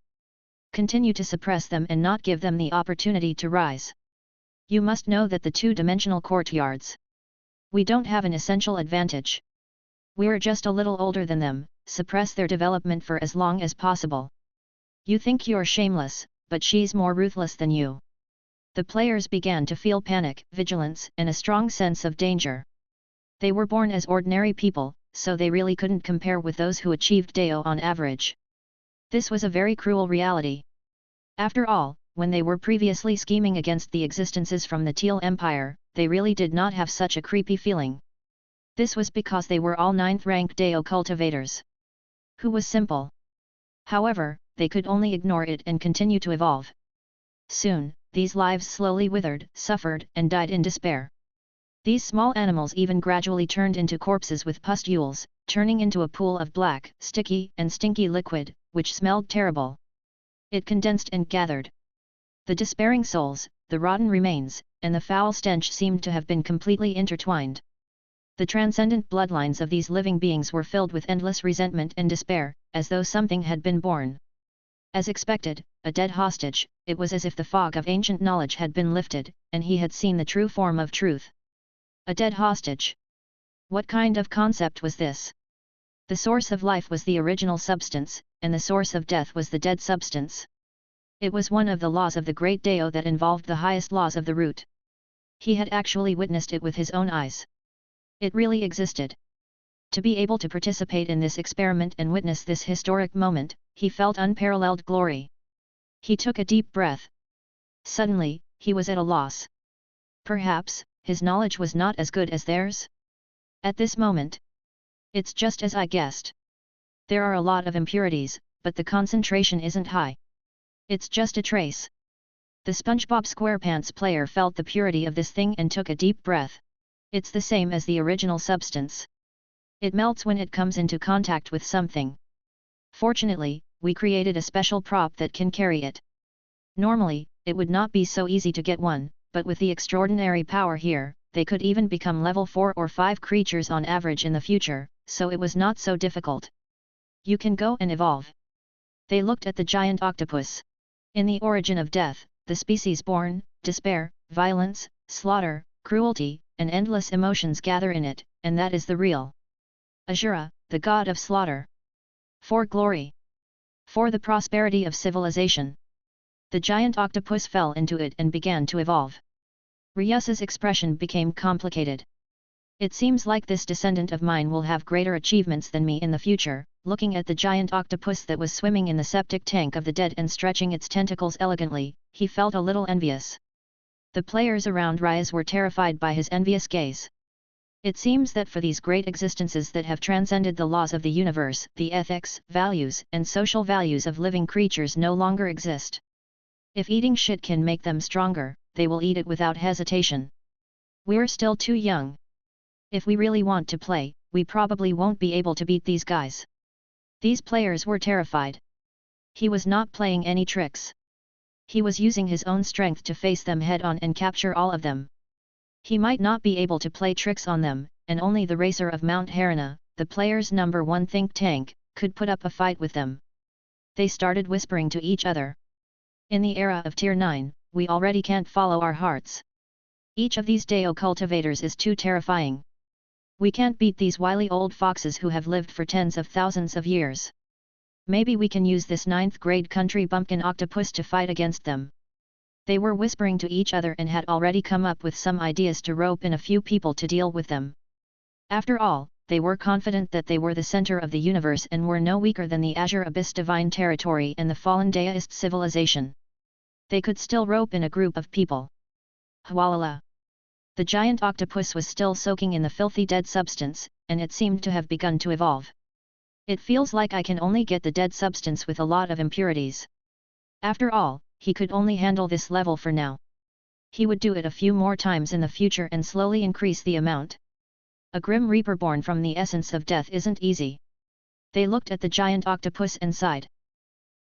Continue to suppress them and not give them the opportunity to rise. You must know that the two-dimensional courtyards. We don't have an essential advantage. We're just a little older than them, suppress their development for as long as possible. You think you're shameless, but she's more ruthless than you. The players began to feel panic, vigilance, and a strong sense of danger. They were born as ordinary people, so they really couldn't compare with those who achieved Dao on average. This was a very cruel reality. After all, when they were previously scheming against the existences from the Teal Empire, they really did not have such a creepy feeling. This was because they were all 9th-rank Dao cultivators. Who was simple. However, they could only ignore it and continue to evolve. Soon, these lives slowly withered, suffered, and died in despair. These small animals even gradually turned into corpses with pustules, turning into a pool of black, sticky, and stinky liquid, which smelled terrible. It condensed and gathered. The despairing souls, the rotten remains, and the foul stench seemed to have been completely intertwined. The transcendent bloodlines of these living beings were filled with endless resentment and despair, as though something had been born. As expected, a dead hostage, it was as if the fog of ancient knowledge had been lifted, and he had seen the true form of truth. A dead hostage. What kind of concept was this? The source of life was the original substance, and the source of death was the dead substance. It was one of the laws of the great Dao that involved the highest laws of the root. He had actually witnessed it with his own eyes. It really existed. To be able to participate in this experiment and witness this historic moment, he felt unparalleled glory. He took a deep breath. Suddenly, he was at a loss. Perhaps, his knowledge was not as good as theirs? At this moment. It's just as I guessed. There are a lot of impurities, but the concentration isn't high. It's just a trace. The SpongeBob SquarePants player felt the purity of this thing and took a deep breath. It's the same as the original substance. It melts when it comes into contact with something. Fortunately, we created a special prop that can carry it. Normally, it would not be so easy to get one, but with the extraordinary power here, they could even become level 4 or 5 creatures on average in the future, so it was not so difficult. You can go and evolve. They looked at the giant octopus. In the origin of death, the species born, despair, violence, slaughter, cruelty, and endless emotions gather in it, and that is the real Ashura, the god of slaughter. For glory. For the prosperity of civilization. The giant octopus fell into it and began to evolve. Ryusa's expression became complicated. It seems like this descendant of mine will have greater achievements than me in the future. Looking at the giant octopus that was swimming in the septic tank of the dead and stretching its tentacles elegantly, he felt a little envious. The players around Ryas were terrified by his envious gaze. It seems that for these great existences that have transcended the laws of the universe, the ethics, values, and social values of living creatures no longer exist. If eating shit can make them stronger, they will eat it without hesitation. We're still too young. If we really want to play, we probably won't be able to beat these guys. These players were terrified. He was not playing any tricks. He was using his own strength to face them head-on and capture all of them. He might not be able to play tricks on them, and only the racer of Mount Harana, the players' #1 think tank, could put up a fight with them. They started whispering to each other. In the era of Tier 9, we already can't follow our hearts. Each of these Dao cultivators is too terrifying. We can't beat these wily old foxes who have lived for tens of thousands of years. Maybe we can use this 9th grade country bumpkin octopus to fight against them. They were whispering to each other and had already come up with some ideas to rope in a few people to deal with them. After all, they were confident that they were the center of the universe and were no weaker than the Azure Abyss Divine Territory and the fallen Daoist civilization. They could still rope in a group of people. Hwalala. The giant octopus was still soaking in the filthy dead substance, and it seemed to have begun to evolve. It feels like I can only get the dead substance with a lot of impurities. After all, he could only handle this level for now. He would do it a few more times in the future and slowly increase the amount. A grim reaper born from the essence of death isn't easy. They looked at the giant octopus and sighed.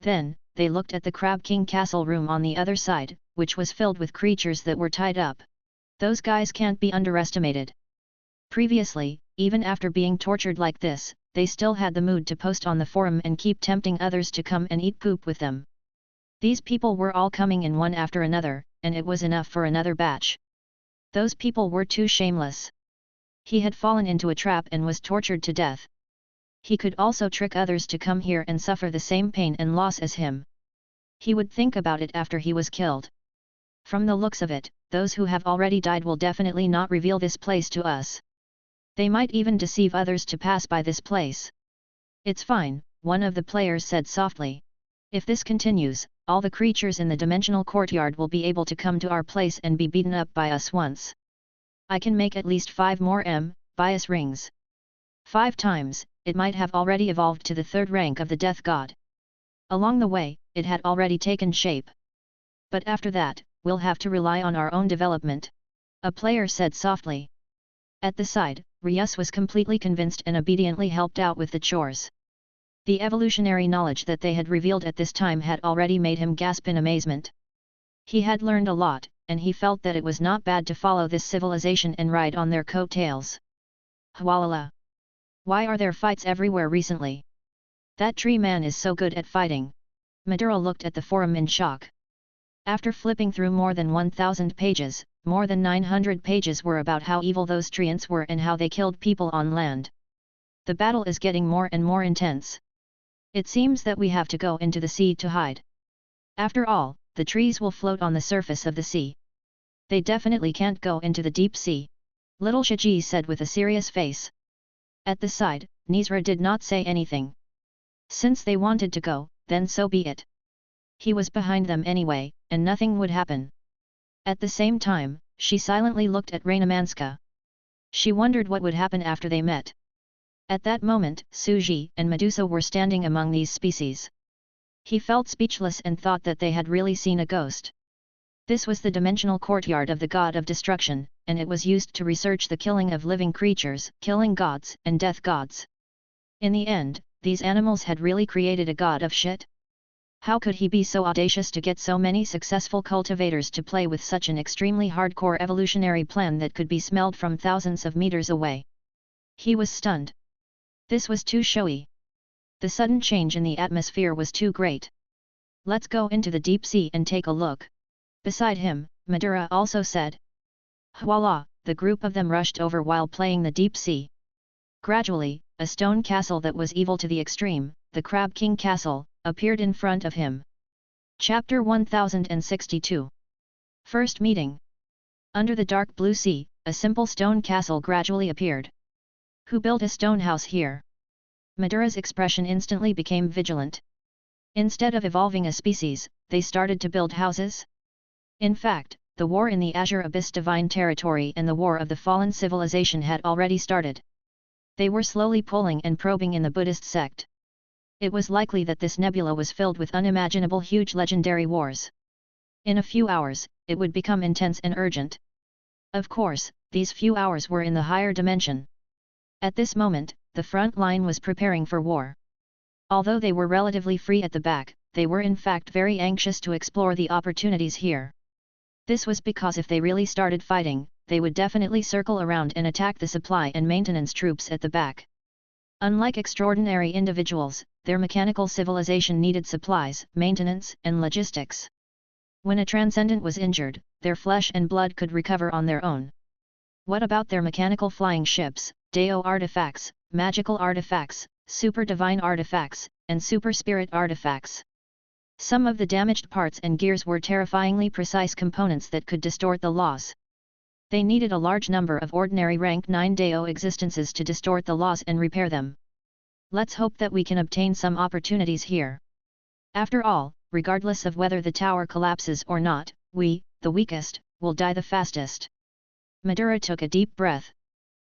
Then, they looked at the Crab King castle room on the other side, which was filled with creatures that were tied up. Those guys can't be underestimated. Previously, even after being tortured like this, they still had the mood to post on the forum and keep tempting others to come and eat poop with them. These people were all coming in one after another, and it was enough for another batch. Those people were too shameless. He had fallen into a trap and was tortured to death. He could also trick others to come here and suffer the same pain and loss as him. He would think about it after he was killed. From the looks of it, those who have already died will definitely not reveal this place to us. They might even deceive others to pass by this place. It's fine, one of the players said softly. If this continues, all the creatures in the dimensional courtyard will be able to come to our place and be beaten up by us once. I can make at least 5 more bias rings. 5 times, it might have already evolved to the 3rd rank of the death god. Along the way, it had already taken shape. But after that, we'll have to rely on our own development. A player said softly. At the side, Ryus was completely convinced and obediently helped out with the chores. The evolutionary knowledge that they had revealed at this time had already made him gasp in amazement. He had learned a lot, and he felt that it was not bad to follow this civilization and ride on their coattails. Hwalala! Why are there fights everywhere recently? That tree man is so good at fighting. Madura looked at the forum in shock. After flipping through more than 1,000 pages, more than 900 pages were about how evil those treants were and how they killed people on land. The battle is getting more and more intense. It seems that we have to go into the sea to hide. After all, the trees will float on the surface of the sea. They definitely can't go into the deep sea. Little Shiji said with a serious face. At the side, Nizra did not say anything. Since they wanted to go, then so be it. He was behind them anyway, and nothing would happen. At the same time, she silently looked at Rainamanska. She wondered what would happen after they met. At that moment, Suji and Medusa were standing among these species. He felt speechless and thought that they had really seen a ghost. This was the dimensional courtyard of the god of destruction, and it was used to research the killing of living creatures, killing gods and death gods. In the end, these animals had really created a god of shit? How could he be so audacious to get so many successful cultivators to play with such an extremely hardcore evolutionary plan that could be smelled from thousands of meters away? He was stunned. This was too showy. The sudden change in the atmosphere was too great. Let's go into the deep sea and take a look. Beside him, Madura also said. Voila! The group of them rushed over while playing the deep sea. Gradually, a stone castle that was evil to the extreme, the Crab King Castle, appeared in front of him. Chapter 1062. First Meeting. Under the dark blue sea, a simple stone castle gradually appeared. Who built a stone house here? Madura's expression instantly became vigilant. Instead of evolving a species, they started to build houses? In fact, the war in the Azure Abyss Divine Territory and the war of the fallen civilization had already started. They were slowly polling and probing in the Buddhist sect. It was likely that this nebula was filled with unimaginable huge legendary wars. In a few hours, it would become intense and urgent. Of course, these few hours were in the higher dimension. At this moment, the front line was preparing for war. Although they were relatively free at the back, they were in fact very anxious to explore the opportunities here. This was because if they really started fighting, they would definitely circle around and attack the supply and maintenance troops at the back. Unlike extraordinary individuals, their mechanical civilization needed supplies, maintenance, and logistics. When a transcendent was injured, their flesh and blood could recover on their own. What about their mechanical flying ships, Deo artifacts, magical artifacts, super divine artifacts, and super spirit artifacts? Some of the damaged parts and gears were terrifyingly precise components that could distort the laws. They needed a large number of ordinary rank 9 Deo existences to distort the laws and repair them. Let's hope that we can obtain some opportunities here. After all, regardless of whether the tower collapses or not, we, the weakest, will die the fastest. Madura took a deep breath.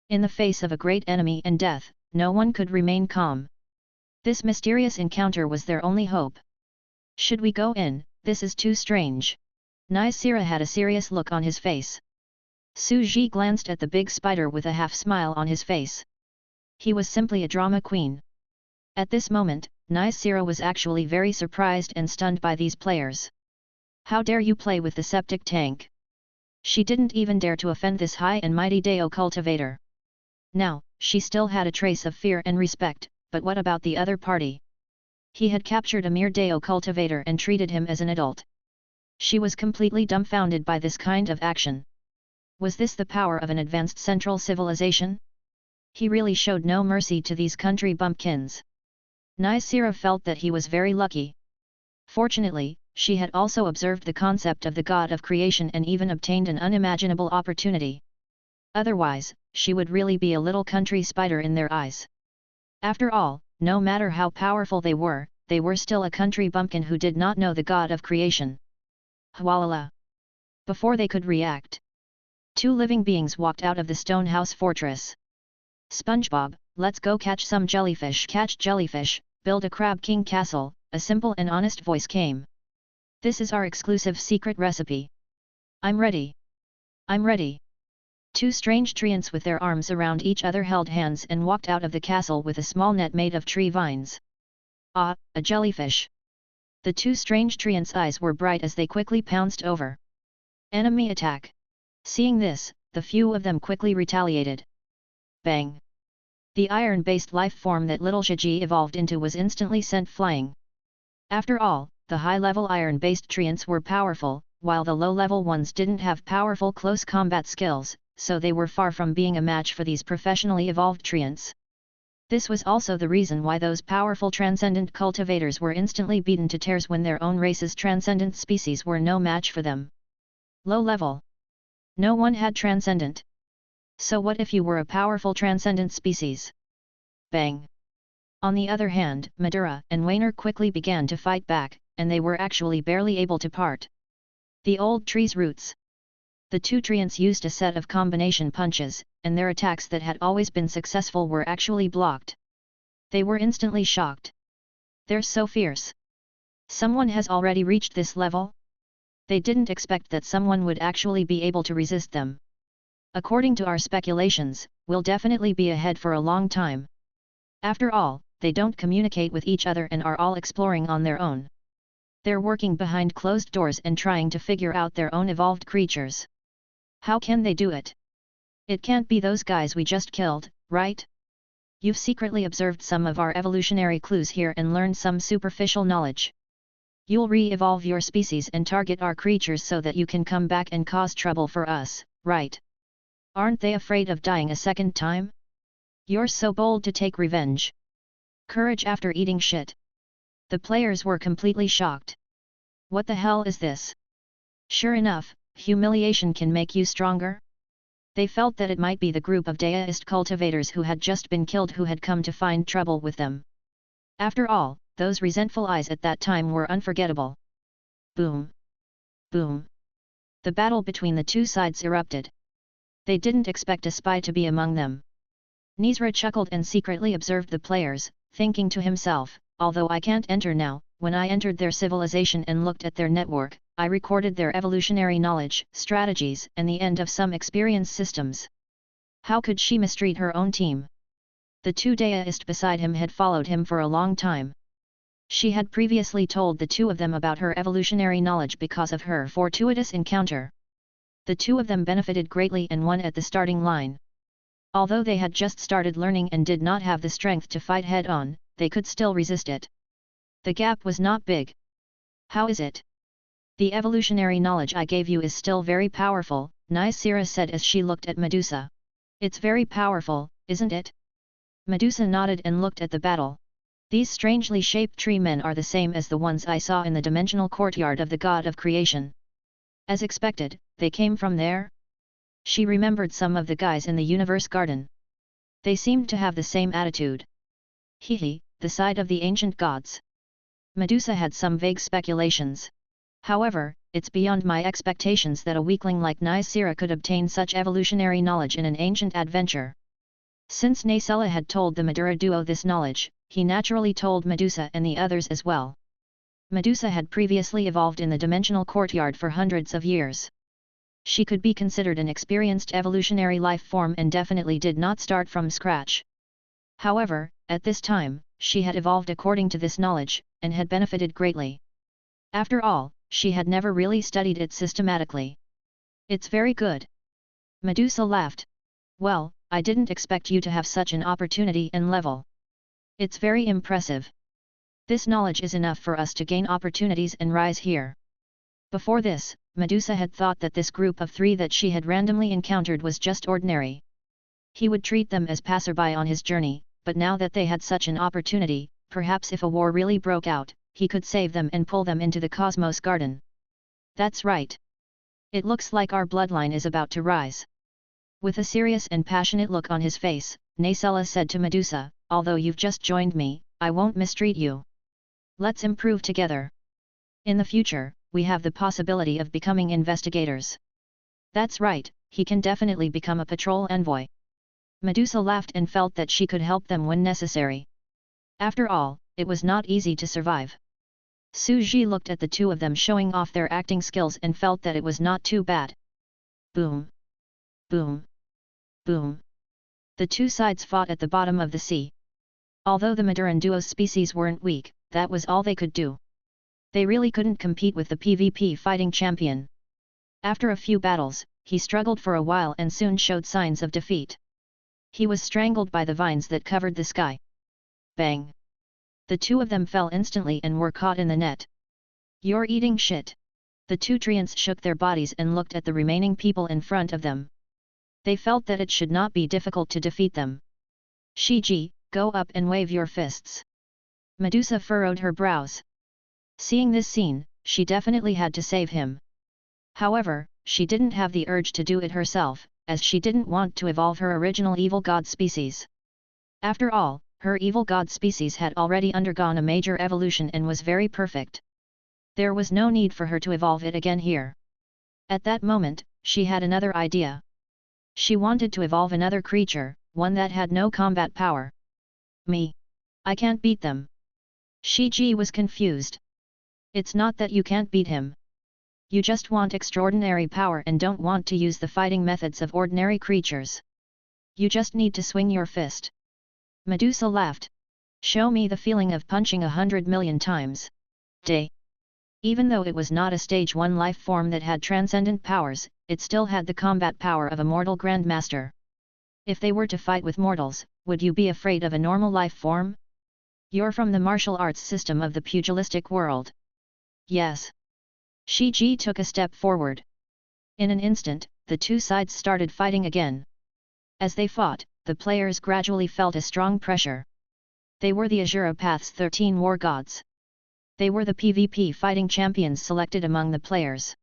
In the face of a great enemy and death, no one could remain calm. This mysterious encounter was their only hope. Should we go in? This is too strange. Nysera had a serious look on his face. Su Ji glanced at the big spider with a half-smile on his face. He was simply a drama queen. At this moment, Nysera was actually very surprised and stunned by these players. How dare you play with the septic tank? She didn't even dare to offend this high and mighty Dao cultivator. Now, she still had a trace of fear and respect, but what about the other party? He had captured a mere Dao cultivator and treated him as an adult. She was completely dumbfounded by this kind of action. Was this the power of an advanced central civilization? He really showed no mercy to these country bumpkins. Nysera felt that he was very lucky. Fortunately, she had also observed the concept of the god of creation and even obtained an unimaginable opportunity. Otherwise, she would really be a little country spider in their eyes. After all, no matter how powerful they were still a country bumpkin who did not know the god of creation. Hwalala! Before they could react, 2 living beings walked out of the stone house fortress. SpongeBob, let's go catch some jellyfish. Catch jellyfish, build a Crab King castle, a simple and honest voice came. This is our exclusive secret recipe. I'm ready. I'm ready. 2 strange treants with their arms around each other held hands and walked out of the castle with a small net made of tree vines. Ah, a jellyfish! The 2 strange treants' eyes were bright as they quickly pounced over. Enemy attack! Seeing this, the few of them quickly retaliated. Bang! The iron-based life form that little Shiji evolved into was instantly sent flying. After all, the high-level iron-based treants were powerful, while the low-level ones didn't have powerful close combat skills, so they were far from being a match for these professionally evolved treants. This was also the reason why those powerful transcendent cultivators were instantly beaten to tears when their own race's transcendent species were no match for them. Low level. No one had transcendent. So what if you were a powerful transcendent species? Bang! On the other hand, Madara and Wainer quickly began to fight back, and they were actually barely able to part the old tree's roots. The 2 treants used a set of combination punches, and their attacks that had always been successful were actually blocked. They were instantly shocked. They're so fierce. Someone has already reached this level? They didn't expect that someone would actually be able to resist them. According to our speculations, we'll definitely be ahead for a long time. After all, they don't communicate with each other and are all exploring on their own. They're working behind closed doors and trying to figure out their own evolved creatures. How can they do it? It can't be those guys we just killed, right? You've secretly observed some of our evolutionary clues here and learned some superficial knowledge. You'll re-evolve your species and target our creatures so that you can come back and cause trouble for us, right? Aren't they afraid of dying a second time? You're so bold to take revenge. Courage after eating shit. The players were completely shocked. What the hell is this? Sure enough, humiliation can make you stronger? They felt that it might be the group of Daoist cultivators who had just been killed who had come to find trouble with them. After all, those resentful eyes at that time were unforgettable. Boom! Boom! The battle between the 2 sides erupted. They didn't expect a spy to be among them. Nizra chuckled and secretly observed the players, thinking to himself, although I can't enter now, when I entered their civilization and looked at their network, I recorded their evolutionary knowledge, strategies and the end of some experience systems. How could she mistreat her own team? The 2 Daoist beside him had followed him for a long time. She had previously told the 2 of them about her evolutionary knowledge because of her fortuitous encounter. The 2 of them benefited greatly and won at the starting line. Although they had just started learning and did not have the strength to fight head-on, they could still resist it. The gap was not big. How is it? The evolutionary knowledge I gave you is still very powerful, Nysera said as she looked at Medusa. It's very powerful, isn't it? Medusa nodded and looked at the battle. These strangely shaped tree men are the same as the ones I saw in the dimensional courtyard of the god of creation. As expected, they came from there? She remembered some of the guys in the universe garden. They seemed to have the same attitude. Hehe, the side of the ancient gods. Medusa had some vague speculations. However, it's beyond my expectations that a weakling like Nysera could obtain such evolutionary knowledge in an ancient adventure. Since Nacella had told the Madara duo this knowledge, he naturally told Medusa and the others as well. Medusa had previously evolved in the dimensional courtyard for hundreds of years. She could be considered an experienced evolutionary life form and definitely did not start from scratch. However, at this time, she had evolved according to this knowledge, and had benefited greatly. After all, she had never really studied it systematically. It's very good. Medusa laughed. Well, I didn't expect you to have such an opportunity and level. It's very impressive. This knowledge is enough for us to gain opportunities and rise here. Before this, Medusa had thought that this group of 3 that she had randomly encountered was just ordinary. He would treat them as passerby on his journey, but now that they had such an opportunity, perhaps if a war really broke out, he could save them and pull them into the Cosmos Garden. That's right. It looks like our bloodline is about to rise. With a serious and passionate look on his face, Nacella said to Medusa, although you've just joined me, I won't mistreat you. Let's improve together. In the future, we have the possibility of becoming investigators. That's right, he can definitely become a patrol envoy. Medusa laughed and felt that she could help them when necessary. After all, it was not easy to survive. Su Ji looked at the 2 of them showing off their acting skills and felt that it was not too bad. Boom! Boom! Boom! The 2 sides fought at the bottom of the sea. Although the Maduran duo's species weren't weak, that was all they could do. They really couldn't compete with the PvP fighting champion. After a few battles, he struggled for a while and soon showed signs of defeat. He was strangled by the vines that covered the sky. Bang! The 2 of them fell instantly and were caught in the net. You're eating shit. The 2 treants shook their bodies and looked at the remaining people in front of them. They felt that it should not be difficult to defeat them. Shiji, go up and wave your fists. Medusa furrowed her brows. Seeing this scene, she definitely had to save him. However, she didn't have the urge to do it herself, as she didn't want to evolve her original evil god species. After all, her evil god species had already undergone a major evolution and was very perfect. There was no need for her to evolve it again here. At that moment, she had another idea. She wanted to evolve another creature, one that had no combat power. Me. I can't beat them. Shiji was confused. It's not that you can't beat him. You just want extraordinary power and don't want to use the fighting methods of ordinary creatures. You just need to swing your fist. Medusa laughed. Show me the feeling of punching 100 million times. Day. Even though it was not a stage 1 life form that had transcendent powers, it still had the combat power of a mortal grandmaster. If they were to fight with mortals, would you be afraid of a normal life form? You're from the martial arts system of the pugilistic world. Yes. Shiji took a step forward. In an instant, the 2 sides started fighting again. As they fought, the players gradually felt a strong pressure. They were the Azura Path's 13 war gods. They were the PvP fighting champions selected among the players.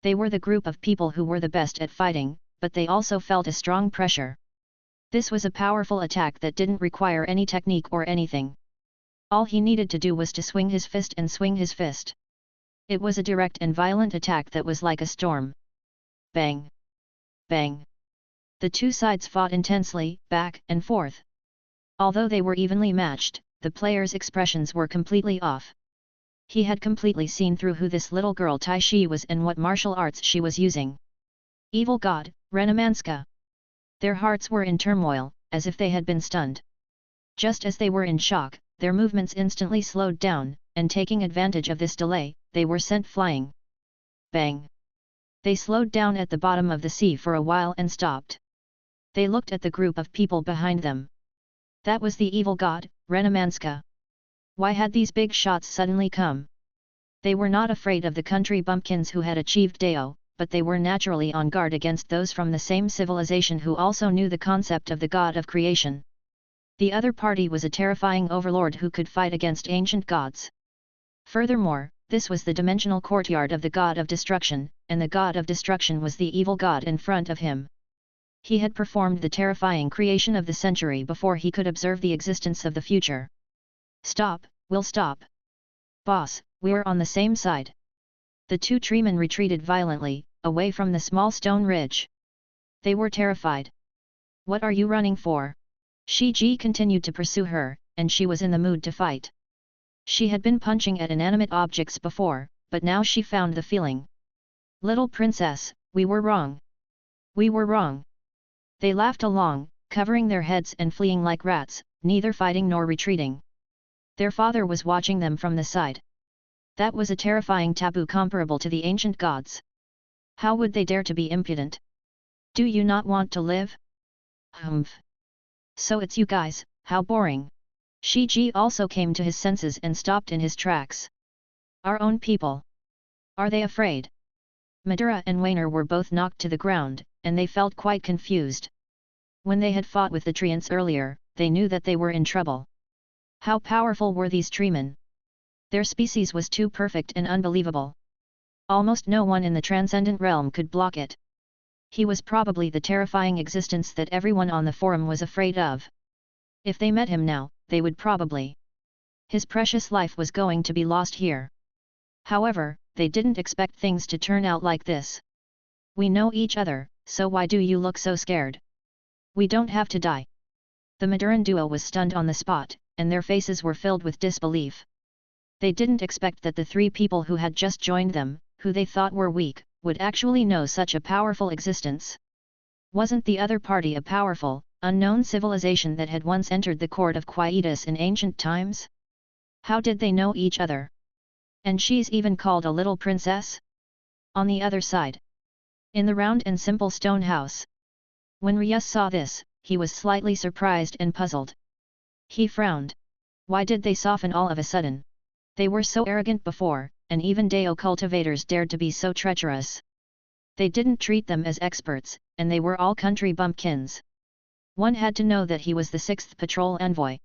They were the group of people who were the best at fighting, but they also felt a strong pressure. This was a powerful attack that didn't require any technique or anything. All he needed to do was to swing his fist and swing his fist. It was a direct and violent attack that was like a storm. Bang! Bang! The 2 sides fought intensely, back and forth. Although they were evenly matched, the players' expressions were completely off. He had completely seen through who this little girl Tai Shi was and what martial arts she was using. Evil god, Renamanska. Their hearts were in turmoil, as if they had been stunned. Just as they were in shock, their movements instantly slowed down, and taking advantage of this delay, they were sent flying. Bang! They slowed down at the bottom of the sea for a while and stopped. They looked at the group of people behind them. That was the evil god, Renamanska. Why had these big shots suddenly come? They were not afraid of the country bumpkins who had achieved Deo, but they were naturally on guard against those from the same civilization who also knew the concept of the god of creation. The other party was a terrifying overlord who could fight against ancient gods. Furthermore, this was the dimensional courtyard of the god of destruction, and the god of destruction was the evil god in front of him. He had performed the terrifying creation of the century before he could observe the existence of the future. Stop, we'll stop. Boss, we're on the same side. The 2 treemen retreated violently, away from the small stone ridge. They were terrified. What are you running for? Shiji continued to pursue her, and she was in the mood to fight. She had been punching at inanimate objects before, but now she found the feeling. Little princess, we were wrong. We were wrong. They laughed along, covering their heads and fleeing like rats, neither fighting nor retreating. Their father was watching them from the side. That was a terrifying taboo comparable to the ancient gods. How would they dare to be impudent? Do you not want to live? Humph. So it's you guys, how boring. Shiji also came to his senses and stopped in his tracks. Our own people. Are they afraid? Madara and Wainer were both knocked to the ground, and they felt quite confused. When they had fought with the treants earlier, they knew that they were in trouble. How powerful were these treemen? Their species was too perfect and unbelievable. Almost no one in the transcendent realm could block it. He was probably the terrifying existence that everyone on the forum was afraid of. If they met him now, they would probably. His precious life was going to be lost here. However, they didn't expect things to turn out like this. We know each other, so why do you look so scared? We don't have to die. The Madaran duo was stunned on the spot, and their faces were filled with disbelief. They didn't expect that the three people who had just joined them, who they thought were weak, would actually know such a powerful existence. Wasn't the other party a powerful, unknown civilization that had once entered the court of Quietus in ancient times? How did they know each other? And she's even called a little princess? On the other side. In the round and simple stone house. When Ryus saw this, he was slightly surprised and puzzled. He frowned. Why did they soften all of a sudden? They were so arrogant before, and even Dao cultivators dared to be so treacherous. They didn't treat them as experts, and they were all country bumpkins. One had to know that he was the 6th patrol envoy.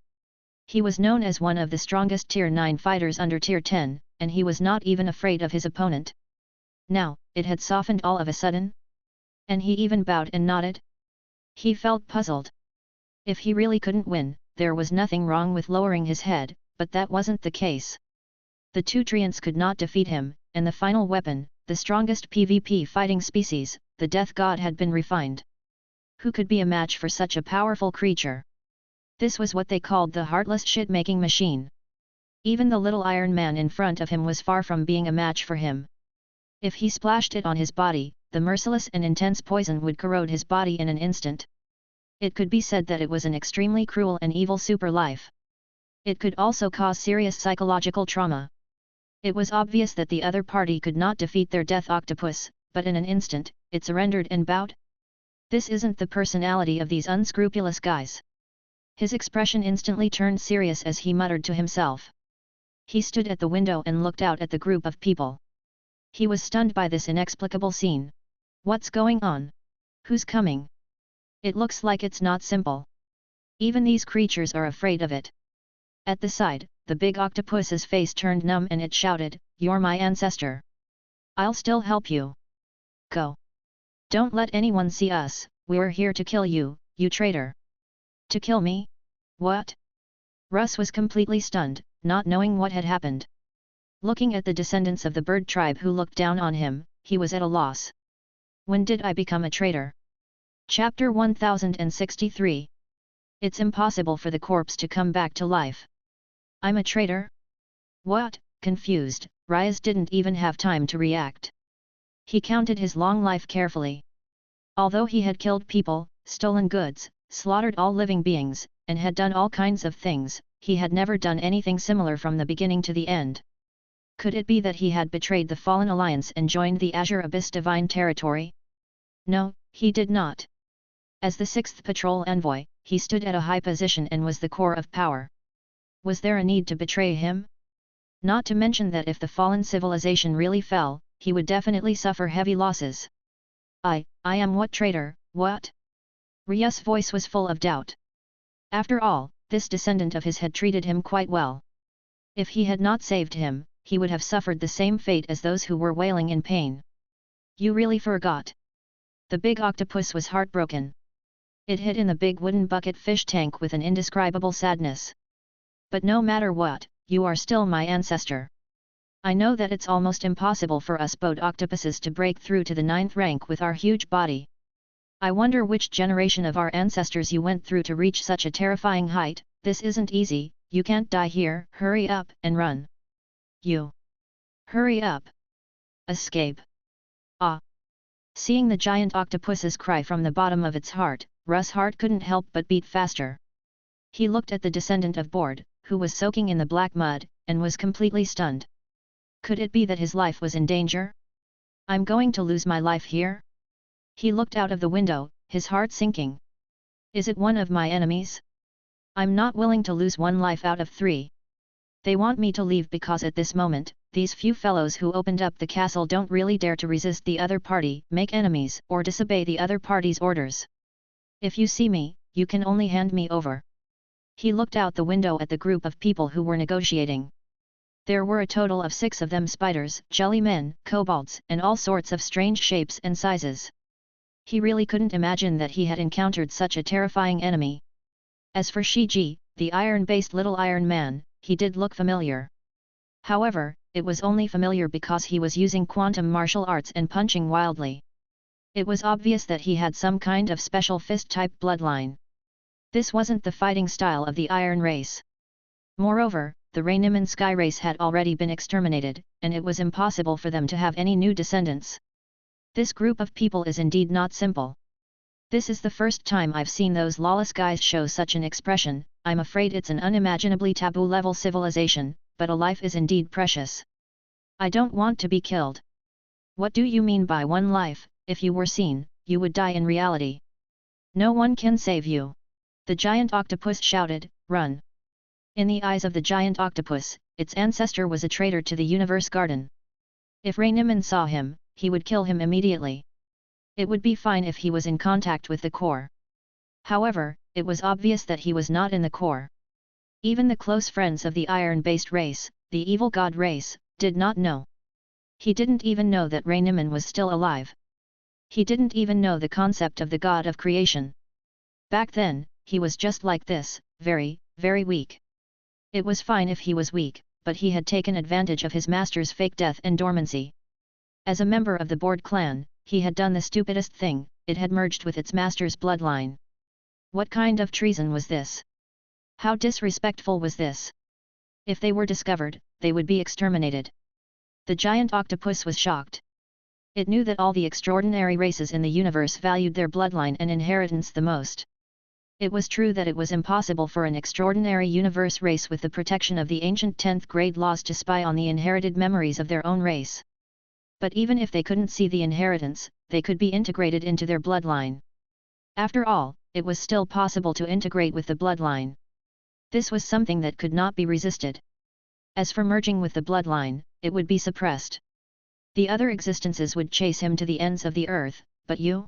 He was known as one of the strongest Tier 9 fighters under Tier 10, and he was not even afraid of his opponent. Now, it had softened all of a sudden? And he even bowed and nodded? He felt puzzled. If he really couldn't win, there was nothing wrong with lowering his head, but that wasn't the case. The two treants could not defeat him, and the final weapon, the strongest PvP fighting species, the Death God had been refined. Who could be a match for such a powerful creature? This was what they called the heartless shit-making machine. Even the little Iron Man in front of him was far from being a match for him. If he splashed it on his body, the merciless and intense poison would corrode his body in an instant. It could be said that it was an extremely cruel and evil super life. It could also cause serious psychological trauma. It was obvious that the other party could not defeat their death octopus, but in an instant, it surrendered and bowed. This isn't the personality of these unscrupulous guys. His expression instantly turned serious as he muttered to himself. He stood at the window and looked out at the group of people. He was stunned by this inexplicable scene. What's going on? Who's coming? It looks like it's not simple. Even these creatures are afraid of it. At the side, the big octopus's face turned numb and it shouted, "You're my ancestor. I'll still help you. Go. Don't let anyone see us, we're here to kill you, you traitor." To kill me? What? Russ was completely stunned, not knowing what had happened. Looking at the descendants of the bird tribe who looked down on him, he was at a loss. When did I become a traitor? Chapter 1063. It's impossible for the corpse to come back to life. I'm a traitor? What? Confused, Ryas didn't even have time to react. He counted his long life carefully. Although he had killed people, stolen goods, slaughtered all living beings, and had done all kinds of things, he had never done anything similar from the beginning to the end. Could it be that he had betrayed the Fallen Alliance and joined the Azure Abyss Divine Territory? No, he did not. As the 6th Patrol Envoy, he stood at a high position and was the core of power. Was there a need to betray him? Not to mention that if the fallen civilization really fell, he would definitely suffer heavy losses. I am what traitor, what? Ryus' voice was full of doubt. After all, this descendant of his had treated him quite well. If he had not saved him, he would have suffered the same fate as those who were wailing in pain. You really forgot. The big octopus was heartbroken. It hid in the big wooden bucket fish tank with an indescribable sadness. But no matter what, you are still my ancestor. I know that it's almost impossible for us boat octopuses to break through to the 9th rank with our huge body. I wonder which generation of our ancestors you went through to reach such a terrifying height. This isn't easy, you can't die here, hurry up and run. You. Hurry up. Escape. Ah. Seeing the giant octopus's cry from the bottom of its heart, Russ' heart couldn't help but beat faster. He looked at the descendant of Board, who was soaking in the black mud, and was completely stunned. Could it be that his life was in danger? I'm going to lose my life here? He looked out of the window, his heart sinking. Is it one of my enemies? I'm not willing to lose one life out of 3. They want me to leave because at this moment, these few fellows who opened up the castle don't really dare to resist the other party, make enemies, or disobey the other party's orders. If you see me, you can only hand me over. He looked out the window at the group of people who were negotiating. There were a total of 6 of them: spiders, jelly men, kobolds, and all sorts of strange shapes and sizes. He really couldn't imagine that he had encountered such a terrifying enemy. As for Shiji, the iron-based little iron man, he did look familiar. However, it was only familiar because he was using quantum martial arts and punching wildly. It was obvious that he had some kind of special fist-type bloodline. This wasn't the fighting style of the Iron race. Moreover, the Rainiman Sky race had already been exterminated, and it was impossible for them to have any new descendants. This group of people is indeed not simple. This is the first time I've seen those lawless guys show such an expression. I'm afraid it's an unimaginably taboo-level civilization, but a life is indeed precious. I don't want to be killed. What do you mean by one life? If you were seen, you would die in reality. No one can save you. The giant octopus shouted, run. In the eyes of the giant octopus, its ancestor was a traitor to the universe garden. If Rainiman saw him, he would kill him immediately. It would be fine if he was in contact with the core. However, it was obvious that he was not in the core. Even the close friends of the iron-based race, the evil god race, did not know. He didn't even know that Rainiman was still alive. He didn't even know the concept of the god of creation. Back then, he was just like this, very, very weak. It was fine if he was weak, but he had taken advantage of his master's fake death and dormancy. As a member of the Board clan, he had done the stupidest thing: it had merged with its master's bloodline. What kind of treason was this? How disrespectful was this? If they were discovered, they would be exterminated. The giant octopus was shocked. It knew that all the extraordinary races in the universe valued their bloodline and inheritance the most. It was true that it was impossible for an extraordinary universe race with the protection of the ancient 10th grade laws to spy on the inherited memories of their own race. But even if they couldn't see the inheritance, they could be integrated into their bloodline. After all, it was still possible to integrate with the bloodline. This was something that could not be resisted. As for merging with the bloodline, it would be suppressed. The other existences would chase him to the ends of the earth, but you?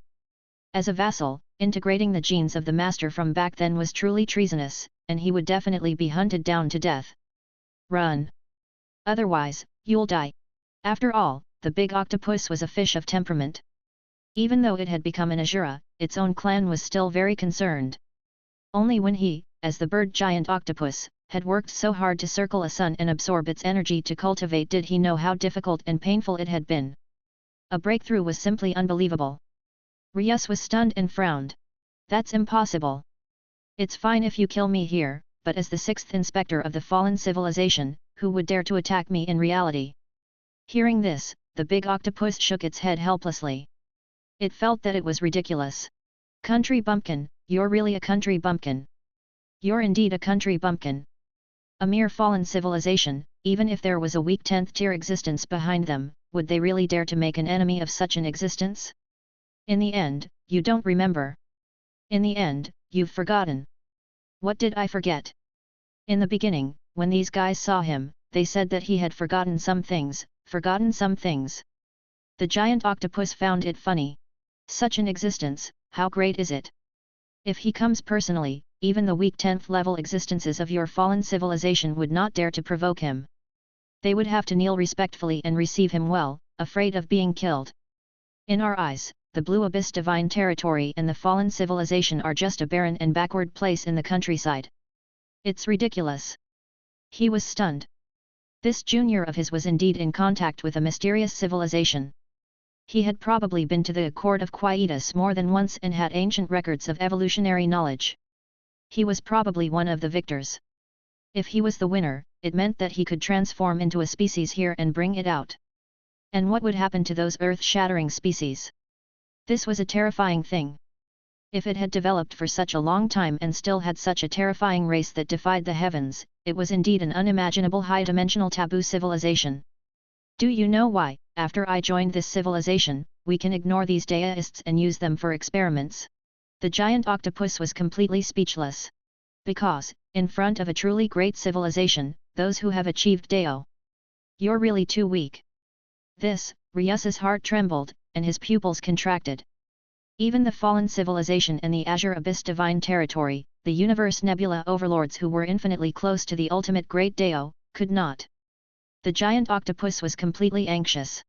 As a vassal, integrating the genes of the master from back then was truly treasonous, and he would definitely be hunted down to death. Run! Otherwise, you'll die. After all, the big octopus was a fish of temperament. Even though it had become an Azura, its own clan was still very concerned. Only when he, as the bird giant octopus, had worked so hard to circle a sun and absorb its energy to cultivate did he know how difficult and painful it had been. A breakthrough was simply unbelievable. Ryus was stunned and frowned. That's impossible. It's fine if you kill me here, but as the 6th inspector of the fallen civilization, who would dare to attack me in reality? Hearing this, the big octopus shook its head helplessly. It felt that it was ridiculous. Country bumpkin, you're really a country bumpkin. You're indeed a country bumpkin. A mere fallen civilization, even if there was a weak 10th tier existence behind them, would they really dare to make an enemy of such an existence? In the end, you don't remember. In the end, you've forgotten. What did I forget? In the beginning, when these guys saw him, they said that he had forgotten some things, forgotten some things. The giant octopus found it funny. Such an existence, how great is it? If he comes personally, even the weak 10th level existences of your fallen civilization would not dare to provoke him. They would have to kneel respectfully and receive him well, afraid of being killed. In our eyes, the Blue Abyss Divine Territory and the fallen civilization are just a barren and backward place in the countryside. It's ridiculous. He was stunned. This junior of his was indeed in contact with a mysterious civilization. He had probably been to the Accord of Quietus more than once and had ancient records of evolutionary knowledge. He was probably one of the victors. If he was the winner, it meant that he could transform into a species here and bring it out. And what would happen to those earth-shattering species? This was a terrifying thing. If it had developed for such a long time and still had such a terrifying race that defied the heavens, it was indeed an unimaginable high-dimensional taboo civilization. Do you know why, after I joined this civilization, we can ignore these deists and use them for experiments? The giant octopus was completely speechless. Because, in front of a truly great civilization, those who have achieved Deo. You're really too weak. Ryus's heart trembled, and his pupils contracted. Even the fallen civilization and the Azure Abyss Divine Territory, the universe nebula overlords who were infinitely close to the ultimate great Deo, could not. The giant octopus was completely anxious.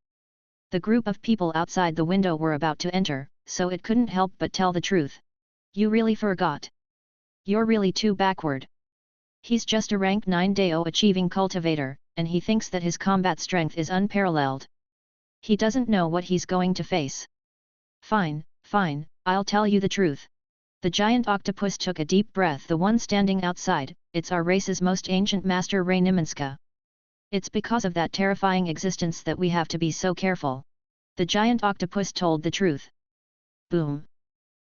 The group of people outside the window were about to enter, so it couldn't help but tell the truth. You really forgot. You're really too backward. He's just a rank 9 Deo achieving cultivator, and he thinks that his combat strength is unparalleled. He doesn't know what he's going to face. Fine, I'll tell you the truth. The giant octopus took a deep breath. The one standing outside, it's our race's most ancient master Ray Niminska. It's because of that terrifying existence that we have to be so careful. The giant octopus told the truth. Boom.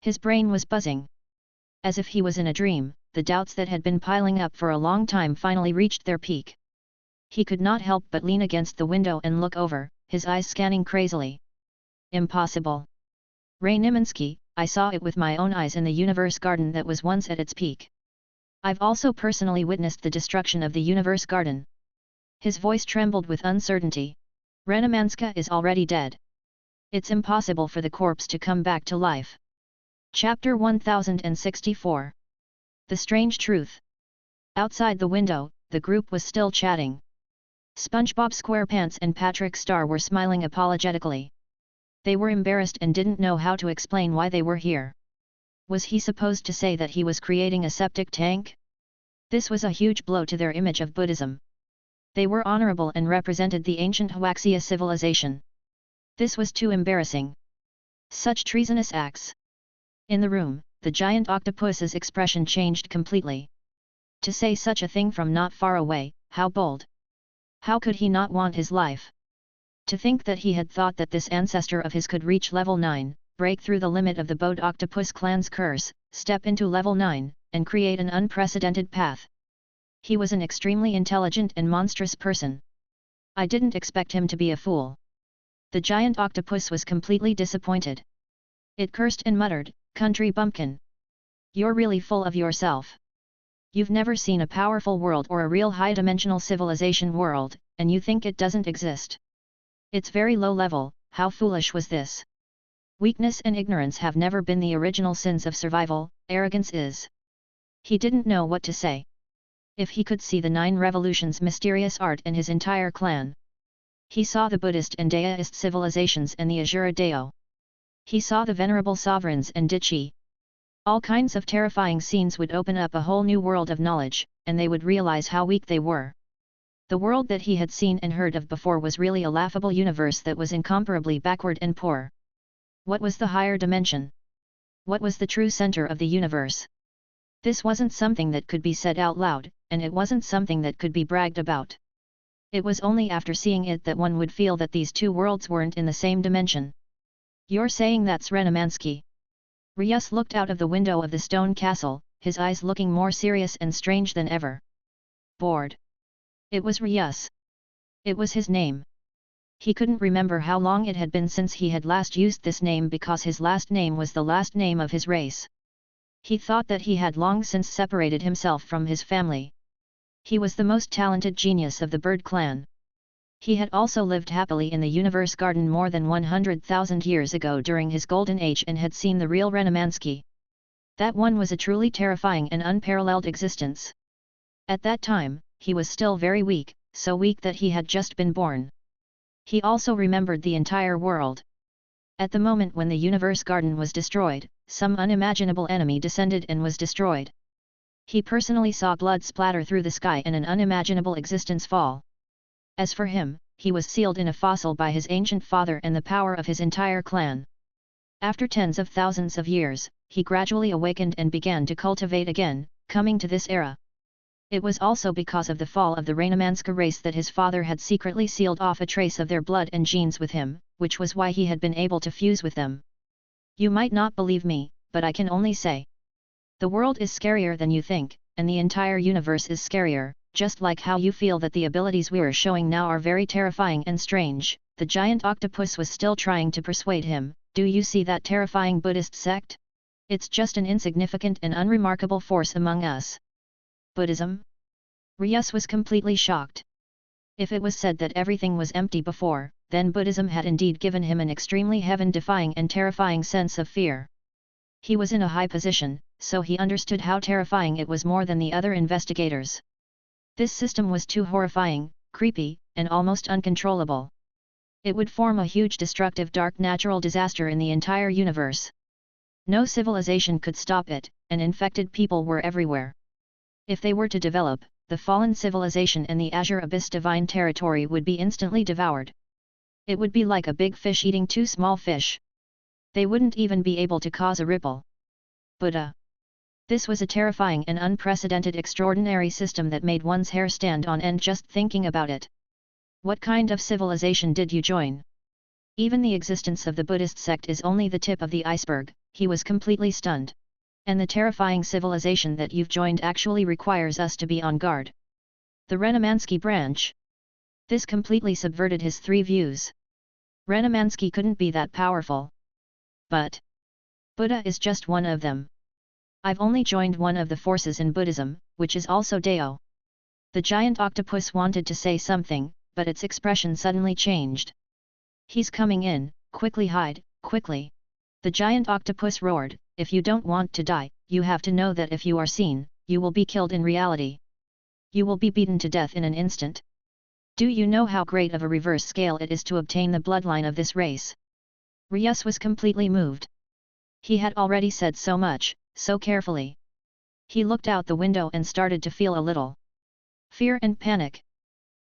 His brain was buzzing. As if he was in a dream, the doubts that had been piling up for a long time finally reached their peak. He could not help but lean against the window and look over, his eyes scanning crazily. Impossible. Ray Niminski, I saw it with my own eyes in the universe garden that was once at its peak. I've also personally witnessed the destruction of the universe garden. His voice trembled with uncertainty. Renimanska is already dead. It's impossible for the corpse to come back to life. Chapter 1064. The Strange Truth. Outside the window, the group was still chatting. SpongeBob SquarePants and Patrick Star were smiling apologetically. They were embarrassed and didn't know how to explain why they were here. Was he supposed to say that he was creating a septic tank? This was a huge blow to their image of Buddhism. They were honorable and represented the ancient Huaxia civilization. This was too embarrassing. Such treasonous acts. In the room, the giant octopus's expression changed completely. To say such a thing from not far away, how bold! How could he not want his life? To think that he had thought that this ancestor of his could reach level 9, break through the limit of the Bode Octopus clan's curse, step into level 9, and create an unprecedented path. He was an extremely intelligent and monstrous person. I didn't expect him to be a fool. The giant octopus was completely disappointed. It cursed and muttered, "Country bumpkin. You're really full of yourself. You've never seen a powerful world or a real high-dimensional civilization world, and you think it doesn't exist. It's very low level. How foolish was this? Weakness and ignorance have never been the original sins of survival, arrogance is." He didn't know what to say. If he could see the 9 revolutions' mysterious art and his entire clan. He saw the Buddhist and Daoist civilizations and the Azura Deo. He saw the venerable sovereigns and Dichi. All kinds of terrifying scenes would open up a whole new world of knowledge, and they would realize how weak they were. The world that he had seen and heard of before was really a laughable universe that was incomparably backward and poor. What was the higher dimension? What was the true center of the universe? This wasn't something that could be said out loud, and it wasn't something that could be bragged about. It was only after seeing it that one would feel that these two worlds weren't in the same dimension. You're saying that's Renimansky? Ryus looked out of the window of the stone castle, his eyes looking more serious and strange than ever. Bored. It was Ryus. It was his name. He couldn't remember how long it had been since he had last used this name because his last name was the last name of his race. He thought that he had long since separated himself from his family. He was the most talented genius of the Bird clan. He had also lived happily in the Universe Garden more than 100,000 years ago during his golden age and had seen the real Renimansky. That one was a truly terrifying and unparalleled existence. At that time, he was still very weak, so weak that he had just been born. He also remembered the entire world. At the moment when the Universe Garden was destroyed, some unimaginable enemy descended and was destroyed. He personally saw blood splatter through the sky and an unimaginable existence fall. As for him, he was sealed in a fossil by his ancient father and the power of his entire clan. After tens of thousands of years, he gradually awakened and began to cultivate again, coming to this era. It was also because of the fall of the Rainamanska race that his father had secretly sealed off a trace of their blood and genes with him, which was why he had been able to fuse with them. You might not believe me, but I can only say. The world is scarier than you think, and the entire universe is scarier, just like how you feel that the abilities we're showing now are very terrifying and strange. The giant octopus was still trying to persuade him. Do you see that terrifying Buddhist sect? It's just an insignificant and unremarkable force among us. Buddhism? Ryus was completely shocked. If it was said that everything was empty before, then Buddhism had indeed given him an extremely heaven-defying and terrifying sense of fear. He was in a high position, so he understood how terrifying it was more than the other investigators. This system was too horrifying, creepy, and almost uncontrollable. It would form a huge destructive dark natural disaster in the entire universe. No civilization could stop it, and infected people were everywhere. If they were to develop, the fallen civilization and the Azure Abyss divine territory would be instantly devoured. It would be like a big fish eating two small fish. They wouldn't even be able to cause a ripple. Buddha. This was a terrifying and unprecedented extraordinary system that made one's hair stand on end just thinking about it. What kind of civilization did you join? Even the existence of the Buddhist sect is only the tip of the iceberg. He was completely stunned. And the terrifying civilization that you've joined actually requires us to be on guard. The Renamansky branch. This completely subverted his three views. Renamansky couldn't be that powerful. But Buddha is just one of them. I've only joined one of the forces in Buddhism, which is also Dao. The giant octopus wanted to say something, but its expression suddenly changed. He's coming in, quickly hide, quickly. The giant octopus roared, if you don't want to die, you have to know that if you are seen, you will be killed in reality. You will be beaten to death in an instant. Do you know how great of a reverse scale it is to obtain the bloodline of this race? Ryus was completely moved. He had already said so much, so carefully. He looked out the window and started to feel a little fear and panic.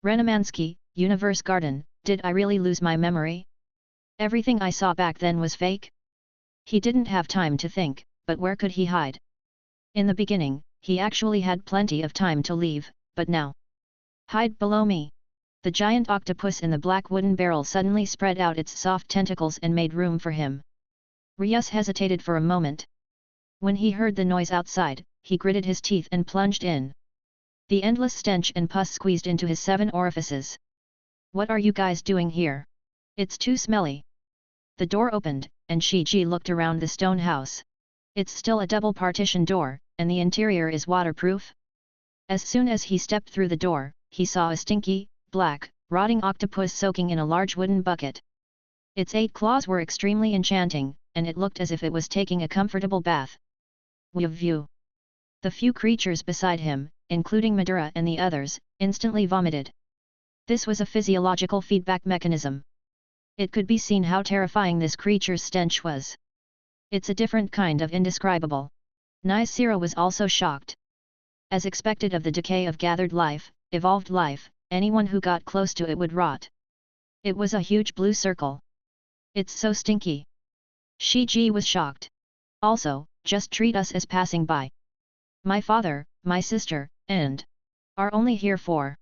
Renamansky, Universe Garden, did I really lose my memory? Everything I saw back then was fake? He didn't have time to think, but where could he hide? In the beginning, he actually had plenty of time to leave, but now. Hide below me. The giant octopus in the black wooden barrel suddenly spread out its soft tentacles and made room for him. Ryus hesitated for a moment. When he heard the noise outside, he gritted his teeth and plunged in. The endless stench and pus squeezed into his 7 orifices. What are you guys doing here? It's too smelly. The door opened, and Shiji looked around the stone house. It's still a double partition door, and the interior is waterproof. As soon as he stepped through the door, he saw a stinky, black, rotting octopus soaking in a large wooden bucket. Its 8 claws were extremely enchanting, and it looked as if it was taking a comfortable bath. View. The few creatures beside him, including Madura and the others, instantly vomited. This was a physiological feedback mechanism. It could be seen how terrifying this creature's stench was. It's a different kind of indescribable. Nysera was also shocked. As expected of the decay of gathered life, evolved life, anyone who got close to it would rot. It was a huge blue circle. It's so stinky. Shiji was shocked. Also, just treat us as passing by. My father, my sister, and are only here for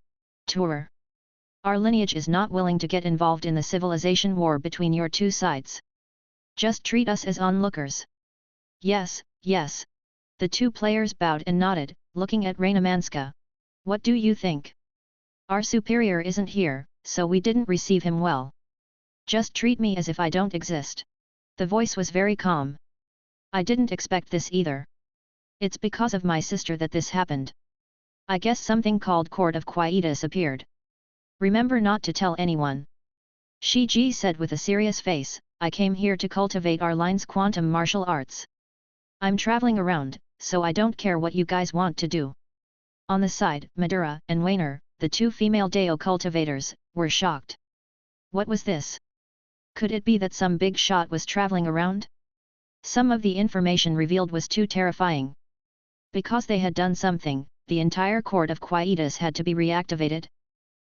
tour. Our lineage is not willing to get involved in the civilization war between your two sides. Just treat us as onlookers. Yes, yes. The 2 players bowed and nodded, looking at Rainamanska. What do you think? Our superior isn't here, so we didn't receive him well. Just treat me as if I don't exist. The voice was very calm. I didn't expect this either. It's because of my sister that this happened. I guess something called Court of Quietus appeared. Remember not to tell anyone. Shiji said with a serious face, I came here to cultivate our line's quantum martial arts. I'm traveling around, so I don't care what you guys want to do. On the side, Madura and Wainer, the 2 female Dao cultivators, were shocked. What was this? Could it be that some big shot was traveling around? Some of the information revealed was too terrifying. Because they had done something, the entire Court of Quietus had to be reactivated.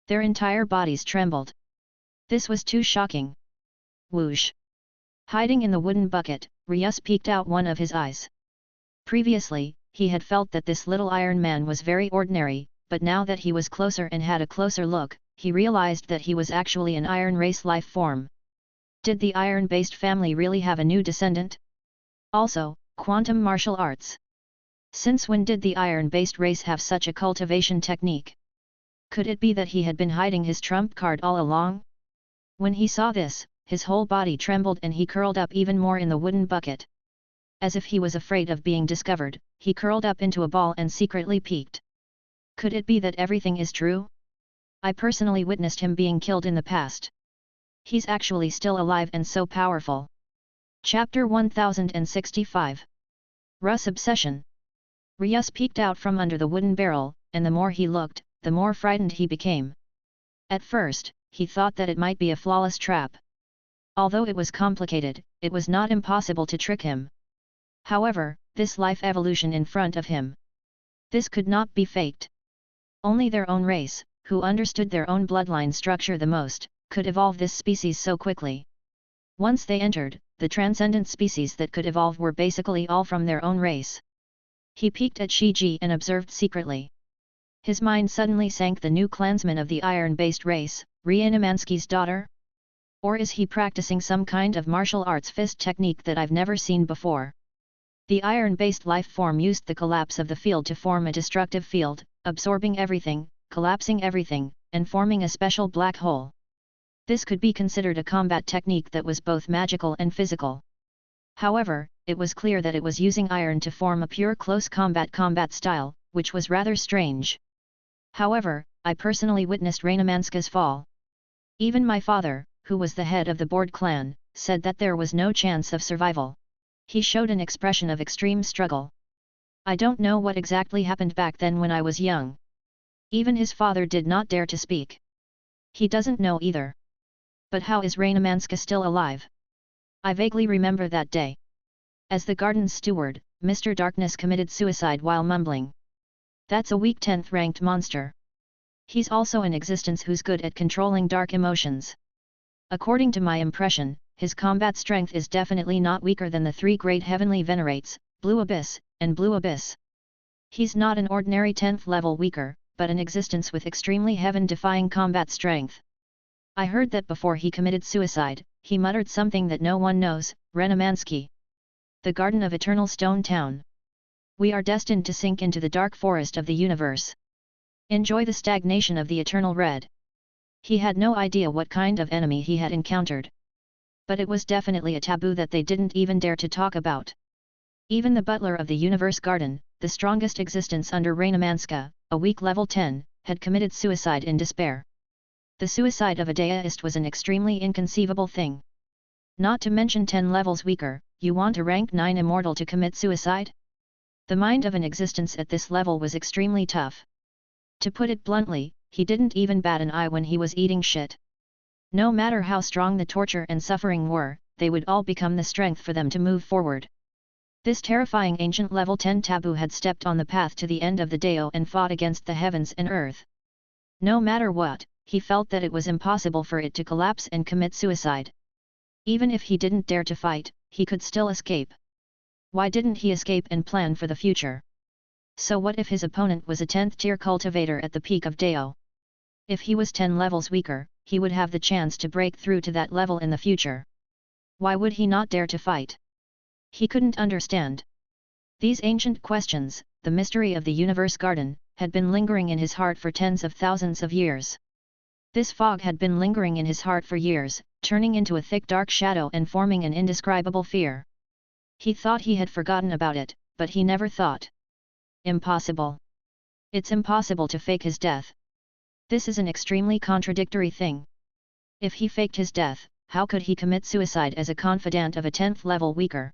Their entire bodies trembled. This was too shocking. Whoosh! Hiding in the wooden bucket, Ryus peeked out one of his eyes. Previously, he had felt that this little Iron Man was very ordinary, but now that he was closer and had a closer look, he realized that he was actually an Iron race life form. Did the Iron-based family really have a new descendant? Also, quantum martial arts. Since when did the Iron-based race have such a cultivation technique? Could it be that he had been hiding his trump card all along? When he saw this, his whole body trembled and he curled up even more in the wooden bucket. As if he was afraid of being discovered, he curled up into a ball and secretly peeked. Could it be that everything is true? I personally witnessed him being killed in the past. He's actually still alive and so powerful. Chapter 1065. Russ' Obsession. Russ peeked out from under the wooden barrel, and the more he looked, the more frightened he became. At first, he thought that it might be a flawless trap. Although it was complicated, it was not impossible to trick him. However, this life evolution in front of him. This could not be faked. Only their own race, who understood their own bloodline structure the most, could evolve this species so quickly. Once they entered, the transcendent species that could evolve were basically all from their own race. He peeked at Shiji and observed secretly. His mind suddenly sank. The new clansman of the Iron-based race, Ryanamanski's daughter? Or is he practicing some kind of martial arts fist technique that I've never seen before? The Iron-based life form used the collapse of the field to form a destructive field, absorbing everything, collapsing everything, and forming a special black hole. This could be considered a combat technique that was both magical and physical. However, it was clear that it was using iron to form a pure close combat style, which was rather strange. However, I personally witnessed Ryanamanska's fall. Even my father, who was the head of the Board clan, said that there was no chance of survival. He showed an expression of extreme struggle. I don't know what exactly happened back then when I was young. Even his father did not dare to speak. He doesn't know either. But how is Ryanamanska still alive? I vaguely remember that day. As the garden's steward, Mr. Darkness committed suicide while mumbling. That's a weak 10th ranked monster. He's also an existence who's good at controlling dark emotions. According to my impression, his combat strength is definitely not weaker than the 3 great heavenly venerates, Blue Abyss, and Blue Abyss. He's not an ordinary 10th level weaker, but an existence with extremely heaven-defying combat strength. I heard that before he committed suicide, he muttered something that no one knows, Ryanamanski. The Garden of Eternal Stone Town. We are destined to sink into the dark forest of the universe. Enjoy the stagnation of the eternal red. He had no idea what kind of enemy he had encountered. But it was definitely a taboo that they didn't even dare to talk about. Even the butler of the universe garden, the strongest existence under Ryanamanska, a weak level 10, had committed suicide in despair. The suicide of a deist was an extremely inconceivable thing. Not to mention 10 levels weaker, you want a rank 9 immortal to commit suicide? The mind of an existence at this level was extremely tough. To put it bluntly, he didn't even bat an eye when he was eating shit. No matter how strong the torture and suffering were, they would all become the strength for them to move forward. This terrifying ancient level 10 taboo had stepped on the path to the end of the Dao and fought against the heavens and earth. No matter what, he felt that it was impossible for it to collapse and commit suicide. Even if he didn't dare to fight, he could still escape. Why didn't he escape and plan for the future? So what if his opponent was a 10th tier cultivator at the peak of Dao? If he was 10 levels weaker, he would have the chance to break through to that level in the future. Why would he not dare to fight? He couldn't understand. These ancient questions, the mystery of the universe garden, had been lingering in his heart for tens of thousands of years. This fog had been lingering in his heart for years, turning into a thick dark shadow and forming an indescribable fear. He thought he had forgotten about it, but he never thought. Impossible. It's impossible to fake his death. This is an extremely contradictory thing. If he faked his death, how could he commit suicide as a confidant of a 10th level weaker?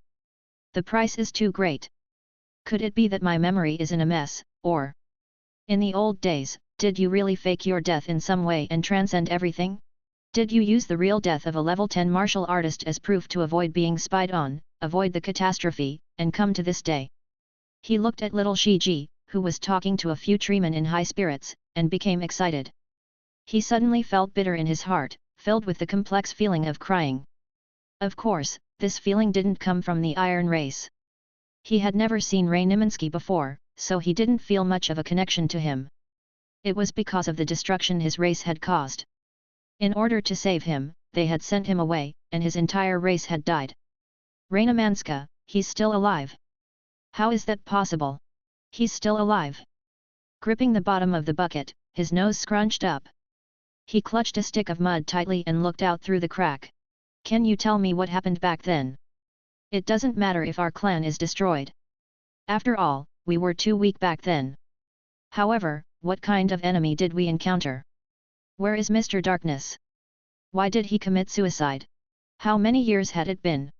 The price is too great. Could it be that my memory is in a mess, or... In the old days, did you really fake your death in some way and transcend everything? Did you use the real death of a level 10 martial artist as proof to avoid being spied on, avoid the catastrophe, and come to this day? He looked at little Shiji, who was talking to a few treemen in high spirits, and became excited. He suddenly felt bitter in his heart, filled with the complex feeling of crying. Of course, this feeling didn't come from the Iron race. He had never seen Ray Neminsky before, so he didn't feel much of a connection to him. It was because of the destruction his race had caused. In order to save him, they had sent him away, and his entire race had died. Ray Neminsky, he's still alive. How is that possible? He's still alive. Gripping the bottom of the bucket, his nose scrunched up. He clutched a stick of mud tightly and looked out through the crack. Can you tell me what happened back then? It doesn't matter if our clan is destroyed. After all, we were too weak back then. However, what kind of enemy did we encounter? Where is Mr. Darkness? Why did he commit suicide? How many years had it been?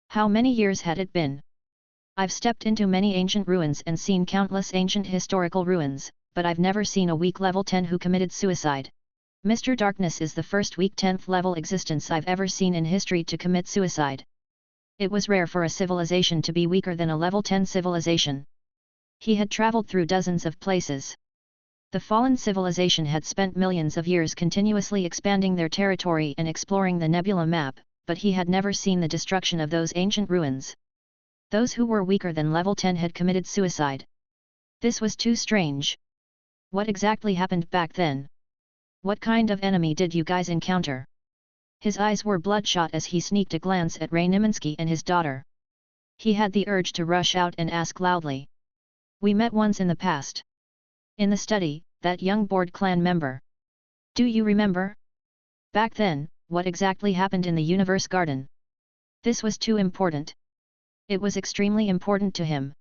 How many years had it been? I've stepped into many ancient ruins and seen countless ancient historical ruins, but I've never seen a weak level 10 who committed suicide. Mr. Darkness is the first weak 10th level existence I've ever seen in history to commit suicide. It was rare for a civilization to be weaker than a level 10 civilization. He had traveled through dozens of places. The fallen civilization had spent millions of years continuously expanding their territory and exploring the nebula map, but he had never seen the destruction of those ancient ruins. Those who were weaker than level 10 had committed suicide. This was too strange. What exactly happened back then? What kind of enemy did you guys encounter? His eyes were bloodshot as he sneaked a glance at Ray Neminsky and his daughter. He had the urge to rush out and ask loudly. We met once in the past. In the study, that young board clan member. Do you remember? Back then, what exactly happened in the universe garden? This was too important. It was extremely important to him.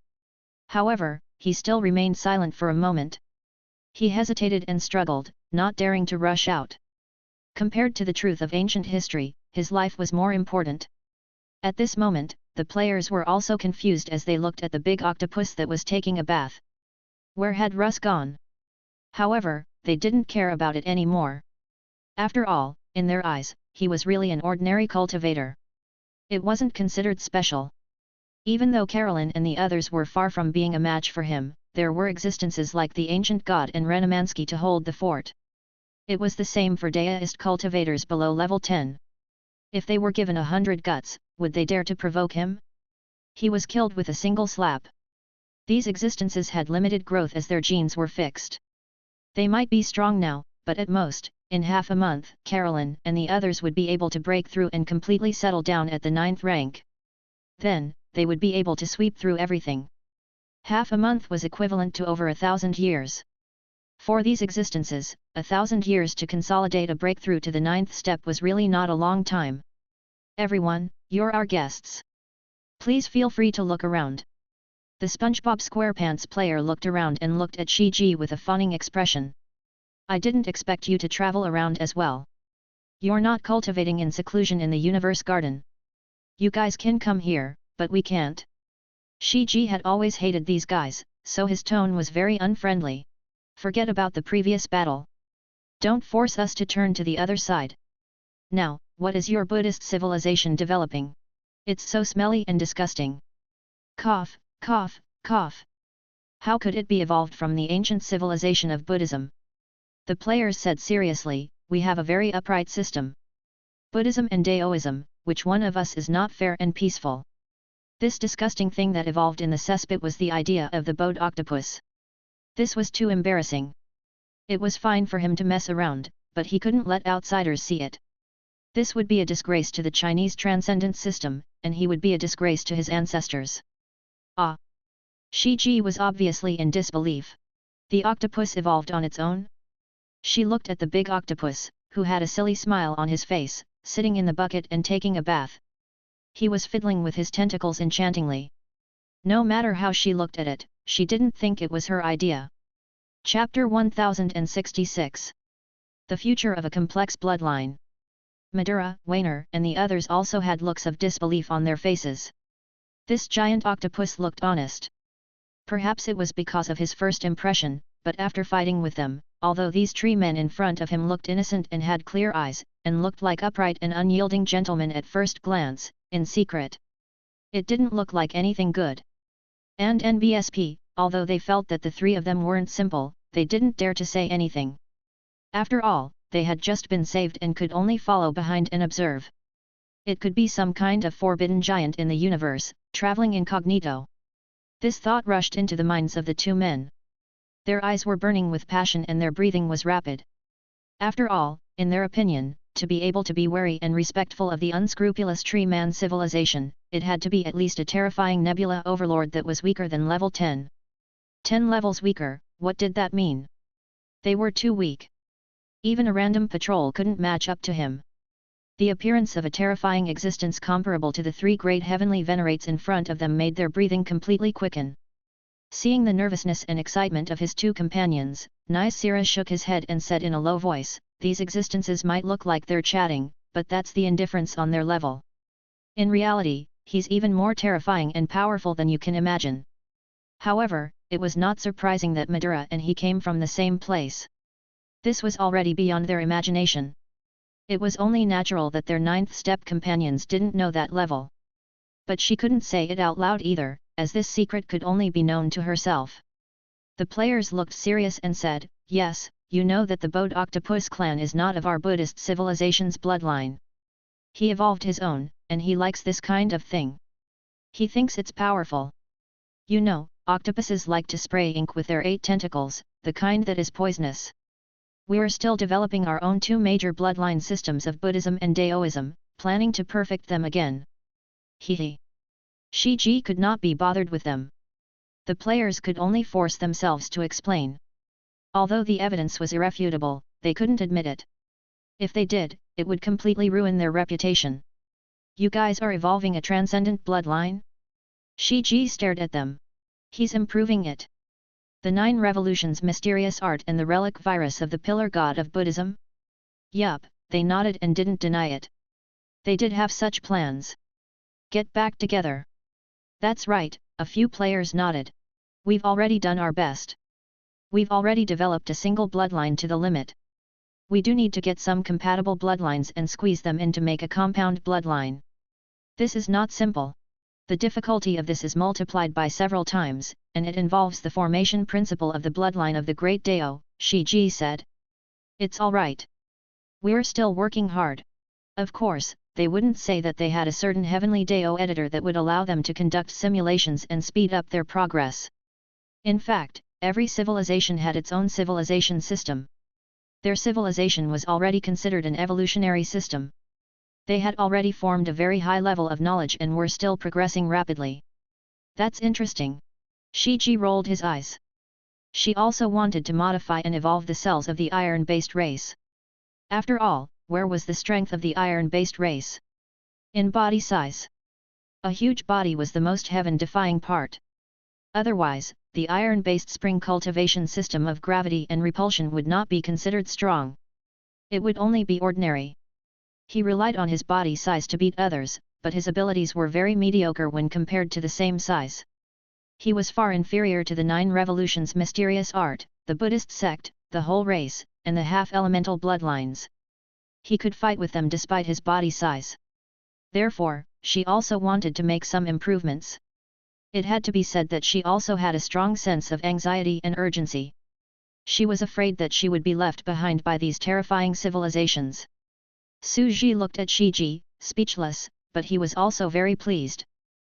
However, he still remained silent for a moment. He hesitated and struggled, not daring to rush out. Compared to the truth of ancient history, his life was more important. At this moment, the players were also confused as they looked at the big octopus that was taking a bath. Where had Russ gone? However, they didn't care about it anymore. After all, in their eyes, he was really an ordinary cultivator. It wasn't considered special. Even though Carolyn and the others were far from being a match for him, there were existences like the ancient god and Renemansky to hold the fort. It was the same for deist cultivators below level 10. If they were given 100 guts, would they dare to provoke him? He was killed with a single slap. These existences had limited growth as their genes were fixed. They might be strong now, but at most, in half a month, Carolyn and the others would be able to break through and completely settle down at the 9th rank. Then, they would be able to sweep through everything. Half a month was equivalent to over 1,000 years. For these existences, 1,000 years to consolidate a breakthrough to the 9th step was really not a long time. Everyone, you're our guests. Please feel free to look around. The SpongeBob SquarePants player looked around and looked at Shiji with a fawning expression. I didn't expect you to travel around as well. You're not cultivating in seclusion in the universe garden. You guys can come here, but we can't. Shiji had always hated these guys, so his tone was very unfriendly. Forget about the previous battle. Don't force us to turn to the other side. Now, what is your Buddhist civilization developing? It's so smelly and disgusting. Cough, cough, cough. How could it be evolved from the ancient civilization of Buddhism? The players said seriously, we have a very upright system. Buddhism and Daoism, which one of us is not fair and peaceful? This disgusting thing that evolved in the cesspit was the idea of the bowed octopus. This was too embarrassing. It was fine for him to mess around, but he couldn't let outsiders see it. This would be a disgrace to the Chinese transcendent system, and he would be a disgrace to his ancestors. Ah! Shiji was obviously in disbelief. The octopus evolved on its own? She looked at the big octopus, who had a silly smile on his face, sitting in the bucket and taking a bath. He was fiddling with his tentacles enchantingly. No matter how she looked at it, she didn't think it was her idea. Chapter 1066. The Future of a Complex Bloodline. Madura, Wainer, and the others also had looks of disbelief on their faces. This giant octopus looked honest. Perhaps it was because of his first impression, but after fighting with them, although these tree men in front of him looked innocent and had clear eyes, and looked like upright and unyielding gentlemen at first glance, in secret, it didn't look like anything good. And NBSP, although they felt that the three of them weren't simple, they didn't dare to say anything. After all, they had just been saved and could only follow behind and observe. It could be some kind of forbidden giant in the universe, traveling incognito. This thought rushed into the minds of the two men. Their eyes were burning with passion and their breathing was rapid. After all, in their opinion, to be able to be wary and respectful of the unscrupulous tree man civilization, it had to be at least a terrifying nebula overlord that was weaker than level 10. 10 levels weaker, what did that mean? They were too weak. Even a random patrol couldn't match up to him. The appearance of a terrifying existence comparable to the three great heavenly venerates in front of them made their breathing completely quicken. Seeing the nervousness and excitement of his two companions, Nysera shook his head and said in a low voice, "These existences might look like they're chatting, but that's the indifference on their level. In reality, he's even more terrifying and powerful than you can imagine." However, it was not surprising that Madura and he came from the same place. This was already beyond their imagination. It was only natural that their ninth step companions didn't know that level. But she couldn't say it out loud either, as this secret could only be known to herself. The players looked serious and said, "Yes, you know that the Bode Octopus clan is not of our Buddhist civilization's bloodline. He evolved his own, and he likes this kind of thing. He thinks it's powerful. You know, octopuses like to spray ink with their 8 tentacles, the kind that is poisonous. We're still developing our own 2 major bloodline systems of Buddhism and Daoism, planning to perfect them again." Hehe. Shiji could not be bothered with them. The players could only force themselves to explain. Although the evidence was irrefutable, they couldn't admit it. If they did, it would completely ruin their reputation. "You guys are evolving a transcendent bloodline?" Shiji stared at them. "He's improving it. The 9 revolutions mysterious art and the relic virus of the pillar god of Buddhism?" Yup, they nodded and didn't deny it. They did have such plans. "Get back together." "That's right," a few players nodded. "We've already done our best. We've already developed a single bloodline to the limit. We do need to get some compatible bloodlines and squeeze them in to make a compound bloodline. This is not simple. The difficulty of this is multiplied by several times, and it involves the formation principle of the bloodline of the Great Dao," Shiji said. "It's all right. We're still working hard." Of course, they wouldn't say that they had a certain heavenly Dao editor that would allow them to conduct simulations and speed up their progress. In fact, every civilization had its own civilization system. Their civilization was already considered an evolutionary system. They had already formed a very high level of knowledge and were still progressing rapidly. "That's interesting." Shiji rolled his eyes. She also wanted to modify and evolve the cells of the iron-based race. After all, where was the strength of the iron-based race? In body size. A huge body was the most heaven-defying part. Otherwise, the iron-based spring cultivation system of gravity and repulsion would not be considered strong. It would only be ordinary. He relied on his body size to beat others, but his abilities were very mediocre when compared to the same size. He was far inferior to the 9 revolutions mysterious art, the Buddhist sect, the whole race, and the half-elemental bloodlines. He could fight with them despite his body size. Therefore, she also wanted to make some improvements. It had to be said that she also had a strong sense of anxiety and urgency. She was afraid that she would be left behind by these terrifying civilizations. Suji looked at Shiji, speechless, but he was also very pleased.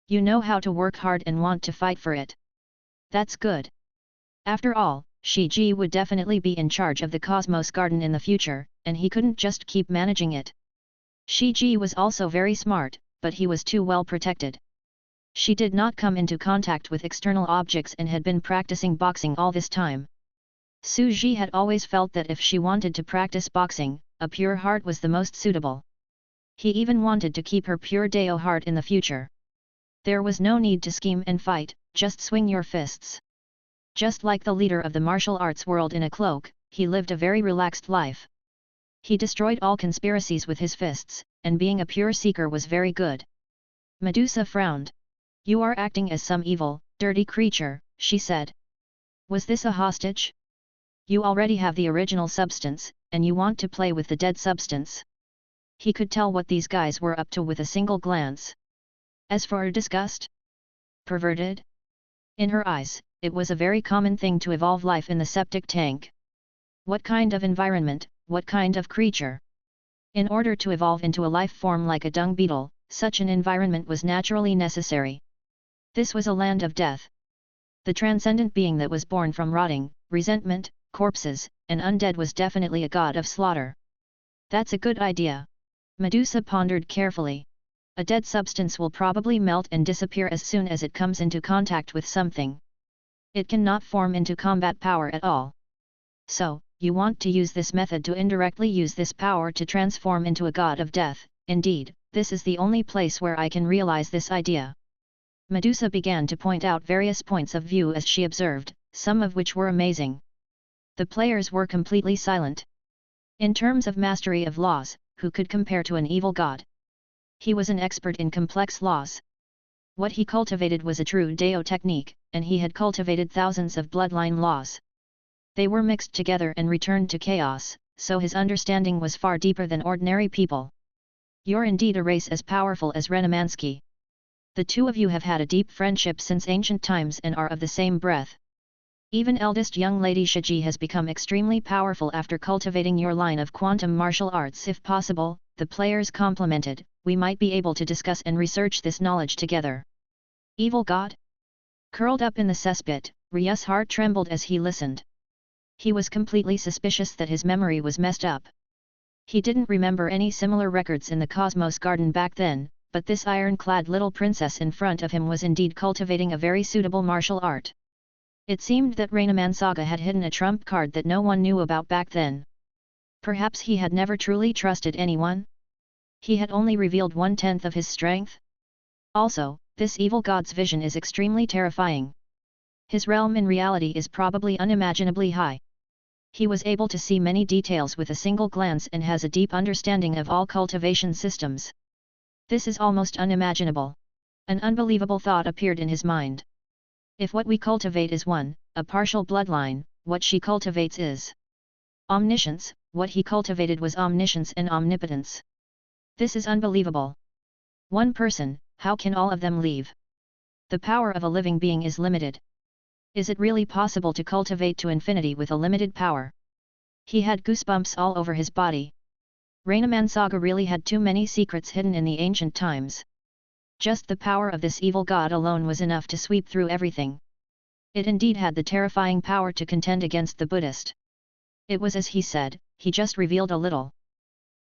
"You know how to work hard and want to fight for it. That's good." After all, Shiji would definitely be in charge of the Cosmos Garden in the future, and he couldn't just keep managing it. Shiji was also very smart, but he was too well protected. She did not come into contact with external objects and had been practicing boxing all this time. Suji had always felt that if she wanted to practice boxing, a pure heart was the most suitable. He even wanted to keep her pure Dao heart in the future. There was no need to scheme and fight, just swing your fists. Just like the leader of the martial arts world in a cloak, he lived a very relaxed life. He destroyed all conspiracies with his fists, and being a pure seeker was very good. Medusa frowned. "You are acting as some evil, dirty creature," she said. "Was this a hostage? You already have the original substance, and you want to play with the dead substance." He could tell what these guys were up to with a single glance. As for her disgust? Perverted? In her eyes, it was a very common thing to evolve life in the septic tank. What kind of environment, what kind of creature? In order to evolve into a life form like a dung beetle, such an environment was naturally necessary. This was a land of death. The transcendent being that was born from rotting, resentment, corpses, and undead was definitely a god of slaughter. That's a good idea. Medusa pondered carefully. A dead substance will probably melt and disappear as soon as it comes into contact with something. It cannot form into combat power at all. So, you want to use this method to indirectly use this power to transform into a god of death. Indeed, this is the only place where I can realize this idea. Medusa began to point out various points of view as she observed, some of which were amazing. The players were completely silent. In terms of mastery of laws, who could compare to an evil god? He was an expert in complex laws. What he cultivated was a true Deo technique, and he had cultivated thousands of bloodline laws. They were mixed together and returned to chaos, so his understanding was far deeper than ordinary people. You're indeed a race as powerful as Renamansky. The two of you have had a deep friendship since ancient times and are of the same breath. Even eldest young lady Shiji has become extremely powerful after cultivating your line of quantum martial arts. If possible, the players complimented, we might be able to discuss and research this knowledge together. Evil god? Curled up in the cesspit, Ryu's heart trembled as he listened. He was completely suspicious that his memory was messed up. He didn't remember any similar records in the Cosmos Garden back then, but this iron-clad little princess in front of him was indeed cultivating a very suitable martial art. It seemed that Raynamansaga had hidden a trump card that no one knew about back then. Perhaps he had never truly trusted anyone? He had only revealed 1/10 of his strength? Also, this evil god's vision is extremely terrifying. His realm in reality is probably unimaginably high. He was able to see many details with a single glance and has a deep understanding of all cultivation systems. This is almost unimaginable. An unbelievable thought appeared in his mind. If what we cultivate is a partial bloodline, what she cultivates is omniscience, what he cultivated was omniscience and omnipotence. This is unbelievable. One person, how can all of them leave? The power of a living being is limited. Is it really possible to cultivate to infinity with a limited power? He had goosebumps all over his body. Raynamansaga really had too many secrets hidden in the ancient times. Just the power of this evil god alone was enough to sweep through everything. It indeed had the terrifying power to contend against the Buddhist. It was as he said, he just revealed a little.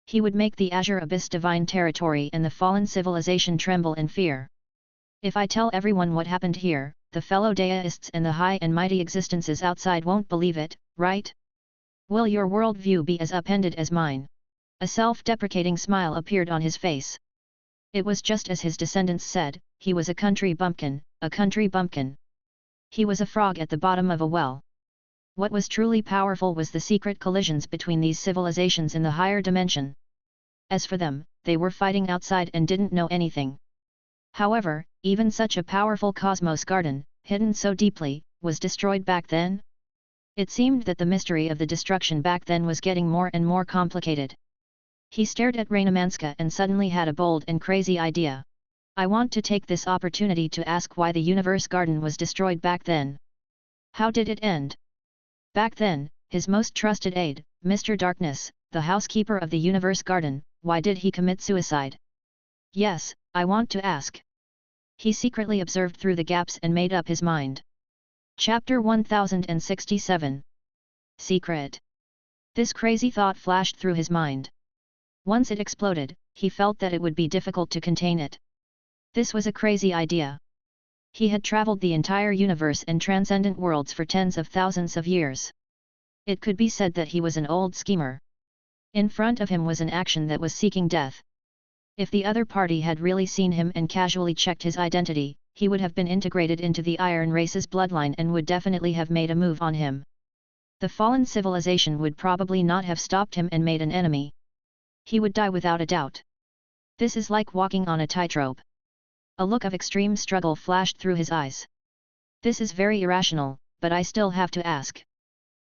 He would make the Azure Abyss divine territory and the fallen civilization tremble in fear. If I tell everyone what happened here, the fellow deists and the high and mighty existences outside won't believe it, right? Will your worldview be as upended as mine? A self-deprecating smile appeared on his face. It was just as his descendants said, he was a country bumpkin, a country bumpkin. He was a frog at the bottom of a well. What was truly powerful was the secret collisions between these civilizations in the higher dimension. As for them, they were fighting outside and didn't know anything. However, even such a powerful cosmos garden, hidden so deeply, was destroyed back then? It seemed that the mystery of the destruction back then was getting more and more complicated. He stared at Raynamanska and suddenly had a bold and crazy idea. I want to take this opportunity to ask why the universe garden was destroyed back then. How did it end? Back then, his most trusted aide, Mr. Darkness, the housekeeper of the universe garden, why did he commit suicide? Yes, I want to ask. He secretly observed through the gaps and made up his mind. Chapter 1067. Secret. This crazy thought flashed through his mind. Once it exploded, he felt that it would be difficult to contain it. This was a crazy idea. He had traveled the entire universe and transcendent worlds for tens of thousands of years. It could be said that he was an old schemer. In front of him was an action that was seeking death. If the other party had really seen him and casually checked his identity, he would have been integrated into the Iron Race's bloodline and would definitely have made a move on him. The fallen civilization would probably not have stopped him and made an enemy. He would die without a doubt. This is like walking on a tightrope. A look of extreme struggle flashed through his eyes. This is very irrational, but I still have to ask.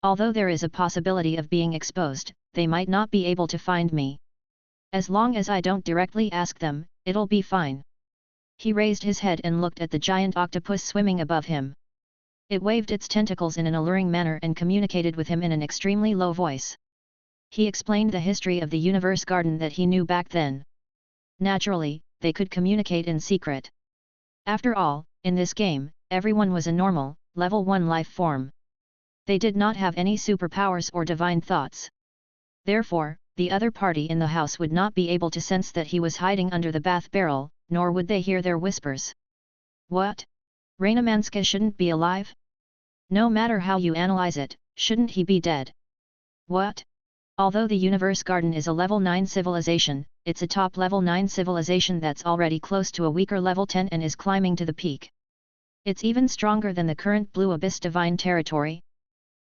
Although there is a possibility of being exposed, they might not be able to find me. As long as I don't directly ask them, it'll be fine. He raised his head and looked at the giant octopus swimming above him. It waved its tentacles in an alluring manner and communicated with him in an extremely low voice. He explained the history of the universe garden that he knew back then. Naturally, they could communicate in secret. After all, in this game, everyone was a normal, level 1 life form. They did not have any superpowers or divine thoughts. Therefore, the other party in the house would not be able to sense that he was hiding under the bath barrel, nor would they hear their whispers. What? Raynamanska shouldn't be alive? No matter how you analyze it, shouldn't he be dead? What? Although the Universe Garden is a level 9 civilization, it's a top level 9 civilization that's already close to a weaker level 10 and is climbing to the peak. It's even stronger than the current Blue Abyss Divine Territory.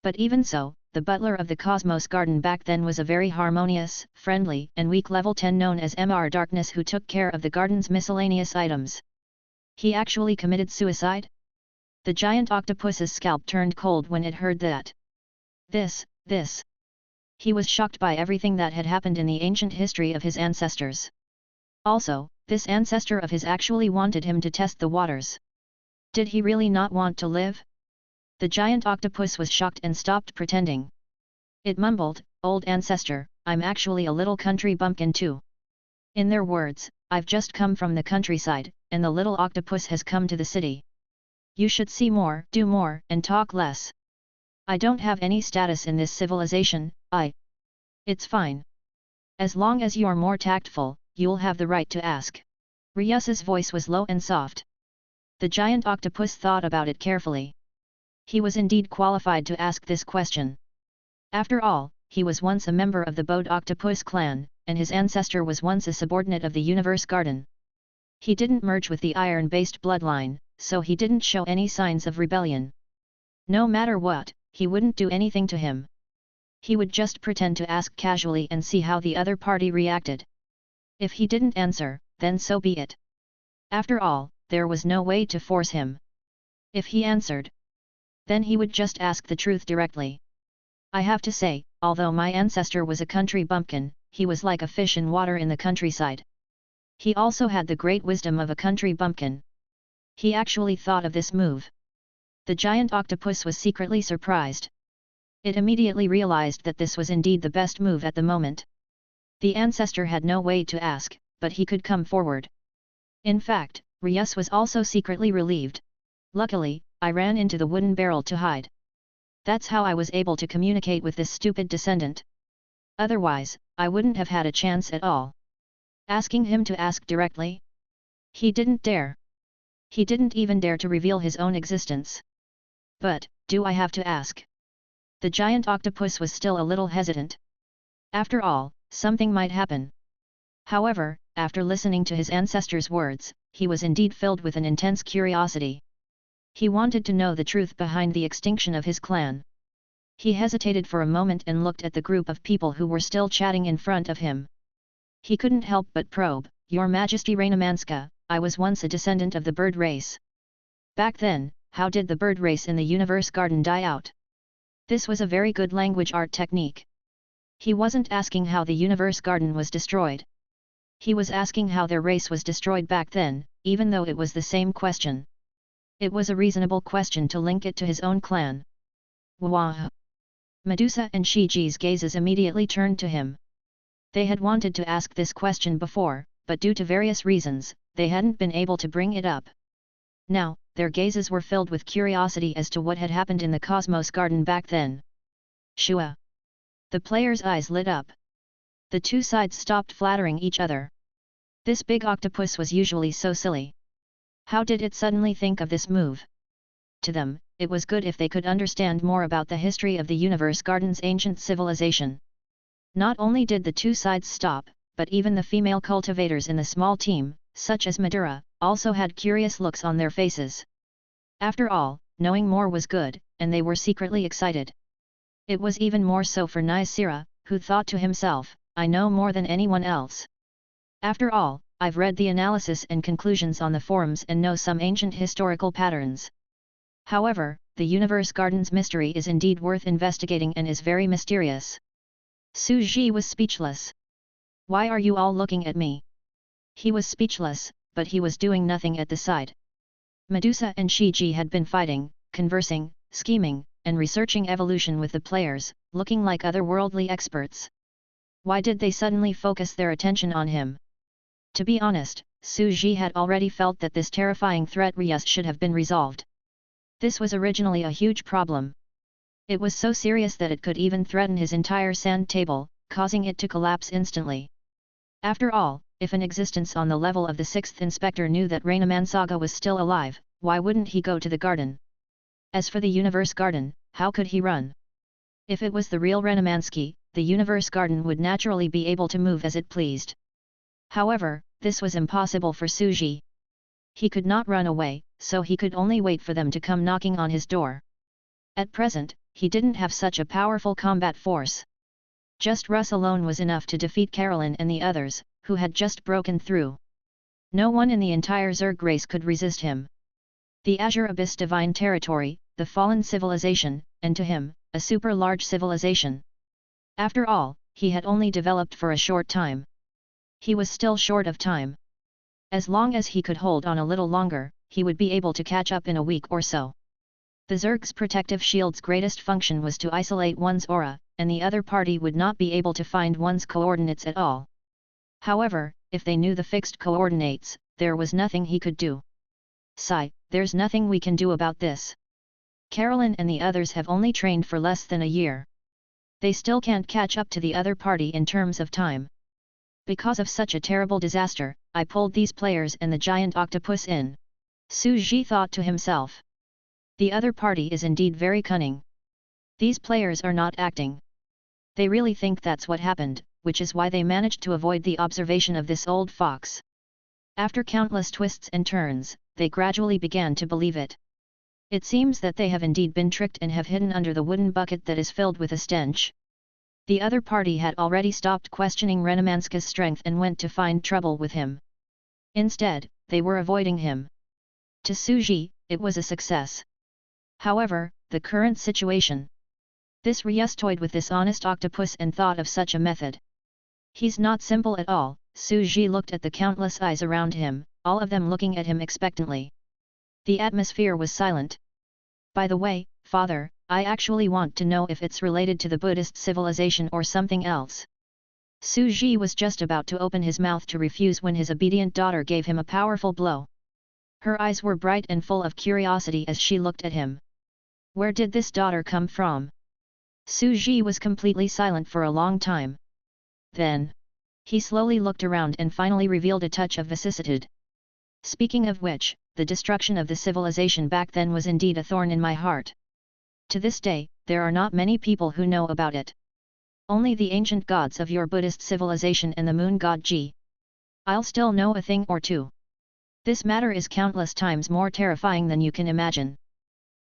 But even so, the butler of the Cosmos Garden back then was a very harmonious, friendly, and weak level 10 known as Mr. Darkness who took care of the garden's miscellaneous items. He actually committed suicide? The giant octopus's scalp turned cold when it heard that. This. He was shocked by everything that had happened in the ancient history of his ancestors. Also, this ancestor of his actually wanted him to test the waters. Did he really not want to live? The giant octopus was shocked and stopped pretending. It mumbled, "Old ancestor, I'm actually a little country bumpkin too." In their words, "I've just come from the countryside, and the little octopus has come to the city. You should see more, do more, and talk less. I don't have any status in this civilization, It's fine. As long as you're more tactful, you'll have the right to ask." Ryus's voice was low and soft. The giant octopus thought about it carefully. He was indeed qualified to ask this question. After all, he was once a member of the Bode Octopus clan, and his ancestor was once a subordinate of the Universe Garden. He didn't merge with the iron-based bloodline, so he didn't show any signs of rebellion. No matter what, he wouldn't do anything to him. He would just pretend to ask casually and see how the other party reacted. If he didn't answer, then so be it. After all, there was no way to force him. If he answered, then he would just ask the truth directly. I have to say, although my ancestor was a country bumpkin, he was like a fish in water in the countryside. He also had the great wisdom of a country bumpkin. He actually thought of this move. The giant octopus was secretly surprised. It immediately realized that this was indeed the best move at the moment. The ancestor had no way to ask, but he could come forward. In fact, Ryus was also secretly relieved. Luckily, I ran into the wooden barrel to hide. That's how I was able to communicate with this stupid descendant. Otherwise, I wouldn't have had a chance at all. Asking him to ask directly? He didn't dare. He didn't even dare to reveal his own existence. But, do I have to ask? The giant octopus was still a little hesitant. After all, something might happen. However, after listening to his ancestor's words, he was indeed filled with an intense curiosity. He wanted to know the truth behind the extinction of his clan. He hesitated for a moment and looked at the group of people who were still chatting in front of him. He couldn't help but probe, "Your Majesty Raynamanska, I was once a descendant of the bird race. Back then, how did the bird race in the Universe Garden die out?" This was a very good language art technique. He wasn't asking how the Universe Garden was destroyed. He was asking how their race was destroyed back then, even though it was the same question. It was a reasonable question to link it to his own clan. Wah! Medusa and Shiji's gazes immediately turned to him. They had wanted to ask this question before, but due to various reasons, they hadn't been able to bring it up. Now, their gazes were filled with curiosity as to what had happened in the Cosmos Garden back then. Shua! The players' eyes lit up. The two sides stopped flattering each other. This big octopus was usually so silly. How did it suddenly think of this move? To them, it was good if they could understand more about the history of the Universe Garden's ancient civilization. Not only did the two sides stop, but even the female cultivators in the small team, such as Madura, also had curious looks on their faces. After all, knowing more was good, and they were secretly excited. It was even more so for Nysira, who thought to himself, "I know more than anyone else. After all, I've read the analysis and conclusions on the forums and know some ancient historical patterns." However, the Universe Garden's mystery is indeed worth investigating and is very mysterious. Su Ji was speechless. "Why are you all looking at me?" He was speechless, but he was doing nothing at the side. Medusa and Shiji had been fighting, conversing, scheming, and researching evolution with the players, looking like otherworldly experts. Why did they suddenly focus their attention on him? To be honest, Su Ji had already felt that this terrifying threat Ryus should have been resolved. This was originally a huge problem. It was so serious that it could even threaten his entire sand table, causing it to collapse instantly. After all, if an existence on the level of the sixth inspector knew that Rainamansaga was still alive, why wouldn't he go to the garden? As for the universe garden, how could he run? If it was the real Renamansky, the universe garden would naturally be able to move as it pleased. However, this was impossible for Suji. He could not run away, so he could only wait for them to come knocking on his door. At present, he didn't have such a powerful combat force. Just Russ alone was enough to defeat Carolyn and the others, who had just broken through. No one in the entire Zerg race could resist him. The Azure Abyss divine territory, the fallen civilization, and to him, a super large civilization. After all, he had only developed for a short time. He was still short of time. As long as he could hold on a little longer, he would be able to catch up in a week or so. The Zerg's protective shield's greatest function was to isolate one's aura, and the other party would not be able to find one's coordinates at all. However, if they knew the fixed coordinates, there was nothing he could do. Sigh, there's nothing we can do about this. Carolyn and the others have only trained for less than a year. They still can't catch up to the other party in terms of time. Because of such a terrible disaster, I pulled these players and the giant octopus in. Su Ji thought to himself. The other party is indeed very cunning. These players are not acting. They really think that's what happened, which is why they managed to avoid the observation of this old fox. After countless twists and turns, they gradually began to believe it. It seems that they have indeed been tricked and have hidden under the wooden bucket that is filled with a stench. The other party had already stopped questioning Renamanska's strength and went to find trouble with him. Instead, they were avoiding him. To Suji, it was a success. However, the current situation. This Ryus toyed with this honest octopus and thought of such a method. He's not simple at all. Suji looked at the countless eyes around him, all of them looking at him expectantly. The atmosphere was silent. By the way, Father, I actually want to know if it's related to the Buddhist civilization or something else. Suji was just about to open his mouth to refuse when his obedient daughter gave him a powerful blow. Her eyes were bright and full of curiosity as she looked at him. Where did this daughter come from? Suji was completely silent for a long time. Then, he slowly looked around and finally revealed a touch of vicissitude. Speaking of which, the destruction of the civilization back then was indeed a thorn in my heart. To this day, there are not many people who know about it. Only the ancient gods of your Buddhist civilization and the moon god Ji. I'll still know a thing or two. This matter is countless times more terrifying than you can imagine.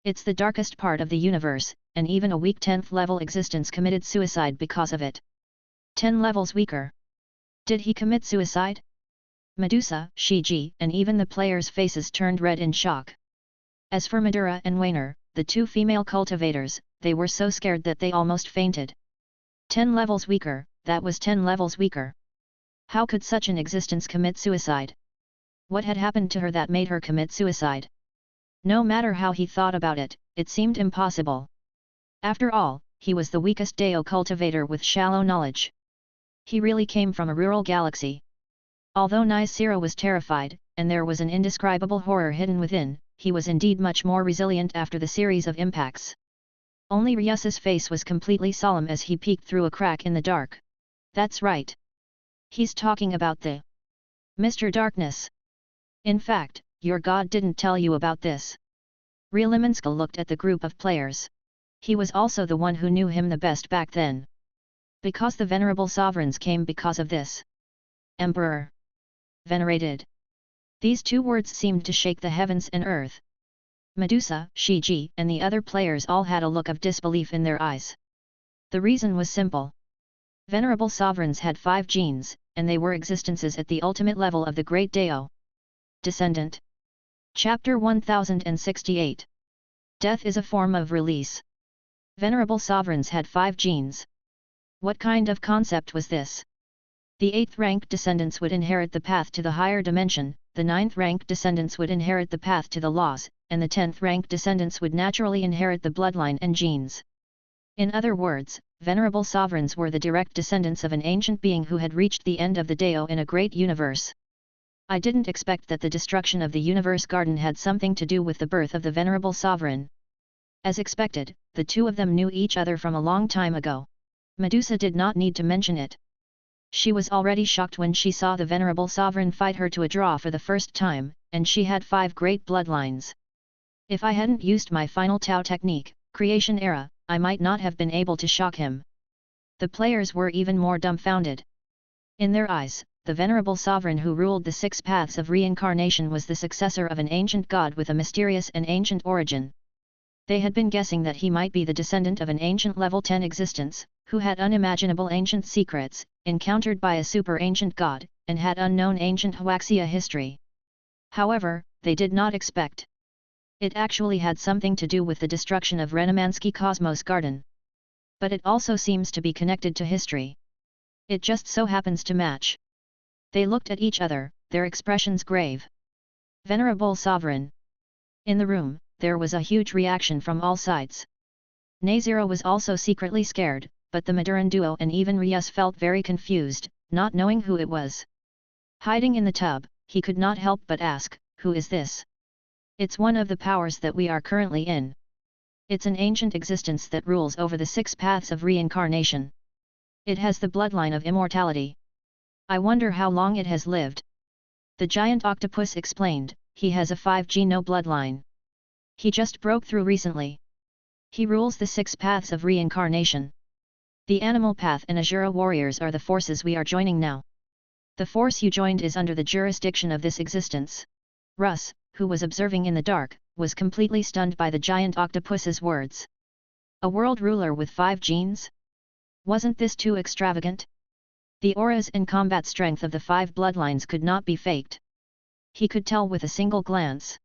It's the darkest part of the universe, and even a weak 10th level existence committed suicide because of it. 10 levels weaker. Did he commit suicide? Medusa, Shiji, and even the players' faces turned red in shock. As for Madura and Wainer, the two female cultivators, they were so scared that they almost fainted. 10 levels weaker, that was 10 levels weaker. How could such an existence commit suicide? What had happened to her that made her commit suicide? No matter how he thought about it, it seemed impossible. After all, he was the weakest Dao cultivator with shallow knowledge. He really came from a rural galaxy. Although Nisira was terrified, and there was an indescribable horror hidden within, he was indeed much more resilient after the series of impacts. Only Ryus's face was completely solemn as he peeked through a crack in the dark. That's right. He's talking about the Mr. Darkness. In fact, your god didn't tell you about this. Ryalimanska looked at the group of players. He was also the one who knew him the best back then. Because the venerable sovereigns came because of this. Emperor. Venerated. These two words seemed to shake the heavens and earth. Medusa, Shiji, and the other players all had a look of disbelief in their eyes. The reason was simple. Venerable sovereigns had 5 genes, and they were existences at the ultimate level of the Great Dao. Descendant. Chapter 1068. Death is a form of release. Venerable sovereigns had 5 genes. What kind of concept was this? The 8th rank descendants would inherit the path to the higher dimension, the 9th rank descendants would inherit the path to the laws, and the 10th rank descendants would naturally inherit the bloodline and genes. In other words, venerable sovereigns were the direct descendants of an ancient being who had reached the end of the Dao in a great universe. I didn't expect that the destruction of the universe garden had something to do with the birth of the venerable sovereign. As expected, the two of them knew each other from a long time ago. Medusa did not need to mention it. She was already shocked when she saw the venerable sovereign fight her to a draw for the first time, and she had 5 great bloodlines. If I hadn't used my final Tao technique, creation era, I might not have been able to shock him. The players were even more dumbfounded. In their eyes, the venerable sovereign who ruled the 6 paths of reincarnation was the successor of an ancient god with a mysterious and ancient origin. They had been guessing that he might be the descendant of an ancient level 10 existence, who had unimaginable ancient secrets, encountered by a super ancient god, and had unknown ancient Huaxia history. However, they did not expect it actually had something to do with the destruction of Renamansky Cosmos Garden. But it also seems to be connected to history. It just so happens to match. They looked at each other, their expressions grave. Venerable Sovereign. In the room, there was a huge reaction from all sides. Nazira was also secretly scared, but the Maduran duo and even Rias felt very confused, not knowing who it was. Hiding in the tub, he could not help but ask, "Who is this?" "It's one of the powers that we are currently in. It's an ancient existence that rules over the 6 paths of reincarnation. It has the bloodline of immortality. I wonder how long it has lived." The giant octopus explained, "He has a 5G bloodline. He just broke through recently. He rules the 6 paths of reincarnation. The animal path and Azura warriors are the forces we are joining now. The force you joined is under the jurisdiction of this existence." Russ, who was observing in the dark, was completely stunned by the giant octopus's words. A world ruler with 5 genes? Wasn't this too extravagant? The auras and combat strength of the 5 bloodlines could not be faked. He could tell with a single glance.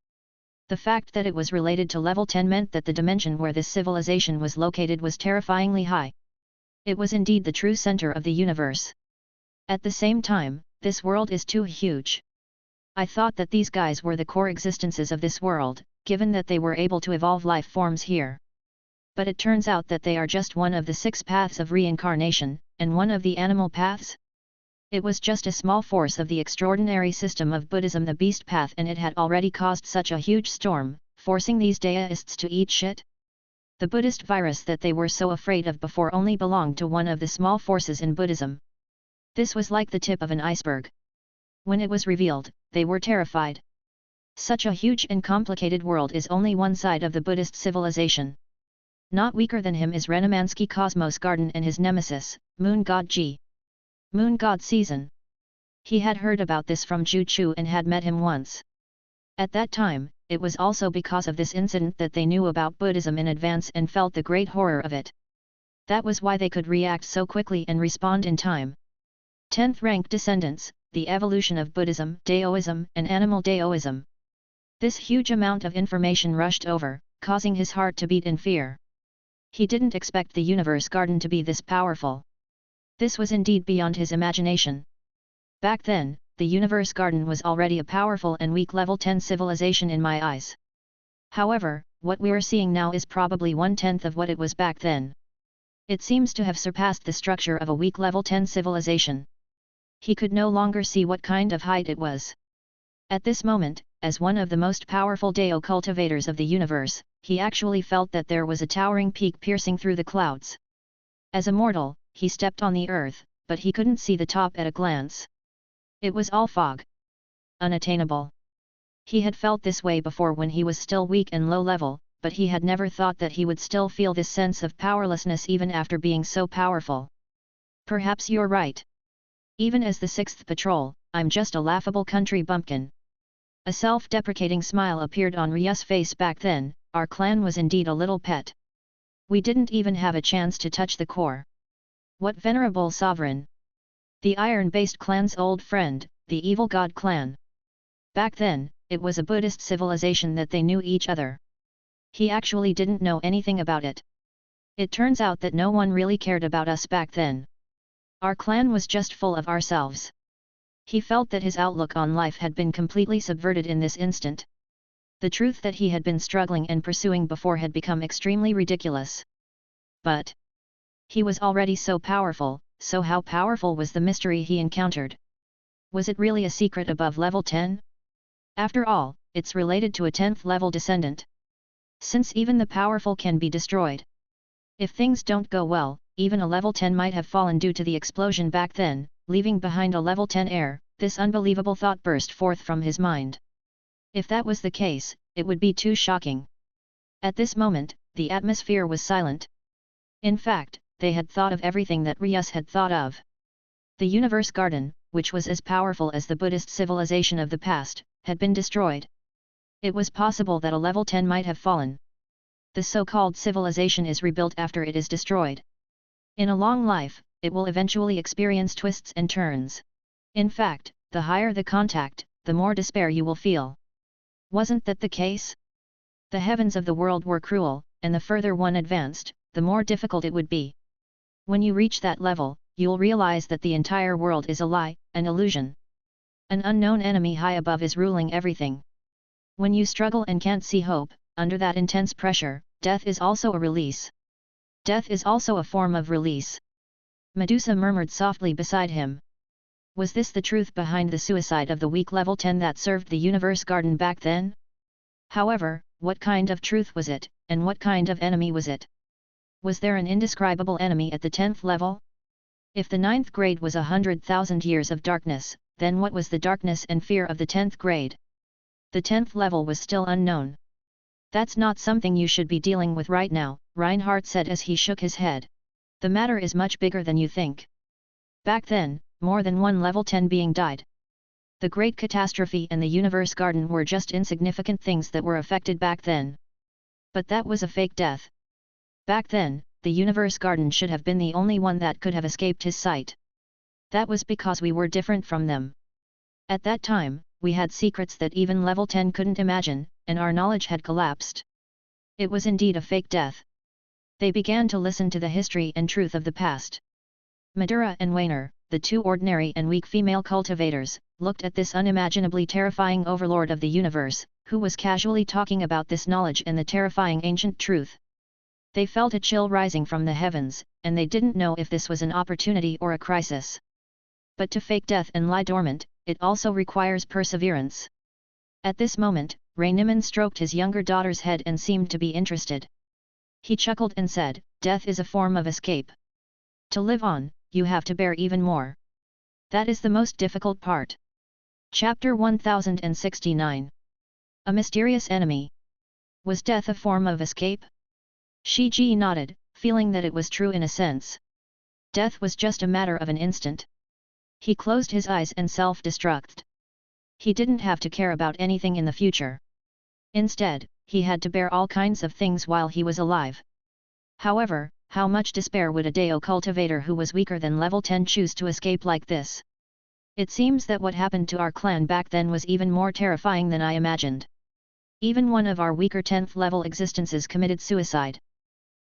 The fact that it was related to level 10 meant that the dimension where this civilization was located was terrifyingly high. It was indeed the true center of the universe. At the same time, this world is too huge. I thought that these guys were the core existences of this world, given that they were able to evolve life forms here. But it turns out that they are just one of the 6 paths of reincarnation, and one of the animal paths? It was just a small force of the extraordinary system of Buddhism, the beast path, and it had already caused such a huge storm, forcing these deists to eat shit? The Buddhist virus that they were so afraid of before only belonged to one of the small forces in Buddhism. This was like the tip of an iceberg. When it was revealed, they were terrified. Such a huge and complicated world is only one side of the Buddhist civilization. Not weaker than him is Renamansky Cosmos Garden and his nemesis, Moon God G. Moon God Season. He had heard about this from Ju Chu and had met him once. At that time, it was also because of this incident that they knew about Buddhism in advance and felt the great horror of it. That was why they could react so quickly and respond in time. 10th rank descendants, the evolution of Buddhism, Daoism, and animal Daoism. This huge amount of information rushed over, causing his heart to beat in fear. He didn't expect the universe garden to be this powerful. This was indeed beyond his imagination. Back then, the universe garden was already a powerful and weak level 10 civilization in my eyes. However, what we're seeing now is probably 1/10 of what it was back then. It seems to have surpassed the structure of a weak level 10 civilization. He could no longer see what kind of height it was. At this moment, as one of the most powerful Dao cultivators of the universe, he actually felt that there was a towering peak piercing through the clouds. As a mortal, he stepped on the earth, but he couldn't see the top at a glance. It was all fog. Unattainable. He had felt this way before when he was still weak and low level, but he had never thought that he would still feel this sense of powerlessness even after being so powerful. Perhaps you're right. Even as the 6th patrol, I'm just a laughable country bumpkin. A self-deprecating smile appeared on Ria's face back then. Our clan was indeed a little pet. We didn't even have a chance to touch the core. What venerable sovereign! The iron-based clan's old friend, the evil god clan. Back then, it was a Buddhist civilization that they knew each other. He actually didn't know anything about it. It turns out that no one really cared about us back then. Our clan was just full of ourselves. He felt that his outlook on life had been completely subverted in this instant. The truth that he had been struggling and pursuing before had become extremely ridiculous. But he was already so powerful, so how powerful was the mystery he encountered? Was it really a secret above level 10? After all, it's related to a 10th level descendant. Since even the powerful can be destroyed. If things don't go well, even a level 10 might have fallen due to the explosion back then, leaving behind a level 10 heir. This unbelievable thought burst forth from his mind. If that was the case, it would be too shocking. At this moment, the atmosphere was silent. In fact, they had thought of everything that Rias had thought of. The universe garden, which was as powerful as the Buddhist civilization of the past, had been destroyed. It was possible that a level 10 might have fallen. The so-called civilization is rebuilt after it is destroyed. In a long life, it will eventually experience twists and turns. In fact, the higher the contact, the more despair you will feel. Wasn't that the case? The heavens of the world were cruel, and the further one advanced, the more difficult it would be. When you reach that level, you'll realize that the entire world is a lie, an illusion. An unknown enemy high above is ruling everything. When you struggle and can't see hope, under that intense pressure, death is also a release. Death is also a form of release. Medusa murmured softly beside him. Was this the truth behind the suicide of the weak level 10 that served the universe garden back then? However, what kind of truth was it, and what kind of enemy was it? Was there an indescribable enemy at the 10th level? If the 9th grade was 100,000 years of darkness, then what was the darkness and fear of the 10th grade? The 10th level was still unknown. That's not something you should be dealing with right now, Reinhardt said as he shook his head. The matter is much bigger than you think. Back then, more than one level 10 being died. The Great Catastrophe and the Universe Garden were just insignificant things that were affected back then. But that was a fake death. Back then, the Universe Garden should have been the only one that could have escaped his sight. That was because we were different from them. At that time, we had secrets that even level 10 couldn't imagine, and our knowledge had collapsed. It was indeed a fake death. They began to listen to the history and truth of the past. Madura and Wainer, the two ordinary and weak female cultivators, looked at this unimaginably terrifying overlord of the universe, who was casually talking about this knowledge and the terrifying ancient truth. They felt a chill rising from the heavens, and they didn't know if this was an opportunity or a crisis. But to fake death and lie dormant, it also requires perseverance. At this moment, Rainiman stroked his younger daughter's head and seemed to be interested. He chuckled and said, "Death is a form of escape. To live on, you have to bear even more. That is the most difficult part." Chapter 1069. A mysterious enemy. Was death a form of escape? Shiji nodded, feeling that it was true in a sense. Death was just a matter of an instant. He closed his eyes and self-destructed. He didn't have to care about anything in the future. Instead, he had to bear all kinds of things while he was alive. However, how much despair would a Deo cultivator who was weaker than level 10 choose to escape like this? It seems that what happened to our clan back then was even more terrifying than I imagined. Even one of our weaker 10th level existences committed suicide.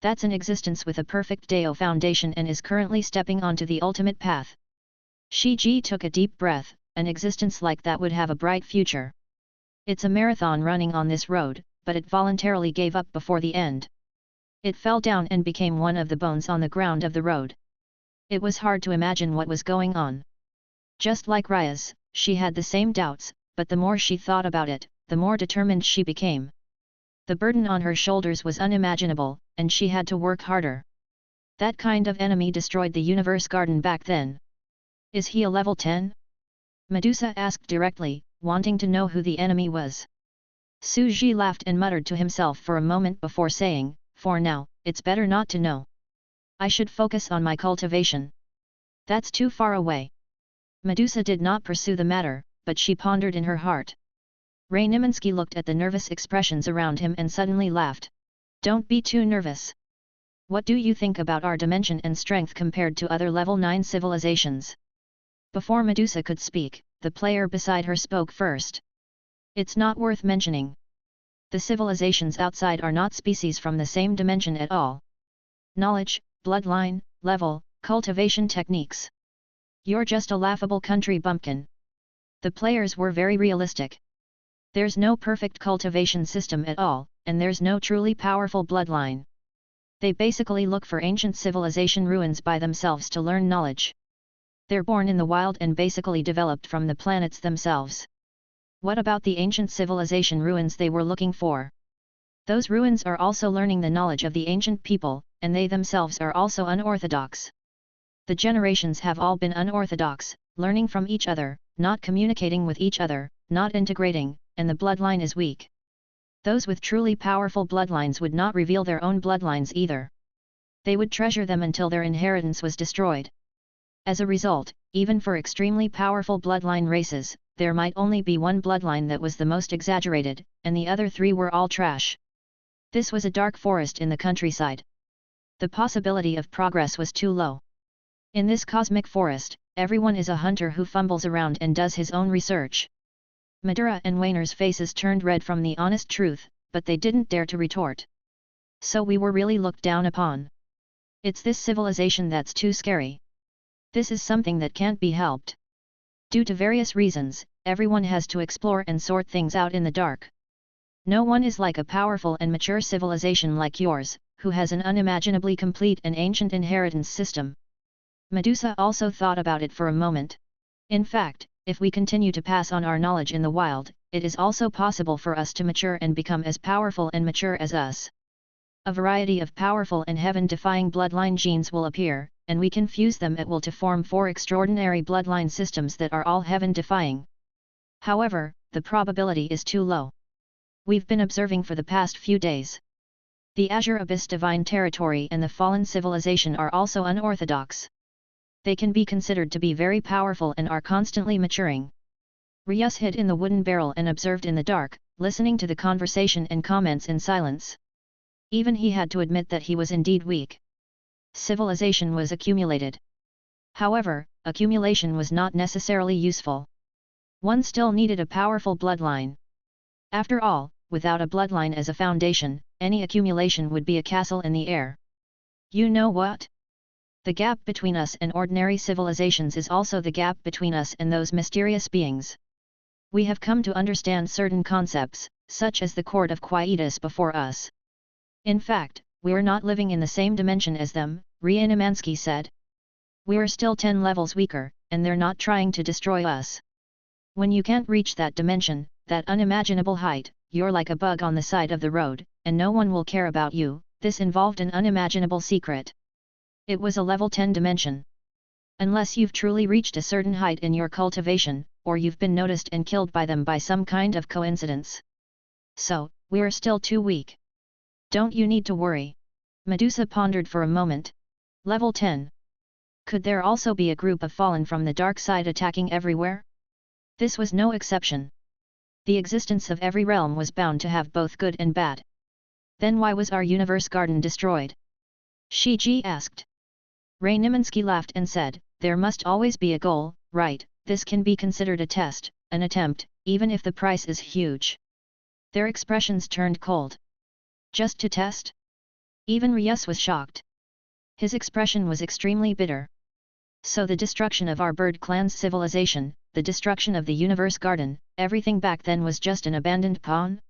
That's an existence with a perfect Deo foundation and is currently stepping onto the ultimate path. Shiji took a deep breath. An existence like that would have a bright future. It's a marathon running on this road, but it voluntarily gave up before the end. It fell down and became one of the bones on the ground of the road. It was hard to imagine what was going on. Just like Rias, she had the same doubts, but the more she thought about it, the more determined she became. The burden on her shoulders was unimaginable, and she had to work harder. That kind of enemy destroyed the universe garden back then. Is he a level 10? Medusa asked directly, wanting to know who the enemy was. Suji laughed and muttered to himself for a moment before saying, "For now, it's better not to know. I should focus on my cultivation. That's too far away." Medusa did not pursue the matter, but she pondered in her heart. Ray Niminsky looked at the nervous expressions around him and suddenly laughed. "Don't be too nervous. What do you think about our dimension and strength compared to other level 9 civilizations?" Before Medusa could speak, the player beside her spoke first. "It's not worth mentioning. The civilizations outside are not species from the same dimension at all. Knowledge, bloodline, level, cultivation techniques. You're just a laughable country bumpkin." The players were very realistic. There's no perfect cultivation system at all, and there's no truly powerful bloodline. They basically look for ancient civilization ruins by themselves to learn knowledge. They're born in the wild and basically developed from the planets themselves. What about the ancient civilization ruins they were looking for? Those ruins are also learning the knowledge of the ancient people, and they themselves are also unorthodox. The generations have all been unorthodox, learning from each other, not communicating with each other, not integrating, and the bloodline is weak. Those with truly powerful bloodlines would not reveal their own bloodlines either. They would treasure them until their inheritance was destroyed. As a result, even for extremely powerful bloodline races, there might only be one bloodline that was the most exaggerated, and the other three were all trash. This was a dark forest in the countryside. The possibility of progress was too low. In this cosmic forest, everyone is a hunter who fumbles around and does his own research. Madura and Wayner's faces turned red from the honest truth, but they didn't dare to retort. So we were really looked down upon. It's this civilization that's too scary. This is something that can't be helped. Due to various reasons, everyone has to explore and sort things out in the dark. No one is like a powerful and mature civilization like yours, who has an unimaginably complete and ancient inheritance system. Medusa also thought about it for a moment. In fact, if we continue to pass on our knowledge in the wild, it is also possible for us to mature and become as powerful and mature as us. A variety of powerful and heaven-defying bloodline genes will appear, and we can fuse them at will to form 4 extraordinary bloodline systems that are all heaven-defying. However, the probability is too low. We've been observing for the past few days. The Azure Abyss Divine Territory and the Fallen Civilization are also unorthodox. They can be considered to be very powerful and are constantly maturing. Rios hid in the wooden barrel and observed in the dark, listening to the conversation and comments in silence. Even he had to admit that he was indeed weak. Civilization was accumulated. However, accumulation was not necessarily useful. One still needed a powerful bloodline. After all, without a bloodline as a foundation, any accumulation would be a castle in the air. You know what? The gap between us and ordinary civilizations is also the gap between us and those mysterious beings. We have come to understand certain concepts, such as the Court of Quietus before us. In fact, we're not living in the same dimension as them, Ryanamanski said. We're still 10 levels weaker, and they're not trying to destroy us. When you can't reach that dimension, that unimaginable height, you're like a bug on the side of the road, and no one will care about you. This involved an unimaginable secret. It was a level 10 dimension. Unless you've truly reached a certain height in your cultivation, or you've been noticed and killed by them by some kind of coincidence. So, we're still too weak. Don't you need to worry. Medusa pondered for a moment. Level 10. Could there also be a group of fallen from the dark side attacking everywhere? This was no exception. The existence of every realm was bound to have both good and bad. Then why was our universe garden destroyed? Shiji asked. Ryanamanski laughed and said, there must always be a goal, right? This can be considered a test, an attempt, even if the price is huge. Their expressions turned cold. Just to test? Even Rios was shocked. His expression was extremely bitter. So the destruction of our bird clan's civilization, the destruction of the universe garden, everything back then was just an abandoned pawn?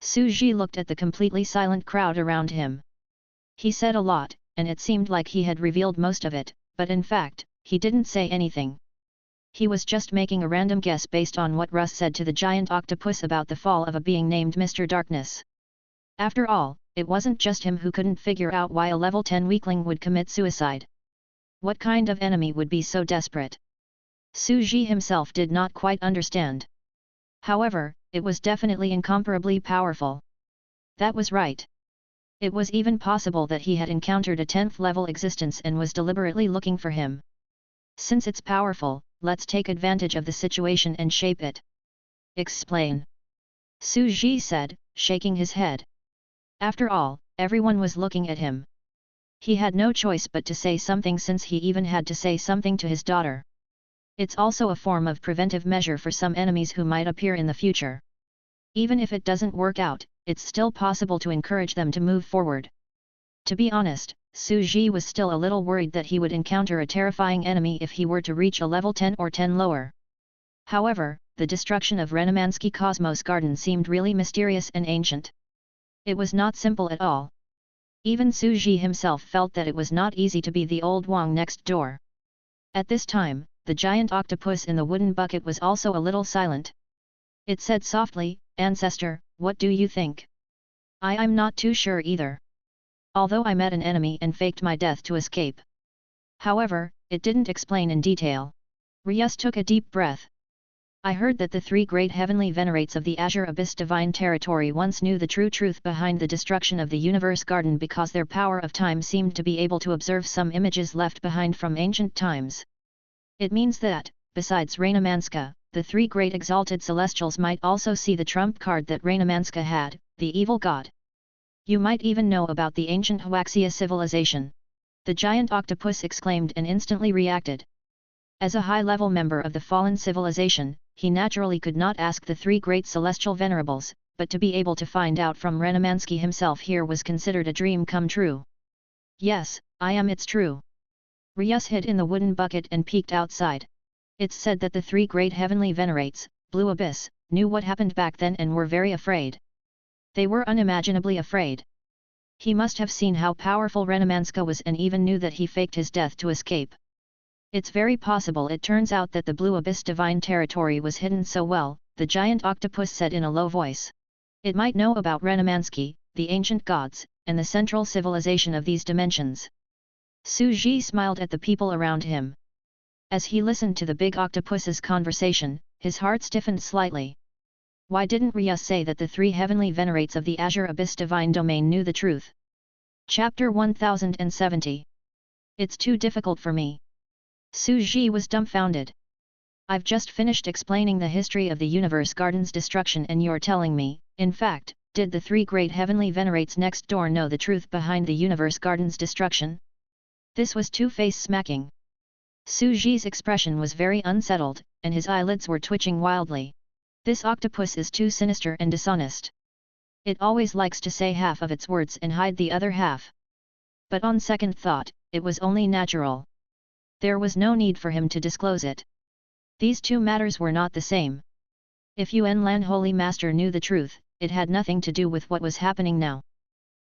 Suji looked at the completely silent crowd around him. He said a lot, and it seemed like he had revealed most of it, but in fact, he didn't say anything. He was just making a random guess based on what Russ said to the giant octopus about the fall of a being named Mr. Darkness. After all, it wasn't just him who couldn't figure out why a level 10 weakling would commit suicide. What kind of enemy would be so desperate? Suji himself did not quite understand. However, it was definitely incomparably powerful. That was right. It was even possible that he had encountered a 10th level existence and was deliberately looking for him. Since it's powerful, let's take advantage of the situation and shape it. Explain. Suji said, shaking his head. After all, everyone was looking at him. He had no choice but to say something since he even had to say something to his daughter. It's also a form of preventive measure for some enemies who might appear in the future. Even if it doesn't work out, it's still possible to encourage them to move forward. To be honest, Suji was still a little worried that he would encounter a terrifying enemy if he were to reach a level 10 or 10 lower. However, the destruction of Ryanamanski Cosmos Garden seemed really mysterious and ancient. It was not simple at all. Even Suji himself felt that it was not easy to be the old Wang next door. At this time, the giant octopus in the wooden bucket was also a little silent. It said softly, "Ancestor, what do you think?" I'm not too sure either. Although I met an enemy and faked my death to escape. However, it didn't explain in detail. Ryus took a deep breath. I heard that the three great heavenly venerates of the Azure Abyss Divine Territory once knew the true truth behind the destruction of the Universe Garden because their power of time seemed to be able to observe some images left behind from ancient times. It means that, besides Rainamanska, the three great exalted celestials might also see the trump card that Rainamanska had, the evil god. You might even know about the ancient Huaxia civilization. The giant octopus exclaimed and instantly reacted. As a high-level member of the fallen civilization, he naturally could not ask the three great celestial venerables, but to be able to find out from Renamansky himself here was considered a dream come true. Yes, it's true. Ryus hid in the wooden bucket and peeked outside. It's said that the three great heavenly venerates, Blue Abyss, knew what happened back then and were very afraid. They were unimaginably afraid. He must have seen how powerful Renamanska was and even knew that he faked his death to escape. It's very possible it turns out that the Blue Abyss Divine Territory was hidden so well, the giant octopus said in a low voice. It might know about Renamansky, the ancient gods, and the central civilization of these dimensions. Su Ji smiled at the people around him. As he listened to the big octopus's conversation, his heart stiffened slightly. Why didn't Ryus say that the three heavenly venerates of the Azure Abyss Divine Domain knew the truth? Chapter 1070. It's too difficult for me. Su Ji was dumbfounded. I've just finished explaining the history of the Universe Garden's destruction and you're telling me, in fact, did the three great heavenly venerates next door know the truth behind the Universe Garden's destruction? This was two-face smacking. Su Ji's expression was very unsettled, and his eyelids were twitching wildly. This octopus is too sinister and dishonest. It always likes to say half of its words and hide the other half. But on second thought, it was only natural. There was no need for him to disclose it. These two matters were not the same. If Yuan Lan Holy Master knew the truth, it had nothing to do with what was happening now.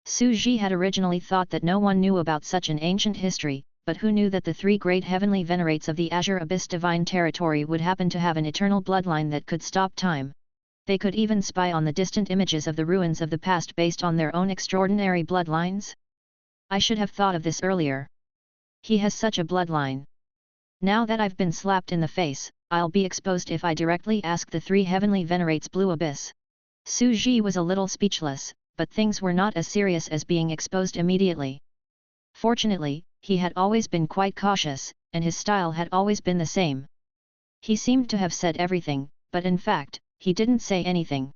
Su Ji had originally thought that no one knew about such an ancient history, but who knew that the three great heavenly venerates of the Azure Abyss Divine Territory would happen to have an eternal bloodline that could stop time. They could even spy on the distant images of the ruins of the past based on their own extraordinary bloodlines? I should have thought of this earlier. He has such a bloodline. Now that I've been slapped in the face, I'll be exposed if I directly ask the three heavenly venerates Blue Abyss. Su Ji was a little speechless, but things were not as serious as being exposed immediately. Fortunately, he had always been quite cautious, and his style had always been the same. He seemed to have said everything, but in fact, he didn't say anything.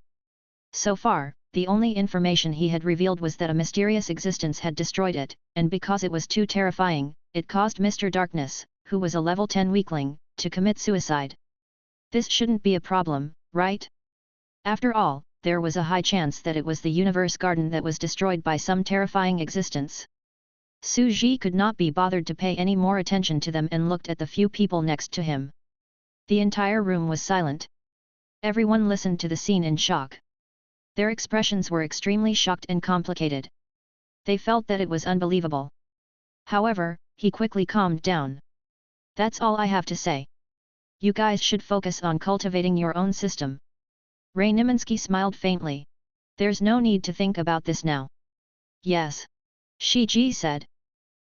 So far, the only information he had revealed was that a mysterious existence had destroyed it, and because it was too terrifying, it caused Mr. Darkness, who was a level 10 weakling, to commit suicide. This shouldn't be a problem, right? After all, there was a high chance that it was the Universe Garden that was destroyed by some terrifying existence. Su Ji could not be bothered to pay any more attention to them and looked at the few people next to him. The entire room was silent. Everyone listened to the scene in shock. Their expressions were extremely shocked and complicated. They felt that it was unbelievable. However, he quickly calmed down. That's all I have to say. You guys should focus on cultivating your own system. Ray Niminsky smiled faintly. There's no need to think about this now. Yes. Shi Ji said.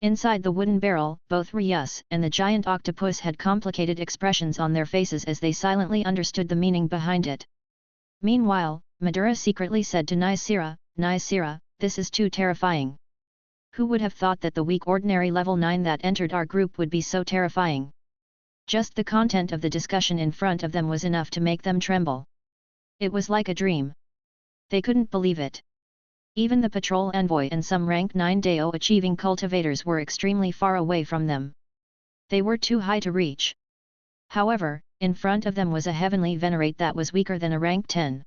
Inside the wooden barrel, both Ryus and the giant octopus had complicated expressions on their faces as they silently understood the meaning behind it. Meanwhile, Madura secretly said to Nysera, "Nysera, this is too terrifying. Who would have thought that the weak ordinary level 9 that entered our group would be so terrifying?" Just the content of the discussion in front of them was enough to make them tremble. It was like a dream. They couldn't believe it. Even the patrol envoy and some rank 9 Dao achieving cultivators were extremely far away from them. They were too high to reach. However, in front of them was a heavenly venerate that was weaker than a rank 10.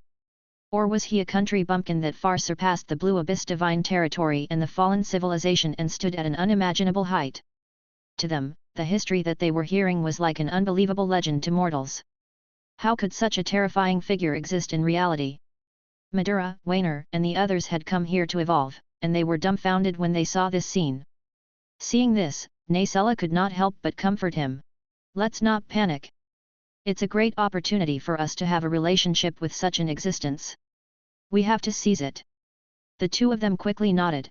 Or was he a country bumpkin that far surpassed the Blue Abyss Divine Territory and the fallen civilization and stood at an unimaginable height? To them, the history that they were hearing was like an unbelievable legend to mortals. How could such a terrifying figure exist in reality? Madura, Wainer, and the others had come here to evolve, and they were dumbfounded when they saw this scene. Seeing this, Nacella could not help but comfort him. Let's not panic. It's a great opportunity for us to have a relationship with such an existence. We have to seize it. The two of them quickly nodded.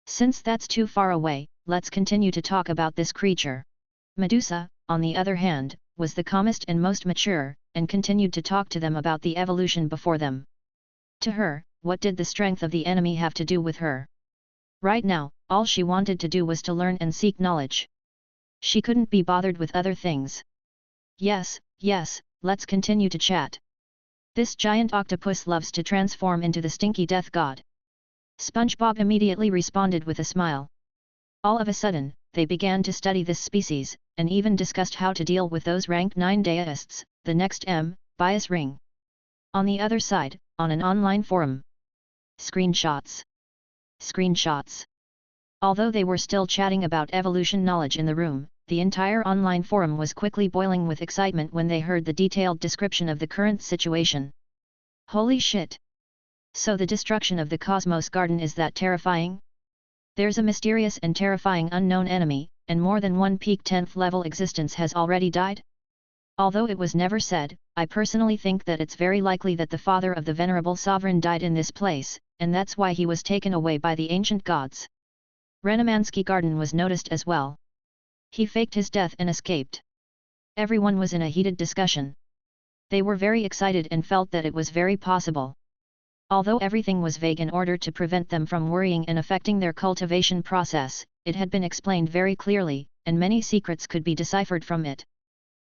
Since that's too far away, let's continue to talk about this creature. Medusa, on the other hand, was the calmest and most mature, and continued to talk to them about the evolution before them. To her, what did the strength of the enemy have to do with her? Right now, all she wanted to do was to learn and seek knowledge. She couldn't be bothered with other things. Yes, let's continue to chat. This giant octopus loves to transform into the stinky death god. SpongeBob immediately responded with a smile. All of a sudden, they began to study this species, and even discussed how to deal with those rank 9 deists, the next bias ring. On the other side, on an online forum. Screenshots. Although they were still chatting about evolution knowledge in the room, the entire online forum was quickly boiling with excitement when they heard the detailed description of the current situation. Holy shit! So the destruction of the Cosmos Garden is that terrifying? There's a mysterious and terrifying unknown enemy, and more than one peak 10th level existence has already died? Although it was never said, I personally think that it's very likely that the father of the venerable sovereign died in this place, and that's why he was taken away by the ancient gods. Renamansky Garden was noticed as well. He faked his death and escaped. Everyone was in a heated discussion. They were very excited and felt that it was very possible. Although everything was vague in order to prevent them from worrying and affecting their cultivation process, it had been explained very clearly, and many secrets could be deciphered from it.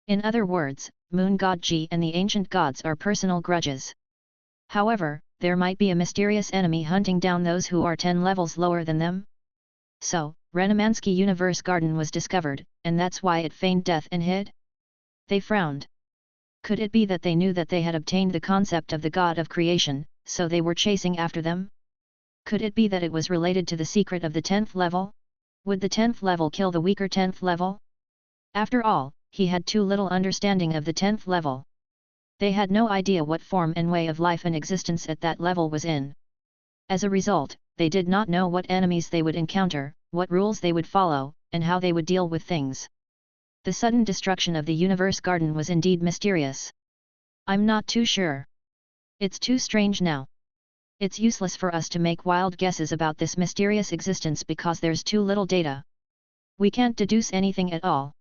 In other words, Moon God Ji and the ancient gods are personal grudges. However, there might be a mysterious enemy hunting down those who are 10 levels lower than them. So, Renamansky Universe Garden was discovered, and that's why it feigned death and hid? They frowned. Could it be that they knew that they had obtained the concept of the god of creation, so they were chasing after them? Could it be that it was related to the secret of the 10th level? Would the 10th level kill the weaker 10th level? After all, he had too little understanding of the 10th level. They had no idea what form and way of life and existence at that level was in. As a result, they did not know what enemies they would encounter, what rules they would follow, and how they would deal with things. The sudden destruction of the Universe Garden was indeed mysterious. I'm not too sure. It's too strange now. It's useless for us to make wild guesses about this mysterious existence because there's too little data. We can't deduce anything at all.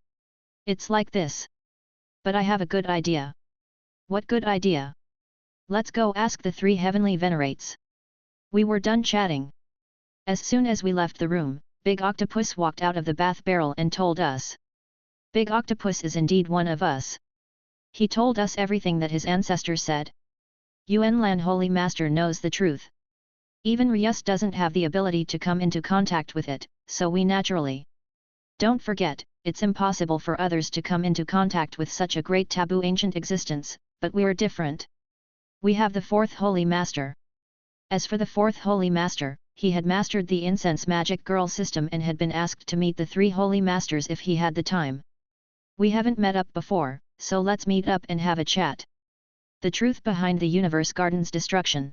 It's like this. But I have a good idea. What good idea? Let's go ask the 3 heavenly venerates. We were done chatting. As soon as we left the room, Big Octopus walked out of the bath barrel and told us. Big Octopus is indeed one of us. He told us everything that his ancestors said. Yuanlan Holy Master knows the truth. Even Ryus doesn't have the ability to come into contact with it, so we naturally. Don't forget, it's impossible for others to come into contact with such a great taboo ancient existence, but we're different. We have the 4th Holy Master. As for the 4th Holy Master, he had mastered the incense magic girl system and had been asked to meet the 3 Holy Masters if he had the time. We haven't met up before, so let's meet up and have a chat. The truth behind the Universe Garden's destruction.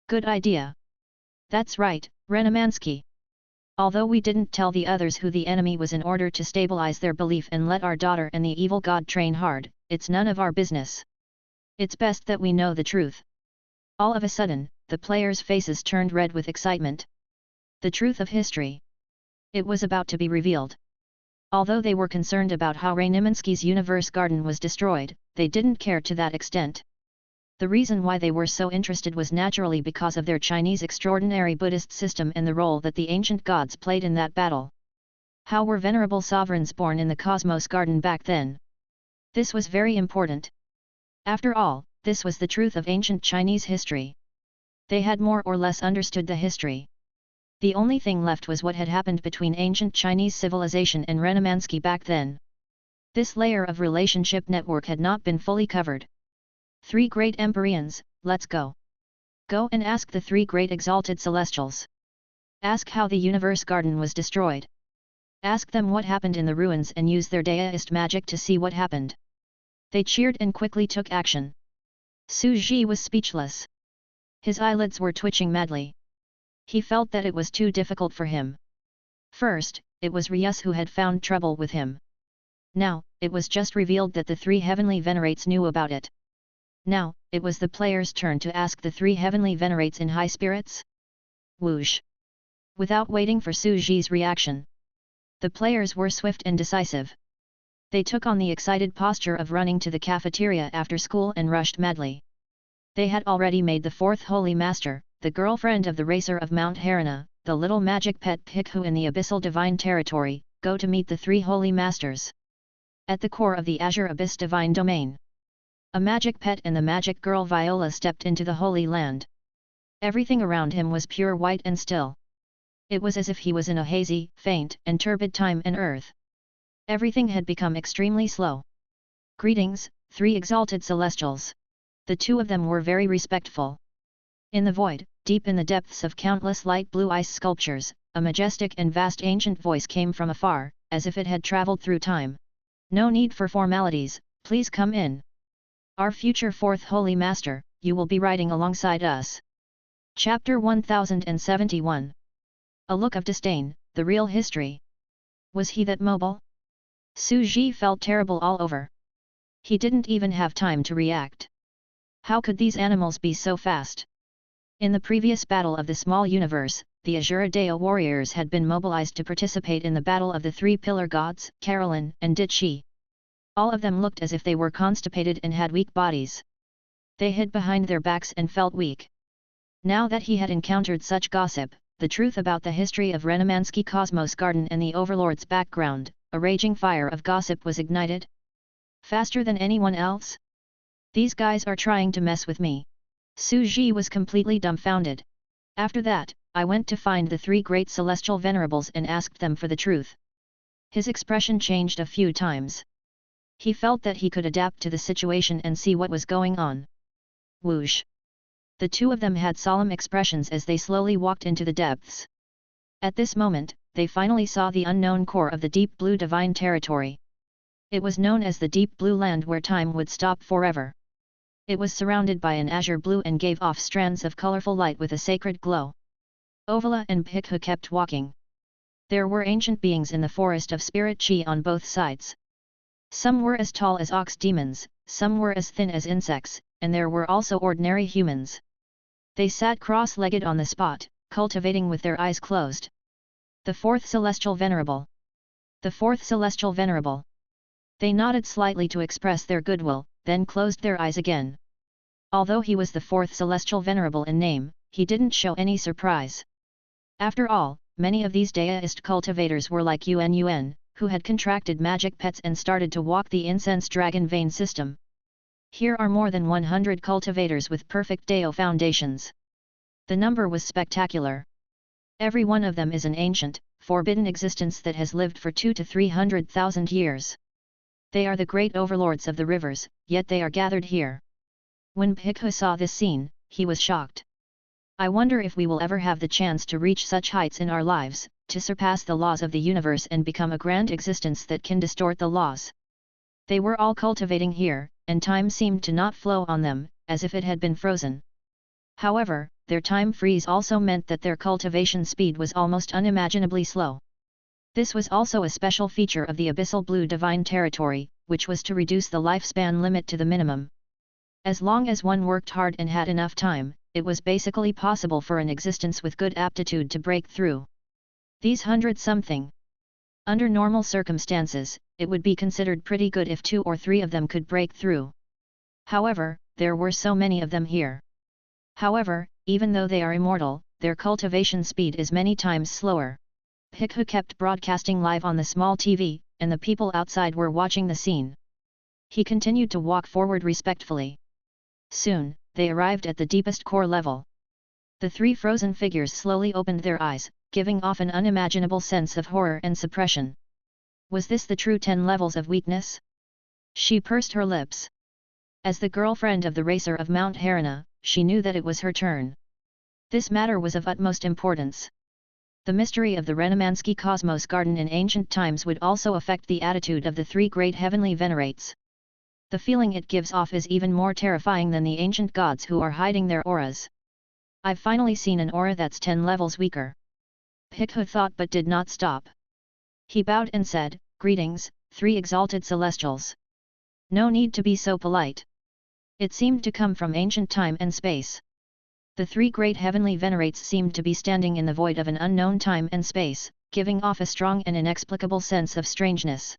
Good idea. That's right, Renamansky. Although we didn't tell the others who the enemy was in order to stabilize their belief and let our daughter and the evil god train hard, it's none of our business. It's best that we know the truth. All of a sudden, the players' faces turned red with excitement. The truth of history. It was about to be revealed. Although they were concerned about how Renamansky's Universe Garden was destroyed, they didn't care to that extent. The reason why they were so interested was naturally because of their Chinese extraordinary Buddhist system and the role that the ancient gods played in that battle. How were venerable sovereigns born in the Cosmos Garden back then? This was very important. After all, this was the truth of ancient Chinese history. They had more or less understood the history. The only thing left was what had happened between ancient Chinese civilization and Renamansky back then. This layer of relationship network had not been fully covered. 3 great Empyreans, let's go. Go and ask the 3 great exalted celestials. Ask how the Universe Garden was destroyed. Ask them what happened in the ruins and use their deist magic to see what happened. They cheered and quickly took action. Su Ji was speechless. His eyelids were twitching madly. He felt that it was too difficult for him. First, it was Ryus who had found trouble with him. Now, it was just revealed that the three heavenly venerates knew about it. Now, it was the player's turn to ask the three heavenly venerates in high spirits. Whoosh! Without waiting for Su Ji's reaction, the players were swift and decisive. They took on the excited posture of running to the cafeteria after school and rushed madly. They had already made the fourth holy master, the girlfriend of the racer of Mount Harana, the little magic pet Pikhu in the abyssal divine territory, go to meet the three holy masters. At the core of the Azure Abyss divine domain, a magic pet and the magic girl Viola stepped into the holy land. Everything around him was pure white and still. It was as if he was in a hazy, faint, and turbid time and earth. Everything had become extremely slow. Greetings, three exalted celestials. The two of them were very respectful. In the void, deep in the depths of countless light blue ice sculptures, a majestic and vast ancient voice came from afar, as if it had traveled through time. No need for formalities, please come in. Our future fourth holy master, you will be riding alongside us. Chapter 1071. A look of disdain, the real history. Was he that mobile? Su Ji felt terrible all over. He didn't even have time to react. How could these animals be so fast? In the previous battle of the small universe, the Azura Deo warriors had been mobilized to participate in the battle of the three pillar gods, Carolyn and Ditchi. All of them looked as if they were constipated and had weak bodies. They hid behind their backs and felt weak. Now that he had encountered such gossip, the truth about the history of Renamansky Cosmos Garden and the Overlord's background, a raging fire of gossip was ignited. Faster than anyone else? These guys are trying to mess with me. Su Ji was completely dumbfounded. After that, I went to find the three great celestial venerables and asked them for the truth. His expression changed a few times. He felt that he could adapt to the situation and see what was going on. Whoosh! The two of them had solemn expressions as they slowly walked into the depths. At this moment, they finally saw the unknown core of the deep blue divine territory. It was known as the deep blue land where time would stop forever. It was surrounded by an azure blue and gave off strands of colorful light with a sacred glow. Ovala and Pikhu kept walking. There were ancient beings in the forest of spirit chi on both sides. Some were as tall as ox demons, some were as thin as insects, and there were also ordinary humans. They sat cross-legged on the spot, cultivating with their eyes closed. The fourth celestial venerable. The fourth celestial venerable. They nodded slightly to express their goodwill, then closed their eyes again. Although he was the fourth celestial venerable in name, he didn't show any surprise. After all, many of these deist cultivators were like Yun, who had contracted magic pets and started to walk the incense dragon vein system. Here are more than 100 cultivators with perfect Deo foundations. The number was spectacular. Every one of them is an ancient, forbidden existence that has lived for 200 to 300,000 years. They are the great overlords of the rivers, yet they are gathered here. When Pikhu saw this scene, he was shocked. I wonder if we will ever have the chance to reach such heights in our lives, to surpass the laws of the universe and become a grand existence that can distort the laws. They were all cultivating here, and time seemed to not flow on them, as if it had been frozen. However, their time freeze also meant that their cultivation speed was almost unimaginably slow. This was also a special feature of the abyssal blue divine territory, which was to reduce the lifespan limit to the minimum. As long as one worked hard and had enough time, it was basically possible for an existence with good aptitude to break through. These 100-something. Under normal circumstances, it would be considered pretty good if 2 or 3 of them could break through. However, there were so many of them here. However, even though they are immortal, their cultivation speed is many times slower. Pikhu kept broadcasting live on the small TV, and the people outside were watching the scene. He continued to walk forward respectfully. Soon, they arrived at the deepest core level. The 3 frozen figures slowly opened their eyes, giving off an unimaginable sense of horror and suppression. Was this the true 10 levels of weakness? She pursed her lips. As the girlfriend of the racer of Mount Harana, she knew that it was her turn. This matter was of utmost importance. The mystery of the Renamansky Cosmos Garden in ancient times would also affect the attitude of the 3 great heavenly venerates. The feeling it gives off is even more terrifying than the ancient gods who are hiding their auras. I've finally seen an aura that's 10 levels weaker. Pikhu thought but did not stop. He bowed and said, "Greetings, 3 exalted celestials. No need to be so polite. It seemed to come from ancient time and space. The 3 great heavenly venerates seemed to be standing in the void of an unknown time and space, giving off a strong and inexplicable sense of strangeness.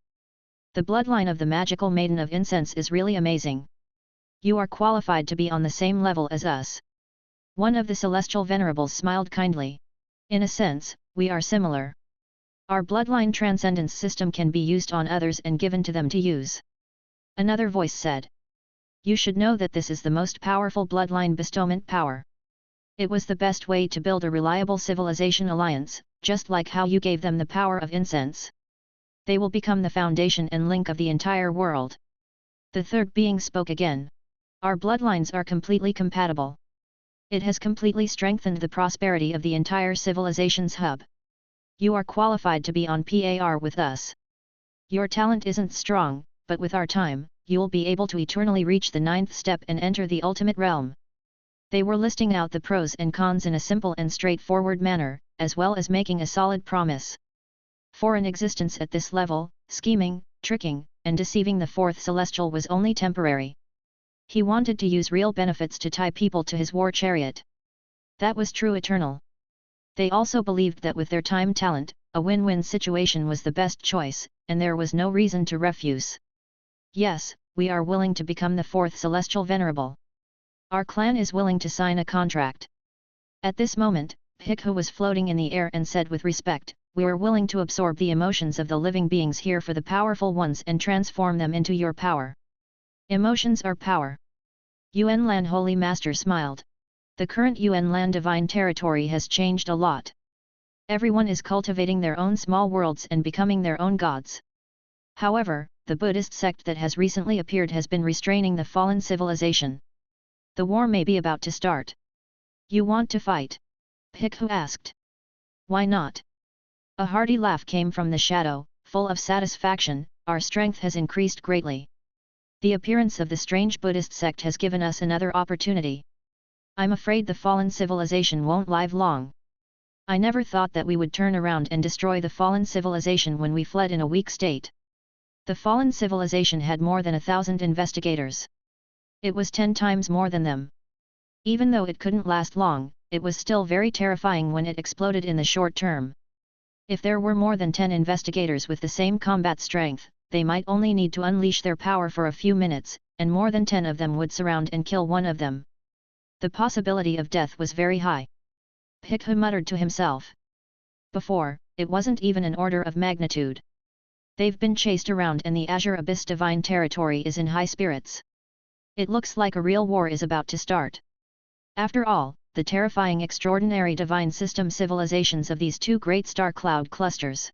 The bloodline of the magical Maiden of Incense is really amazing. You are qualified to be on the same level as us. One of the celestial venerables smiled kindly. In a sense, we are similar. Our bloodline transcendence system can be used on others and given to them to use. Another voice said. You should know that this is the most powerful bloodline bestowment power. It was the best way to build a reliable civilization alliance, just like how you gave them the power of incense. They will become the foundation and link of the entire world. The third being spoke again. Our bloodlines are completely compatible. It has completely strengthened the prosperity of the entire civilization's hub. You are qualified to be on par with us. Your talent isn't strong, but with our time, you'll be able to eternally reach the 9th step and enter the ultimate realm. They were listing out the pros and cons in a simple and straightforward manner, as well as making a solid promise. For an existence at this level, scheming, tricking, and deceiving the 4th celestial was only temporary. He wanted to use real benefits to tie people to his war chariot. That was true eternal. They also believed that with their time talent, a win-win situation was the best choice, and there was no reason to refuse. Yes, we are willing to become the 4th celestial venerable. Our clan is willing to sign a contract. At this moment, Pikhu was floating in the air and said with respect, we are willing to absorb the emotions of the living beings here for the powerful ones and transform them into your power. Emotions are power. Yuan Lan Holy Master smiled. The current Yuan Lan divine territory has changed a lot. Everyone is cultivating their own small worlds and becoming their own gods. However, the Buddhist sect that has recently appeared has been restraining the fallen civilization. The war may be about to start. You want to fight? Pikhu asked. Why not? A hearty laugh came from the shadow, full of satisfaction. Our strength has increased greatly. The appearance of the strange Buddhist sect has given us another opportunity. I'm afraid the fallen civilization won't live long. I never thought that we would turn around and destroy the fallen civilization when we fled in a weak state. The fallen civilization had more than 1,000 investigators. It was 10 times more than them. Even though it couldn't last long, it was still very terrifying when it exploded in the short term. If there were more than 10 investigators with the same combat strength, they might only need to unleash their power for a few minutes, and more than 10 of them would surround and kill one of them. The possibility of death was very high. Pikhu muttered to himself. Before, it wasn't even an order of magnitude. They've been chased around and the Azure Abyss divine territory is in high spirits. It looks like a real war is about to start. After all, the terrifying extraordinary divine system civilizations of these 2 great star cloud clusters.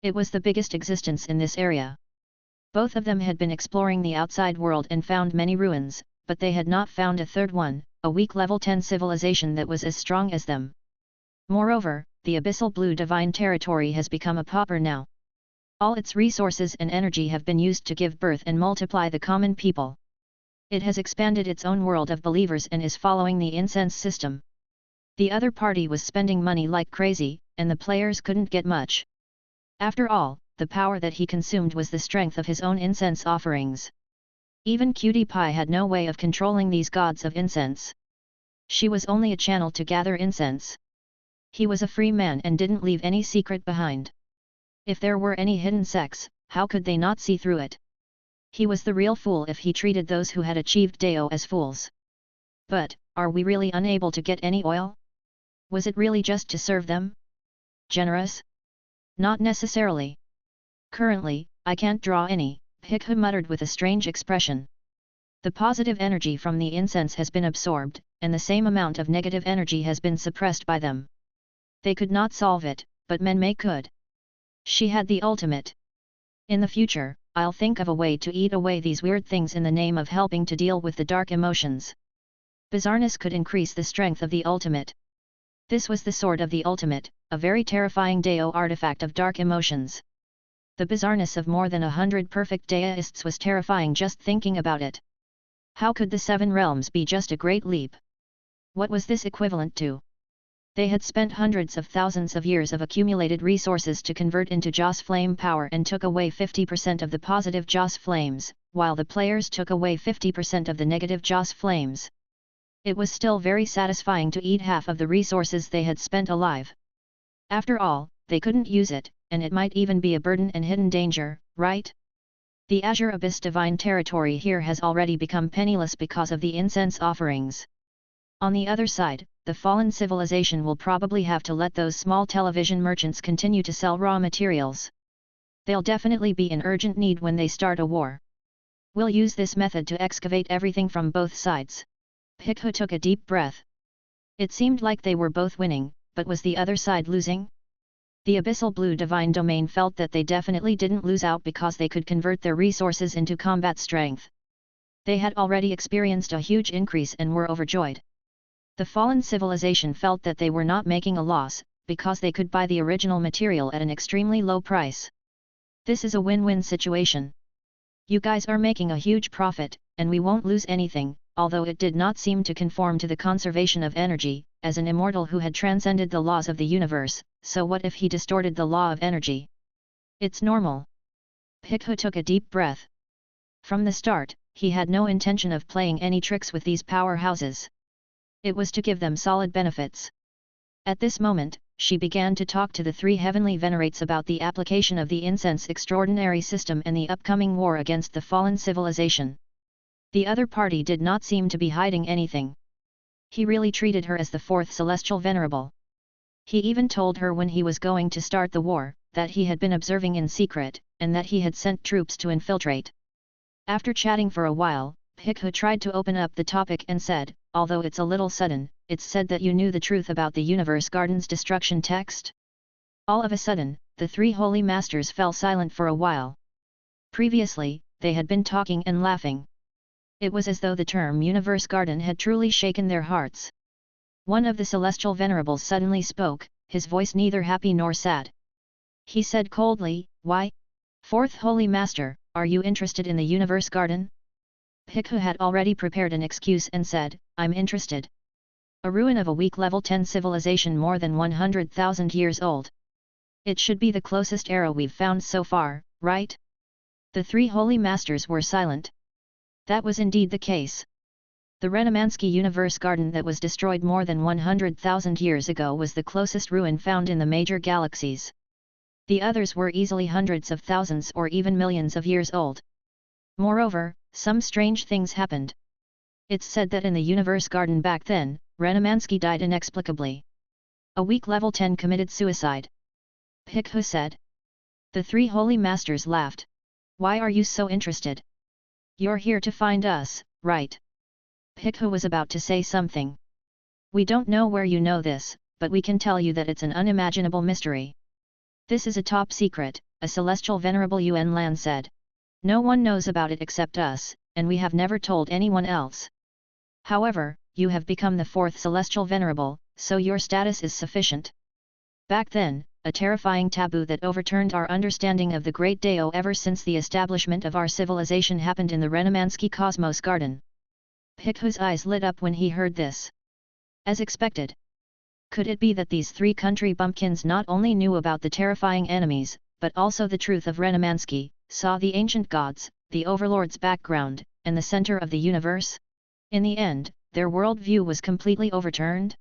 It was the biggest existence in this area. Both of them had been exploring the outside world and found many ruins, but they had not found a third one, a weak level 10 civilization that was as strong as them. Moreover, the abyssal blue divine territory has become a pauper now. All its resources and energy have been used to give birth and multiply the common people. It has expanded its own world of believers and is following the incense system. The other party was spending money like crazy, and the players couldn't get much. After all, the power that he consumed was the strength of his own incense offerings. Even Cutie Pie had no way of controlling these gods of incense. She was only a channel to gather incense. He was a free man and didn't leave any secret behind. If there were any hidden sects, how could they not see through it? He was the real fool if he treated those who had achieved Deo as fools. But, are we really unable to get any oil? Was it really just to serve them? Generous? Not necessarily. Currently, I can't draw any, Pikhu muttered with a strange expression. The positive energy from the incense has been absorbed, and the same amount of negative energy has been suppressed by them. They could not solve it, but Menmei could. She had the ultimate. In the future, I'll think of a way to eat away these weird things in the name of helping to deal with the dark emotions. Bizarreness could increase the strength of the ultimate. This was the sword of the ultimate, a very terrifying Deo artifact of dark emotions. The bizarreness of more than 100 perfect Deists was terrifying just thinking about it. How could the 7 realms be just a great leap? What was this equivalent to? They had spent hundreds of thousands of years of accumulated resources to convert into Joss flame power and took away 50% of the positive Joss flames, while the players took away 50% of the negative Joss flames. It was still very satisfying to eat half of the resources they had spent alive. After all, they couldn't use it, and it might even be a burden and hidden danger, right? The Azure Abyss divine territory here has already become penniless because of the incense offerings. On the other side, the fallen civilization will probably have to let those small television merchants continue to sell raw materials. They'll definitely be in urgent need when they start a war. We'll use this method to excavate everything from both sides. Pikhu took a deep breath. It seemed like they were both winning, but was the other side losing? The Abyssal Blue Divine Domain felt that they definitely didn't lose out because they could convert their resources into combat strength. They had already experienced a huge increase and were overjoyed. The fallen civilization felt that they were not making a loss, because they could buy the original material at an extremely low price. This is a win-win situation. You guys are making a huge profit, and we won't lose anything, although it did not seem to conform to the conservation of energy. As an immortal who had transcended the laws of the universe, so what if he distorted the law of energy? It's normal. Pikhu took a deep breath. From the start, he had no intention of playing any tricks with these powerhouses. It was to give them solid benefits. At this moment, she began to talk to the three heavenly venerates about the application of the incense extraordinary system and the upcoming war against the fallen civilization. The other party did not seem to be hiding anything. He really treated her as the fourth celestial venerable. He even told her when he was going to start the war, that he had been observing in secret, and that he had sent troops to infiltrate. After chatting for a while, Pikhu tried to open up the topic and said, although it's a little sudden, it's said that you knew the truth about the Universe Garden's destruction text? All of a sudden, the three holy masters fell silent for a while. Previously, they had been talking and laughing. It was as though the term Universe Garden had truly shaken their hearts. One of the celestial venerables suddenly spoke, his voice neither happy nor sad. He said coldly, "Why? Fourth Holy Master, are you interested in the Universe Garden?" Pikhu had already prepared an excuse and said, "I'm interested. A ruin of a weak level 10 civilization more than 100,000 years old. It should be the closest era we've found so far, right?" The three holy masters were silent. That was indeed the case. The Renamansky Universe Garden that was destroyed more than 100,000 years ago was the closest ruin found in the major galaxies. The others were easily hundreds of thousands or even millions of years old. Moreover, some strange things happened. It's said that in the Universe Garden back then, Renamansky died inexplicably. A weak level 10 committed suicide. Pikhu said. The three holy masters laughed. Why are you so interested? You're here to find us, right? Pikhu was about to say something. We don't know where you know this, but we can tell you that it's an unimaginable mystery. This is a top secret, a celestial venerable Yuan Lan said. No one knows about it except us, and we have never told anyone else. However, you have become the fourth celestial venerable, so your status is sufficient. Back then, a terrifying taboo that overturned our understanding of the Great Dao ever since the establishment of our civilization happened in the Renamansky Cosmos Garden. Pikhu's eyes lit up when he heard this. As expected. Could it be that these three country bumpkins not only knew about the terrifying enemies, but also the truth of Renamansky, saw the ancient gods, the overlord's background, and the center of the universe? In the end, their worldview was completely overturned.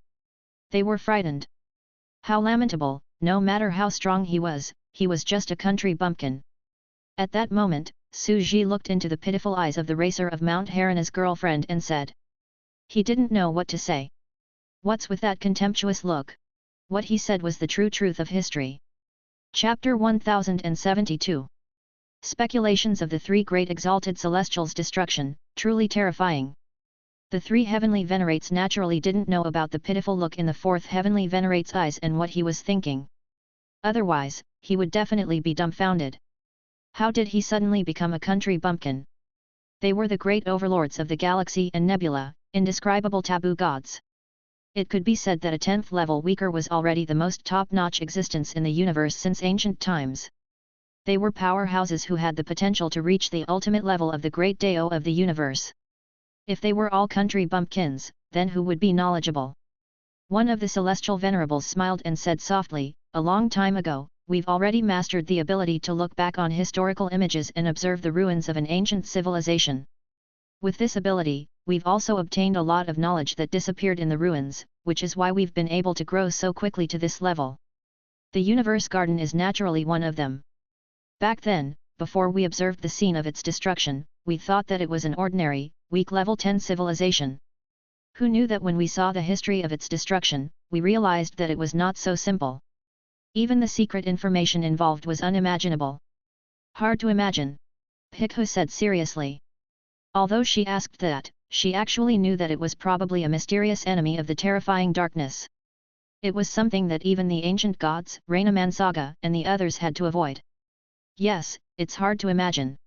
They were frightened. How lamentable! No matter how strong he was just a country bumpkin. At that moment, Su Ji looked into the pitiful eyes of the racer of Mount Harana's girlfriend and said. He didn't know what to say. What's with that contemptuous look? What he said was the true truth of history. Chapter 1072. Speculations of the three great exalted celestials' destruction, truly terrifying. The three heavenly venerates naturally didn't know about the pitiful look in the fourth heavenly venerate's eyes and what he was thinking. Otherwise, he would definitely be dumbfounded. How did he suddenly become a country bumpkin? They were the great overlords of the galaxy and nebula, indescribable taboo gods. It could be said that a 10th level weaker was already the most top-notch existence in the universe since ancient times. They were powerhouses who had the potential to reach the ultimate level of the great Dao of the universe. If they were all country bumpkins, then who would be knowledgeable? One of the celestial venerables smiled and said softly, "A long time ago, we've already mastered the ability to look back on historical images and observe the ruins of an ancient civilization. With this ability, we've also obtained a lot of knowledge that disappeared in the ruins, which is why we've been able to grow so quickly to this level. The universe garden is naturally one of them. Back then, before we observed the scene of its destruction, we thought that it was an ordinary, weak level 10 civilization. Who knew that when we saw the history of its destruction, we realized that it was not so simple. Even the secret information involved was unimaginable." "Hard to imagine," Pikhu said seriously. Although she asked that, she actually knew that it was probably a mysterious enemy of the terrifying darkness. It was something that even the ancient gods, Ranamansaga, and the others had to avoid. "Yes, it's hard to imagine."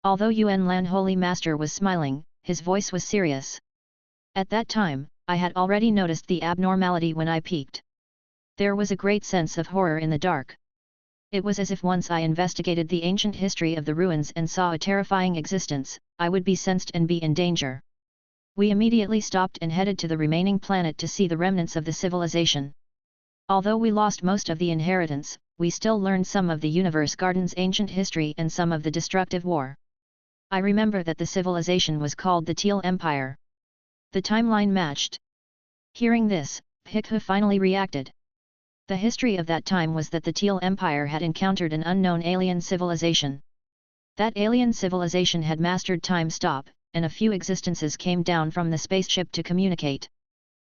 Although Yuan Lan Holy Master was smiling, his voice was serious. "At that time, I had already noticed the abnormality when I peeked. There was a great sense of horror in the dark. It was as if once I investigated the ancient history of the ruins and saw a terrifying existence, I would be sensed and be in danger. We immediately stopped and headed to the remaining planet to see the remnants of the civilization. Although we lost most of the inheritance, we still learned some of the universe garden's ancient history and some of the destructive war. I remember that the civilization was called the Teal Empire." The timeline matched. Hearing this, Pikhu finally reacted. The history of that time was that the Teal Empire had encountered an unknown alien civilization. That alien civilization had mastered time stop, and a few existences came down from the spaceship to communicate.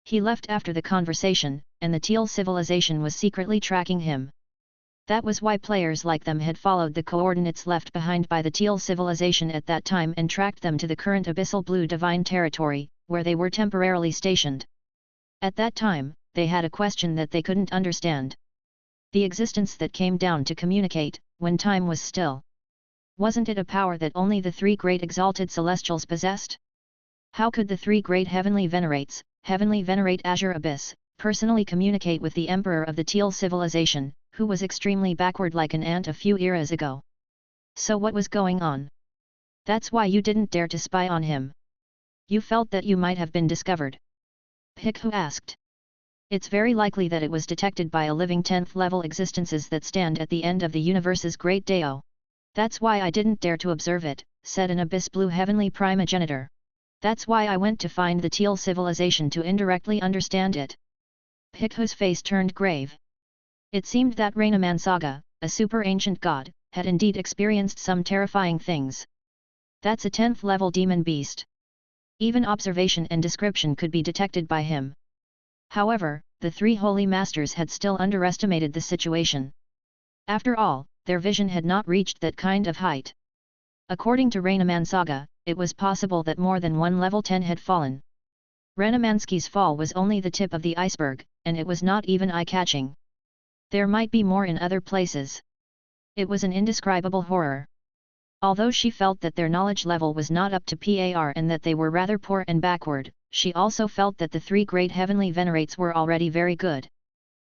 He left after the conversation, and the Teal civilization was secretly tracking him. That was why players like them had followed the coordinates left behind by the Teal civilization at that time and tracked them to the current abyssal blue divine territory, where they were temporarily stationed. At that time, they had a question that they couldn't understand. The existence that came down to communicate, when time was still. Wasn't it a power that only the three great exalted celestials possessed? How could the three great heavenly venerates, Heavenly Venerate Azure Abyss, personally communicate with the Emperor of the Teal civilization, who was extremely backward like an ant a few eras ago? So what was going on? That's why you didn't dare to spy on him. You felt that you might have been discovered? Pikhu asked. It's very likely that it was detected by a living 10th level existences that stand at the end of the universe's great Dao. That's why I didn't dare to observe it, said an abyss blue heavenly primogenitor. That's why I went to find the Teal civilization to indirectly understand it. Pikhu's face turned grave. It seemed that Ranamansaga, a super ancient god, had indeed experienced some terrifying things. That's a 10th level demon beast. Even observation and description could be detected by him. However, the three holy masters had still underestimated the situation. After all, their vision had not reached that kind of height. According to Ranamansaga, it was possible that more than one level 10 had fallen. Ranamansky's fall was only the tip of the iceberg, and it was not even eye-catching. There might be more in other places. It was an indescribable horror. Although she felt that their knowledge level was not up to par and that they were rather poor and backward, she also felt that the three great heavenly venerates were already very good.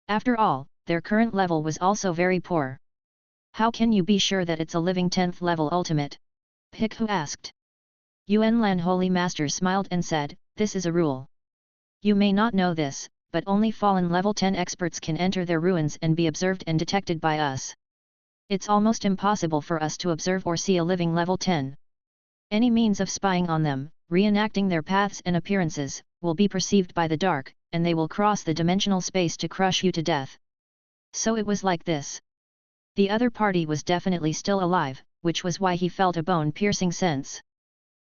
After all, their current level was also very poor. How can you be sure that it's a living 10th level ultimate? Pikhu asked. Yuan Lan Holy Master smiled and said, this is a rule. You may not know this, but only fallen level 10 experts can enter their ruins and be observed and detected by us. It's almost impossible for us to observe or see a living level 10. Any means of spying on them, reenacting their paths and appearances, will be perceived by the dark, and they will cross the dimensional space to crush you to death. So it was like this. The other party was definitely still alive, which was why he felt a bone-piercing sense.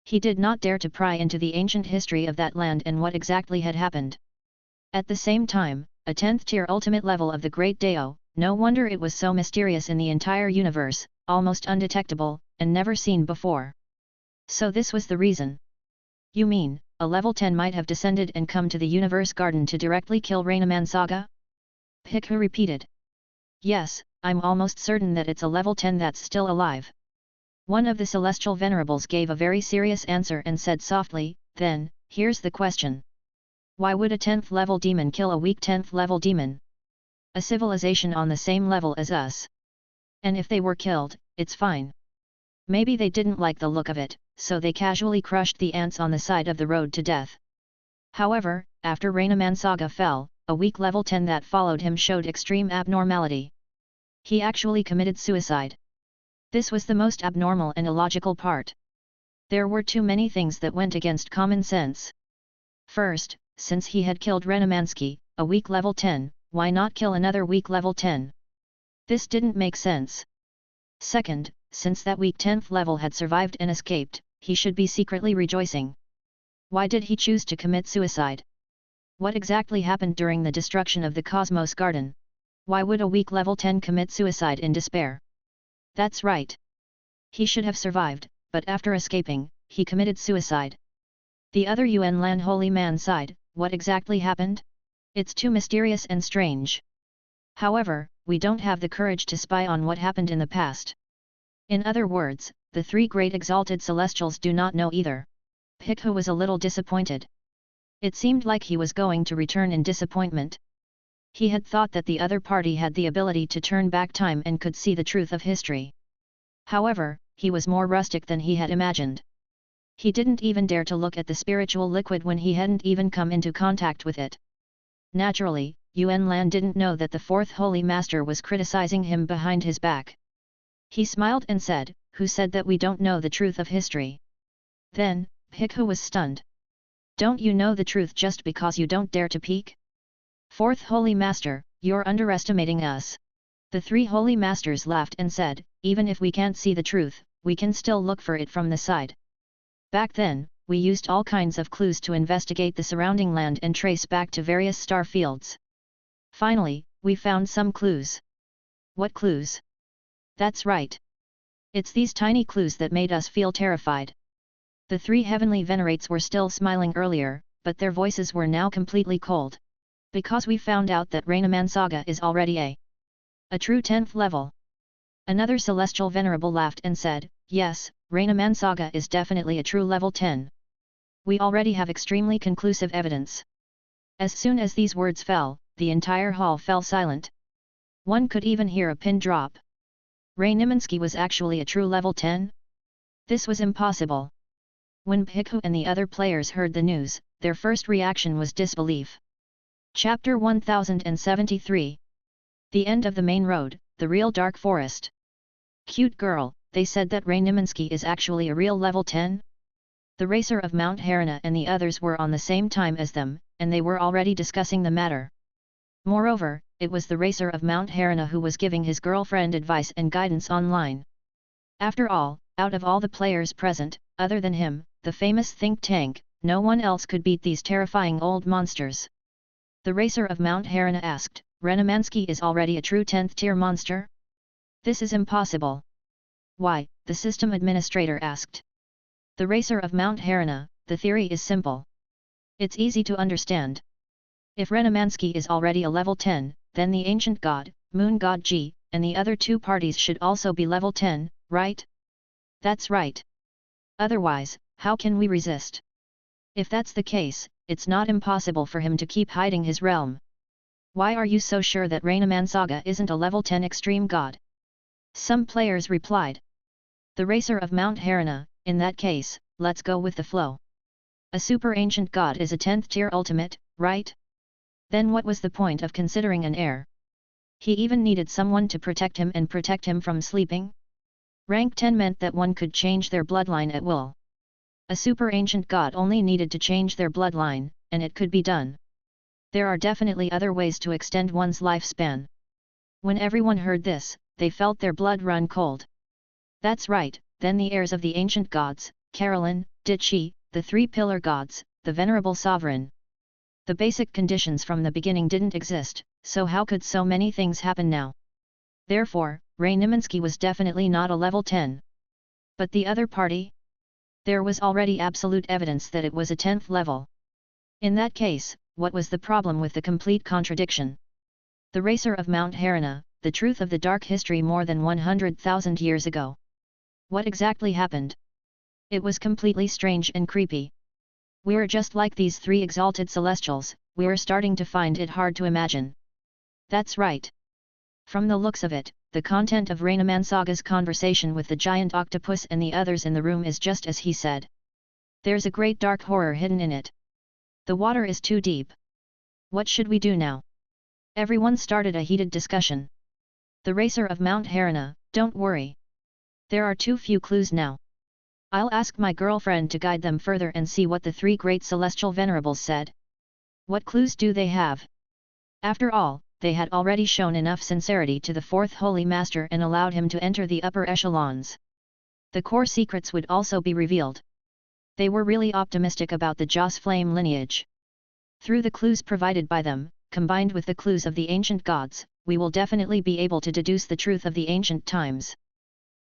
He did not dare to pry into the ancient history of that land and what exactly had happened. At the same time, a 10th tier ultimate level of the Great Dao, no wonder it was so mysterious in the entire universe, almost undetectable, and never seen before. So this was the reason. You mean, a level 10 might have descended and come to the universe garden to directly kill Ranamansaga? Pikhu repeated. Yes, I'm almost certain that it's a level 10 that's still alive. One of the celestial venerables gave a very serious answer and said softly, then, here's the question. Why would a 10th level demon kill a weak 10th level demon? A civilization on the same level as us. And if they were killed, it's fine. Maybe they didn't like the look of it, so they casually crushed the ants on the side of the road to death. However, after Rainaman Saga fell, a weak level 10 that followed him showed extreme abnormality. He actually committed suicide. This was the most abnormal and illogical part. There were too many things that went against common sense. First, since he had killed Renamansky, a weak level 10, why not kill another weak level 10? This didn't make sense. Second, since that weak 10th level had survived and escaped, he should be secretly rejoicing. Why did he choose to commit suicide? What exactly happened during the destruction of the Cosmos Garden? Why would a weak level 10 commit suicide in despair? That's right. He should have survived, but after escaping, he committed suicide. The other Yuan Lan holy man sighed, what exactly happened? It's too mysterious and strange. However, we don't have the courage to spy on what happened in the past. In other words, the three great exalted celestials do not know either. Pikhu was a little disappointed. It seemed like he was going to return in disappointment. He had thought that the other party had the ability to turn back time and could see the truth of history. However, he was more rustic than he had imagined. He didn't even dare to look at the spiritual liquid when he hadn't even come into contact with it. Naturally, Yuan Lan didn't know that the fourth holy master was criticizing him behind his back. He smiled and said, "Who said that we don't know the truth of history?" Then, Pikhu was stunned. "Don't you know the truth just because you don't dare to peek? Fourth holy master, you're underestimating us." The three holy masters laughed and said, "Even if we can't see the truth, we can still look for it from the side. Back then, we used all kinds of clues to investigate the surrounding land and trace back to various star fields. Finally, we found some clues." "What clues?" "That's right. It's these tiny clues that made us feel terrified." The three heavenly venerates were still smiling earlier, but their voices were now completely cold. "Because we found out that Rainaman Saga is already a true 10th level." Another celestial venerable laughed and said, "Yes, Rainaman Saga is definitely a true level 10. We already have extremely conclusive evidence." As soon as these words fell, the entire hall fell silent. One could even hear a pin drop. Rainimansky was actually a true level 10? This was impossible. When Pikhu and the other players heard the news, their first reaction was disbelief. Chapter 1073. The end of the main road, the real dark forest. "Cute girl, they said that Rainimansky is actually a real level 10? The racer of Mount Harana and the others were on the same time as them, and they were already discussing the matter. Moreover, it was the racer of Mount Harana who was giving his girlfriend advice and guidance online. After all, out of all the players present, other than him, the famous think tank, no one else could beat these terrifying old monsters." The racer of Mount Harana asked, "Rainimansky is already a true 10th tier monster? This is impossible." "Why?" the system administrator asked. The racer of Mount Harana, "The theory is simple. It's easy to understand. If Rainimansky is already a level 10, then the ancient god, moon god G, and the other two parties should also be level 10, right?" "That's right. Otherwise, how can we resist? If that's the case, it's not impossible for him to keep hiding his realm." "Why are you so sure that Rainaman Saga isn't a level 10 extreme god?" some players replied. The racer of Mount Harana, "In that case, let's go with the flow. A super ancient god is a 10th tier ultimate, right? Then what was the point of considering an heir? He even needed someone to protect him and protect him from sleeping? Rank 10 meant that one could change their bloodline at will. A super ancient god only needed to change their bloodline, and it could be done. There are definitely other ways to extend one's lifespan." When everyone heard this, they felt their blood run cold. "That's right, then the heirs of the ancient gods, Carolyn, Ditchi, the three pillar gods, the venerable sovereign. The basic conditions from the beginning didn't exist, so how could so many things happen now? Therefore, Rainimansky was definitely not a level 10. But the other party? There was already absolute evidence that it was a 10th level. In that case, what was the problem with the complete contradiction? The racer of Mount Harana, the truth of the dark history more than 100,000 years ago. What exactly happened? It was completely strange and creepy. We're just like these three exalted celestials, we're starting to find it hard to imagine." "That's right. From the looks of it, the content of Rainaman Saga's conversation with the giant octopus and the others in the room is just as he said. There's a great dark horror hidden in it. The water is too deep. What should we do now? Everyone started a heated discussion. The racer of Mount Harana, don't worry. There are too few clues now. I'll ask my girlfriend to guide them further and see what the three great celestial venerables said. What clues do they have? After all, they had already shown enough sincerity to the fourth holy master and allowed him to enter the upper echelons. The core secrets would also be revealed. They were really optimistic about the Joss flame lineage. Through the clues provided by them, combined with the clues of the ancient gods, we will definitely be able to deduce the truth of the ancient times.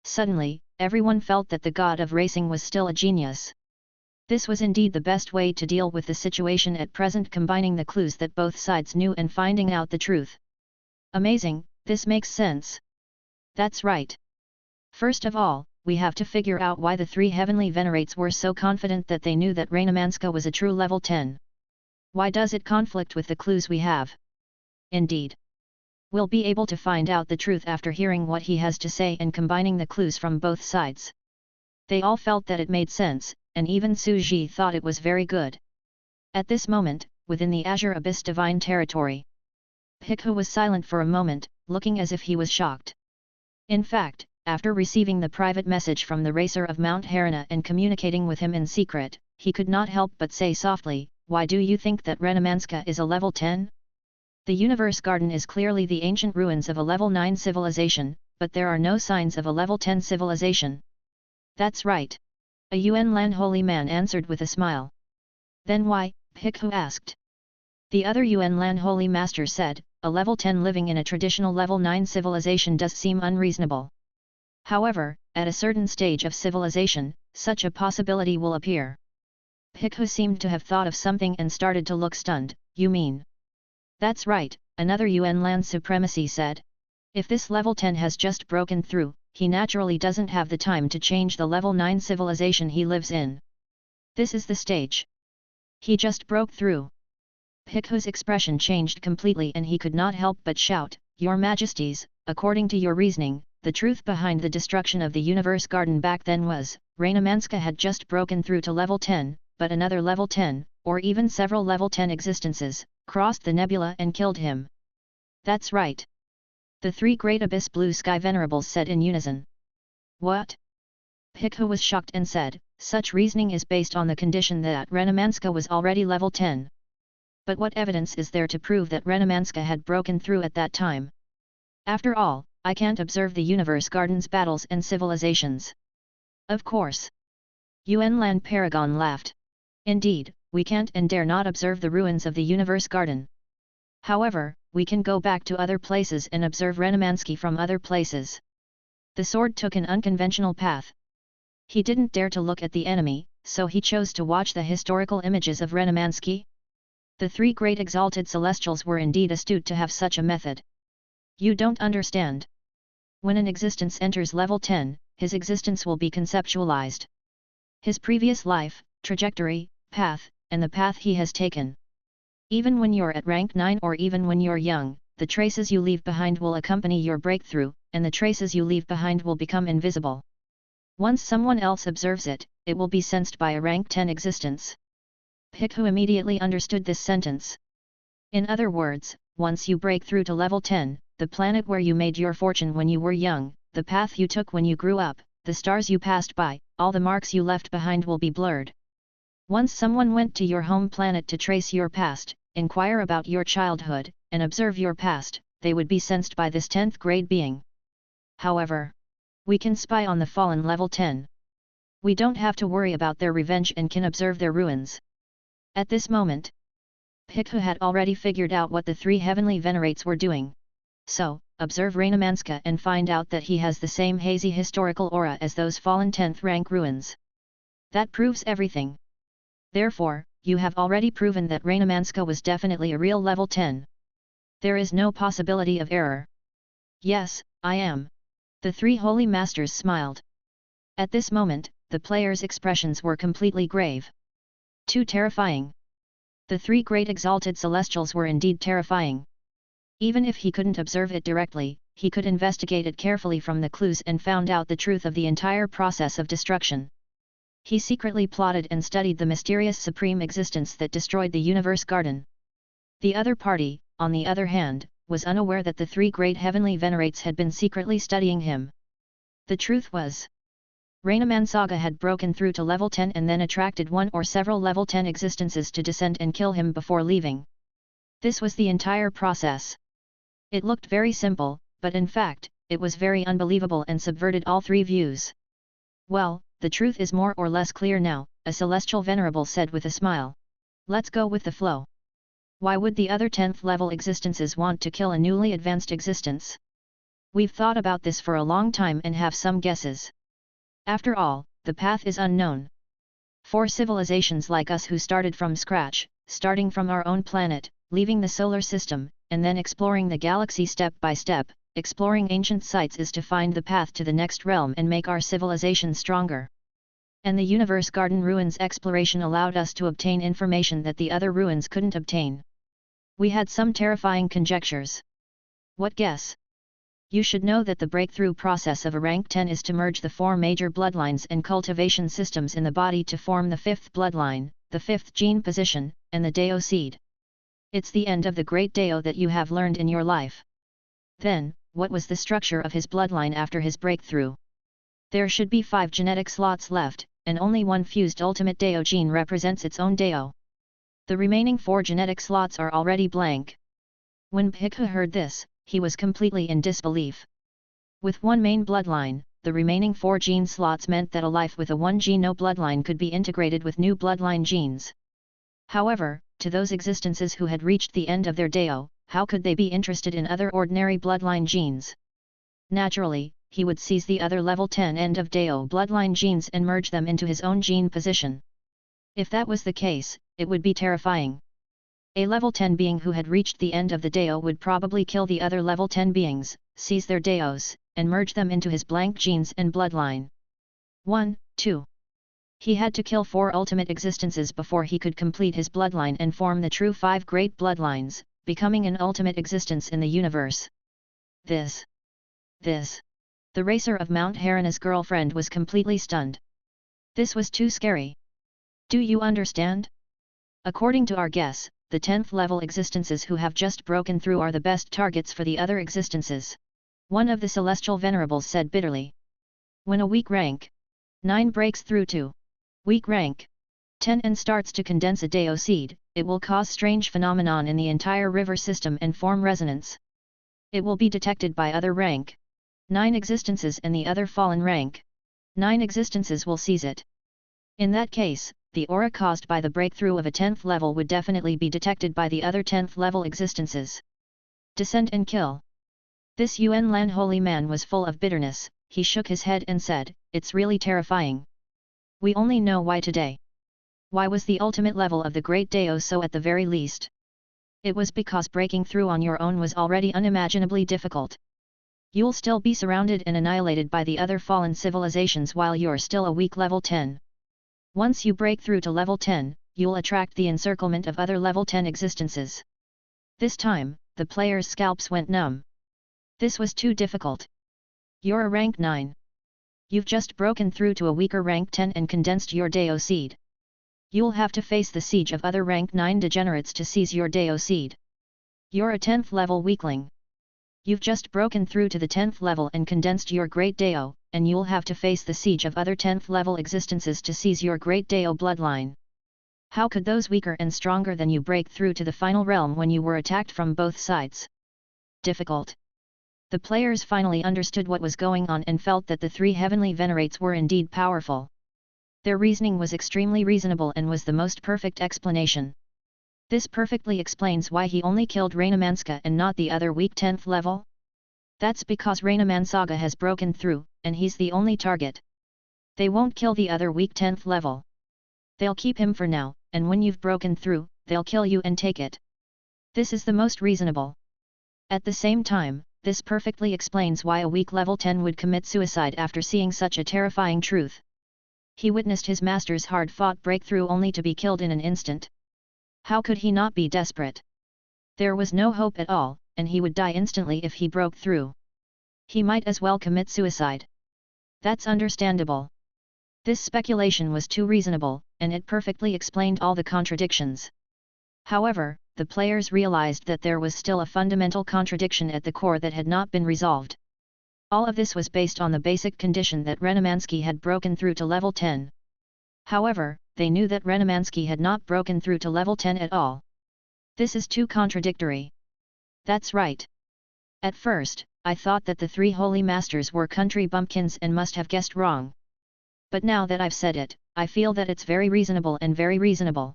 Suddenly, everyone felt that the god of racing was still a genius. This was indeed the best way to deal with the situation at present, combining the clues that both sides knew and finding out the truth. Amazing, this makes sense. That's right. First of all, we have to figure out why the three heavenly venerates were so confident that they knew that Raynamanska was a true level 10. Why does it conflict with the clues we have? Indeed. We'll be able to find out the truth after hearing what he has to say and combining the clues from both sides. They all felt that it made sense, and even Suji thought it was very good. At this moment, within the Azure Abyss Divine Territory, Hikhu was silent for a moment, looking as if he was shocked. In fact, after receiving the private message from the racer of Mount Harana and communicating with him in secret, he could not help but say softly, "Why do you think that Raynamanska is a level 10? The Universe Garden is clearly the ancient ruins of a level 9 civilization, but there are no signs of a level 10 civilization." That's right. A Yuan Lan holy man answered with a smile. Then why? Hikhu asked. The other Yuan Lan holy master said, a level 10 living in a traditional level 9 civilization does seem unreasonable. However, at a certain stage of civilization, such a possibility will appear. Hikhu seemed to have thought of something and started to look stunned. You mean? That's right, another Yuan Lan supremacy said. If this level 10 has just broken through, he naturally doesn't have the time to change the level 9 civilization he lives in. This is the stage. He just broke through. Hikhu's expression changed completely and he could not help but shout, Your Majesties, according to your reasoning, the truth behind the destruction of the Universe Garden back then was, Raynamanska had just broken through to level 10, but another level 10, or even several level 10 existences, crossed the nebula and killed him. That's right. The three great Abyss Blue Sky Venerables said in unison. What? Hikhu was shocked and said, such reasoning is based on the condition that Raynamanska was already level 10. But what evidence is there to prove that Raynamanska had broken through at that time? After all, I can't observe the Universe Garden's battles and civilizations. Of course. Yuan Lan Paragon laughed. Indeed, we can't and dare not observe the ruins of the Universe Garden. However, we can go back to other places and observe Raynamanski from other places. The sword took an unconventional path. He didn't dare to look at the enemy, so he chose to watch the historical images of Raynamanski. The three great exalted celestials were indeed astute to have such a method. You don't understand. When an existence enters level 10, his existence will be conceptualized. His previous life, trajectory, path, and the path he has taken. Even when you're at rank 9 or even when you're young, the traces you leave behind will accompany your breakthrough, and the traces you leave behind will become invisible. Once someone else observes it, it will be sensed by a rank 10 existence. Hikhu immediately understood this sentence. In other words, once you break through to level 10, the planet where you made your fortune when you were young, the path you took when you grew up, the stars you passed by, all the marks you left behind will be blurred. Once someone went to your home planet to trace your past, inquire about your childhood, and observe your past, they would be sensed by this 10th grade being. However, we can spy on the fallen level 10. We don't have to worry about their revenge and can observe their ruins. At this moment, Hikhu had already figured out what the three heavenly venerates were doing. So, observe Raynamanska and find out that he has the same hazy historical aura as those fallen 10th rank ruins. That proves everything. Therefore, you have already proven that Raynamanska was definitely a real level 10. There is no possibility of error. Yes, I am. The three holy masters smiled. At this moment, the players' expressions were completely grave. Too terrifying. The three great exalted celestials were indeed terrifying. Even if he couldn't observe it directly, he could investigate it carefully from the clues and found out the truth of the entire process of destruction. He secretly plotted and studied the mysterious supreme existence that destroyed the universe garden. The other party, on the other hand, was unaware that the three great heavenly venerates had been secretly studying him. The truth was, Raynamansaga had broken through to level 10 and then attracted one or several level 10 existences to descend and kill him before leaving. This was the entire process. It looked very simple, but in fact, it was very unbelievable and subverted all three views. Well, the truth is more or less clear now, a celestial venerable said with a smile. Let's go with the flow. Why would the other 10th level existences want to kill a newly advanced existence? We've thought about this for a long time and have some guesses. After all, the path is unknown. For civilizations like us who started from scratch, starting from our own planet, leaving the solar system, and then exploring the galaxy step by step, exploring ancient sites is to find the path to the next realm and make our civilization stronger. And the universe garden ruins exploration allowed us to obtain information that the other ruins couldn't obtain. We had some terrifying conjectures. What guess? You should know that the breakthrough process of a rank 10 is to merge the four major bloodlines and cultivation systems in the body to form the fifth bloodline, the fifth gene position, and the Deo seed. It's the end of the great Deo that you have learned in your life. Then, what was the structure of his bloodline after his breakthrough? There should be 5 genetic slots left, and only one fused ultimate Deo gene represents its own Deo. The remaining 4 genetic slots are already blank. When Bhikkhu heard this, he was completely in disbelief. With one main bloodline, the remaining 4 gene slots meant that a life with a 1 geno bloodline could be integrated with new bloodline genes. However, to those existences who had reached the end of their Deo, how could they be interested in other ordinary bloodline genes? Naturally, he would seize the other level 10 end of Deo bloodline genes and merge them into his own gene position. If that was the case, it would be terrifying. A level 10 being who had reached the end of the Deo would probably kill the other level 10 beings, seize their Deos, and merge them into his blank genes and bloodline. 1, 2. He had to kill 4 ultimate existences before he could complete his bloodline and form the true 5 great bloodlines, becoming an ultimate existence in the universe. This. The racer of Mount Harana's girlfriend was completely stunned. This was too scary. Do you understand? According to our guess, the 10th level existences who have just broken through are the best targets for the other existences. One of the celestial venerables said bitterly. When a weak rank 9 breaks through to weak rank 10 and starts to condense a Deo seed, it will cause strange phenomenon in the entire river system and form resonance. It will be detected by other rank 9 existences and the other fallen rank 9 existences will seize it. In that case, the aura caused by the breakthrough of a 10th level would definitely be detected by the other 10th level existences. Descend and kill. This Yuan Lan holy man was full of bitterness. He shook his head and said, "It's really terrifying. We only know why today. Why was the ultimate level of the great Deo so at the very least? It was because breaking through on your own was already unimaginably difficult. You'll still be surrounded and annihilated by the other fallen civilizations while you're still a weak level 10. Once you break through to level 10, you'll attract the encirclement of other level 10 existences." This time, the players' scalps went numb. This was too difficult. You're a rank 9. You've just broken through to a weaker rank 10 and condensed your Deo seed. You'll have to face the siege of other rank 9 degenerates to seize your Deo seed. You're a 10th level weakling. You've just broken through to the 10th level and condensed your great Deo, and you'll have to face the siege of other 10th level existences to seize your great Deo bloodline. How could those weaker and stronger than you break through to the final realm when you were attacked from both sides? Difficult. The players finally understood what was going on and felt that the 3 heavenly venerates were indeed powerful. Their reasoning was extremely reasonable and was the most perfect explanation. This perfectly explains why he only killed Raynamansaga and not the other weak 10th level. That's because Raynamansaga has broken through, and he's the only target. They won't kill the other weak 10th level. They'll keep him for now, and when you've broken through, they'll kill you and take it. This is the most reasonable. At the same time, this perfectly explains why a weak level 10 would commit suicide after seeing such a terrifying truth. He witnessed his master's hard-fought breakthrough only to be killed in an instant. How could he not be desperate? There was no hope at all, and he would die instantly if he broke through. He might as well commit suicide. That's understandable. This speculation was too reasonable, and it perfectly explained all the contradictions. However, the players realized that there was still a fundamental contradiction at the core that had not been resolved. All of this was based on the basic condition that Renemansky had broken through to level 10. However, they knew that Renemansky had not broken through to level 10 at all. This is too contradictory. That's right. At first, I thought that the three holy masters were country bumpkins and must have guessed wrong. But now that I've said it, I feel that it's very reasonable and very reasonable.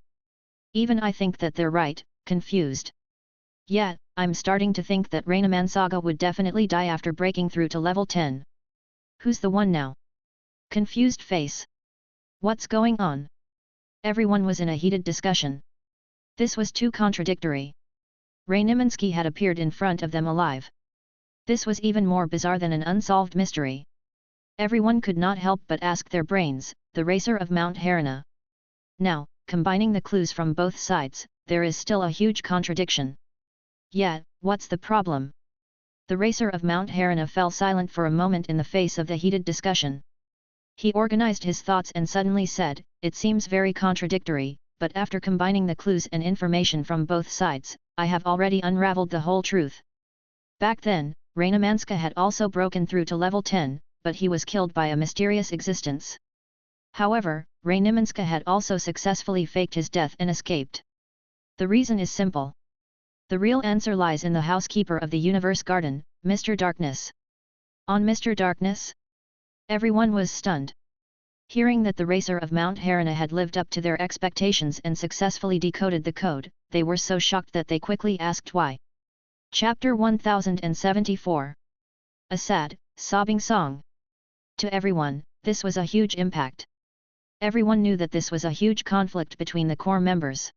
Even I think that they're right, confused. Yeah, I'm starting to think that Raynamansaga would definitely die after breaking through to level 10. Who's the one now? Confused face. What's going on? Everyone was in a heated discussion. This was too contradictory. Raynamanski had appeared in front of them alive. This was even more bizarre than an unsolved mystery. Everyone could not help but ask their brains, the racer of Mount Harana. Now, combining the clues from both sides, there is still a huge contradiction. Yeah, what's the problem? The racer of Mount Harana fell silent for a moment in the face of the heated discussion. He organized his thoughts and suddenly said, "It seems very contradictory, but after combining the clues and information from both sides, I have already unraveled the whole truth." Back then, Raynamanska had also broken through to level 10, but he was killed by a mysterious existence. However, Raynamanska had also successfully faked his death and escaped. The reason is simple. The real answer lies in the housekeeper of the universe garden, Mr. Darkness. On Mr. Darkness? Everyone was stunned. Hearing that the racer of Mount Harana had lived up to their expectations and successfully decoded the code, they were so shocked that they quickly asked why. Chapter 1074. A sad, sobbing song. To everyone, this was a huge impact. Everyone knew that this was a huge conflict between the core members.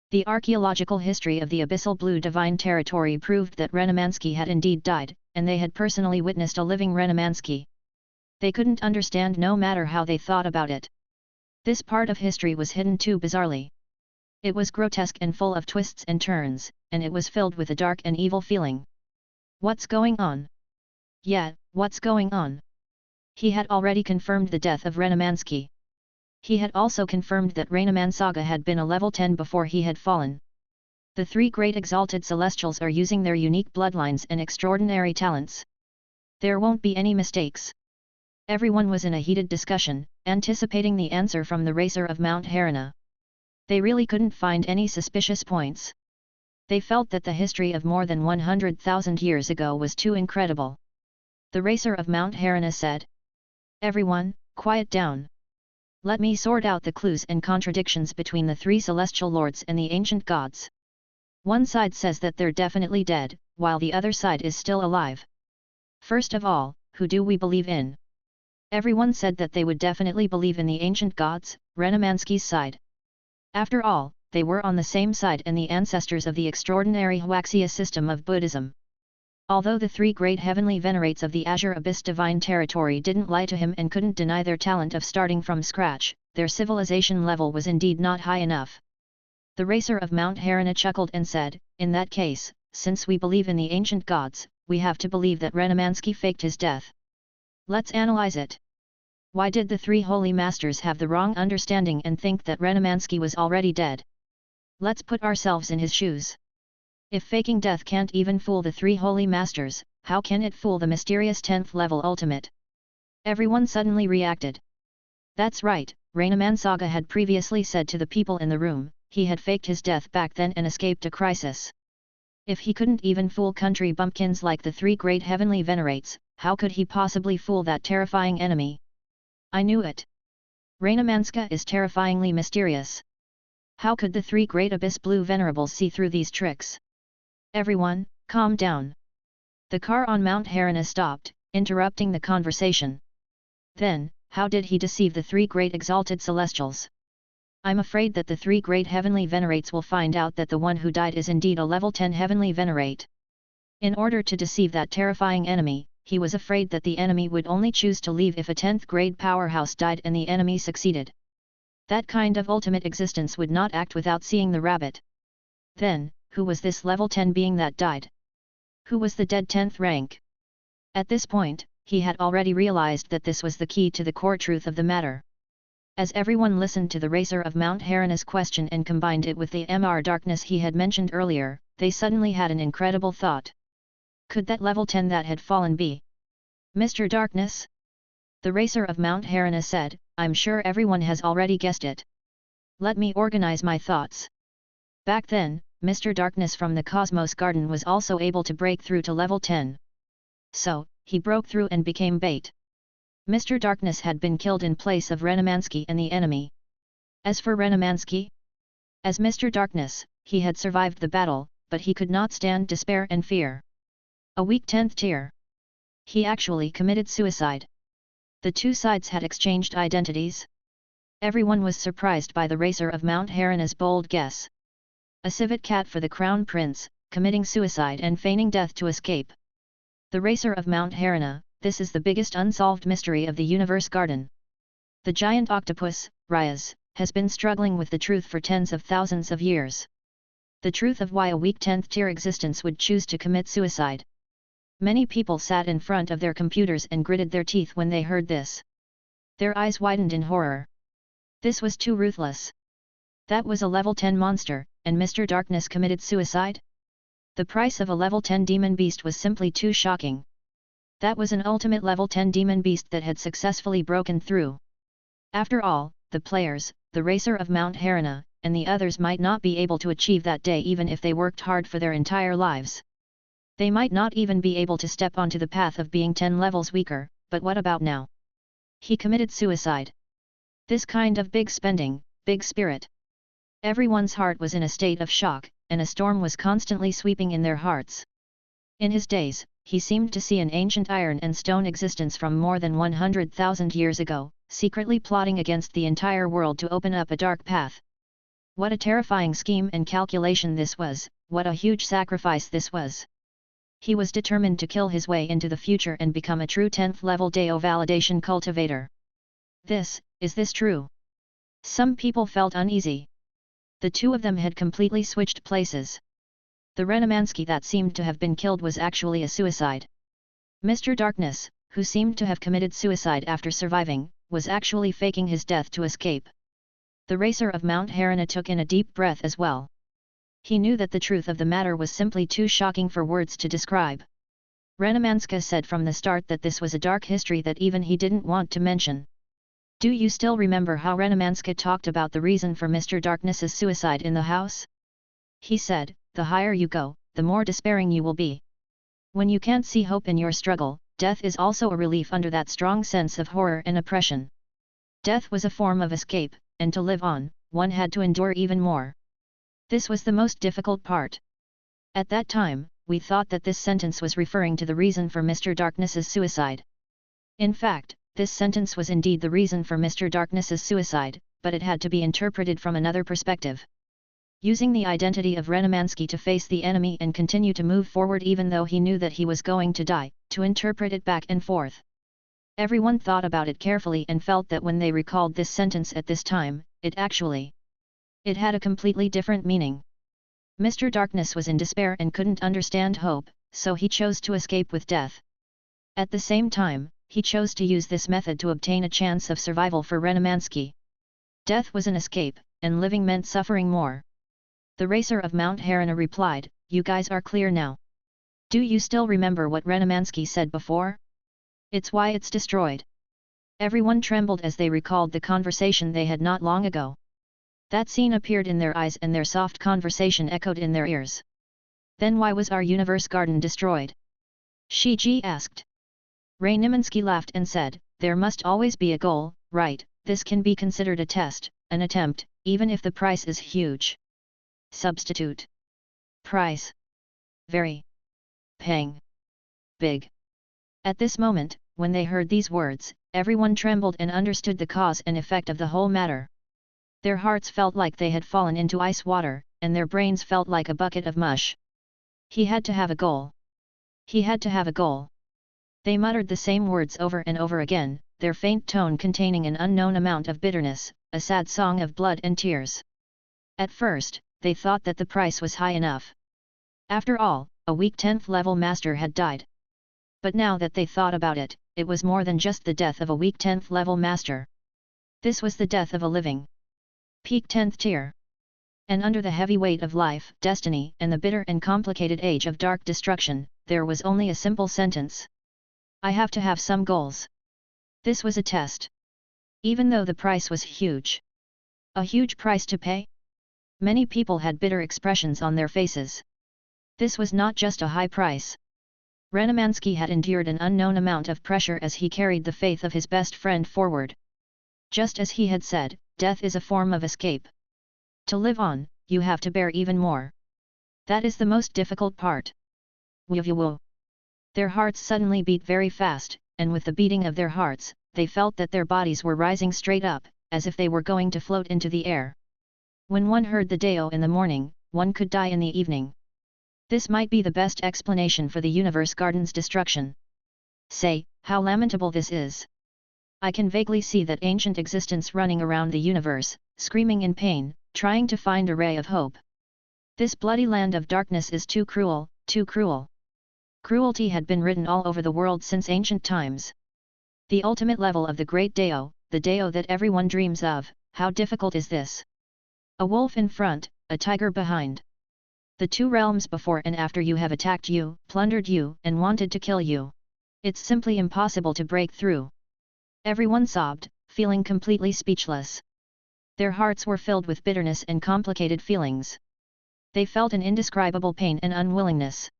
The archaeological history of the Abyssal Blue Divine Territory proved that Renemansky had indeed died, and they had personally witnessed a living Renemansky. They couldn't understand no matter how they thought about it. This part of history was hidden too bizarrely. It was grotesque and full of twists and turns, and it was filled with a dark and evil feeling. What's going on? Yeah, what's going on? He had already confirmed the death of Renemansky. He had also confirmed that Raynamansaga had been a level 10 before he had fallen. The three great exalted celestials are using their unique bloodlines and extraordinary talents. There won't be any mistakes. Everyone was in a heated discussion, anticipating the answer from the racer of Mount Harana. They really couldn't find any suspicious points. They felt that the history of more than 100,000 years ago was too incredible. The racer of Mount Harana said, "Everyone, quiet down. Let me sort out the clues and contradictions between the three celestial lords and the ancient gods. One side says that they're definitely dead, while the other side is still alive. First of all, who do we believe in?" Everyone said that they would definitely believe in the ancient gods, Renemansky's side. After all, they were on the same side and the ancestors of the extraordinary Huaxia system of Buddhism. Although the three great heavenly venerates of the Azure Abyss Divine Territory didn't lie to him and couldn't deny their talent of starting from scratch, their civilization level was indeed not high enough. The racer of Mount Harana chuckled and said, "In that case, since we believe in the ancient gods, we have to believe that Renemansky faked his death. Let's analyze it. Why did the three holy masters have the wrong understanding and think that Renemansky was already dead? Let's put ourselves in his shoes. If faking death can't even fool the three holy masters, how can it fool the mysterious 10th level ultimate?" Everyone suddenly reacted. That's right, Raynamansaga had previously said to the people in the room, he had faked his death back then and escaped a crisis. If he couldn't even fool country bumpkins like the three great heavenly venerates, how could he possibly fool that terrifying enemy? I knew it. Raynamanska is terrifyingly mysterious. How could the three great Abyss Blue Venerables see through these tricks? Everyone, calm down. The car on Mount Harana stopped, interrupting the conversation. Then, how did he deceive the three great exalted celestials? I'm afraid that the three great heavenly venerates will find out that the one who died is indeed a level 10 heavenly venerate. In order to deceive that terrifying enemy, he was afraid that the enemy would only choose to leave if a 10th grade powerhouse died and the enemy succeeded. That kind of ultimate existence would not act without seeing the rabbit. Then, who was this level 10 being that died? Who was the dead 10th rank? At this point, he had already realized that this was the key to the core truth of the matter. As everyone listened to the racer of Mount Harana's question and combined it with the darkness he had mentioned earlier, they suddenly had an incredible thought. Could that level 10 that had fallen be Mr. Darkness? The racer of Mount Harana said, I'm sure everyone has already guessed it. Let me organize my thoughts. Back then, Mr. Darkness from the Cosmos Garden was also able to break through to level 10. So, he broke through and became bait. Mr. Darkness had been killed in place of Renamansky and the enemy. As for Renamansky? As Mr. Darkness, he had survived the battle, but he could not stand despair and fear. A weak 10th tier. He actually committed suicide. The two sides had exchanged identities. Everyone was surprised by the racer of Mount Harana's bold guess. A civet cat for the crown prince, committing suicide and feigning death to escape. The racer of Mount Harana, this is the biggest unsolved mystery of the universe garden. The giant octopus, Ryas, has been struggling with the truth for tens of thousands of years. The truth of why a weak 10th tier existence would choose to commit suicide. Many people sat in front of their computers and gritted their teeth when they heard this. Their eyes widened in horror. This was too ruthless. That was a level 10 monster, and Mr. Darkness committed suicide? The price of a level 10 demon beast was simply too shocking. That was an ultimate level 10 demon beast that had successfully broken through. After all, the players, the racer of Mount Harana, and the others might not be able to achieve that day even if they worked hard for their entire lives. They might not even be able to step onto the path of being 10 levels weaker, but what about now? He committed suicide. This kind of big spending, big spirit. Everyone's heart was in a state of shock, and a storm was constantly sweeping in their hearts. In his days, he seemed to see an ancient iron and stone existence from more than 100,000 years ago, secretly plotting against the entire world to open up a dark path. What a terrifying scheme and calculation this was, what a huge sacrifice this was. He was determined to kill his way into the future and become a true 10th level Deo validation cultivator. Is this true? Some people felt uneasy. The two of them had completely switched places. The Renamansky that seemed to have been killed was actually a suicide. Mr. Darkness, who seemed to have committed suicide after surviving, was actually faking his death to escape. The racer of Mount Harana took in a deep breath as well. He knew that the truth of the matter was simply too shocking for words to describe. Renamanska said from the start that this was a dark history that even he didn't want to mention. Do you still remember how Renamanska talked about the reason for Mr. Darkness's suicide in the house? He said, the higher you go, the more despairing you will be. When you can't see hope in your struggle, death is also a relief under that strong sense of horror and oppression. Death was a form of escape, and to live on, one had to endure even more. This was the most difficult part. At that time, we thought that this sentence was referring to the reason for Mr. Darkness's suicide. In fact, this sentence was indeed the reason for Mr. Darkness's suicide, but it had to be interpreted from another perspective. Using the identity of Renamansky to face the enemy and continue to move forward even though he knew that he was going to die, to interpret it back and forth. Everyone thought about it carefully and felt that when they recalled this sentence at this time, it had a completely different meaning. Mr. Darkness was in despair and couldn't understand hope, so he chose to escape with death. At the same time, he chose to use this method to obtain a chance of survival for Renamansky. Death was an escape, and living meant suffering more. The racer of Mount Harana replied, you guys are clear now. Do you still remember what Renamansky said before? It's why it's destroyed. Everyone trembled as they recalled the conversation they had not long ago. That scene appeared in their eyes and their soft conversation echoed in their ears. Then why was our universe garden destroyed? Shiji asked. Renamansky laughed and said, there must always be a goal, right? This can be considered a test, an attempt, even if the price is huge. Substitute. Price. Very. Paying. Big. At this moment, when they heard these words, everyone trembled and understood the cause and effect of the whole matter. Their hearts felt like they had fallen into ice water, and their brains felt like a bucket of mush. He had to have a goal. He had to have a goal. They muttered the same words over and over again, their faint tone containing an unknown amount of bitterness, a sad song of blood and tears. At first, they thought that the price was high enough. After all, a weak 10th level master had died. But now that they thought about it, it was more than just the death of a weak 10th level master. This was the death of a living. Peak 10th tier. And under the heavy weight of life, destiny, and the bitter and complicated age of dark destruction, there was only a simple sentence. I have to have some goals. This was a test. Even though the price was huge. A huge price to pay? Many people had bitter expressions on their faces. This was not just a high price. Renemansky had endured an unknown amount of pressure as he carried the faith of his best friend forward. Just as he had said, death is a form of escape. To live on, you have to bear even more. That is the most difficult part. Woo. Their hearts suddenly beat very fast, and with the beating of their hearts, they felt that their bodies were rising straight up, as if they were going to float into the air. When one heard the Deo in the morning, one could die in the evening. This might be the best explanation for the universe garden's destruction. Say, how lamentable this is. I can vaguely see that ancient existence running around the universe, screaming in pain, trying to find a ray of hope. This bloody land of darkness is too cruel, too cruel. Cruelty had been written all over the world since ancient times. The ultimate level of the great Deo, the Deo that everyone dreams of, how difficult is this? A wolf in front, a tiger behind. The two realms before and after you have attacked you, plundered you, and wanted to kill you. It's simply impossible to break through. Everyone sobbed, feeling completely speechless. Their hearts were filled with bitterness and complicated feelings. They felt an indescribable pain and unwillingness.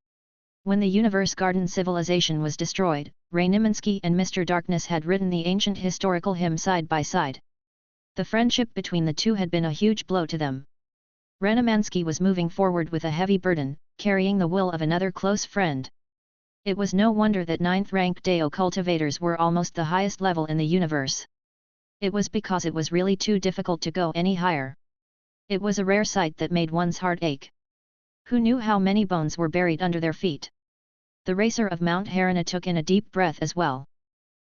When the Universe Garden civilization was destroyed, Renemansky and Mr. Darkness had written the ancient historical hymn side by side. The friendship between the two had been a huge blow to them. Renemansky was moving forward with a heavy burden, carrying the will of another close friend. It was no wonder that 9th-rank Deo cultivators were almost the highest level in the universe. It was because it was really too difficult to go any higher. It was a rare sight that made one's heart ache. Who knew how many bones were buried under their feet? The racer of Mount Harana took in a deep breath as well.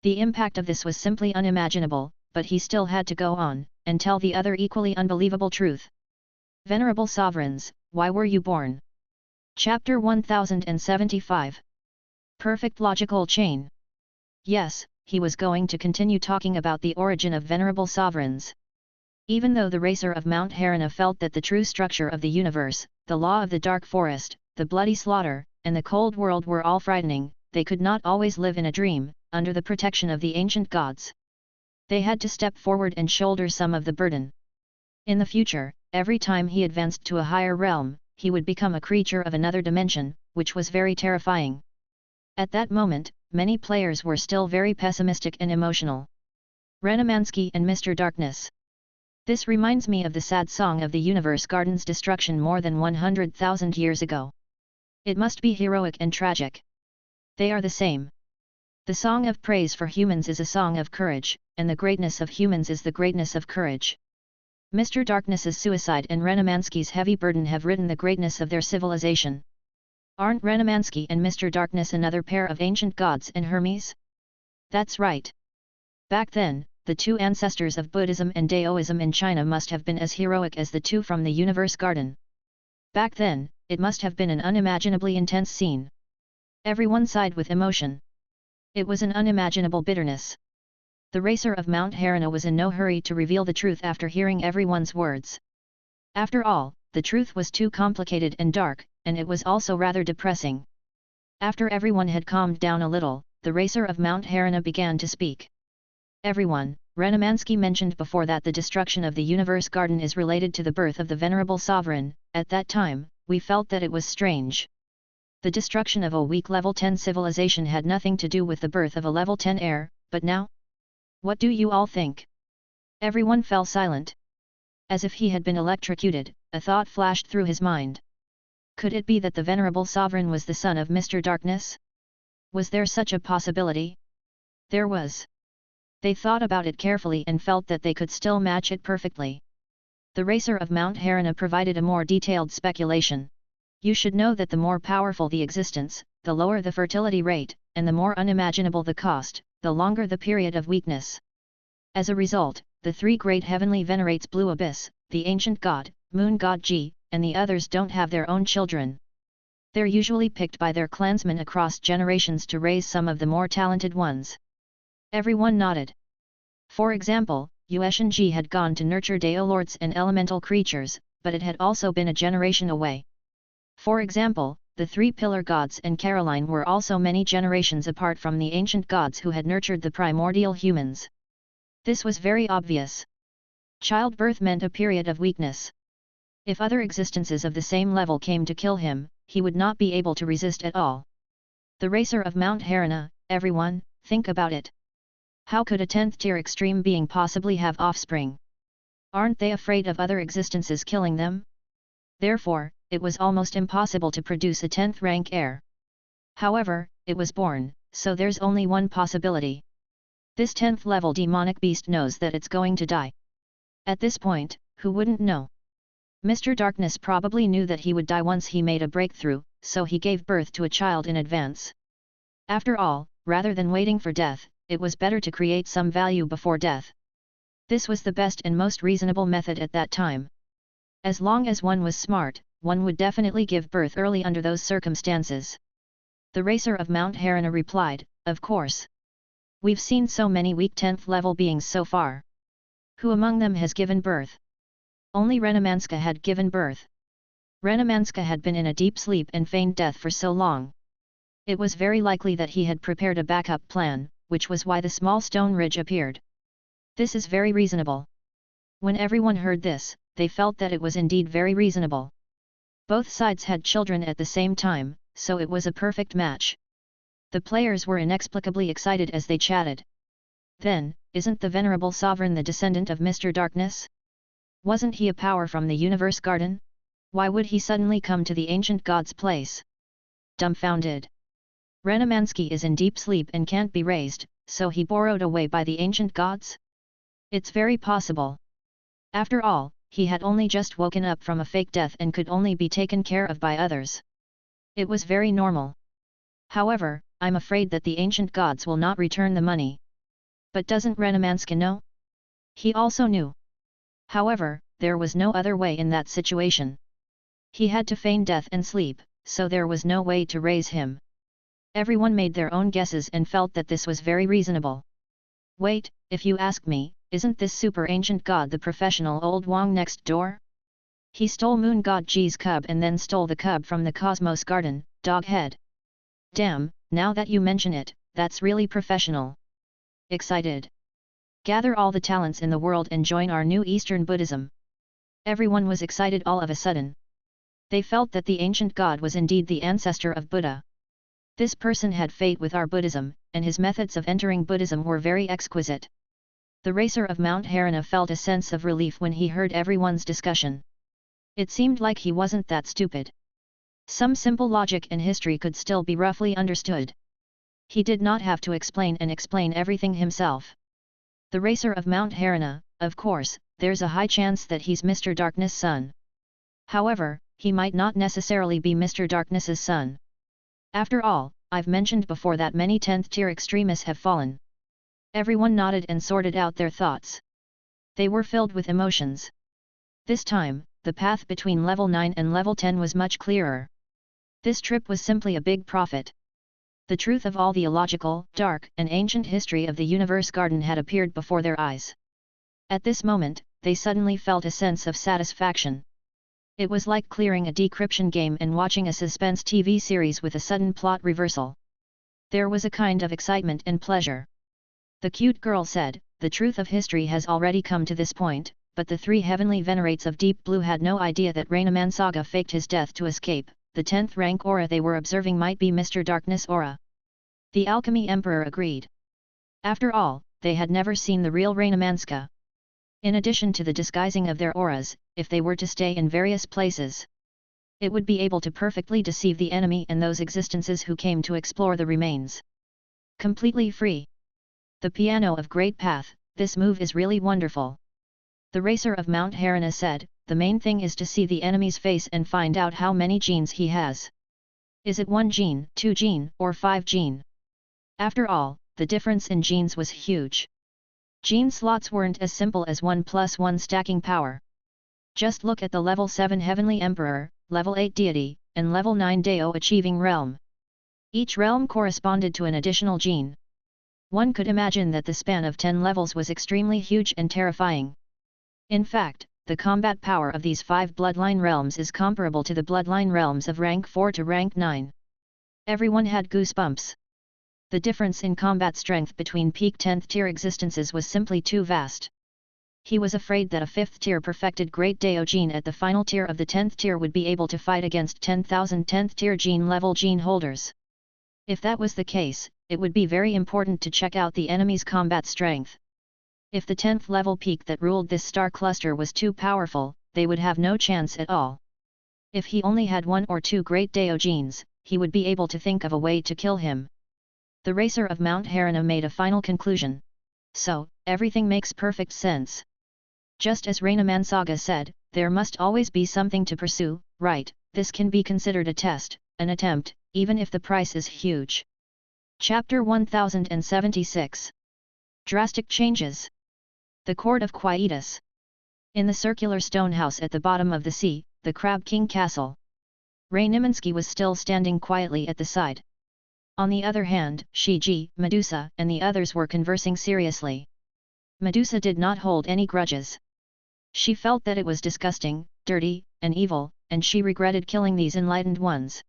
The impact of this was simply unimaginable, but he still had to go on, and tell the other equally unbelievable truth. Venerable sovereigns, why were you born? Chapter 1075. Perfect logical chain. Yes, he was going to continue talking about the origin of venerable sovereigns. Even though the racer of Mount Harana felt that the true structure of the universe, the law of the dark forest, the bloody slaughter, and the cold world were all frightening, they could not always live in a dream, under the protection of the ancient gods. They had to step forward and shoulder some of the burden. In the future, every time he advanced to a higher realm, he would become a creature of another dimension, which was very terrifying. At that moment, many players were still very pessimistic and emotional. Renemansky and Mr. Darkness. This reminds me of the sad song of the Universe Garden's destruction more than 100,000 years ago. It must be heroic and tragic. They are the same. The song of praise for humans is a song of courage, and the greatness of humans is the greatness of courage. Mr. Darkness's suicide and Renemansky's heavy burden have written the greatness of their civilization. Aren't Renemansky and Mr. Darkness another pair of ancient gods and Hermes? That's right. Back then, the two ancestors of Buddhism and Daoism in China must have been as heroic as the two from the Universe Garden. Back then, it must have been an unimaginably intense scene. Everyone sighed with emotion. It was an unimaginable bitterness. The racer of Mount Harana was in no hurry to reveal the truth after hearing everyone's words. After all, the truth was too complicated and dark, and it was also rather depressing. After everyone had calmed down a little, the racer of Mount Harana began to speak. Everyone, Renemansky mentioned before that the destruction of the Universe Garden is related to the birth of the venerable sovereign. At that time, we felt that it was strange. The destruction of a weak level 10 civilization had nothing to do with the birth of a level 10 heir, but now? What do you all think? Everyone fell silent. As if he had been electrocuted, a thought flashed through his mind. Could it be that the venerable sovereign was the son of Mr. Darkness? Was there such a possibility? There was. They thought about it carefully and felt that they could still match it perfectly. The racer of Mount Harana provided a more detailed speculation. You should know that the more powerful the existence, the lower the fertility rate, and the more unimaginable the cost, the longer the period of weakness. As a result, the three great heavenly venerates Blue Abyss, the ancient god, moon god Ji, and the others don't have their own children. They're usually picked by their clansmen across generations to raise some of the more talented ones. Everyone nodded. For example, Yuesheng had gone to nurture Daolords and elemental creatures, but it had also been a generation away. For example, the three pillar gods and Caroline were also many generations apart from the ancient gods who had nurtured the primordial humans. This was very obvious. Childbirth meant a period of weakness. If other existences of the same level came to kill him, he would not be able to resist at all. The racer of Mount Harana, everyone, think about it. How could a 10th tier extreme being possibly have offspring? Aren't they afraid of other existences killing them? Therefore, it was almost impossible to produce a 10th rank heir. However, it was born, so there's only one possibility. This 10th level demonic beast knows that it's going to die. At this point, who wouldn't know? Mr. Darkness probably knew that he would die once he made a breakthrough, so he gave birth to a child in advance. After all, rather than waiting for death, it was better to create some value before death. This was the best and most reasonable method at that time. As long as one was smart, one would definitely give birth early under those circumstances. The racer of Mount Harana replied, "Of course. We've seen so many weak 10th level beings so far. Who among them has given birth?" Only Renamanska had given birth. Renamanska had been in a deep sleep and feigned death for so long. It was very likely that he had prepared a backup plan, which was why the small stone ridge appeared. This is very reasonable. When everyone heard this, they felt that it was indeed very reasonable. Both sides had children at the same time, so it was a perfect match. The players were inexplicably excited as they chatted. Then, isn't the venerable sovereign the descendant of Mr. Darkness? Wasn't he a power from the universe garden? Why would he suddenly come to the ancient god's place? Dumbfounded. Renamansky is in deep sleep and can't be raised, so he borrowed away by the ancient gods? It's very possible. After all, he had only just woken up from a fake death and could only be taken care of by others. It was very normal. However, I'm afraid that the ancient gods will not return the money. But doesn't Renamanska know? He also knew. However, there was no other way in that situation. He had to feign death and sleep, so there was no way to raise him. Everyone made their own guesses and felt that this was very reasonable. Wait, if you ask me, isn't this super ancient god the professional old Wong next door? He stole Moon God Ji's cub and then stole the cub from the Cosmos Garden, Doghead. Damn, now that you mention it, that's really professional. Excited. Gather all the talents in the world and join our new Eastern Buddhism. Everyone was excited all of a sudden. They felt that the ancient god was indeed the ancestor of Buddha. This person had fate with our Buddhism, and his methods of entering Buddhism were very exquisite. The racer of Mount Harana felt a sense of relief when he heard everyone's discussion. It seemed like he wasn't that stupid. Some simple logic and history could still be roughly understood. He did not have to explain everything himself. The racer of Mount Harana, of course, there's a high chance that he's Mr. Darkness' son. However, he might not necessarily be Mr. Darkness's son. After all, I've mentioned before that many 10th tier extremists have fallen. Everyone nodded and sorted out their thoughts. They were filled with emotions. This time, the path between level 9 and level 10 was much clearer. This trip was simply a big profit. The truth of all the illogical, dark, and ancient history of the universe garden had appeared before their eyes. At this moment, they suddenly felt a sense of satisfaction. It was like clearing a decryption game and watching a suspense TV series with a sudden plot reversal. There was a kind of excitement and pleasure. The cute girl said, "The truth of history has already come to this point, but the three heavenly venerates of Deep Blue had no idea that Renamansaga faked his death to escape. The 10th rank aura they were observing might be Mr. Darkness aura." The Alchemy Emperor agreed. After all, they had never seen the real Renamanska. In addition to the disguising of their auras, if they were to stay in various places, it would be able to perfectly deceive the enemy and those existences who came to explore the remains. Completely free. The piano of Great Path, this move is really wonderful. The racer of Mount Harana said, "The main thing is to see the enemy's face and find out how many genes he has. Is it 1 gene, 2 gene, or 5 gene?" After all, the difference in genes was huge. Gene slots weren't as simple as 1+1 stacking power. Just look at the level 7 Heavenly Emperor, level 8 Deity, and level 9 Deo achieving realm. Each realm corresponded to an additional gene. One could imagine that the span of 10 levels was extremely huge and terrifying. In fact, the combat power of these 5 bloodline realms is comparable to the bloodline realms of rank 4 to rank 9. Everyone had goosebumps. The difference in combat strength between peak 10th tier existences was simply too vast. He was afraid that a 5th tier perfected Great Dao gene at the final tier of the 10th tier would be able to fight against 10,000 10th tier gene level gene holders. If that was the case, it would be very important to check out the enemy's combat strength. If the 10th level peak that ruled this star cluster was too powerful, they would have no chance at all. If he only had 1 or 2 Great Dao genes, he would be able to think of a way to kill him. The racer of Mount Harana made a final conclusion. So, everything makes perfect sense. Just as Raina Mansaga said, there must always be something to pursue, right? This can be considered a test, an attempt, even if the price is huge. Chapter 1076. Drastic Changes. The Court of Quietus. In the circular stone house at the bottom of the sea, the Crab King Castle. Ray Neminsky was still standing quietly at the side. On the other hand, Shiji, Medusa, and the others were conversing seriously. Medusa did not hold any grudges. She felt that it was disgusting, dirty, and evil, and she regretted killing these enlightened ones.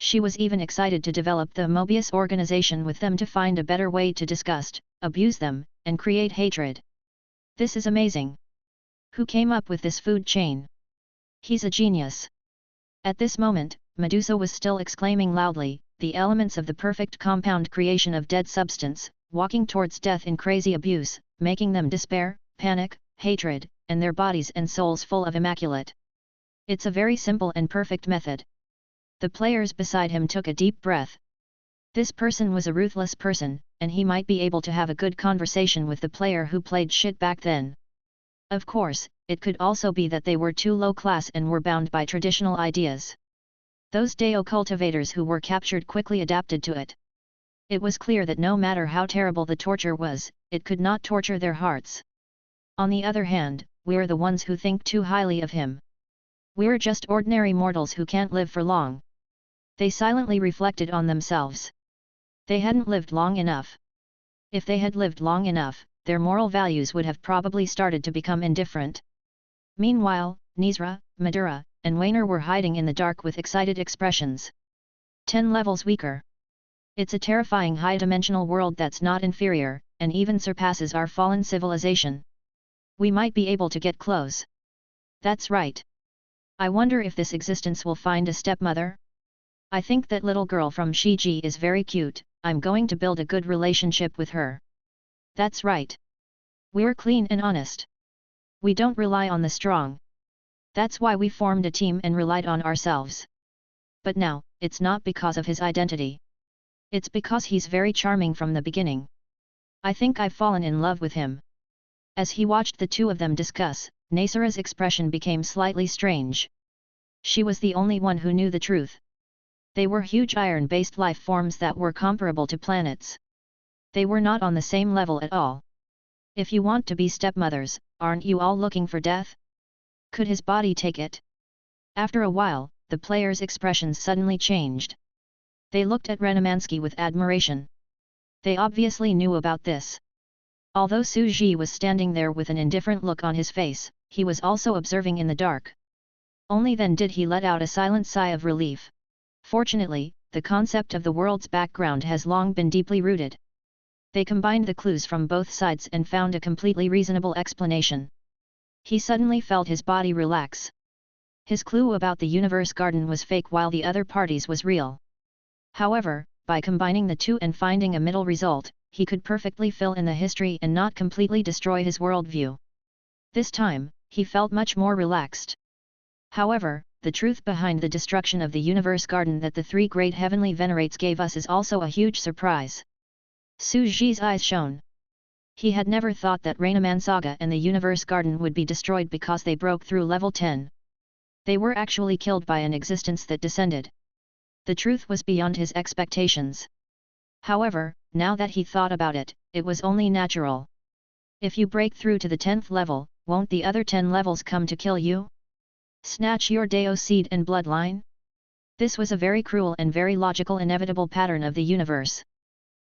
She was even excited to develop the Mobius organization with them to find a better way to disgust, abuse them, and create hatred. This is amazing. Who came up with this food chain? He's a genius. At this moment, Medusa was still exclaiming loudly, the elements of the perfect compound creation of dead substance, walking towards death in crazy abuse, making them despair, panic, hatred, and their bodies and souls full of immaculate. It's a very simple and perfect method. The players beside him took a deep breath. This person was a ruthless person, and he might be able to have a good conversation with the player who played shit back then. Of course, it could also be that they were too low class and were bound by traditional ideas. Those Dao cultivators who were captured quickly adapted to it. It was clear that no matter how terrible the torture was, it could not torture their hearts. On the other hand, we're the ones who think too highly of him. We're just ordinary mortals who can't live for long. They silently reflected on themselves. They hadn't lived long enough. If they had lived long enough, their moral values would have probably started to become indifferent. Meanwhile, Nizra, Madura, and Wainer were hiding in the dark with excited expressions. 10 levels weaker. It's a terrifying high-dimensional world that's not inferior, and even surpasses our fallen civilization. We might be able to get close. That's right. I wonder if this existence will find a stepmother? I think that little girl from Shiji is very cute, I'm going to build a good relationship with her. That's right. We're clean and honest. We don't rely on the strong. That's why we formed a team and relied on ourselves. But now, it's not because of his identity. It's because he's very charming from the beginning. I think I've fallen in love with him. As he watched the two of them discuss, Nasera's expression became slightly strange. She was the only one who knew the truth. They were huge iron-based life forms that were comparable to planets. They were not on the same level at all. If you want to be stepmothers, aren't you all looking for death? Could his body take it? After a while, the players' expressions suddenly changed. They looked at Renamansky with admiration. They obviously knew about this. Although Su Ji was standing there with an indifferent look on his face, he was also observing in the dark. Only then did he let out a silent sigh of relief. Fortunately, the concept of the world's background has long been deeply rooted. They combined the clues from both sides and found a completely reasonable explanation. He suddenly felt his body relax. His clue about the universe garden was fake while the other party's was real. However, by combining the two and finding a middle result, he could perfectly fill in the history and not completely destroy his worldview. This time, he felt much more relaxed. However, the truth behind the destruction of the universe garden that the three great heavenly venerates gave us is also a huge surprise. Su Ji's eyes shone. He had never thought that Rainaman Saga and the universe garden would be destroyed because they broke through level 10. They were actually killed by an existence that descended. The truth was beyond his expectations. However, now that he thought about it, it was only natural. If you break through to the 10th level, won't the other 10 levels come to kill you? Snatch your Dao seed and bloodline? This was a very cruel and very logical inevitable pattern of the universe.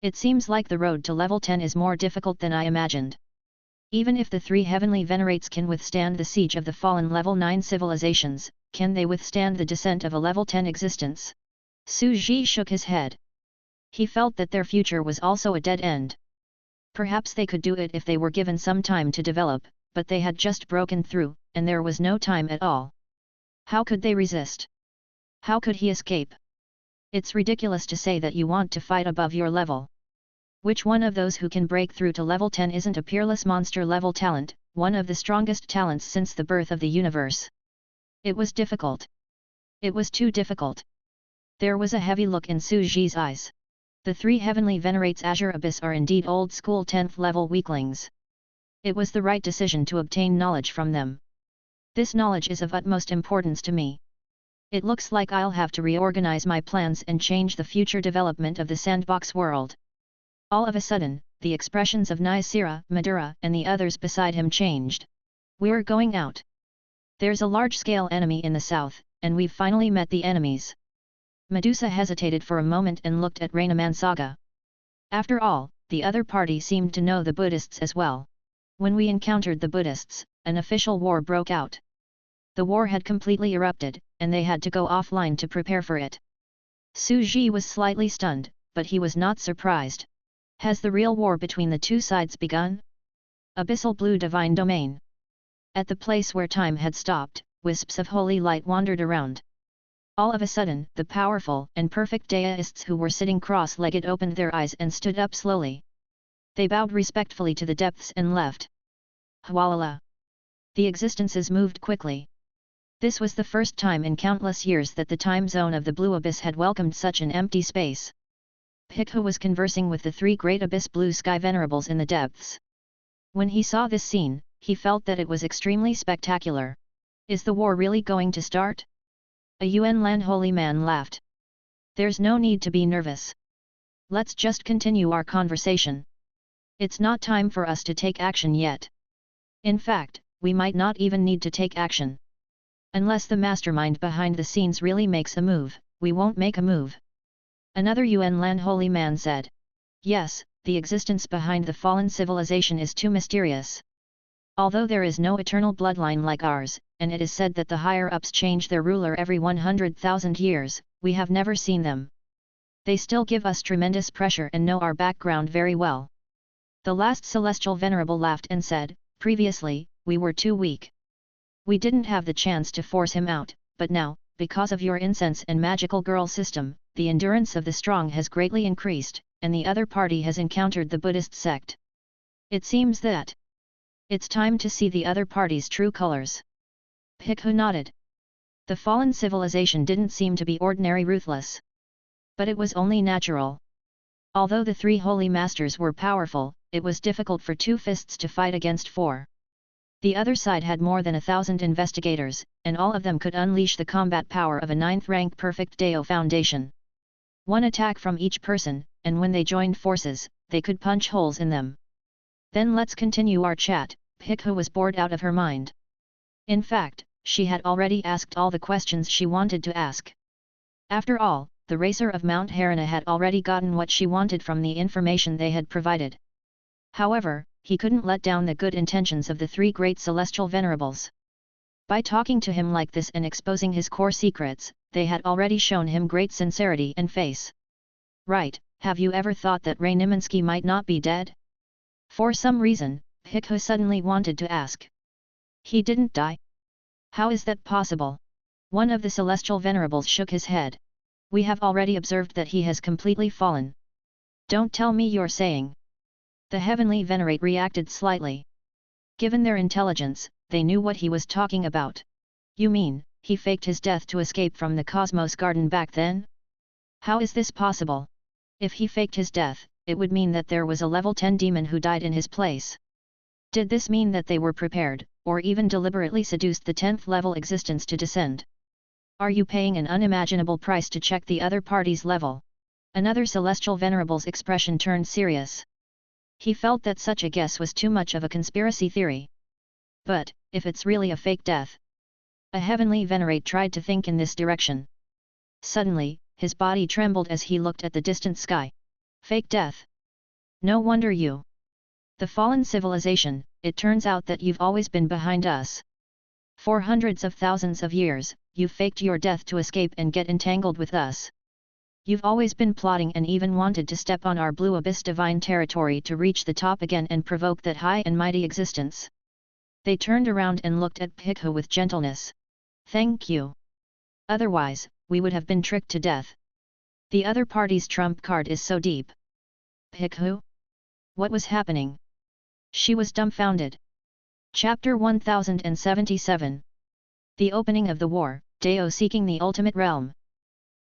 It seems like the road to level 10 is more difficult than I imagined. Even if the three heavenly venerates can withstand the siege of the fallen level 9 civilizations, can they withstand the descent of a level 10 existence? Su Ji shook his head. He felt that their future was also a dead end. Perhaps they could do it if they were given some time to develop, but they had just broken through, and there was no time at all. How could they resist? How could he escape? It's ridiculous to say that you want to fight above your level. Which one of those who can break through to level 10 isn't a peerless monster-level talent, one of the strongest talents since the birth of the universe? It was difficult. It was too difficult. There was a heavy look in Su Ji's eyes. The three heavenly venerates Azure Abyss are indeed old-school 10th level weaklings. It was the right decision to obtain knowledge from them. This knowledge is of utmost importance to me. It looks like I'll have to reorganize my plans and change the future development of the sandbox world. All of a sudden, the expressions of Nysera, Madura, and the others beside him changed. We're going out. There's a large-scale enemy in the south, and we've finally met the enemies. Medusa hesitated for a moment and looked at Rainaman Saga. After all, the other party seemed to know the Buddhists as well. When we encountered the Buddhists, an official war broke out. The war had completely erupted, and they had to go offline to prepare for it. Su Ji was slightly stunned, but he was not surprised. Has the real war between the two sides begun? Abyssal Blue Divine Domain. At the place where time had stopped, wisps of holy light wandered around. All of a sudden, the powerful and perfect deists who were sitting cross-legged opened their eyes and stood up slowly. They bowed respectfully to the depths and left. Hwalala. The existences moved quickly. This was the first time in countless years that the time zone of the Blue Abyss had welcomed such an empty space. Pikhu was conversing with the three great Abyss Blue Sky Venerables in the depths. When he saw this scene, he felt that it was extremely spectacular. Is the war really going to start? A Yuan Lan holy man laughed. There's no need to be nervous. Let's just continue our conversation. It's not time for us to take action yet. In fact, we might not even need to take action. Unless the mastermind behind the scenes really makes a move, we won't make a move. Another Yuan Lan holy man said. Yes, the existence behind the fallen civilization is too mysterious. Although there is no eternal bloodline like ours, and it is said that the higher-ups change their ruler every 100,000 years, we have never seen them. They still give us tremendous pressure and know our background very well. The last celestial venerable laughed and said, previously, we were too weak. We didn't have the chance to force him out, but now, because of your incense and magical girl system, the endurance of the strong has greatly increased, and the other party has encountered the Buddhist sect. It seems that it's time to see the other party's true colors. Pikhu nodded. The fallen civilization didn't seem to be ordinary ruthless. But it was only natural. Although the three holy masters were powerful, it was difficult for two fists to fight against four. The other side had more than 1,000 investigators, and all of them could unleash the combat power of a 9th-rank perfect Deo Foundation. One attack from each person, and when they joined forces, they could punch holes in them. Then let's continue our chat. Pikhu was bored out of her mind. In fact, she had already asked all the questions she wanted to ask. After all, the racer of Mount Harana had already gotten what she wanted from the information they had provided. However, he couldn't let down the good intentions of the three great celestial venerables. By talking to him like this and exposing his core secrets, they had already shown him great sincerity and face. Right, have you ever thought that Ray Niminsky might not be dead? For some reason, Pikhu suddenly wanted to ask. He didn't die? How is that possible? One of the celestial venerables shook his head. We have already observed that he has completely fallen. Don't tell me you're saying. The heavenly venerate reacted slightly. Given their intelligence, they knew what he was talking about. You mean, he faked his death to escape from the Cosmos Garden back then? How is this possible? If he faked his death, it would mean that there was a level 10 demon who died in his place. Did this mean that they were prepared, or even deliberately seduced the 10th level existence to descend? Are you paying an unimaginable price to check the other party's level? Another celestial venerable's expression turned serious. He felt that such a guess was too much of a conspiracy theory. But, if it's really a fake death? A heavenly venerate tried to think in this direction. Suddenly, his body trembled as he looked at the distant sky. Fake death, No wonder you. The fallen civilization, it turns out that you've always been behind us. For hundreds of thousands of years, you've faked your death to escape and get entangled with us. You've always been plotting and even wanted to step on our blue abyss divine territory to reach the top again and provoke that high and mighty existence. They turned around and looked at Bhikkhu with gentleness. Thank you. Otherwise, we would have been tricked to death. The other party's trump card is so deep. Bhikkhu? What was happening? She was dumbfounded. Chapter 1077. The opening of the war, Deo seeking the ultimate realm.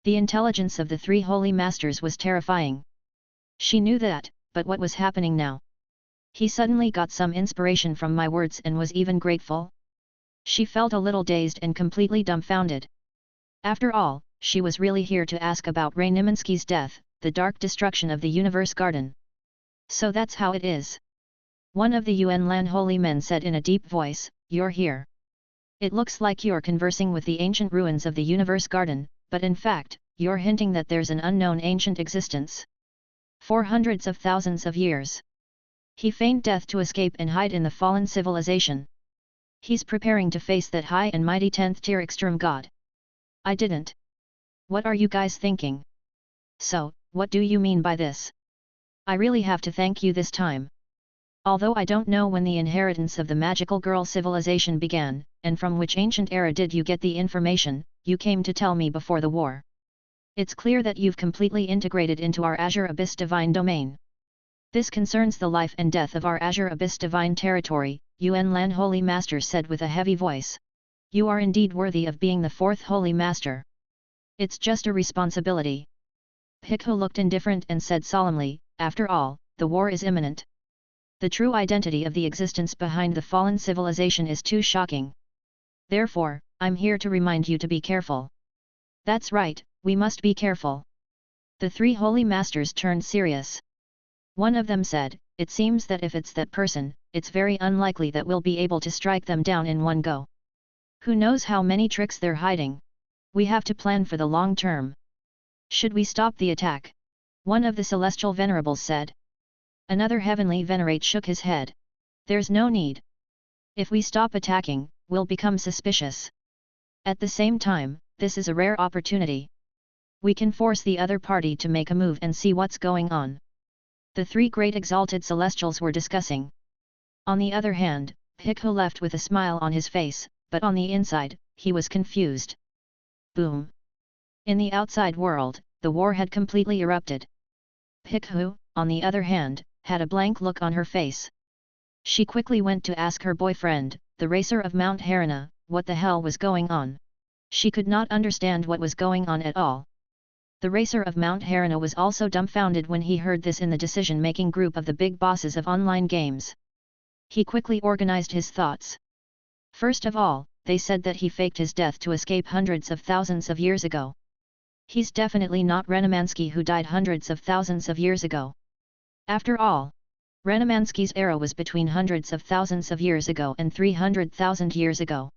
The intelligence of the three holy masters was terrifying. She knew that, but what was happening now? He suddenly got some inspiration from my words and was even grateful. She felt a little dazed and completely dumbfounded. After all, she was really here to ask about Ray Neminsky's death, the dark destruction of the universe garden. So that's how it is. One of the Yuan Lan holy men said in a deep voice, "You're here. It looks like you're conversing with the ancient ruins of the universe garden, but in fact, you're hinting that there's an unknown ancient existence. For hundreds of thousands of years. He feigned death to escape and hide in the fallen civilization. He's preparing to face that high and mighty 10th tier extreme god. I didn't. What are you guys thinking? So, what do you mean by this? I really have to thank you this time. Although I don't know when the inheritance of the magical girl civilization began, and from which ancient era did you get the information, you came to tell me before the war. It's clear that you've completely integrated into our Azure Abyss divine domain. This concerns the life and death of our Azure Abyss divine territory, Yuan Lan Holy Master said with a heavy voice. You are indeed worthy of being the fourth Holy Master. It's just a responsibility. Bhikkhu looked indifferent and said solemnly, after all, the war is imminent. The true identity of the existence behind the fallen civilization is too shocking. Therefore, I'm here to remind you to be careful. That's right, we must be careful. The three holy masters turned serious. One of them said, it seems that if it's that person, it's very unlikely that we'll be able to strike them down in one go. Who knows how many tricks they're hiding? We have to plan for the long term. Should we stop the attack? One of the celestial venerables said. Another heavenly venerate shook his head. There's no need. If we stop attacking, we'll become suspicious. At the same time, this is a rare opportunity. We can force the other party to make a move and see what's going on. The three great exalted celestials were discussing. On the other hand, Bhikkhu left with a smile on his face, but on the inside, he was confused. Boom! In the outside world, the war had completely erupted. Bhikkhu, on the other hand, had a blank look on her face. She quickly went to ask her boyfriend, the racer of Mount Harana, what the hell was going on. She could not understand what was going on at all. The racer of Mount Harana was also dumbfounded when he heard this in the decision-making group of the big bosses of online games. He quickly organized his thoughts. First of all, they said that he faked his death to escape hundreds of thousands of years ago. He's definitely not Renemansky who died hundreds of thousands of years ago. After all, Renemansky's era was between hundreds of thousands of years ago and 300,000 years ago.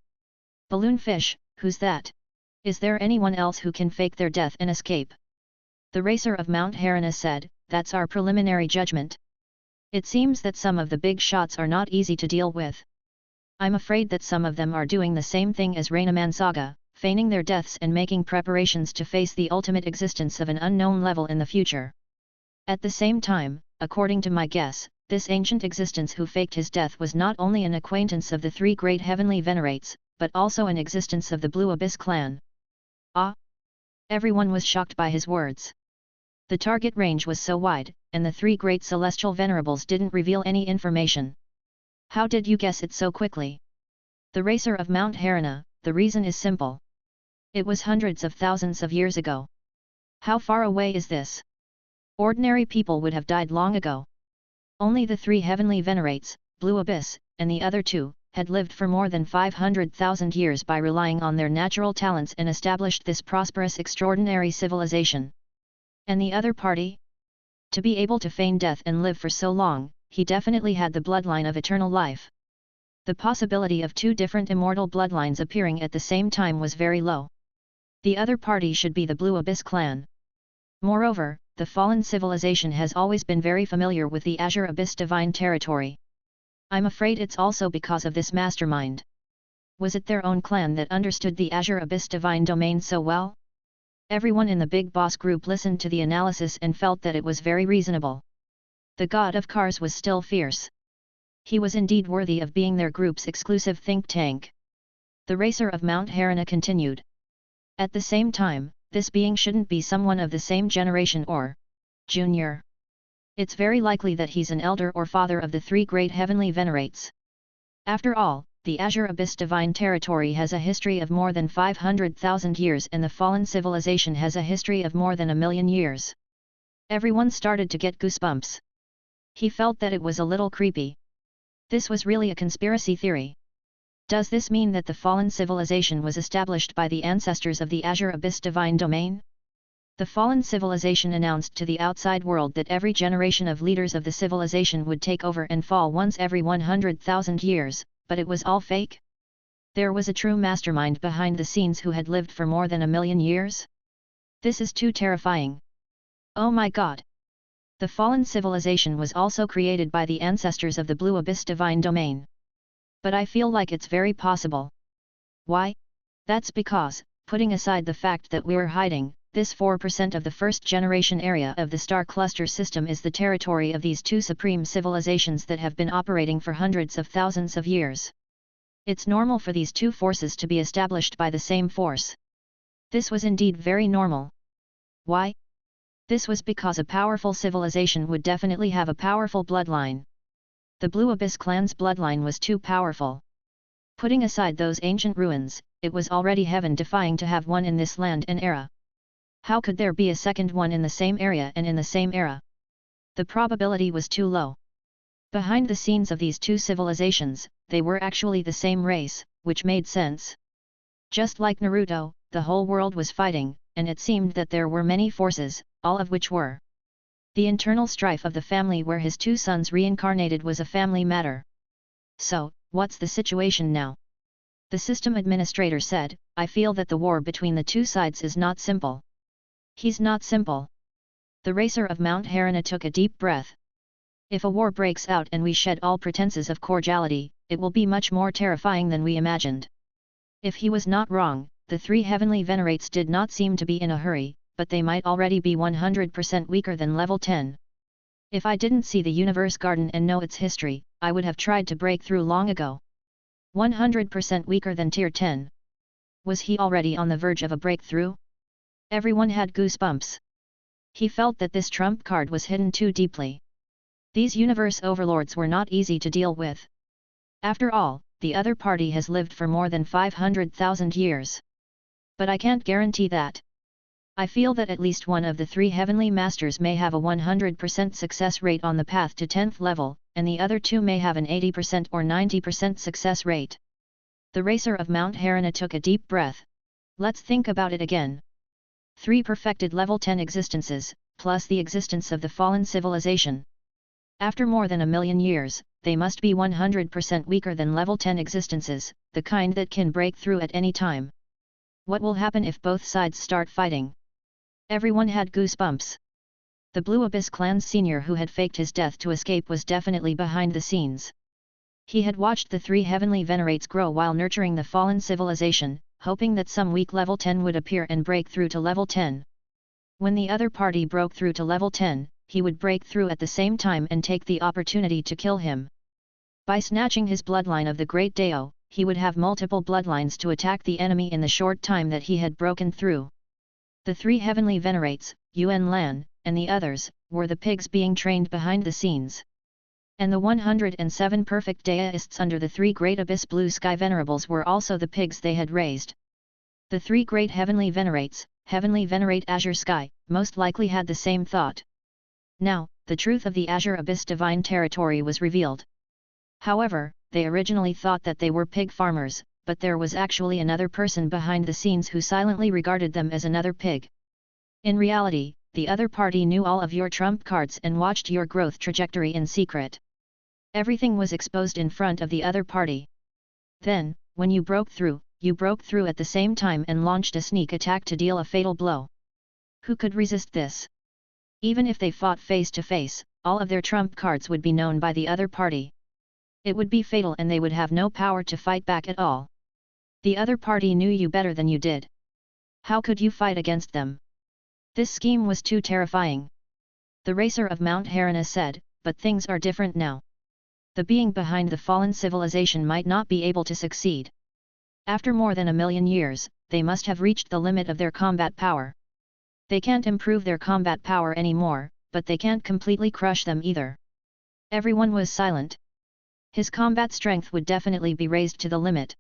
Balloonfish, who's that? Is there anyone else who can fake their death and escape? The racer of Mount Harana said, that's our preliminary judgment. It seems that some of the big shots are not easy to deal with. I'm afraid that some of them are doing the same thing as Ranamansaga, feigning their deaths and making preparations to face the ultimate existence of an unknown level in the future. At the same time, according to my guess, this ancient existence who faked his death was not only an acquaintance of the three great heavenly venerates, but also an existence of the Blue Abyss clan. Ah! Everyone was shocked by his words. The target range was so wide, and the three great celestial venerables didn't reveal any information. How did you guess it so quickly? The racer of Mount Harana, the reason is simple. It was hundreds of thousands of years ago. How far away is this? Ordinary people would have died long ago. Only the three heavenly venerates, Blue Abyss, and the other two, had lived for more than 500,000 years by relying on their natural talents and established this prosperous extraordinary civilization. And the other party? To be able to feign death and live for so long, he definitely had the bloodline of eternal life. The possibility of two different immortal bloodlines appearing at the same time was very low. The other party should be the Blue Abyss clan. Moreover, the fallen civilization has always been very familiar with the Azure Abyss Divine Territory. I'm afraid it's also because of this mastermind. Was it their own clan that understood the Azure Abyss Divine Domain so well? Everyone in the Big Boss group listened to the analysis and felt that it was very reasonable. The god of cars was still fierce. He was indeed worthy of being their group's exclusive think tank. The racer of Mount Harana continued. At the same time, this being shouldn't be someone of the same generation or junior. It's very likely that he's an elder or father of the three great heavenly venerates. After all, the Azure Abyss Divine Territory has a history of more than 500,000 years and the fallen civilization has a history of more than 1,000,000 years. Everyone started to get goosebumps. He felt that it was a little creepy. This was really a conspiracy theory. Does this mean that the fallen civilization was established by the ancestors of the Azure Abyss Divine Domain? The fallen civilization announced to the outside world that every generation of leaders of the civilization would take over and fall once every 100,000 years, but it was all fake? There was a true mastermind behind the scenes who had lived for more than 1,000,000 years? This is too terrifying. Oh my god! The fallen civilization was also created by the ancestors of the Blue Abyss Divine Domain. But I feel like it's very possible. Why? That's because, putting aside the fact that we're hiding, this 4% of the first-generation area of the star cluster system is the territory of these two supreme civilizations that have been operating for hundreds of thousands of years. It's normal for these two forces to be established by the same force. This was indeed very normal. Why? This was because a powerful civilization would definitely have a powerful bloodline. The Blue Abyss clan's bloodline was too powerful. Putting aside those ancient ruins, it was already heaven-defying to have one in this land and era. How could there be a second one in the same area and in the same era? The probability was too low. Behind the scenes of these two civilizations, they were actually the same race, which made sense. Just like Naruto, the whole world was fighting, and it seemed that there were many forces, all of which were. The internal strife of the family where his two sons reincarnated was a family matter. So, what's the situation now? The system administrator said, I feel that the war between the two sides is not simple. He's not simple. The racer of Mount Harana took a deep breath. If a war breaks out and we shed all pretenses of cordiality, it will be much more terrifying than we imagined. If he was not wrong, the three heavenly venerates did not seem to be in a hurry, but they might already be 100% weaker than level 10. If I didn't see the universe garden and know its history, I would have tried to break through long ago. 100% weaker than tier 10. Was he already on the verge of a breakthrough? Everyone had goosebumps. He felt that this trump card was hidden too deeply. These universe overlords were not easy to deal with. After all, the other party has lived for more than 500,000 years. But I can't guarantee that. I feel that at least one of the three heavenly masters may have a 100% success rate on the path to 10th level, and the other two may have an 80% or 90% success rate. The racer of Mount Harana took a deep breath. Let's think about it again. 3 perfected level 10 existences, plus the existence of the fallen civilization. After more than 1,000,000 years, they must be 100% weaker than level 10 existences, the kind that can break through at any time. What will happen if both sides start fighting? Everyone had goosebumps. The Blue Abyss clan's senior who had faked his death to escape was definitely behind the scenes. He had watched the 3 heavenly venerates grow while nurturing the fallen civilization, hoping that some weak level 10 would appear and break through to level 10. When the other party broke through to level 10, he would break through at the same time and take the opportunity to kill him. By snatching his bloodline of the Great Dao, he would have multiple bloodlines to attack the enemy in the short time that he had broken through. The 3 heavenly venerates, Yuan Lan, and the others, were the pigs being trained behind the scenes. And the 107 perfect Daists under the 3 great Abyss Blue Sky Venerables were also the pigs they had raised. The 3 great heavenly venerates, Heavenly Venerate Azure Sky, most likely had the same thought. Now, the truth of the Azure Abyss Divine Territory was revealed. However, they originally thought that they were pig farmers, but there was actually another person behind the scenes who silently regarded them as another pig. In reality, the other party knew all of your trump cards and watched your growth trajectory in secret. Everything was exposed in front of the other party. Then, when you broke through at the same time and launched a sneak attack to deal a fatal blow. Who could resist this? Even if they fought face to face, all of their trump cards would be known by the other party. It would be fatal and they would have no power to fight back at all. The other party knew you better than you did. How could you fight against them? This scheme was too terrifying. The racer of Mount Harana said, but things are different now. The being behind the fallen civilization might not be able to succeed. After more than 1,000,000 years, they must have reached the limit of their combat power. They can't improve their combat power anymore, but they can't completely crush them either. Everyone was silent. His combat strength would definitely be raised to the limit.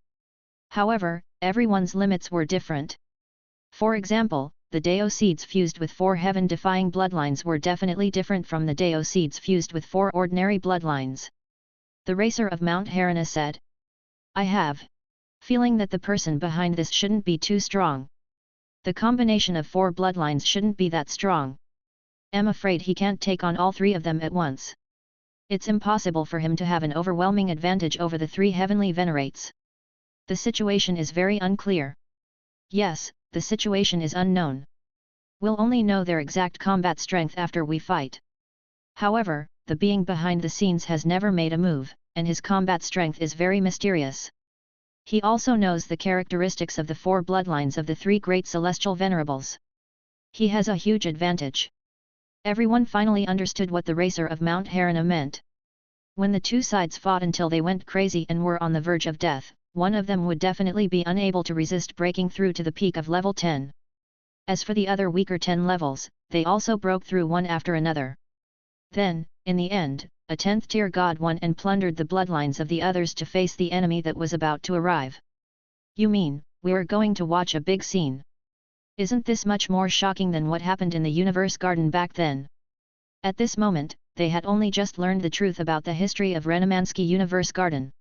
However, everyone's limits were different. For example, the Dao seeds fused with 4 heaven-defying bloodlines were definitely different from the Dao seeds fused with 4 ordinary bloodlines. The racer of Mount Harana said, I have feeling that the person behind this shouldn't be too strong. The combination of 4 bloodlines shouldn't be that strong. I'm afraid he can't take on all 3 of them at once. It's impossible for him to have an overwhelming advantage over the 3 heavenly venerates. The situation is very unclear. Yes, the situation is unknown. We'll only know their exact combat strength after we fight. However, the being behind the scenes has never made a move, and his combat strength is very mysterious. He also knows the characteristics of the 4 bloodlines of the 3 great celestial venerables. He has a huge advantage. Everyone finally understood what the racer of Mount Harana meant. When the 2 sides fought until they went crazy and were on the verge of death, one of them would definitely be unable to resist breaking through to the peak of level 10. As for the other weaker 10 levels, they also broke through one after another. Then, in the end, a 10th tier god won and plundered the bloodlines of the others to face the enemy that was about to arrive. You mean, we're going to watch a big scene? Isn't this much more shocking than what happened in the Universe Garden back then? At this moment, they had only just learned the truth about the history of Renemansky Universe Garden.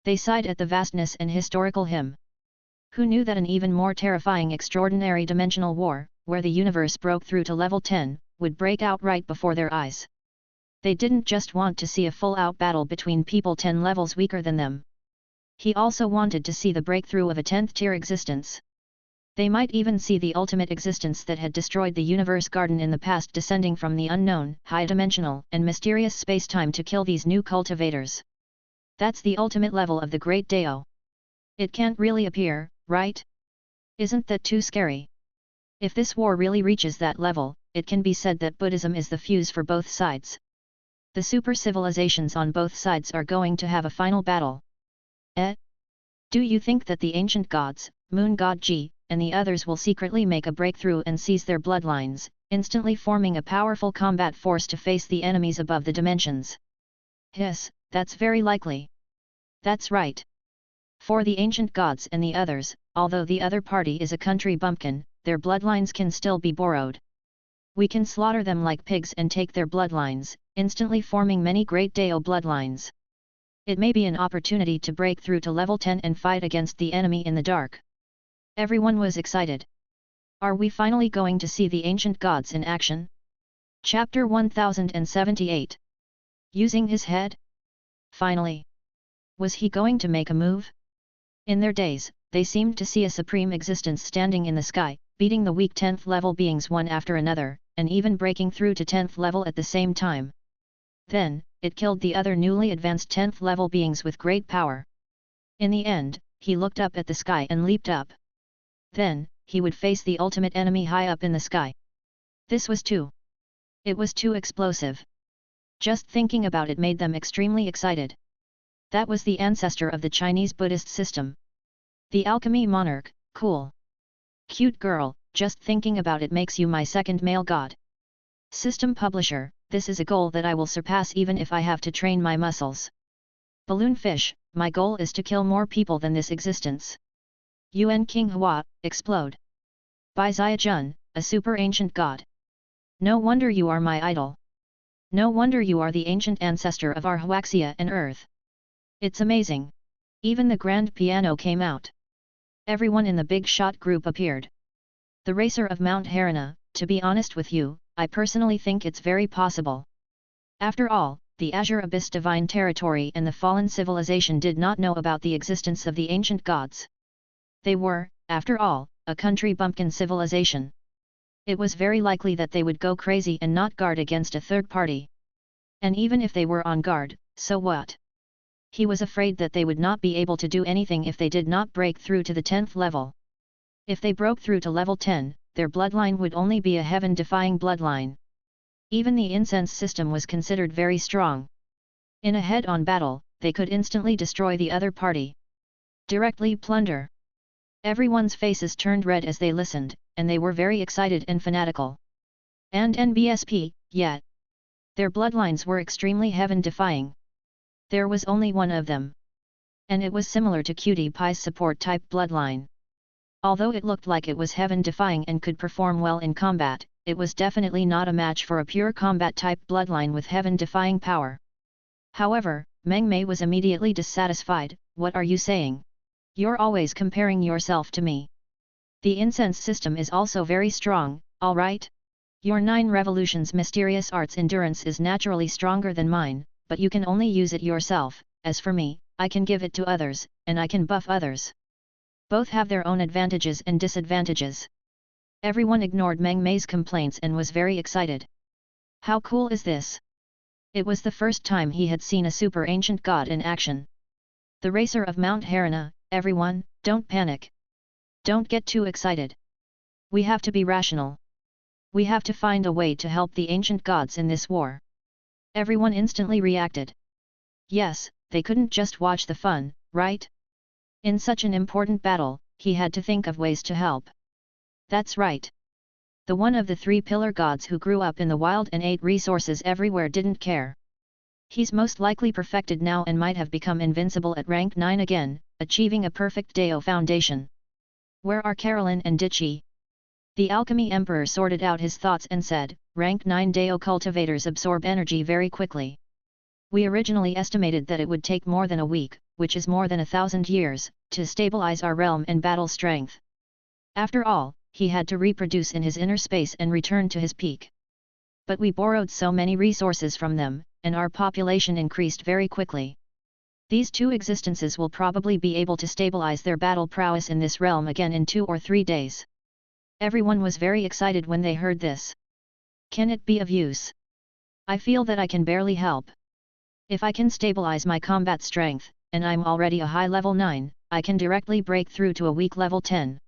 They sighed at the vastness and historical hymn. Who knew that an even more terrifying extraordinary dimensional war, where the universe broke through to level 10, would break out right before their eyes? They didn't just want to see a full-out battle between people 10 levels weaker than them. He also wanted to see the breakthrough of a 10th tier existence. They might even see the ultimate existence that had destroyed the Universe Garden in the past descending from the unknown, high-dimensional, and mysterious space-time to kill these new cultivators. That's the ultimate level of the Great Dao. It can't really appear, right? Isn't that too scary? If this war really reaches that level, it can be said that Buddhism is the fuse for both sides. The super civilizations on both sides are going to have a final battle. Do you think that the ancient gods, Moon God Ji, and the others will secretly make a breakthrough and seize their bloodlines, instantly forming a powerful combat force to face the enemies above the dimensions? Yes, that's very likely. That's right. For the ancient gods and the others, although the other party is a country bumpkin, their bloodlines can still be borrowed. We can slaughter them like pigs and take their bloodlines, instantly forming many great Dao bloodlines. It may be an opportunity to break through to level 10 and fight against the enemy in the dark. Everyone was excited. Are we finally going to see the ancient gods in action? Chapter 1078. Using his head? Finally. Was he going to make a move? In their days, they seemed to see a supreme existence standing in the sky, beating the weak 10th level beings one after another, and even breaking through to 10th level at the same time. Then, it killed the other newly advanced 10th level beings with great power. In the end, he looked up at the sky and leaped up. Then, he would face the ultimate enemy high up in the sky. This was too. It was too explosive. Just thinking about it made them extremely excited. That was the ancestor of the Chinese Buddhist system. The alchemy monarch, cool. Cute girl, just thinking about it makes you my second male god. System publisher, this is a goal that I will surpass even if I have to train my muscles. Balloon fish, my goal is to kill more people than this existence. Yuan King Hua, explode. Bai Zia Jun, a super ancient god. No wonder you are my idol. No wonder you are the ancient ancestor of our Huaxia and Earth. It's amazing. Even the grand piano came out. Everyone in the big shot group appeared. The racer of Mount Harana, to be honest with you, I personally think it's very possible. After all, the Azure Abyss Divine Territory and the fallen civilization did not know about the existence of the ancient gods. They were, after all, a country bumpkin civilization. It was very likely that they would go crazy and not guard against a third party. And even if they were on guard, so what? He was afraid that they would not be able to do anything if they did not break through to the 10th level. If they broke through to level 10, their bloodline would only be a heaven-defying bloodline. Even the incense system was considered very strong. In a head-on battle, they could instantly destroy the other party. Directly plunder. Everyone's faces turned red as they listened, and they were very excited and fanatical. And NBSP, yet. Their bloodlines were extremely heaven-defying. There was only one of them. And it was similar to Cutie Pie's support-type bloodline. Although it looked like it was heaven-defying and could perform well in combat, it was definitely not a match for a pure combat-type bloodline with heaven-defying power. However, Meng Mei was immediately dissatisfied. What are you saying? You're always comparing yourself to me. The incense system is also very strong, alright? Your 9 revolutions mysterious arts endurance is naturally stronger than mine, but you can only use it yourself. As for me, I can give it to others, and I can buff others. Both have their own advantages and disadvantages. Everyone ignored Meng Mei's complaints and was very excited. How cool is this? It was the first time he had seen a super ancient god in action. The racer of Mount Harana. Everyone, don't panic. Don't get too excited. We have to be rational. We have to find a way to help the ancient gods in this war. Everyone instantly reacted. Yes, they couldn't just watch the fun, right? In such an important battle, he had to think of ways to help. That's right. The one of the 3 pillar gods who grew up in the wild and ate resources everywhere didn't care. He's most likely perfected now and might have become invincible at rank 9 again, achieving a perfect Deo foundation. Where are Carolyn and Ditchy? The Alchemy Emperor sorted out his thoughts and said, rank 9 Deo cultivators absorb energy very quickly. We originally estimated that it would take more than a week, which is more than 1,000 years, to stabilize our realm and battle strength. After all, he had to reproduce in his inner space and return to his peak. But we borrowed so many resources from them, and our population increased very quickly. These 2 existences will probably be able to stabilize their battle prowess in this realm again in 2 or 3 days. Everyone was very excited when they heard this. Can it be of use? I feel that I can barely help. If I can stabilize my combat strength, and I'm already a high level 9, I can directly break through to a weak level 10.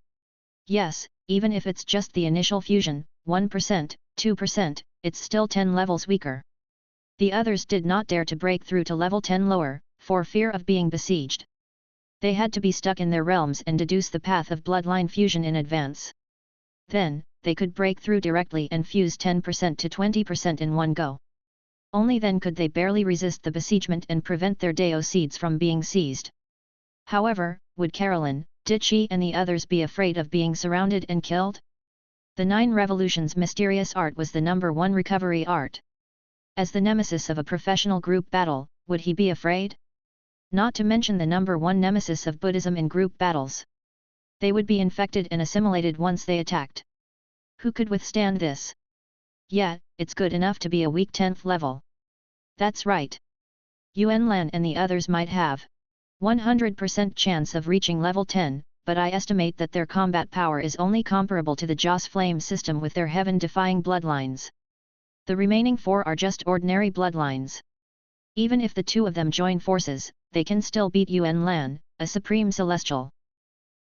Yes, even if it's just the initial fusion, 1%, 2%, it's still 10 levels weaker. The others did not dare to break through to level 10 lower, for fear of being besieged. They had to be stuck in their realms and deduce the path of bloodline fusion in advance. Then, they could break through directly and fuse 10% to 20% in one go. Only then could they barely resist the besiegement and prevent their Deo seeds from being seized. However, would Carolyn, Ditchy and the others be afraid of being surrounded and killed? The 9 revolutions mysterious art was the #1 recovery art. As the nemesis of a professional group battle, would he be afraid? Not to mention the #1 nemesis of Buddhism in group battles. They would be infected and assimilated once they attacked. Who could withstand this? Yeah, it's good enough to be a weak 10th level. That's right. Yuan Lan and the others might have 100% chance of reaching level 10, but I estimate that their combat power is only comparable to the Joss Flame system with their heaven-defying bloodlines. The remaining 4 are just ordinary bloodlines. Even if the 2 of them join forces, they can still beat Yuan Lan, a supreme celestial.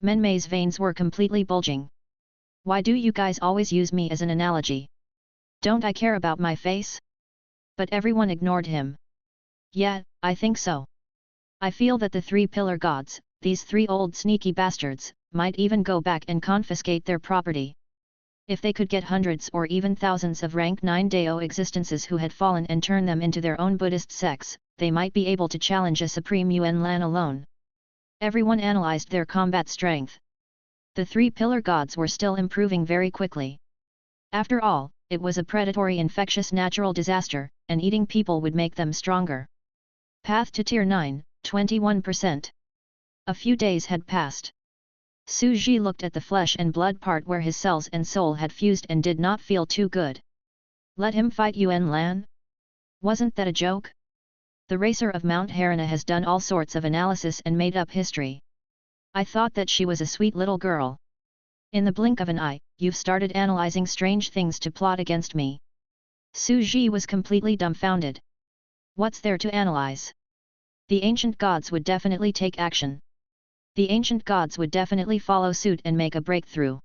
Meng Mei's veins were completely bulging. Why do you guys always use me as an analogy? Don't I care about my face? But everyone ignored him. Yeah, I think so. I feel that the 3 pillar gods, these 3 old sneaky bastards, might even go back and confiscate their property. If they could get hundreds or even thousands of rank 9 Deo existences who had fallen and turn them into their own Buddhist sects, they might be able to challenge a supreme Yuan Lan alone. Everyone analyzed their combat strength. The 3 pillar gods were still improving very quickly. After all, it was a predatory infectious natural disaster, and eating people would make them stronger. Path to Tier 9, 21%. A few days had passed. Su Ji looked at the flesh and blood part where his cells and soul had fused and did not feel too good. Let him fight Yuan Lan? Wasn't that a joke? The racer of Mount Harana has done all sorts of analysis and made up history. I thought that she was a sweet little girl. In the blink of an eye, you've started analyzing strange things to plot against me. Su Ji was completely dumbfounded. What's there to analyze? The ancient gods would definitely take action. The ancient gods would definitely follow suit and make a breakthrough.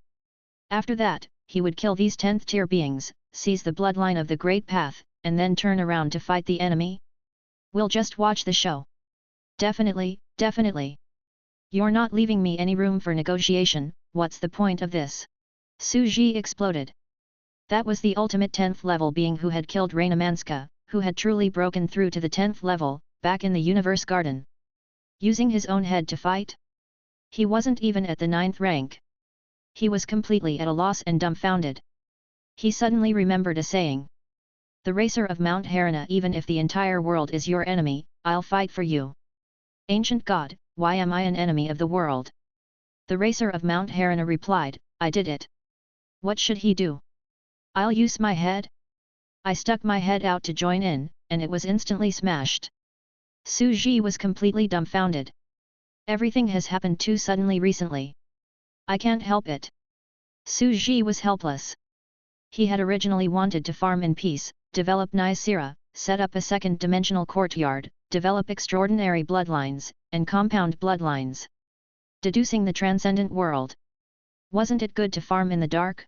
After that, he would kill these 10th tier beings, seize the bloodline of the Great Path, and then turn around to fight the enemy? We'll just watch the show. Definitely, definitely. You're not leaving me any room for negotiation, what's the point of this? Su Ji exploded. That was the ultimate 10th level being who had killed Rainamanska, who had truly broken through to the 10th level, back in the Universe Garden. Using his own head to fight? He wasn't even at the 9th rank. He was completely at a loss and dumbfounded. He suddenly remembered a saying. The racer of Mount Harana, even if the entire world is your enemy, I'll fight for you. Ancient God, why am I an enemy of the world? The racer of Mount Harana replied, I did it. What should he do? I'll use my head? I stuck my head out to join in, and it was instantly smashed. Su Ji was completely dumbfounded. Everything has happened too suddenly recently. I can't help it. Su Ji was helpless. He had originally wanted to farm in peace, develop Nicera, set up a second-dimensional courtyard, develop extraordinary bloodlines, and compound bloodlines. Deducing the transcendent world. Wasn't it good to farm in the dark?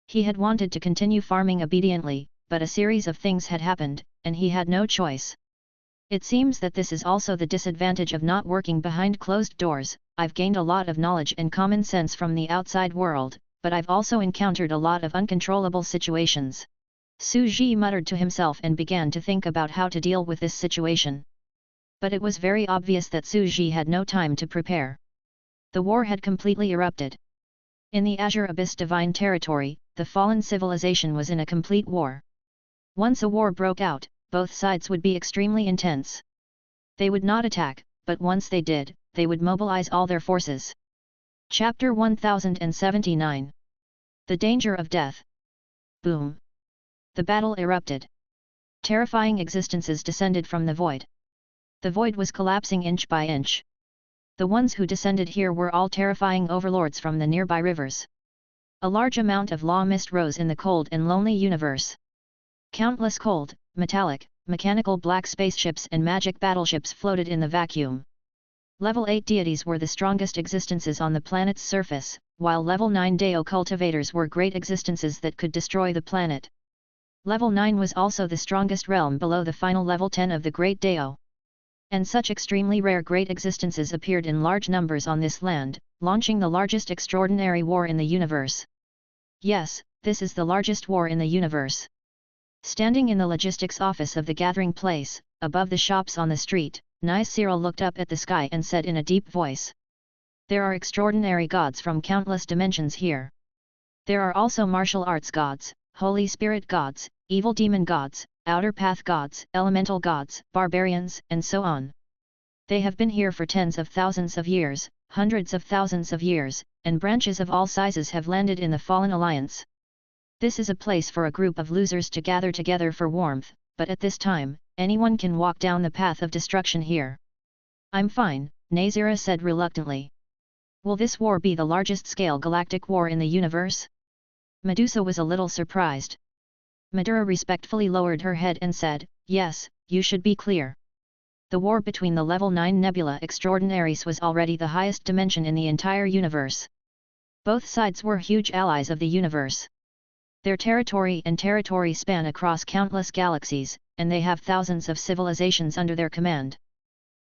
He had wanted to continue farming obediently, but a series of things had happened, and he had no choice. It seems that this is also the disadvantage of not working behind closed doors. I've gained a lot of knowledge and common sense from the outside world, but I've also encountered a lot of uncontrollable situations. Su Ji muttered to himself and began to think about how to deal with this situation. But it was very obvious that Su Ji had no time to prepare. The war had completely erupted. In the Azure Abyss Divine Territory, the fallen civilization was in a complete war. Once a war broke out, both sides would be extremely intense. They would not attack, but once they did, they would mobilize all their forces. Chapter 1079. The Danger of Death. Boom! The battle erupted. Terrifying existences descended from the void. The void was collapsing inch by inch. The ones who descended here were all terrifying overlords from the nearby rivers. A large amount of law mist rose in the cold and lonely universe. Countless cold, metallic, mechanical black spaceships and magic battleships floated in the vacuum. Level 8 deities were the strongest existences on the planet's surface, while Level 9 Deo cultivators were great existences that could destroy the planet. Level 9 was also the strongest realm below the final Level 10 of the Great Deo. And such extremely rare great existences appeared in large numbers on this land, launching the largest extraordinary war in the universe. Yes, this is the largest war in the universe. Standing in the logistics office of the gathering place, above the shops on the street, Nicera looked up at the sky and said in a deep voice. There are extraordinary gods from countless dimensions here. There are also martial arts gods, holy spirit gods, evil demon gods, outer path gods, elemental gods, barbarians, and so on. They have been here for tens of thousands of years, hundreds of thousands of years, and branches of all sizes have landed in the Fallen Alliance. This is a place for a group of losers to gather together for warmth, but at this time, anyone can walk down the path of destruction here. I'm fine, Nicera said reluctantly. Will this war be the largest-scale galactic war in the universe? Medusa was a little surprised. Madura respectfully lowered her head and said, yes, you should be clear. The war between the Level 9 Nebula Extraordinaries was already the highest dimension in the entire universe. Both sides were huge allies of the universe. Their territory and territory span across countless galaxies, and they have thousands of civilizations under their command.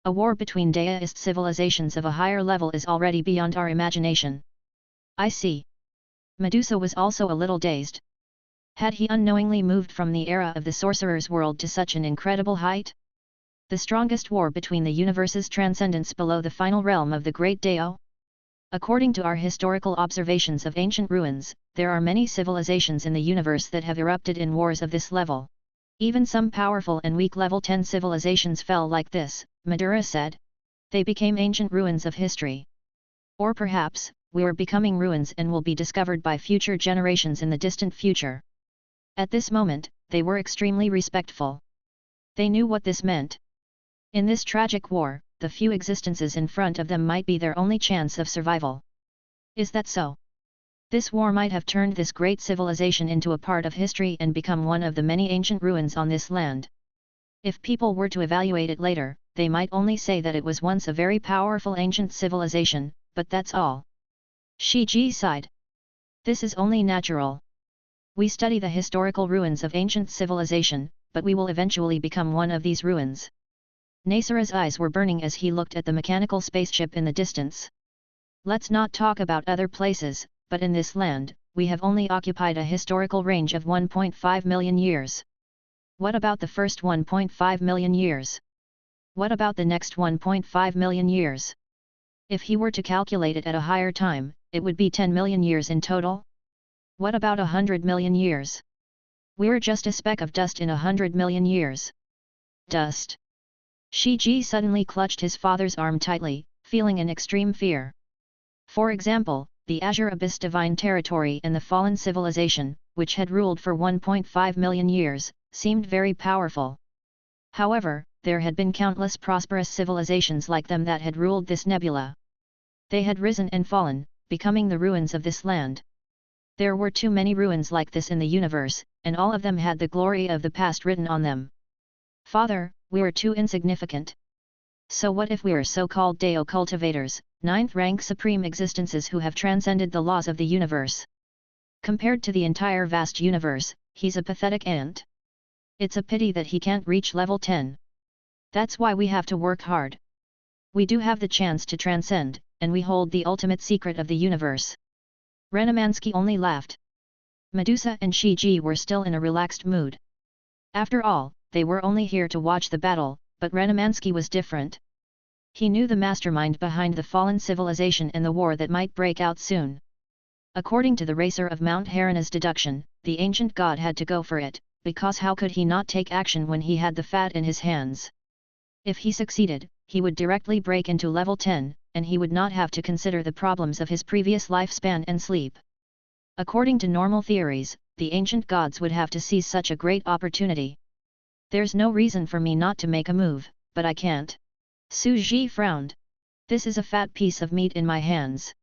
A war between deist civilizations of a higher level is already beyond our imagination. I see. Medusa was also a little dazed. Had he unknowingly moved from the era of the sorcerer's world to such an incredible height? The strongest war between the universe's transcendence below the final realm of the Great Deo? According to our historical observations of ancient ruins, there are many civilizations in the universe that have erupted in wars of this level. Even some powerful and weak level 10 civilizations fell like this, Madura said. They became ancient ruins of history. Or perhaps, we are becoming ruins and will be discovered by future generations in the distant future. At this moment, they were extremely respectful. They knew what this meant. In this tragic war, the few existences in front of them might be their only chance of survival. Is that so? This war might have turned this great civilization into a part of history and become one of the many ancient ruins on this land. If people were to evaluate it later, they might only say that it was once a very powerful ancient civilization, but that's all. Shiji sighed. This is only natural. We study the historical ruins of ancient civilization, but we will eventually become one of these ruins. Nasara's eyes were burning as he looked at the mechanical spaceship in the distance. Let's not talk about other places, but in this land, we have only occupied a historical range of 1.5 million years. What about the first 1.5 million years? What about the next 1.5 million years? If he were to calculate it at a higher time, it would be 10 million years in total? What about 100 million years? We're just a speck of dust in 100 million years. Dust. Shiji suddenly clutched his father's arm tightly, feeling an extreme fear. For example, the Azure Abyss Divine Territory and the fallen civilization, which had ruled for 1.5 million years, seemed very powerful. However, there had been countless prosperous civilizations like them that had ruled this nebula. They had risen and fallen, becoming the ruins of this land. There were too many ruins like this in the universe, and all of them had the glory of the past written on them. Father, we're too insignificant. So what if we're so-called Deo cultivators, ninth-rank supreme existences who have transcended the laws of the universe? Compared to the entire vast universe, he's a pathetic ant. It's a pity that he can't reach level 10. That's why we have to work hard. We do have the chance to transcend, and we hold the ultimate secret of the universe. Renamansky only laughed. Medusa and Shiji were still in a relaxed mood. After all, they were only here to watch the battle, but Renamansky was different. He knew the mastermind behind the fallen civilization and the war that might break out soon. According to the racer of Mount Harana's deduction, the ancient god had to go for it, because how could he not take action when he had the fat in his hands? If he succeeded, he would directly break into level 10, and he would not have to consider the problems of his previous lifespan and sleep. According to normal theories, the ancient gods would have to seize such a great opportunity. There's no reason for me not to make a move, but I can't. Su Ji frowned. This is a fat piece of meat in my hands.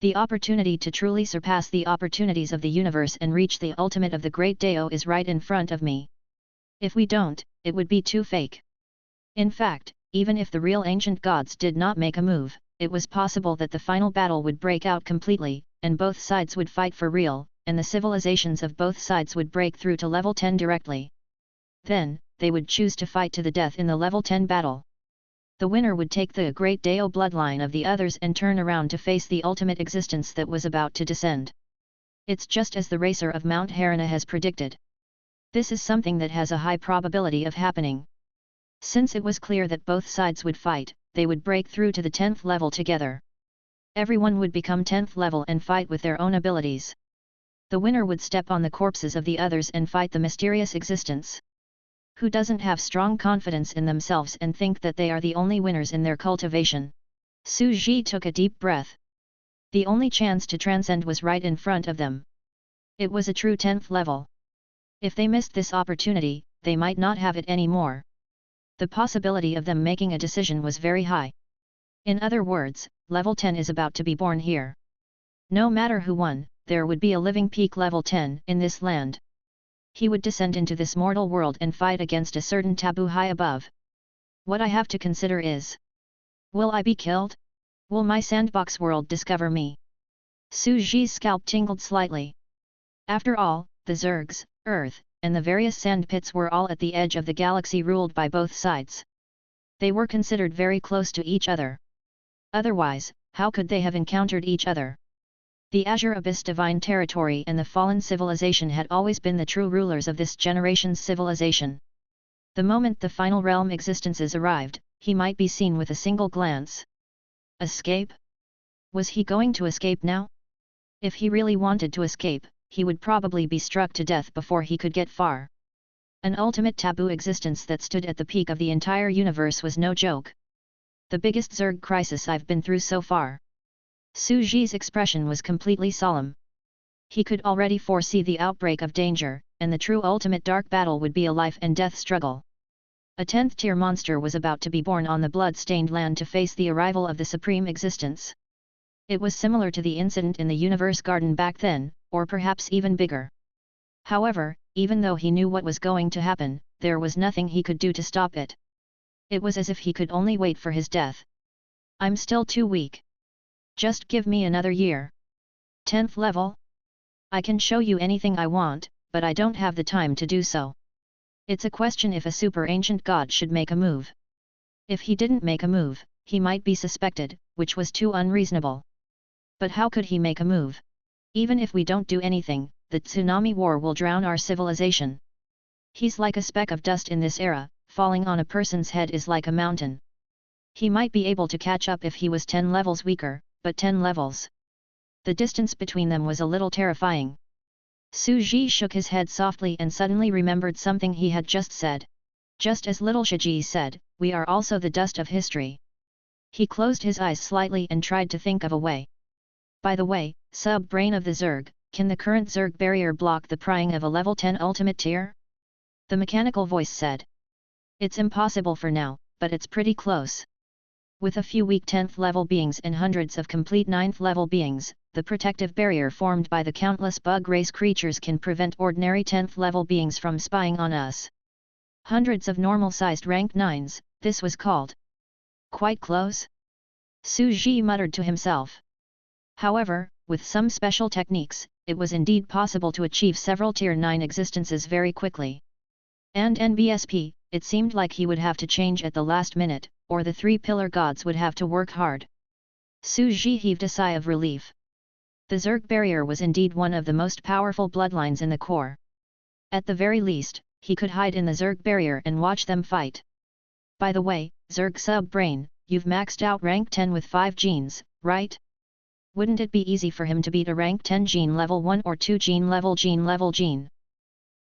The opportunity to truly surpass the opportunities of the universe and reach the ultimate of the great Deo is right in front of me. If we don't, it would be too fake. In fact, even if the real ancient gods did not make a move, it was possible that the final battle would break out completely, and both sides would fight for real, and the civilizations of both sides would break through to level 10 directly. Then, they would choose to fight to the death in the level 10 battle. The winner would take the great Deo bloodline of the others and turn around to face the ultimate existence that was about to descend. It's just as the racer of Mount Harana has predicted. This is something that has a high probability of happening. Since it was clear that both sides would fight, they would break through to the 10th level together. Everyone would become 10th level and fight with their own abilities. The winner would step on the corpses of the others and fight the mysterious existence. Who doesn't have strong confidence in themselves and think that they are the only winners in their cultivation? Su Ji took a deep breath. The only chance to transcend was right in front of them. It was a true 10th level. If they missed this opportunity, they might not have it anymore. The possibility of them making a decision was very high. In other words, level 10 is about to be born here. No matter who won, there would be a living peak level 10 in this land. He would descend into this mortal world and fight against a certain taboo high above. What I have to consider is: will I be killed? Will my sandbox world discover me? Su Ji's scalp tingled slightly. After all, the Zergs, Earth, and the various sand pits were all at the edge of the galaxy ruled by both sides. They were considered very close to each other. Otherwise, how could they have encountered each other? The Azure Abyss Divine Territory and the fallen civilization had always been the true rulers of this generation's civilization. The moment the final realm existences arrived, he might be seen with a single glance. Escape? Was he going to escape now? If he really wanted to escape, he would probably be struck to death before he could get far. An ultimate taboo existence that stood at the peak of the entire universe was no joke. The biggest Zerg crisis I've been through so far. Su Ji's expression was completely solemn. He could already foresee the outbreak of danger, and the true ultimate dark battle would be a life and death struggle. A 10th tier monster was about to be born on the blood-stained land to face the arrival of the supreme existence. It was similar to the incident in the universe garden back then, or perhaps even bigger. However, even though he knew what was going to happen, there was nothing he could do to stop it. It was as if he could only wait for his death. I'm still too weak. Just give me another year. 10th level? I can show you anything I want, but I don't have the time to do so. It's a question if a super ancient god should make a move. If he didn't make a move, he might be suspected, which was too unreasonable. But how could he make a move? Even if we don't do anything, the tsunami war will drown our civilization. He's like a speck of dust in this era, falling on a person's head is like a mountain. He might be able to catch up if he was 10 levels weaker, but 10 levels. The distance between them was a little terrifying. Su Ji shook his head softly and suddenly remembered something he had just said. Just as little Shiji said, we are also the dust of history. He closed his eyes slightly and tried to think of a way. By the way, sub-brain of the Zerg, can the current Zerg barrier block the prying of a level 10 ultimate tier? The mechanical voice said. It's impossible for now, but it's pretty close. With a few weak 10th level beings and hundreds of complete 9th level beings, the protective barrier formed by the countless bug race creatures can prevent ordinary 10th level beings from spying on us. Hundreds of normal-sized rank 9s, this was called. Quite close? Su Ji muttered to himself. However, with some special techniques, it was indeed possible to achieve several tier 9 existences very quickly. And NBSP, it seemed like he would have to change at the last minute, or the three pillar gods would have to work hard. Su Ji heaved a sigh of relief. The Zerg barrier was indeed one of the most powerful bloodlines in the core. At the very least, he could hide in the Zerg barrier and watch them fight. By the way, Zerg sub-brain, you've maxed out rank 10 with 5 genes, right? Wouldn't it be easy for him to beat a rank 10 gene level 1 or 2 gene level gene?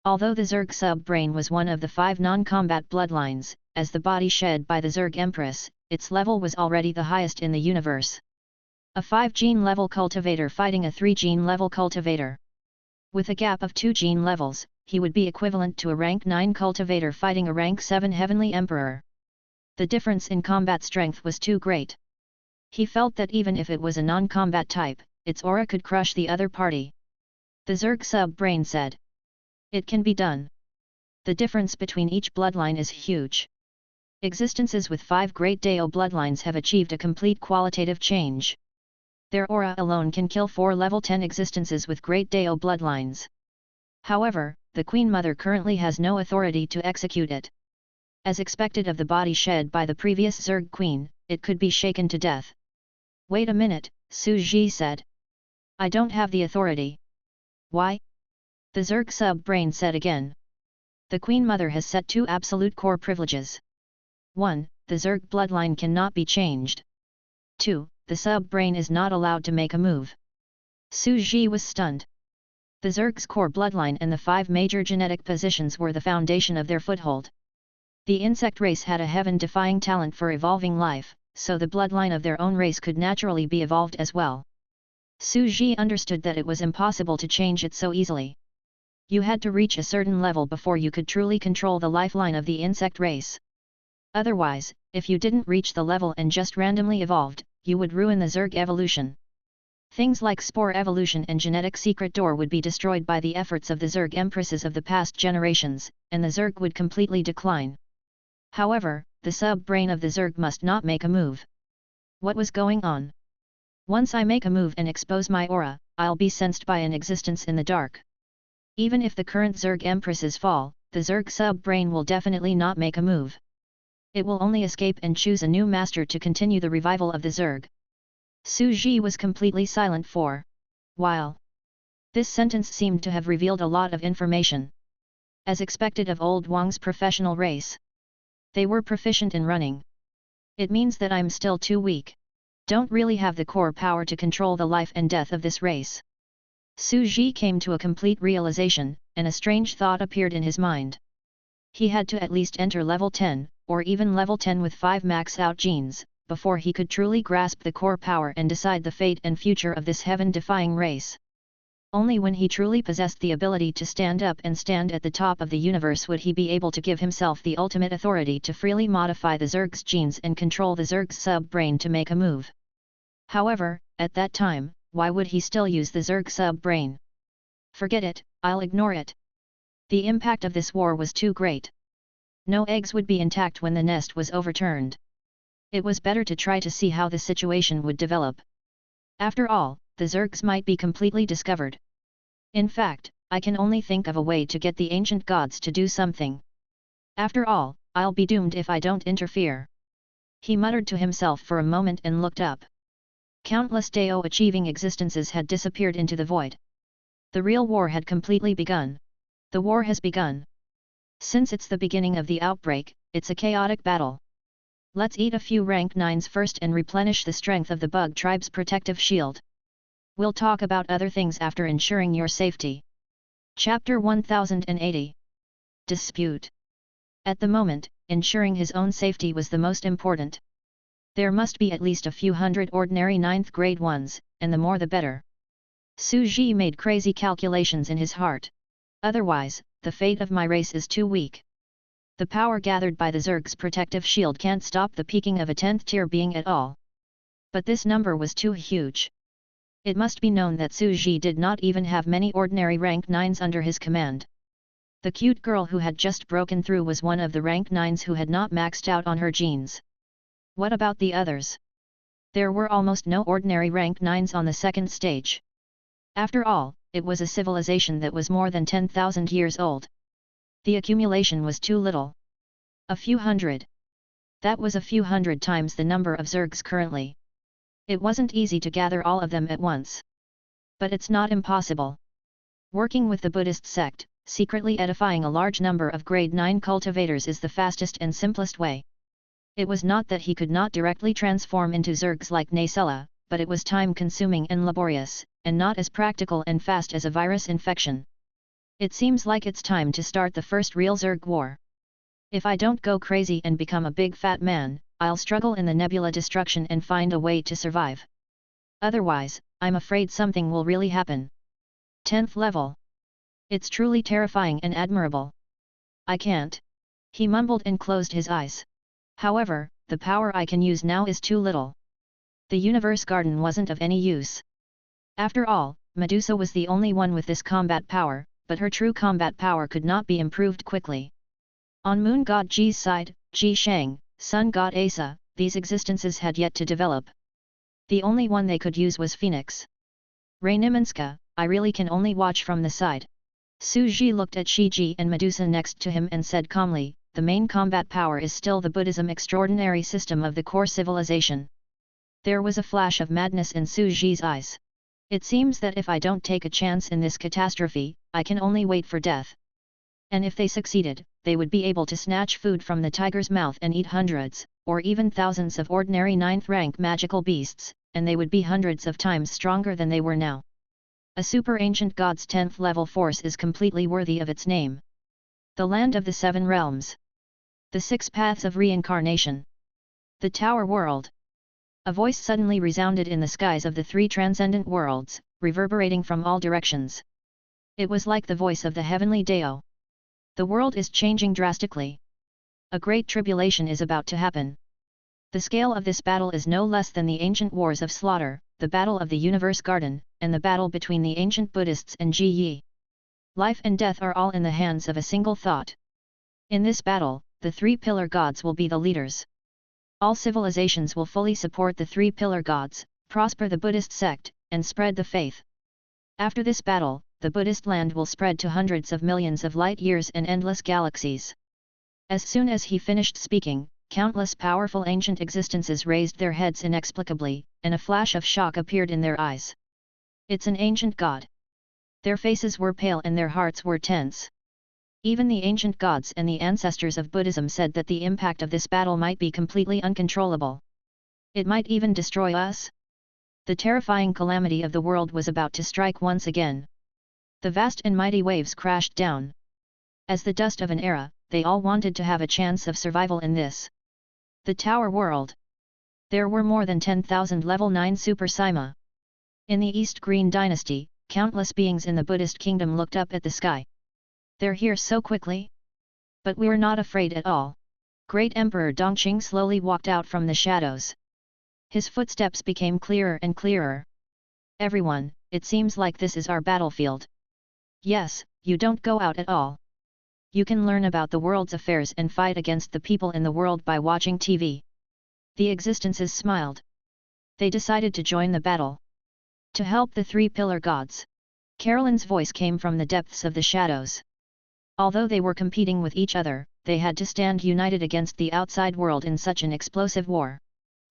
Although the Zerg sub-brain was one of the 5 non-combat bloodlines, as the body shed by the Zerg Empress, its level was already the highest in the universe. A 5 gene level cultivator fighting a 3 gene level cultivator. With a gap of 2 gene levels, he would be equivalent to a rank 9 cultivator fighting a rank 7 heavenly emperor. The difference in combat strength was too great. He felt that even if it was a non-combat type, its aura could crush the other party. The Zerg sub-brain said. It can be done. The difference between each bloodline is huge. Existences with 5 Great Dao bloodlines have achieved a complete qualitative change. Their aura alone can kill 4 level 10 existences with Great Dao bloodlines. However, the Queen Mother currently has no authority to execute it. As expected of the body shed by the previous Zerg Queen, it could be shaken to death. Wait a minute, Su Ji said. I don't have the authority. Why? The Zerg sub-brain said again. The Queen Mother has set 2 absolute core privileges. 1. The Zerg bloodline cannot be changed. 2. The sub-brain is not allowed to make a move. Su Ji was stunned. The Zerg's core bloodline and the 5 major genetic positions were the foundation of their foothold. The insect race had a heaven-defying talent for evolving life, so the bloodline of their own race could naturally be evolved as well. Su Ji understood that it was impossible to change it so easily. You had to reach a certain level before you could truly control the lifeline of the insect race. Otherwise, if you didn't reach the level and just randomly evolved, you would ruin the Zerg evolution. Things like spore evolution and genetic secret door would be destroyed by the efforts of the Zerg empresses of the past generations, and the Zerg would completely decline. However, the sub-brain of the Zerg must not make a move. What was going on? Once I make a move and expose my aura, I'll be sensed by an existence in the dark. Even if the current Zerg empresses fall, the Zerg sub-brain will definitely not make a move. It will only escape and choose a new master to continue the revival of the Zerg. Su Ji was completely silent for a while. This sentence seemed to have revealed a lot of information. As expected of Old Wang's professional race. They were proficient in running. It means that I'm still too weak. Don't really have the core power to control the life and death of this race. Su Ji came to a complete realization, and a strange thought appeared in his mind. He had to at least enter level 10, or even level 10 with 5 max-out genes, before he could truly grasp the core power and decide the fate and future of this heaven-defying race. Only when he truly possessed the ability to stand up and stand at the top of the universe would he be able to give himself the ultimate authority to freely modify the Zerg's genes and control the Zerg's sub-brain to make a move. However, at that time, why would he still use the Zerg sub-brain? Forget it, I'll ignore it. The impact of this war was too great. No eggs would be intact when the nest was overturned. It was better to try to see how the situation would develop. After all, the Zergs might be completely discovered. In fact, I can only think of a way to get the ancient gods to do something. After all, I'll be doomed if I don't interfere. He muttered to himself for a moment and looked up. Countless Dao-achieving existences had disappeared into the void. The real war had completely begun. The war has begun. Since it's the beginning of the outbreak, it's a chaotic battle. Let's eat a few rank 9s first and replenish the strength of the bug tribe's protective shield. We'll talk about other things after ensuring your safety. Chapter 1080. Dispute. At the moment, ensuring his own safety was the most important. There must be at least a few hundred ordinary 9th grade ones, and the more the better. Su Ji made crazy calculations in his heart. Otherwise, the fate of my race is too weak. The power gathered by the Zerg's protective shield can't stop the peaking of a 10th tier being at all. But this number was too huge. It must be known that Su Ji did not even have many ordinary rank 9s under his command. The cute girl who had just broken through was one of the rank 9s who had not maxed out on her genes. What about the others? There were almost no ordinary rank 9s on the second stage. After all, it was a civilization that was more than 10,000 years old. The accumulation was too little. A few hundred. That was a few hundred times the number of Zergs currently. It wasn't easy to gather all of them at once. But it's not impossible. Working with the Buddhist sect, secretly edifying a large number of grade 9 cultivators is the fastest and simplest way. It was not that he could not directly transform into Zergs like Nacella, but it was time-consuming and laborious, and not as practical and fast as a virus infection. It seems like it's time to start the first real Zerg war. If I don't go crazy and become a big fat man, I'll struggle in the nebula destruction and find a way to survive. Otherwise, I'm afraid something will really happen. 10th level. It's truly terrifying and admirable. I can't. He mumbled and closed his eyes. However, the power I can use now is too little. The universe garden wasn't of any use. After all, Medusa was the only one with this combat power, but her true combat power could not be improved quickly. On Moon God Ji's side, Ji Shang, Sun God Asa, these existences had yet to develop. The only one they could use was Phoenix. Rayniminska, I really can only watch from the side. Su Ji looked at Shiji and Medusa next to him and said calmly, the main combat power is still the Buddhism extraordinary system of the core civilization. There was a flash of madness in Su Ji's eyes. It seems that if I don't take a chance in this catastrophe, I can only wait for death. And if they succeeded, they would be able to snatch food from the tiger's mouth and eat hundreds, or even thousands of ordinary 9th rank magical beasts, and they would be hundreds of times stronger than they were now. A super ancient god's 10th level force is completely worthy of its name. The land of the 7 realms. The 6 paths of reincarnation. The Tower World. A voice suddenly resounded in the skies of the 3 transcendent worlds, reverberating from all directions. It was like the voice of the heavenly Dao. The world is changing drastically. A great tribulation is about to happen. The scale of this battle is no less than the ancient wars of slaughter, the battle of the universe garden, and the battle between the ancient Buddhists and Ji Yi. Life and death are all in the hands of a single thought. In this battle, the 3 pillar gods will be the leaders. All civilizations will fully support the 3 pillar gods, prosper the Buddhist sect, and spread the faith. After this battle, the Buddhist land will spread to hundreds of millions of light years and endless galaxies. As soon as he finished speaking, countless powerful ancient existences raised their heads inexplicably, and a flash of shock appeared in their eyes. It's an ancient god. Their faces were pale and their hearts were tense. Even the ancient gods and the ancestors of Buddhism said that the impact of this battle might be completely uncontrollable. It might even destroy us. The terrifying calamity of the world was about to strike once again. The vast and mighty waves crashed down. As the dust of an era, they all wanted to have a chance of survival in this. The Tower World. There were more than 10,000 level 9 Super Sima. In the East Green Dynasty, countless beings in the Buddhist kingdom looked up at the sky. They're here so quickly? But we're not afraid at all. Great Emperor Dongqing slowly walked out from the shadows. His footsteps became clearer and clearer. Everyone, it seems like this is our battlefield. Yes, you don't go out at all. You can learn about the world's affairs and fight against the people in the world by watching TV. The existences smiled. They decided to join the battle. To help the three pillar gods. Carolyn's voice came from the depths of the shadows. Although they were competing with each other, they had to stand united against the outside world in such an explosive war.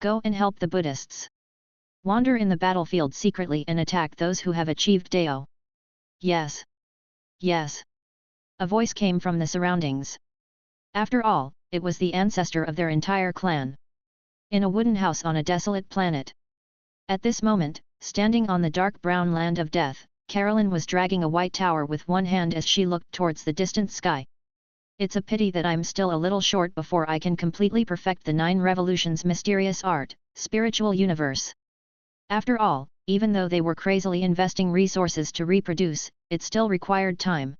Go and help the Buddhists. Wander in the battlefield secretly and attack those who have achieved Dao. Yes. Yes. A voice came from the surroundings. After all, it was the ancestor of their entire clan. In a wooden house on a desolate planet. At this moment, standing on the dark brown land of death, Carolyn was dragging a white tower with one hand as she looked towards the distant sky. It's a pity that I'm still a little short before I can completely perfect the 9 revolutions mysterious art, spiritual universe. After all, even though they were crazily investing resources to reproduce, it still required time.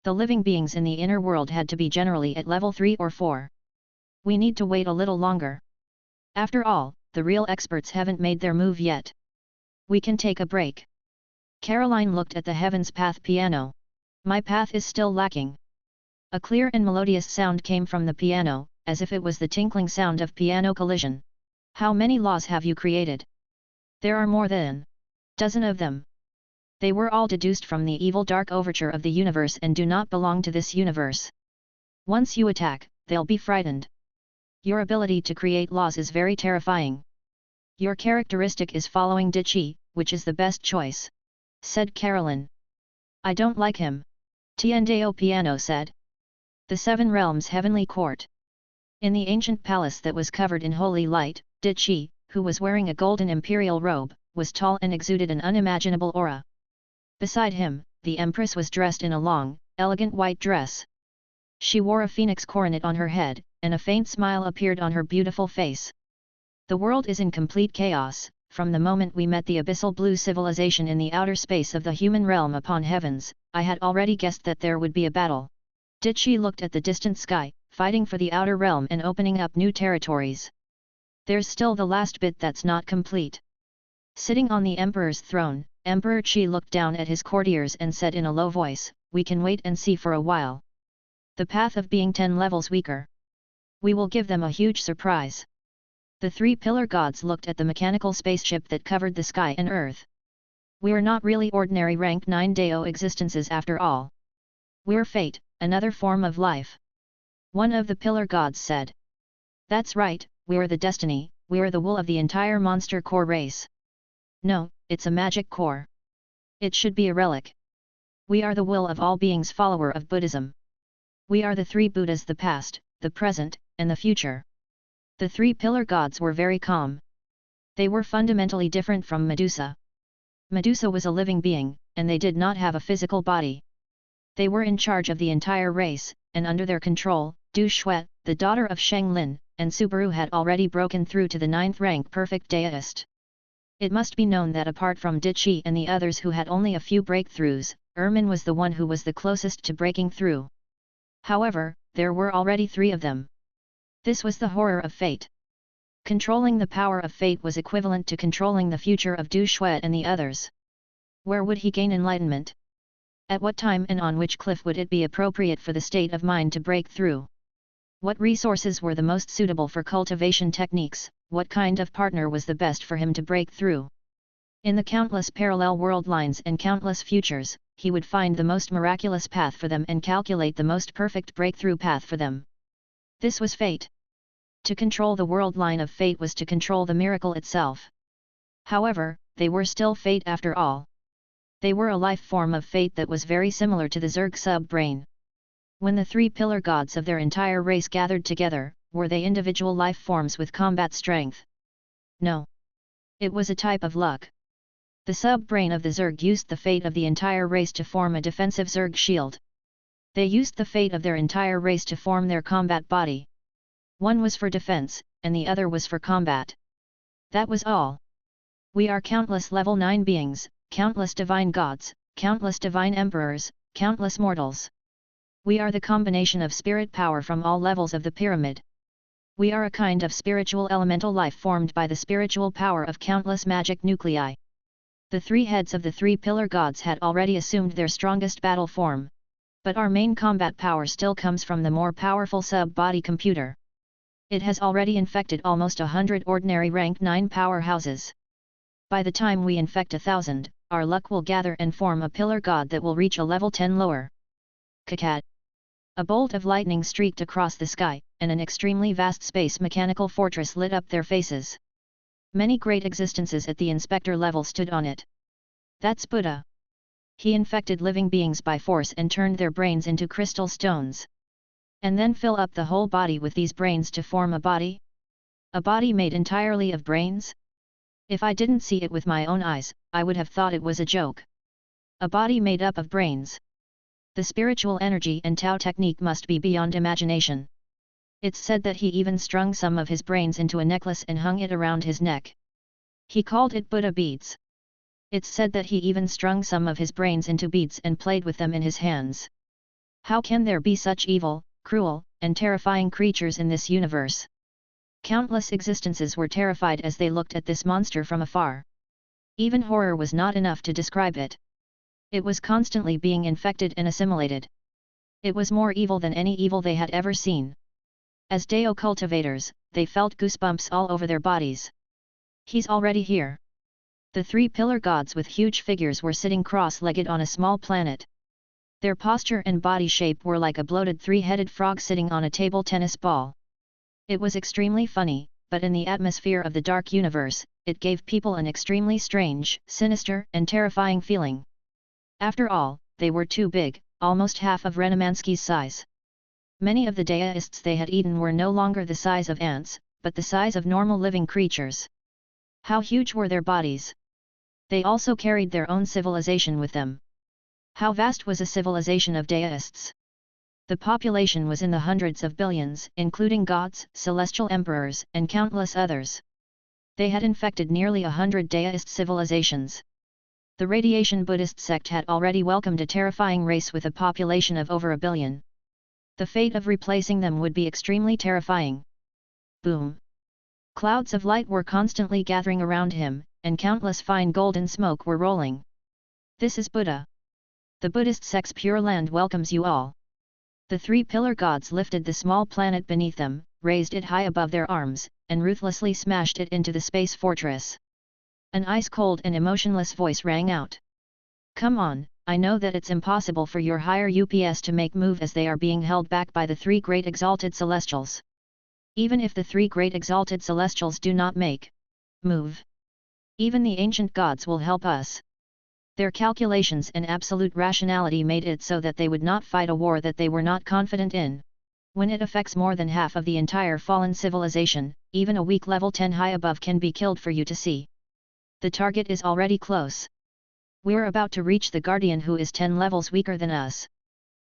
The living beings in the inner world had to be generally at level 3 or 4. We need to wait a little longer. After all, the real experts haven't made their move yet. We can take a break. Caroline looked at the Heaven's Path piano. My path is still lacking. A clear and melodious sound came from the piano, as if it was the tinkling sound of piano collision. How many laws have you created? There are more than a dozen of them. They were all deduced from the evil dark overture of the universe and do not belong to this universe. Once you attack, they'll be frightened. Your ability to create laws is very terrifying. Your characteristic is following Dichi, which is the best choice, said Carolyn. I don't like him. Tiendao Piano said. The 7 Realms Heavenly Court. In the ancient palace that was covered in holy light, Dichi, who was wearing a golden imperial robe, was tall and exuded an unimaginable aura. Beside him, the Empress was dressed in a long, elegant white dress. She wore a phoenix coronet on her head, and a faint smile appeared on her beautiful face. The world is in complete chaos. From the moment we met the abyssal blue civilization in the outer space of the human realm upon heavens, I had already guessed that there would be a battle. Dichi looked at the distant sky, fighting for the outer realm and opening up new territories. There's still the last bit that's not complete. Sitting on the Emperor's throne, Emperor Qi looked down at his courtiers and said in a low voice, we can wait and see for a while. The path of being 10 levels weaker. We will give them a huge surprise. The 3 pillar gods looked at the mechanical spaceship that covered the sky and earth. We're not really ordinary rank 9 Dao existences after all. We're fate, another form of life. One of the pillar gods said. That's right, we're the destiny, we're the wool of the entire monster core race. No, it's a magic core. It should be a relic. We are the will of all beings, follower of Buddhism. We are the 3 Buddhas, the past, the present, and the future. The 3 pillar gods were very calm. They were fundamentally different from Medusa. Medusa was a living being, and they did not have a physical body. They were in charge of the entire race, and under their control, Du Shui, the daughter of Sheng Lin, and Subaru had already broken through to the 9th rank perfect deist. It must be known that apart from Dichi and the others who had only a few breakthroughs, Ermin was the one who was the closest to breaking through. However, there were already 3 of them. This was the horror of fate. Controlling the power of fate was equivalent to controlling the future of Du Shui and the others. Where would he gain enlightenment? At what time and on which cliff would it be appropriate for the state of mind to break through? What resources were the most suitable for cultivation techniques? What kind of partner was the best for him to break through? In the countless parallel world lines and countless futures, he would find the most miraculous path for them and calculate the most perfect breakthrough path for them. This was fate. To control the world line of fate was to control the miracle itself. However, they were still fate after all. They were a life form of fate that was very similar to the Zerg sub-brain. When the 3 pillar gods of their entire race gathered together, were they individual life forms with combat strength? No. It was a type of luck. The sub-brain of the Zerg used the fate of the entire race to form a defensive Zerg shield. They used the fate of their entire race to form their combat body. One was for defense, and the other was for combat. That was all. We are countless level 9 beings, countless divine gods, countless divine emperors, countless mortals. We are the combination of spirit power from all levels of the pyramid. We are a kind of spiritual elemental life formed by the spiritual power of countless magic nuclei. The 3 heads of the 3 pillar gods had already assumed their strongest battle form. But our main combat power still comes from the more powerful sub-body computer. It has already infected almost 100 ordinary rank 9 powerhouses. By the time we infect 1,000, our luck will gather and form a pillar god that will reach a level 10 lower. Kakat. A bolt of lightning streaked across the sky, and an extremely vast space mechanical fortress lit up their faces. Many great existences at the inspector level stood on it. That's Buddha. He infected living beings by force and turned their brains into crystal stones. And then fill up the whole body with these brains to form a body? A body made entirely of brains? If I didn't see it with my own eyes, I would have thought it was a joke. A body made up of brains. The spiritual energy and Tao technique must be beyond imagination. It's said that he even strung some of his brains into a necklace and hung it around his neck. He called it Buddha beads. It's said that he even strung some of his brains into beads and played with them in his hands. How can there be such evil, cruel, and terrifying creatures in this universe? Countless existences were terrified as they looked at this monster from afar. Even horror was not enough to describe it. It was constantly being infected and assimilated. It was more evil than any evil they had ever seen. As Deo cultivators, they felt goosebumps all over their bodies. He's already here. The 3 pillar gods with huge figures were sitting cross-legged on a small planet. Their posture and body shape were like a bloated 3-headed frog sitting on a table tennis ball. It was extremely funny, but in the atmosphere of the dark universe, it gave people an extremely strange, sinister, and terrifying feeling. After all, they were too big, almost half of Renamansky's size. Many of the deists they had eaten were no longer the size of ants, but the size of normal living creatures. How huge were their bodies? They also carried their own civilization with them. How vast was a civilization of deists? The population was in the hundreds of billions, including gods, celestial emperors, and countless others. They had infected nearly 100 deist civilizations. The Radiation Buddhist sect had already welcomed a terrifying race with a population of over 1 billion. The fate of replacing them would be extremely terrifying. Boom! Clouds of light were constantly gathering around him, and countless fine golden smoke were rolling. This is Buddha. The Buddhist sect's Pure Land welcomes you all. The 3 pillar gods lifted the small planet beneath them, raised it high above their arms, and ruthlessly smashed it into the space fortress. An ice-cold and emotionless voice rang out. Come on, I know that it's impossible for your higher UPS to make move as they are being held back by the 3 great exalted celestials. Even if the 3 great exalted celestials do not make move, even the ancient gods will help us. Their calculations and absolute rationality made it so that they would not fight a war that they were not confident in. When it affects more than half of the entire fallen civilization, even a weak level 10 high above can be killed for you to see. The target is already close. We're about to reach the Guardian who is 10 levels weaker than us,